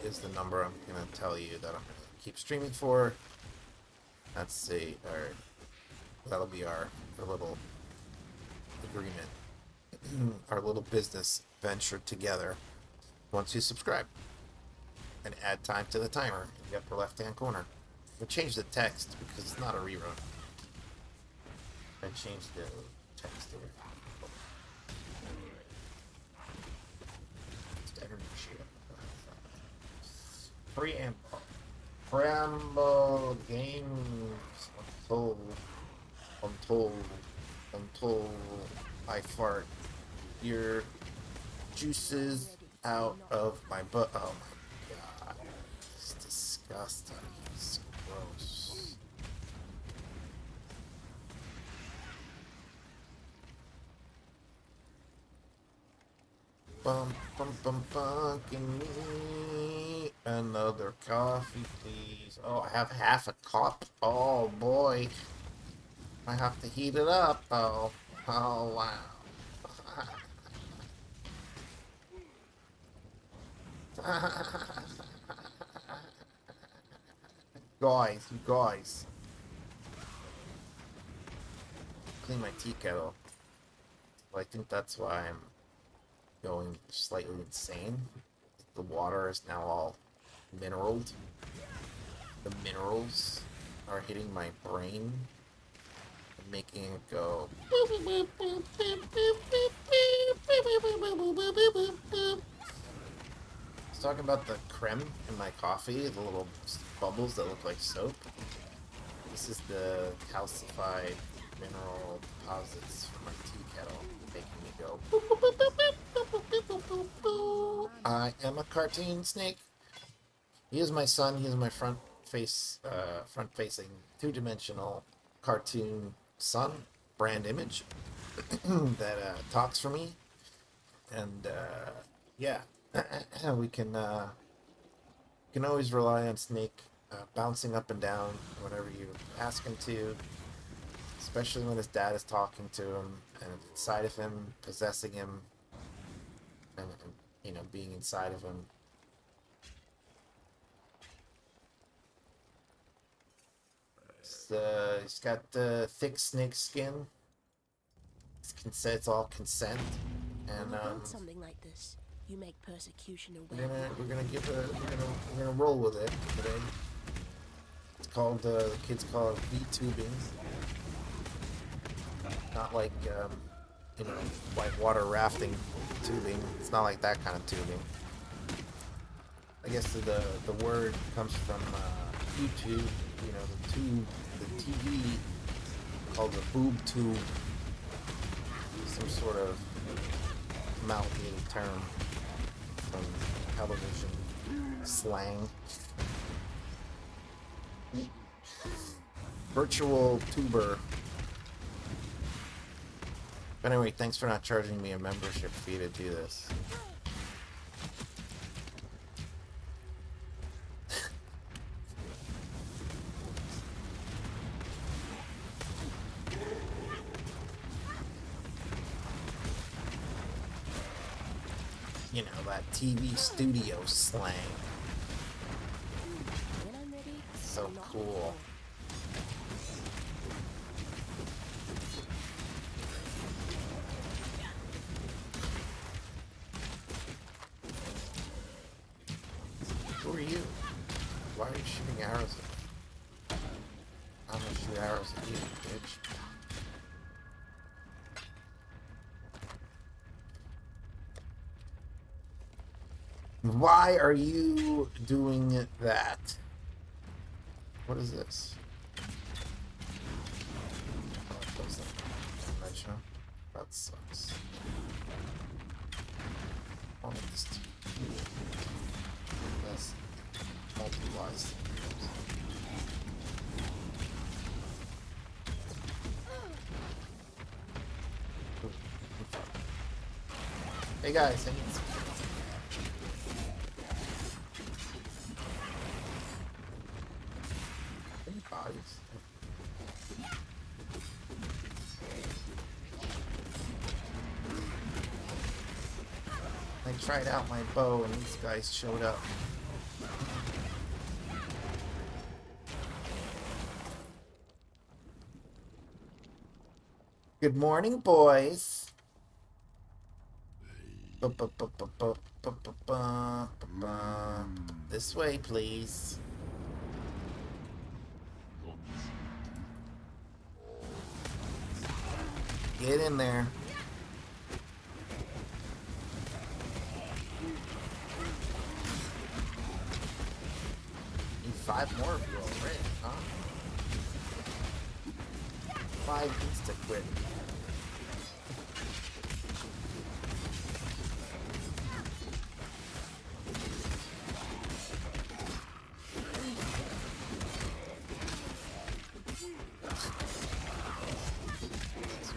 is the number I'm gonna tell you that I'm gonna keep streaming for. That's that'll be our little agreement, our little business venture together once you subscribe and add time to the timer in the upper left hand corner. I changed the text because it's not a rerun. I changed the text here. Preamble games until I fart your juices out of my butt. Oh my god. It's disgusting. It's gross. Give me another coffee, please. Oh, I have half a cup. Oh boy. I have to heat it up. Oh wow. You guys. Clean my tea kettle. Well, I think that's why I'm going slightly insane. The water is now all mineraled. The minerals are hitting my brain and making it go. I was talking about the creme in my coffee, the little bubbles that look like soap. This is the calcified mineral deposits from my tea kettle making me go. I am a cartoon snake. He is my son. He is my front-facing, two-dimensional cartoon son, brand image that talks for me And yeah, we can always rely on Snake bouncing up and down whenever you ask him to, especially when his dad is talking to him and inside of him, possessing him, and you know, being inside of him. He's got thick snake skin. It's all consent, and When you build something like this, you make persecution a way. we're gonna roll with it today. It's called the kids call it V-tubing. Not like you know, whitewater rafting tubing. It's not like that kind of tubing. I guess the word comes from YouTube. You know, the tube, the TV, called the boob tube. Some sort of amalgamated term from television slang. Virtual tuber. But anyway, thanks for not charging me a membership fee to do this. You know, that TV studio slang. So cool. Who are you? Why are you shooting arrows at me? I'm gonna shoot arrows at you, bitch. Why are you doing that? What is this? That sucks. I want this to That's multi-wise. Hey guys, I need some. Bodies. I tried out my bow and these guys showed up. Good morning, boys. This way, please. Get in there. Need 5 more of you already, huh? 5 insta-quit.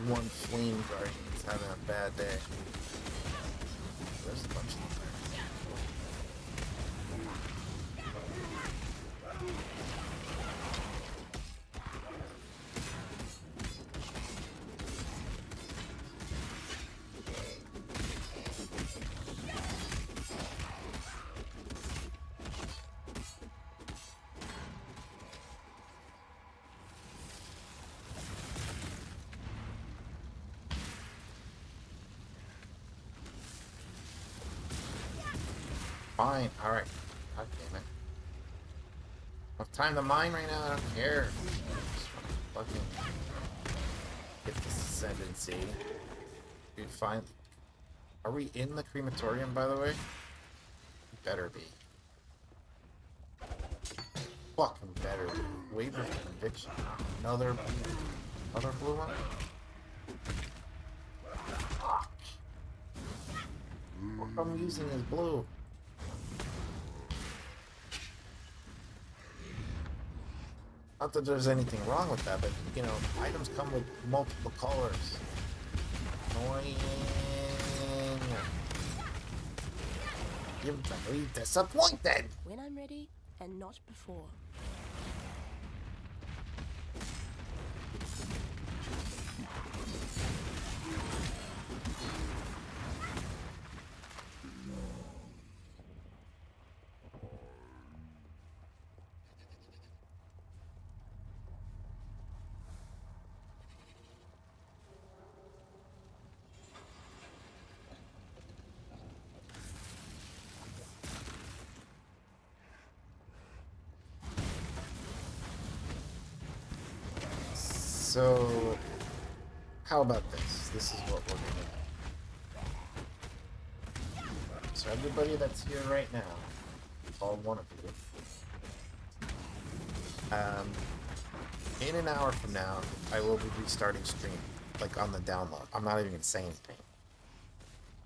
One flame guardian is having a bad day. There's a bunch of them there. Fine, alright. God damn it. Have time to mine right now, I don't care. Just wanna fucking get this ascendancy. Dude, fine. Are we in the crematorium, by the way? Better be. Fucking better be. Waiver of conviction. Another blue one? Fuck. What I'm using is blue. Not that there's anything wrong with that, but, you know, items come with multiple colors. Annoying. You're very disappointed. When I'm ready, and not before. So, how about this? This is what we're gonna do. So everybody that's here right now, all one of you, in an hour from now, I will be restarting stream, like on the download. I'm not even gonna say anything.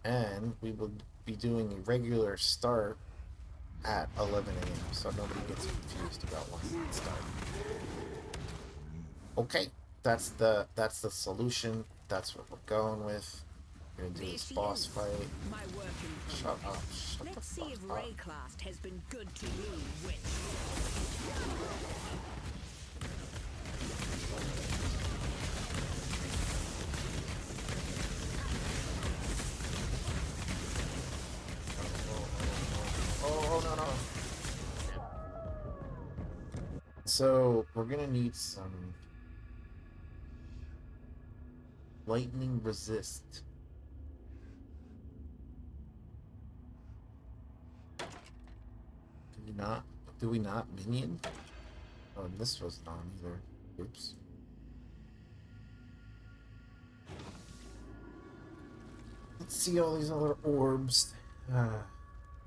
And we will be doing a regular start at 11 a.m. so nobody gets confused about when it starts. Okay. That's the solution. That's what we're going with. We're gonna do this boss fight. Shut up. Let's see if Rayclast has been good to you, witch. Oh no. So we're gonna need some lightning resist. Do we not minion? Oh, and this wasn't on either. Oops. Let's see all these other orbs.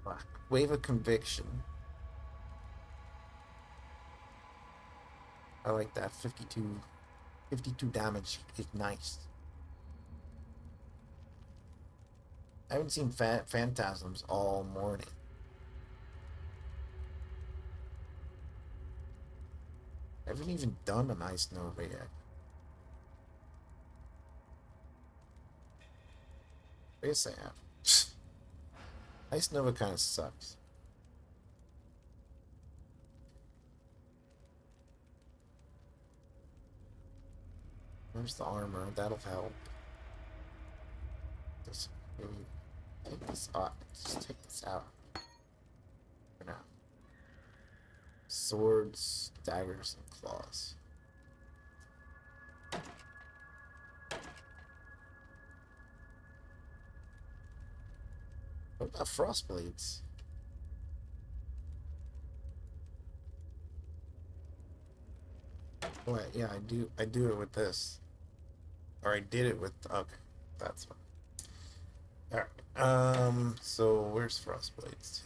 Fuck. Wave of Conviction. I like that. 52 damage is nice. I haven't seen phantasms all morning. I haven't even done an Ice Nova yet. I guess I have. Ice Nova kind of sucks. There's the armor. That'll help. Just take this out. Just take this out. For now. Swords, daggers, and claws. What about Frostblades? What? Yeah, I do it with this. Or I did it with, okay, that's fine. Alright, so where's Frostblades?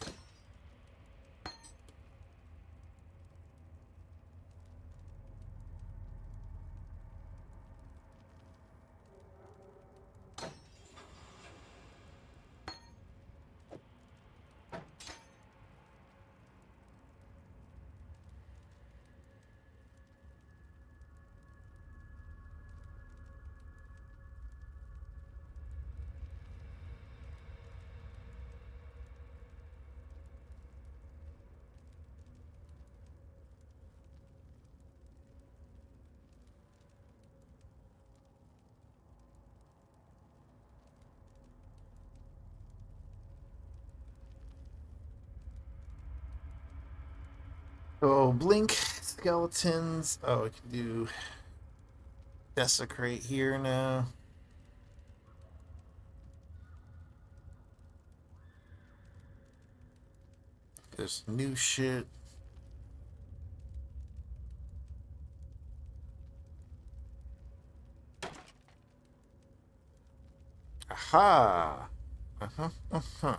Oh, blink skeletons. Oh, we can do desecrate here now. There's new shit. Aha. Uh-huh.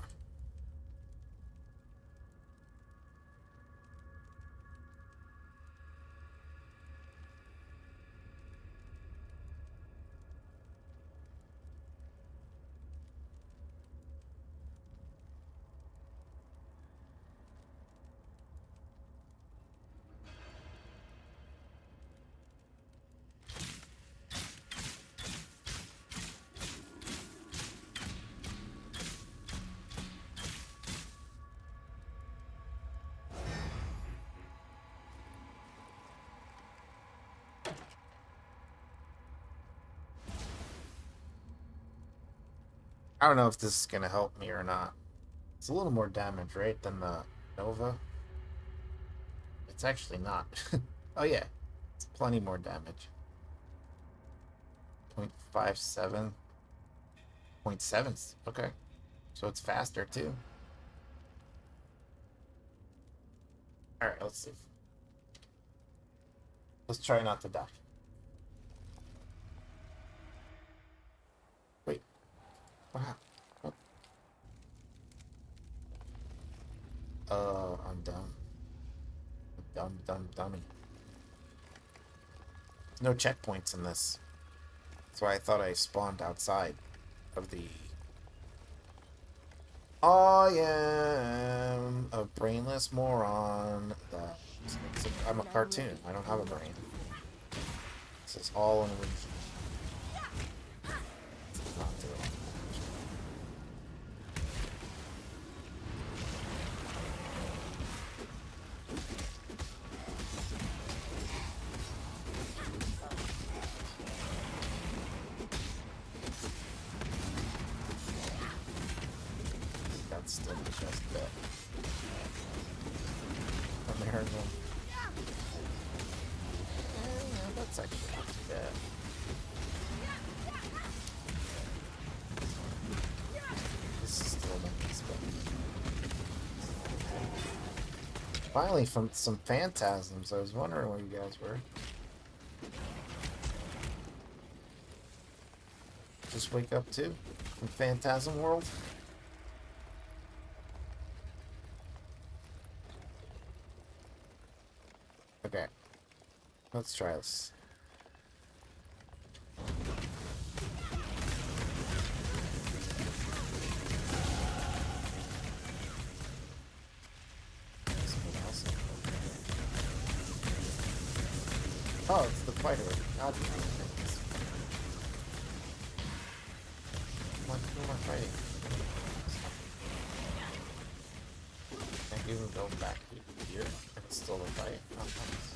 I don't know if this is gonna help me or not. It's a little more damage, right, than the Nova? It's actually not. Oh yeah, it's plenty more damage. 0.57. 0.7. Okay. So it's faster too. Alright, let's see. Let's try not to die. Wait. What happened? What? I'm dumb. Dummy. No checkpoints in this. That's why I thought I spawned outside of the... I am a brainless moron. I'm a cartoon. I don't have a brain. This is all an illusion. Not doing it. That's still the best bet. American. Yeah, that's actually not too bad. This is still not this bad. Finally, from some phantasms. I was wondering where you guys were. Just wake up too from Phantasm World. Okay, let's try this. Something else. Oh, it's the fighter. God, who am I fighting? Can't even go back here. It's still a fight. Oh, nice.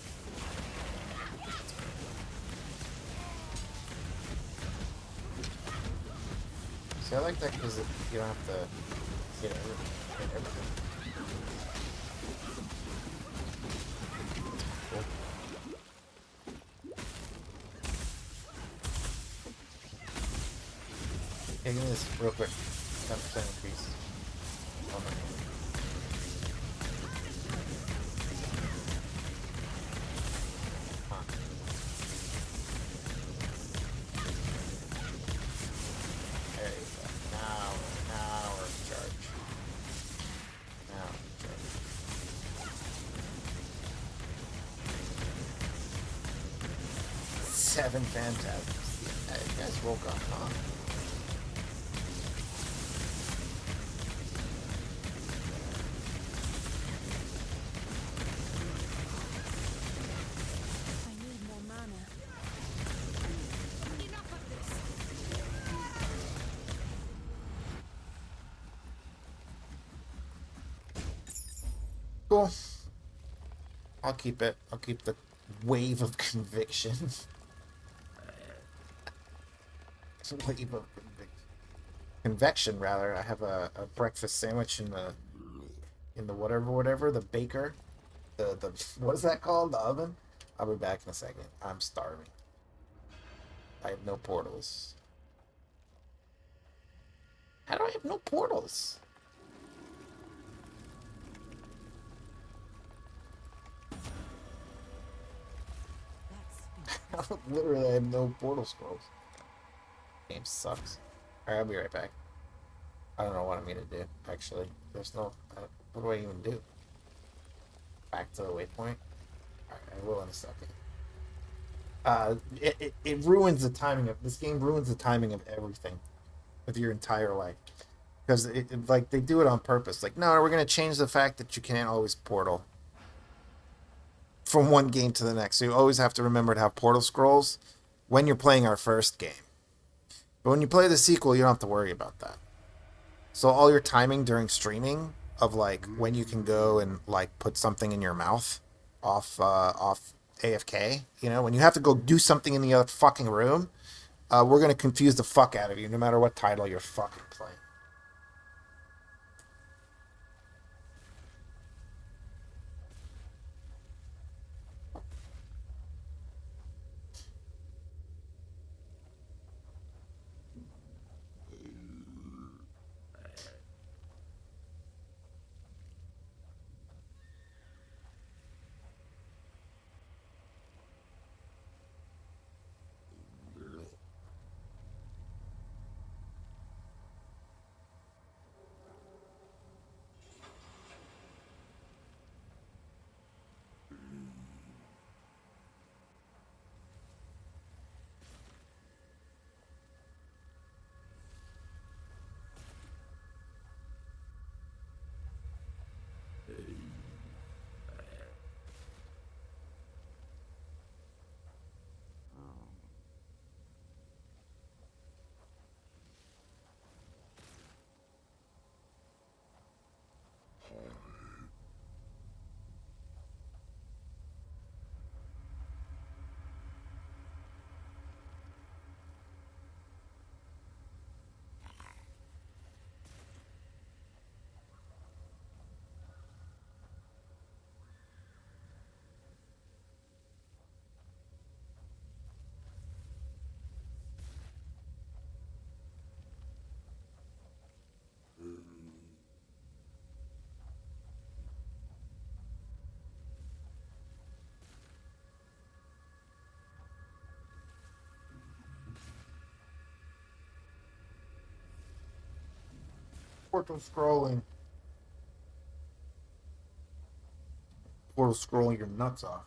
See, I like that because you don't have to get everything. Cool. Hey, give me this real quick. 10% increase. Oh, no. Seven phantasms. Yeah, you guys woke up, huh? I need more mana. Enough of this. Cool. I'll keep it. I'll keep the wave of conviction. Wave of convection, rather. I have a breakfast sandwich in the whatever the baker, the what is that called, the oven. I'll be back in a second. I'm starving. I have no portals. How do I have no portals? Literally, I have no portal scrolls. Game sucks. Alright, I'll be right back. I don't know what I'm gonna do, actually. There's no... what do I even do? Back to the waypoint? Alright, I will in a second. It ruins the timing of... This game ruins the timing of everything. Of your entire life. Because, like, they do it on purpose. Like, no, we're gonna change the fact that you can't always portal from one game to the next. So you always have to remember to have portal scrolls when you're playing our first game. But when you play the sequel, you don't have to worry about that. So all your timing during streaming of like when you can go and like put something in your mouth off AFK, you know, when you have to go do something in the other fucking room, we're gonna confuse the fuck out of you, no matter what title you're fucking playing. Portal scrolling. Portal scrolling your nuts off.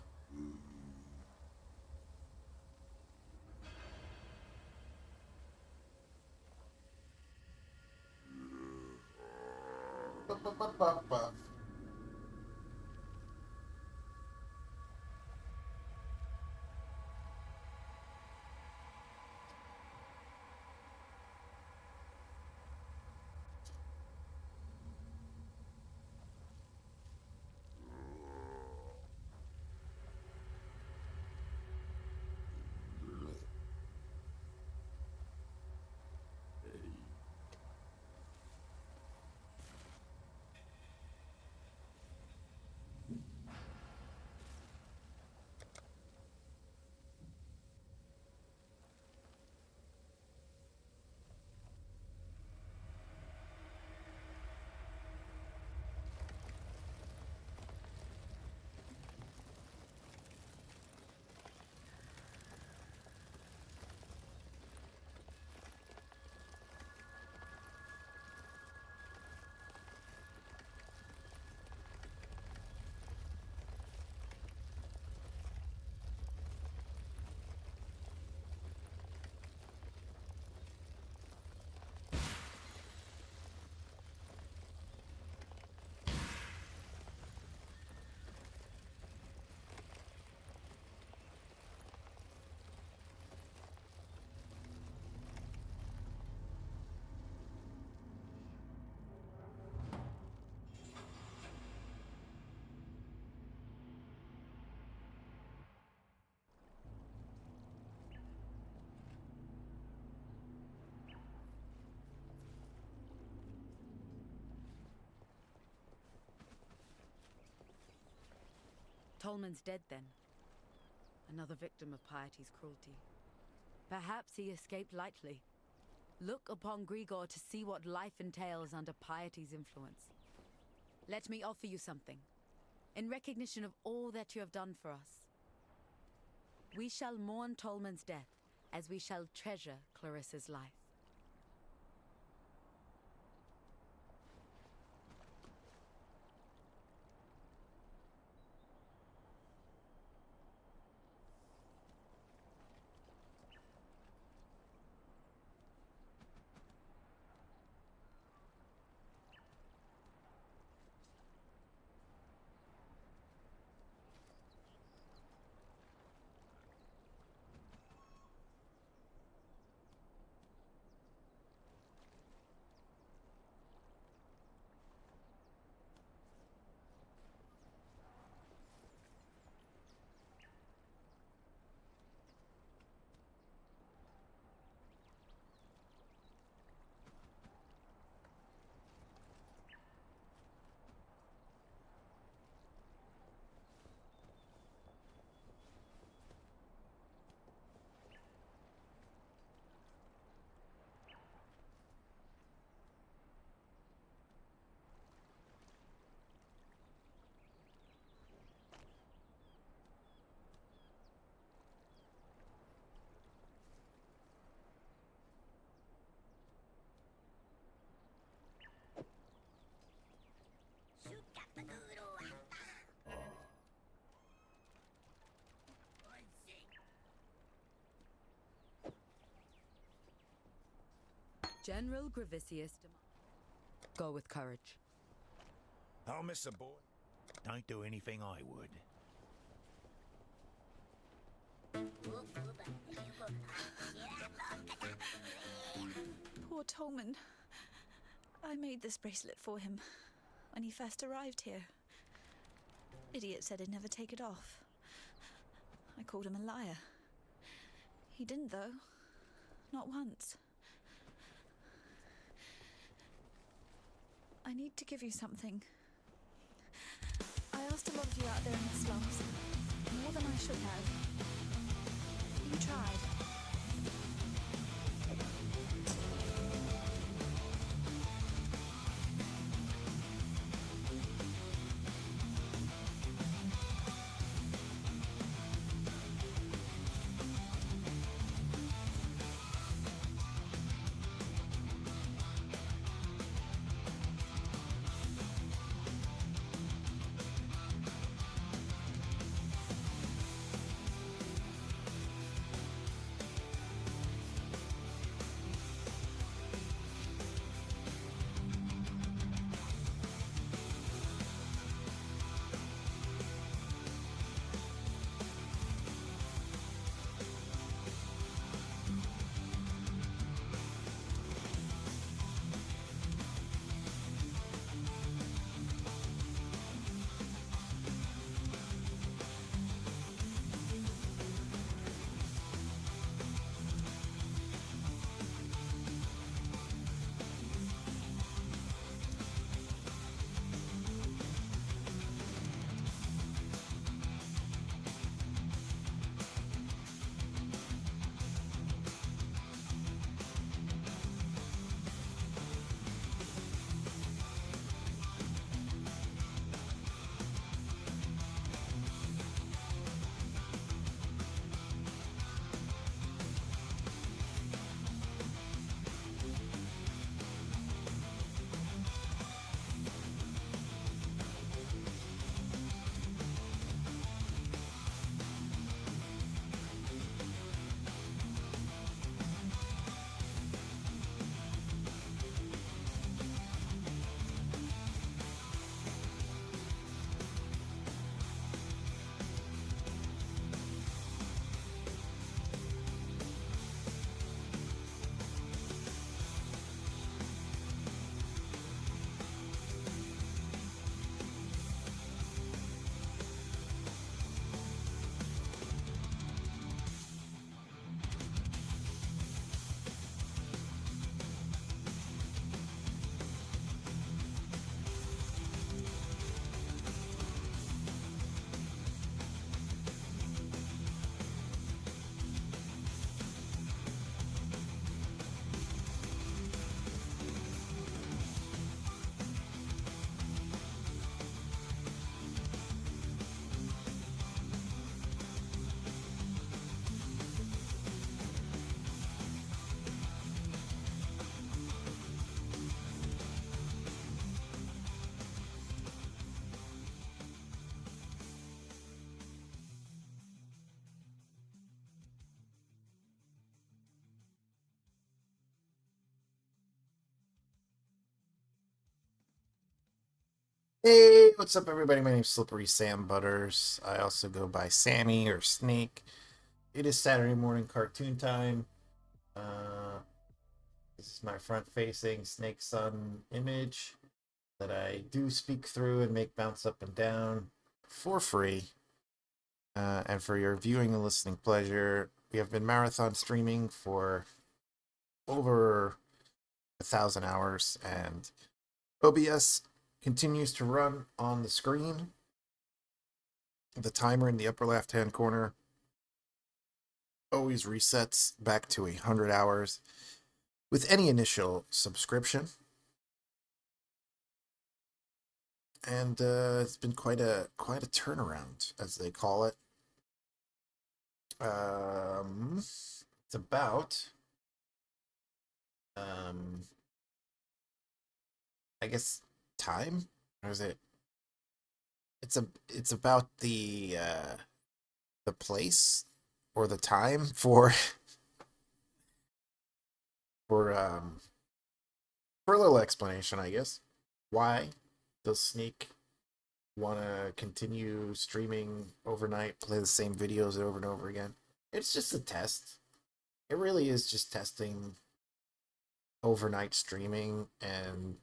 Tolman's dead then. Another victim of Piety's cruelty. Perhaps he escaped lightly. Look upon Grigor to see what life entails under Piety's influence. Let me offer you something. In recognition of all that you have done for us. We shall mourn Tolman's death as we shall treasure Clarissa's life. General Gravicius go with courage. I'll miss a boy. Don't do anything I would. Poor Tolman. I made this bracelet for him when he first arrived here. Idiot said he'd never take it off. I called him a liar. He didn't, though. Not once. I need to give you something. I asked a lot of you out there in the slums. More than I should have. You tried. Hey, what's up, everybody? My name's Slippery Sam Butters. I also go by Sammy or Snake. It is Saturday morning cartoon time. This is my front-facing Snake Sun image that I do speak through and make bounce up and down for free. And for your viewing and listening pleasure, we have been marathon streaming for over 1,000 hours, and OBS continues to run on the screen. The timer in the upper left-hand corner always resets back to 100 hours with any initial subscription. And it's been quite a turnaround, as they call it. It's about I guess time, or is it? It's about the place or the time for For a little explanation, I guess. Why does Snake want to continue streaming overnight, play the same videos over and over again? It's just a test. It really is just testing overnight streaming, and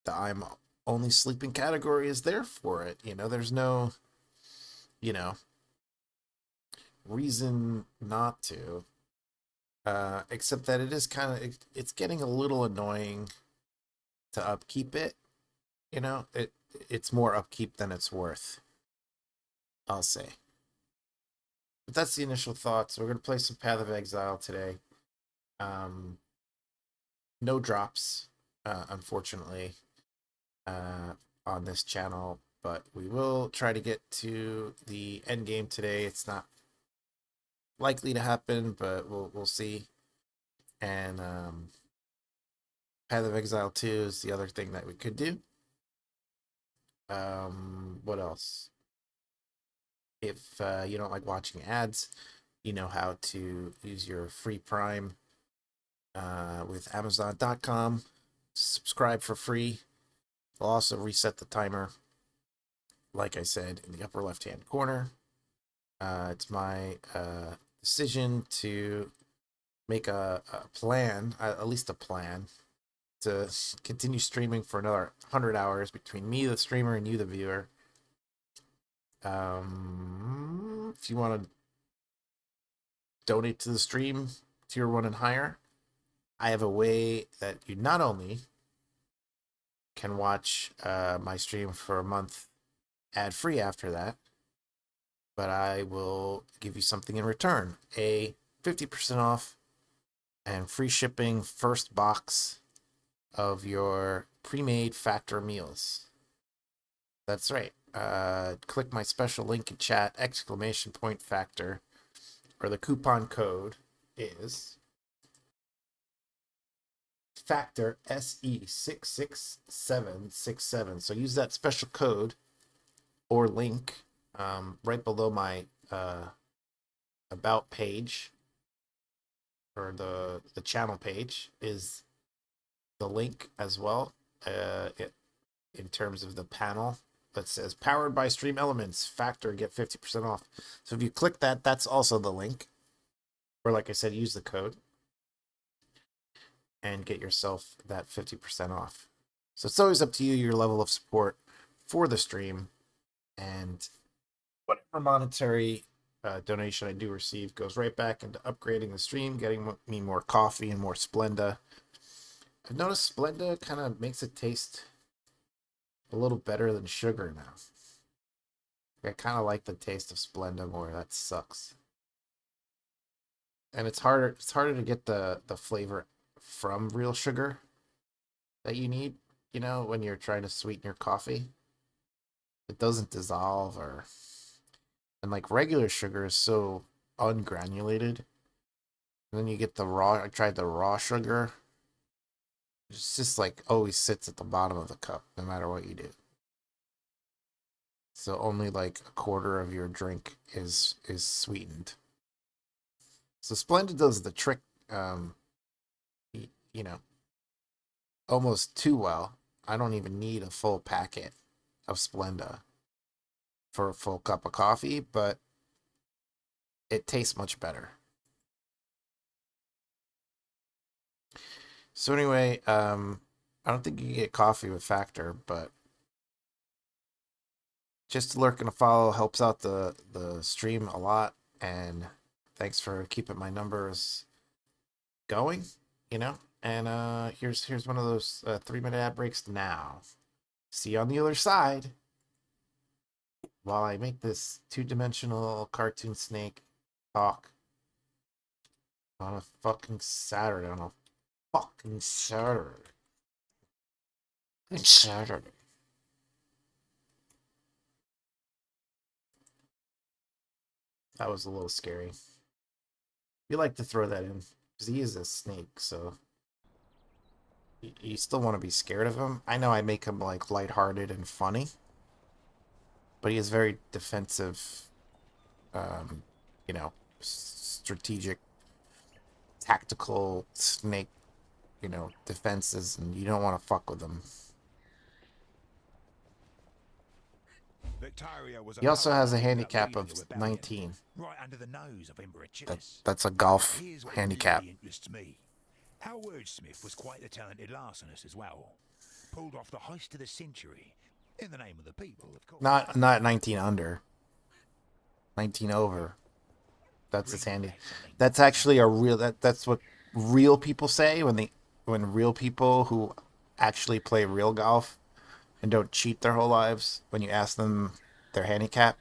the I'm only sleeping category is there for it. You know, there's no, you know, reason not to. Except that it is kind of, it's getting a little annoying to upkeep it. You know, it's more upkeep than it's worth, I'll say. But that's the initial thoughts. We're going to play some Path of Exile today. No drops, unfortunately, on this channel, but we will try to get to the end game today. It's not likely to happen, but we'll see. And Path of Exile 2 is the other thing that we could do. What else? If you don't like watching ads, you know how to use your free Prime with Amazon.com. Subscribe for free. I'll also reset the timer, like I said, in the upper left-hand corner. It's my decision to make a plan, at least a plan, to continue streaming for another 100 hours between me, the streamer, and you, the viewer. If you want to donate to the stream, tier 1 and higher, I have a way that you not only can watch my stream for a month ad-free after that, but I will give you something in return. A 50% off and free shipping first box of your pre-made Factor meals. That's right. Click my special link in chat, !Factor, or the coupon code is Factor SE66767. So use that special code or link right below my about page, or the channel page is the link as well. In terms of the panel that says powered by Stream Elements, Factor, get 50% off. So if you click that, that's also the link. Or like I said, use the code and get yourself that 50% off. So it's always up to you, your level of support for the stream, and whatever monetary donation I do receive goes right back into upgrading the stream, getting me more coffee and more Splenda. I've noticed Splenda kind of makes it taste a little better than sugar now. I kind of like the taste of Splenda more. That sucks. And it's harder to get the flavor from real sugar that you need, you know, when you're trying to sweeten your coffee. It doesn't dissolve, and like regular sugar is so ungranulated. And then you get the raw, I tried the raw sugar. It's just like always sits at the bottom of the cup, no matter what you do. So only like a quarter of your drink is sweetened. So Splenda does the trick, you know, almost too well. I don't even need a full packet of Splenda for a full cup of coffee, but it tastes much better. So anyway, I don't think you can get coffee with Factor, but just to lurk and a follow helps out the stream a lot, and thanks for keeping my numbers going, you know. And here's one of those 3-minute ad breaks now. See you on the other side while I make this 2-dimensional cartoon snake talk on a fucking Saturday. It's Saturday. That was a little scary. You like to throw that in because he is a snake, so you still want to be scared of him. I know I make him like lighthearted and funny, but he is very defensive, you know, strategic, tactical snake you know, defenses, and you don't want to fuck with them. He also has a handicap of 19. Right under the nose of Emperor Chillis. That's a golf Here's what handicap. really interests me. Our wordsmith was quite a talented arsonist as well. Pulled off the heist of the century in the name of the people, of course. Not 19 under. 19 over. That's his handy. That's actually a real. That's what real people say when real people who actually play real golf and don't cheat their whole lives, when you ask them their handicap,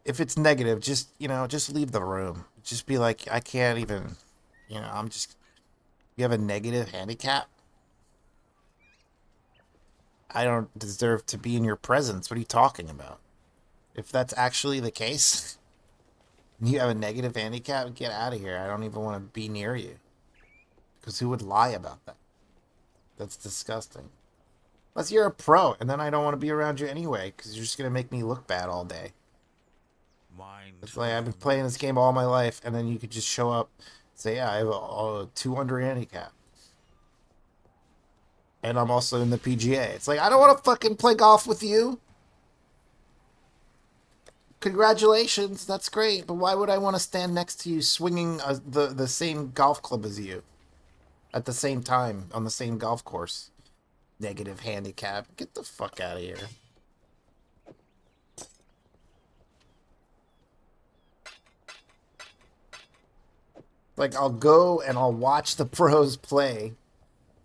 if it's negative, just leave the room. Just be like, I can't even, you have a negative handicap? I don't deserve to be in your presence. What are you talking about? If that's actually the case, you have a negative handicap, get out of here. I don't even want to be near you. Because who would lie about that? That's disgusting. Unless you're a pro, and then I don't want to be around you anyway, because you're just going to make me look bad all day. It's like I've been playing this game all my life, and then you could just show up and say, yeah, I have a 2 under handicap. And I'm also in the PGA. It's like, I don't want to fucking play golf with you. Congratulations, that's great, but why would I want to stand next to you swinging the same golf club as you at the same time on the same golf course? Negative handicap. Get the fuck out of here. Like, I'll go and I'll watch the pros play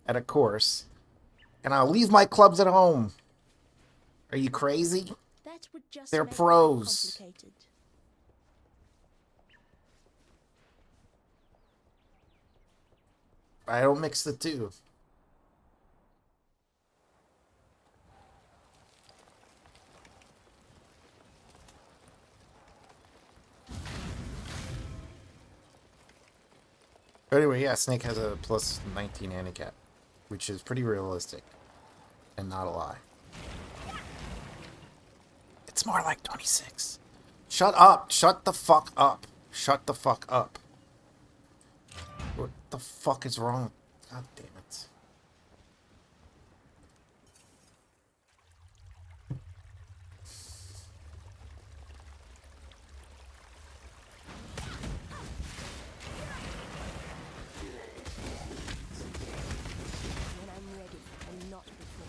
at a course, and I'll leave my clubs at home. Are you crazy? That would just They're make life pros. complicated. I don't mix the two. Anyway, yeah, Snake has a plus 19 handicap, which is pretty realistic and not a lie. It's more like 26. Shut up. Shut the fuck up. Shut the fuck up. What the fuck is wrong? God damn it. When I'm ready and not before.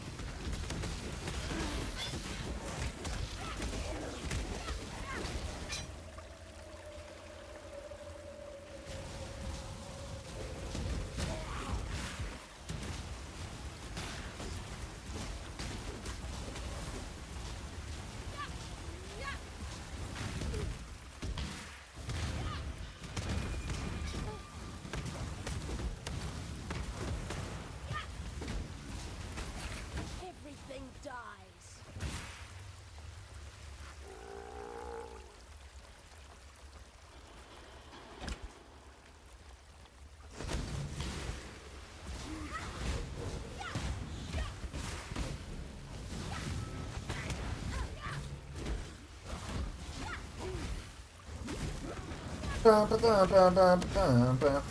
Everything dies. Bum, ba, bum, bum, bum, bum, bum.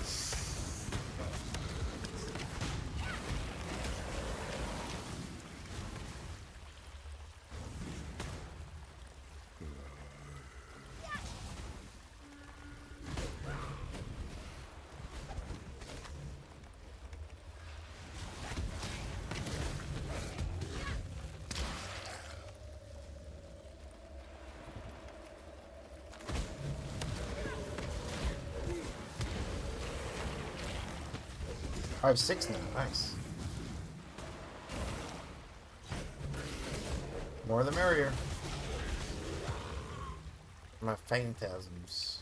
I have 6 now. Nice. More the merrier. My phantasms.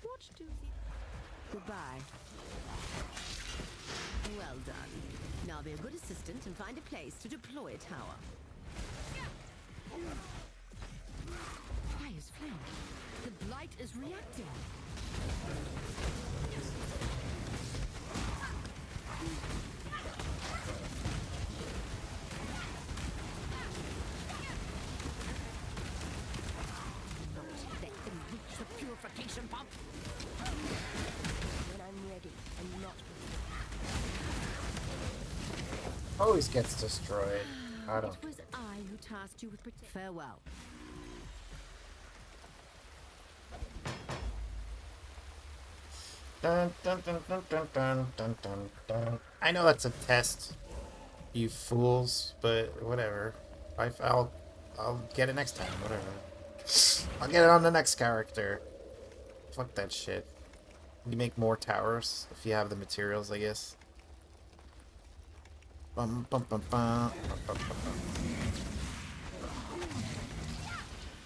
What do the... Goodbye. Well done. Now be a good assistant and find a place to deploy a tower. Fire's flame. The blight is reacting. Let them reach the purification pump. When I'm ready and not... Always gets destroyed. I don't. It was I who tasked you with farewell. Dun, dun, dun, dun, dun, dun, dun, dun, dun. I know that's a test, you fools, but whatever. I'll get it next time. Whatever. I'll get it on the next character. Fuck that shit. You make more towers if you have the materials, I guess. Bum, bum, bum, bum, bum, bum, bum.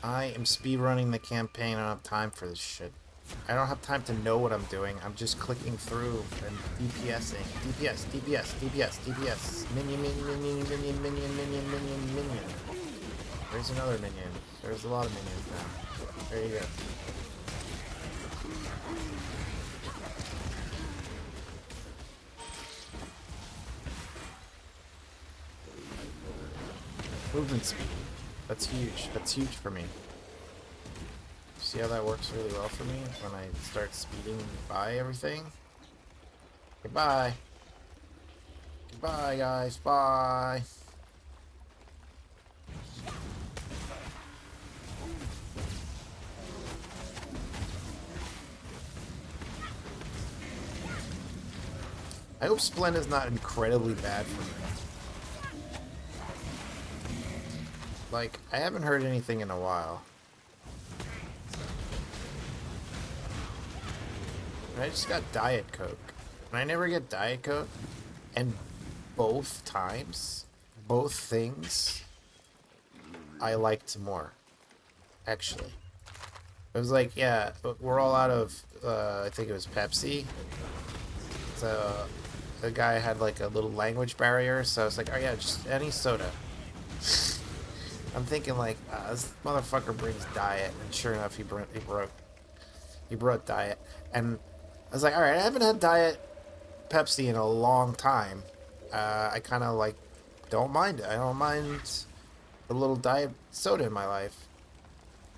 I am speedrunning the campaign. I don't have time for this shit. I don't have time to know what I'm doing. I'm just clicking through and DPSing. DPS, DPS, DPS, DPS. Minion, minion, minion, minion, minion, minion, minion, minion. There's another minion. There's a lot of minions now. There you go. Movement speed. That's huge. That's huge for me. See how that works really well for me when I start speeding by everything? Goodbye. Goodbye, guys. Bye. I hope Splenda's not incredibly bad for me. Like, I haven't heard anything in a while. I just got Diet Coke. And I never get Diet Coke. And both times, both things, I liked more. Actually. It was like, yeah, we're all out of, I think it was Pepsi. So, the guy had like a little language barrier. So I was like, oh yeah, just any soda. I'm thinking like, this motherfucker brings Diet. And sure enough, he brought Diet. And I was like, alright, I haven't had Diet Pepsi in a long time. I kind of like, don't mind it. I don't mind the little Diet soda in my life.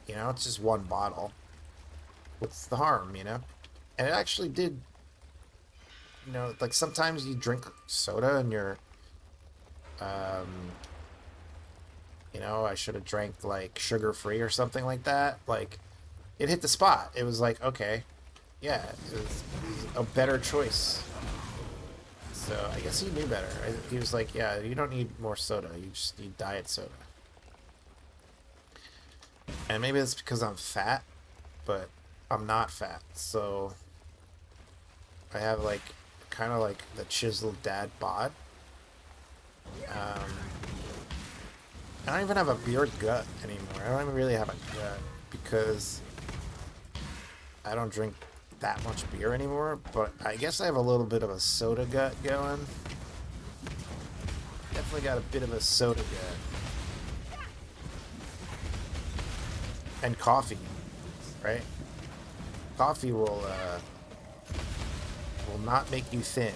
You know, it's just one bottle. What's the harm, you know? And it actually did, you know, like sometimes you drink soda and you're, you know, I should have drank like sugar-free or something like that. Like, it hit the spot. It was like, okay. Yeah, it was a better choice. So I guess he knew better. He was like, yeah, you don't need more soda. You just need diet soda. And maybe it's because I'm fat, but I'm not fat. So I have like, kind of like the chiseled dad bod. I don't even have a beard gut anymore. I don't even really have a gut because I don't drink that much beer anymore, but I guess I have a little bit of a soda gut going. Definitely got a bit of a soda gut. And coffee, right? Coffee will not make you thin.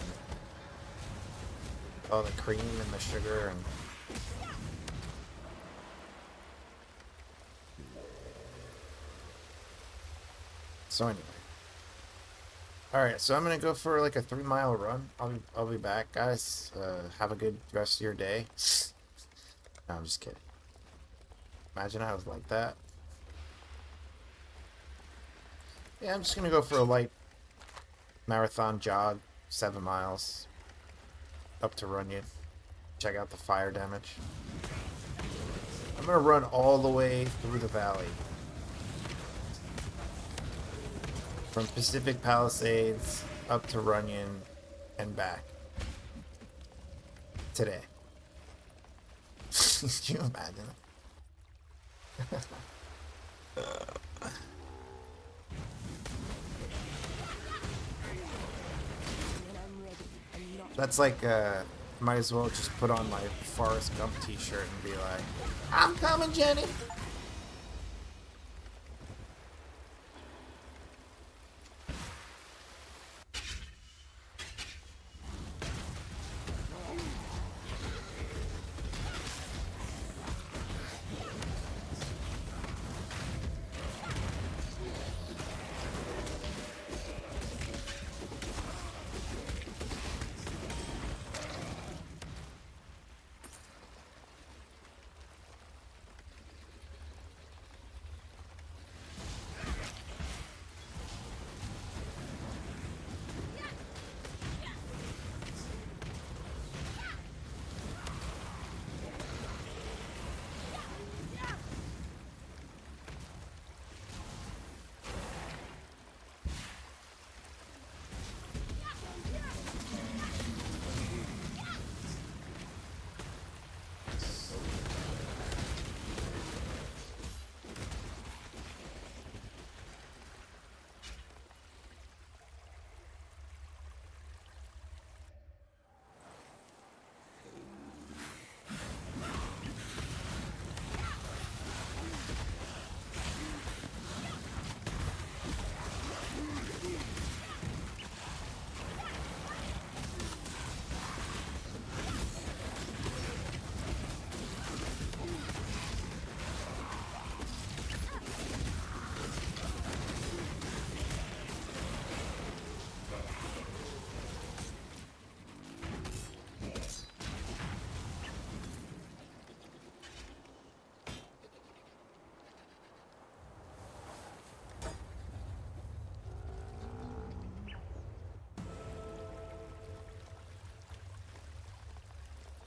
All the cream and the sugar and so anyway. Alright, so I'm gonna go for like a 3-mile run. I'll be back, guys. Have a good rest of your day. No, I'm just kidding. Imagine I was like that. Yeah, I'm just gonna go for a light marathon jog, 7 miles. Up to Runyon. Check out the fire damage. I'm gonna run all the way through the valley. From Pacific Palisades up to Runyon and back. Today. Can you imagine? That's like, might as well just put on my Forrest Gump t-shirt and be like, I'm coming, Jenny!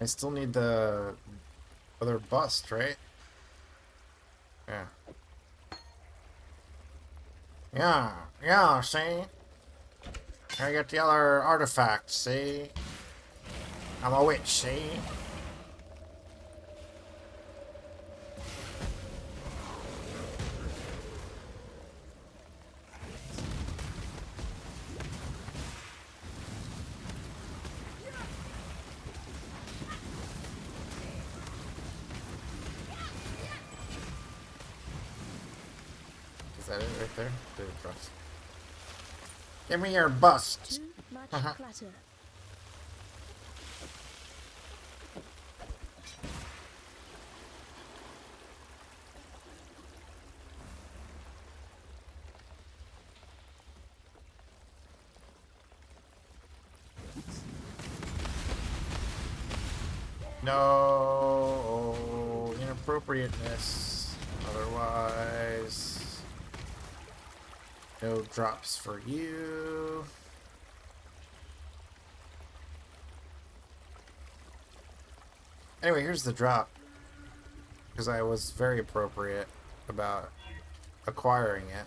I still need the other bust, right? Yeah. Yeah, see? I get the other artifact, see? I'm a witch, see? Is that it right there? The bust. Give me your bust. Too much clutter. No inappropriateness. Otherwise, no drops for you. Anyway, here's the drop. Because I was very appropriate about acquiring it.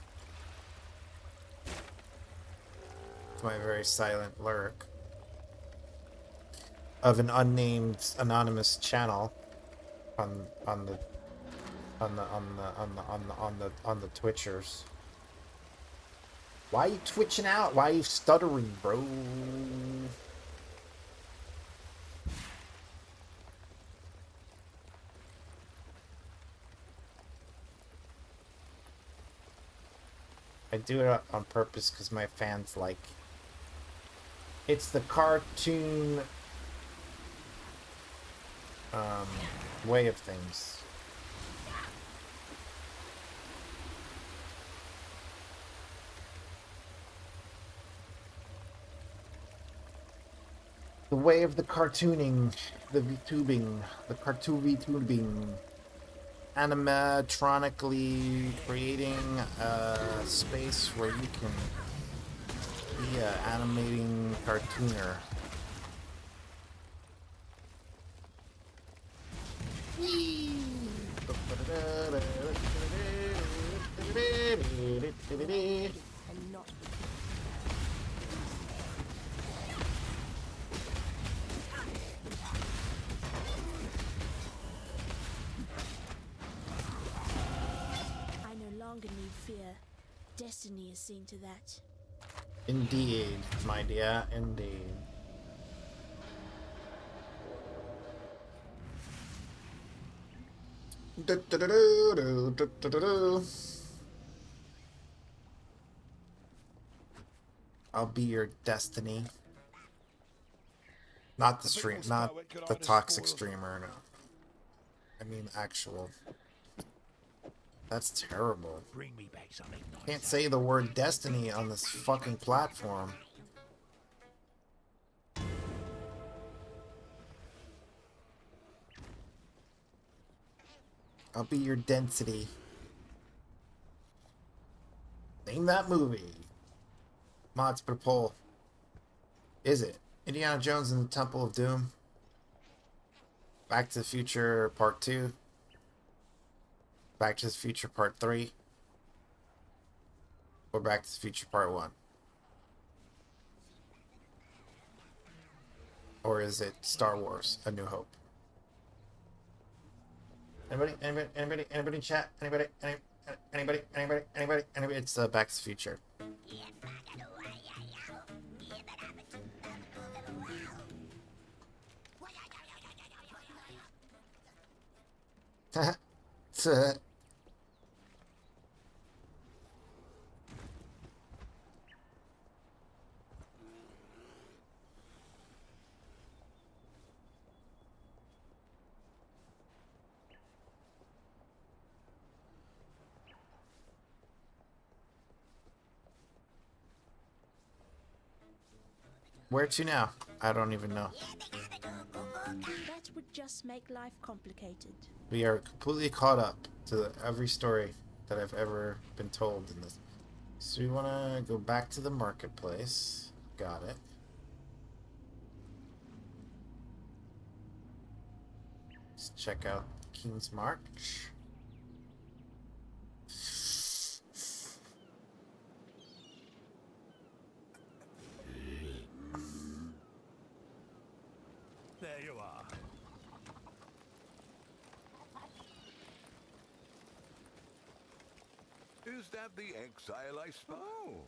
It's my very silent lurk of an unnamed anonymous channel on the Twitchers. Why are you twitching out? Why are you stuttering, bro? I do it on purpose because my fans like it's the cartoon way of things. The way of the cartooning, the VTubing, the cartoon VTubing, animatronically creating a space where you can be an animating cartooner. And not I no longer need fear. Destiny is seen to that. Indeed, my dear, indeed. I'll be your destiny. Not the stream, not the toxic streamer. No. I mean actual. That's terrible. Bring me back something nice. Can't say the word destiny on this fucking platform. I'll be your density. Name that movie. Mods, put a poll. Is it Indiana Jones and the Temple of Doom? Back to the Future Part 2? Back to the Future Part 3? Or Back to the Future Part 1? Or is it Star Wars: A New Hope? Anybody in chat? Anybody? It's Back to the Future. Where to now? I don't even know. That would just make life complicated. We are completely caught up to every story that I've ever been told in this. So we want to go back to the marketplace. Got it. Let's check out King's March. There you are. Is that the exile I spoke? Oh.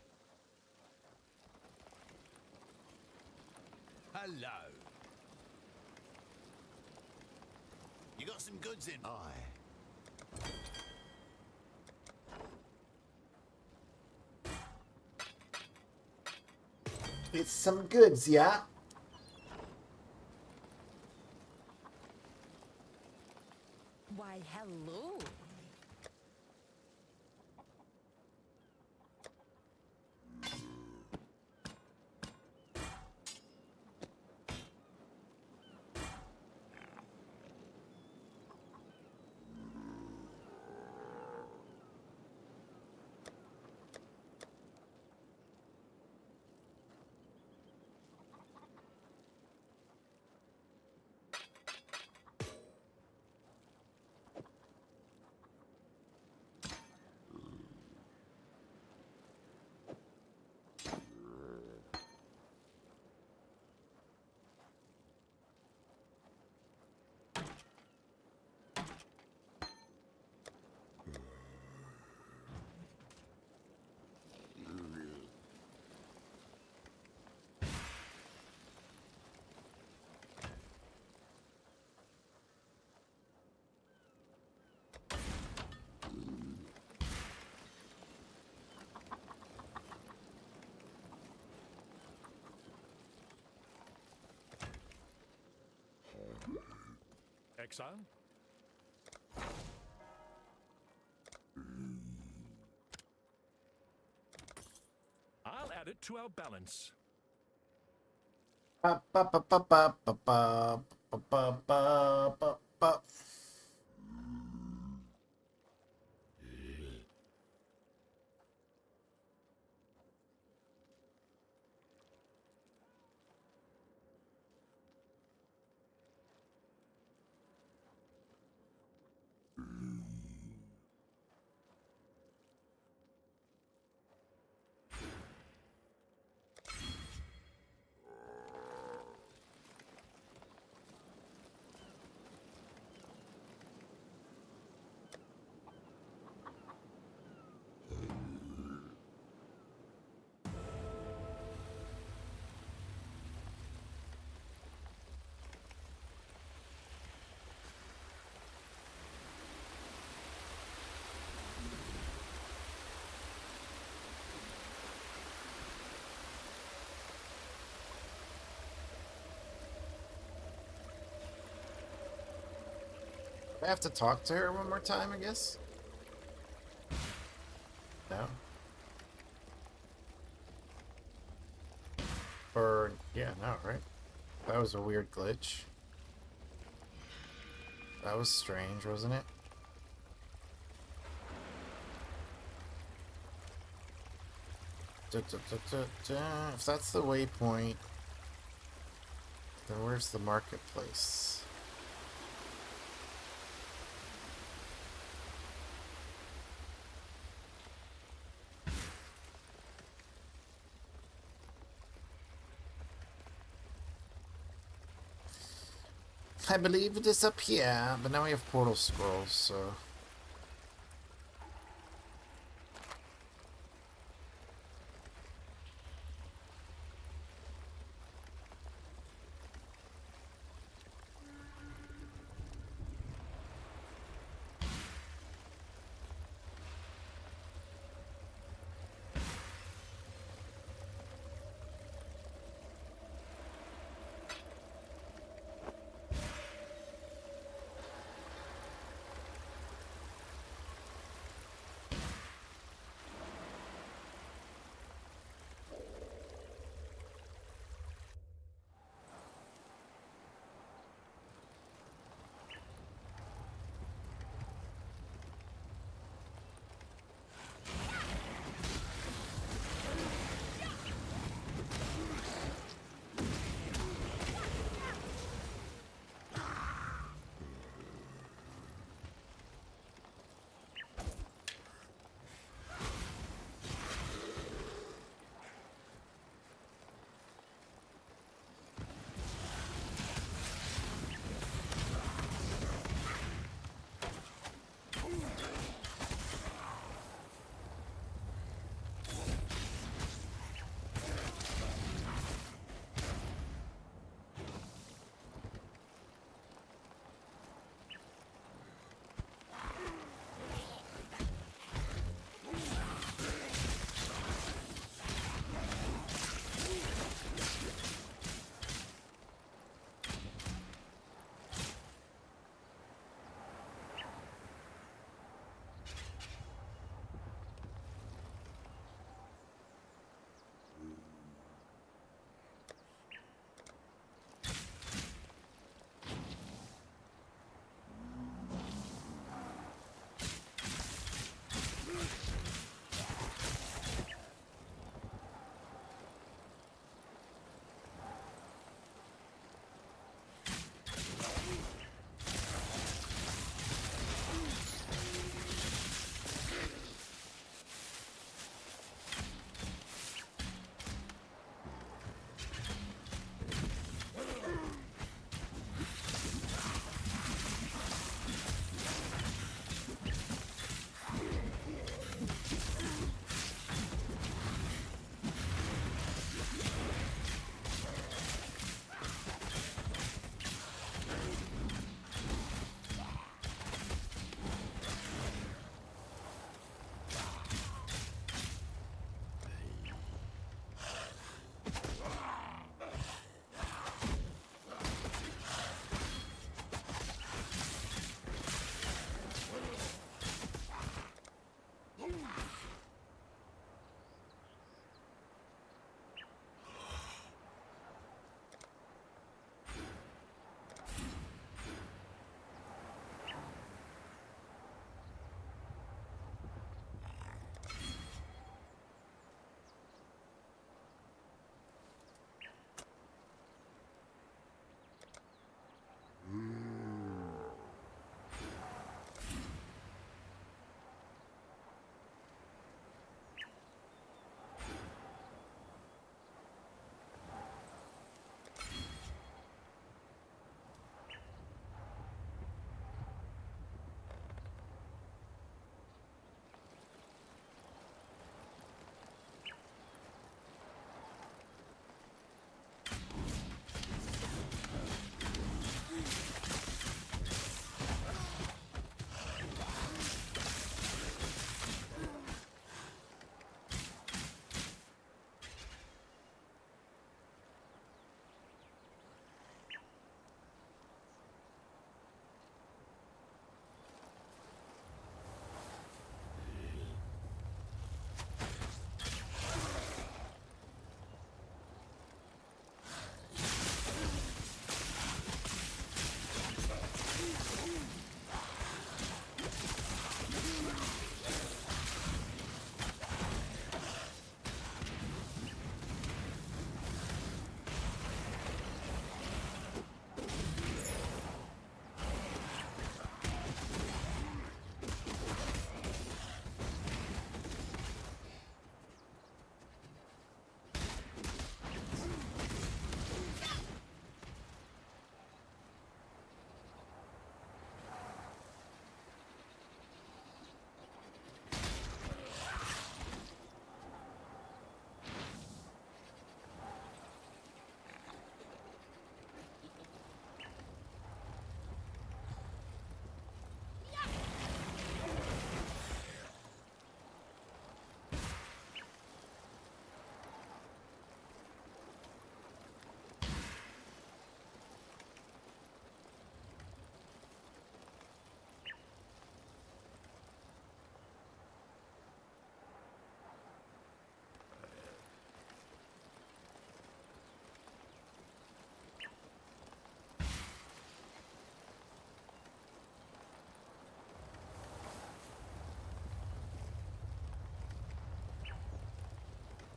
Hello. You got some goods in? Aye. It's some goods, yeah? Why, hello. Exile? I'll add it to our balance. Ba, ba, ba, ba, ba, ba, ba, ba, ba, ba, ba. I have to talk to her one more time, I guess? No? Or, yeah, no, right? That was a weird glitch. That was strange, wasn't it? If that's the waypoint, then where's the marketplace? I believe it is up here, but now we have portal scrolls, so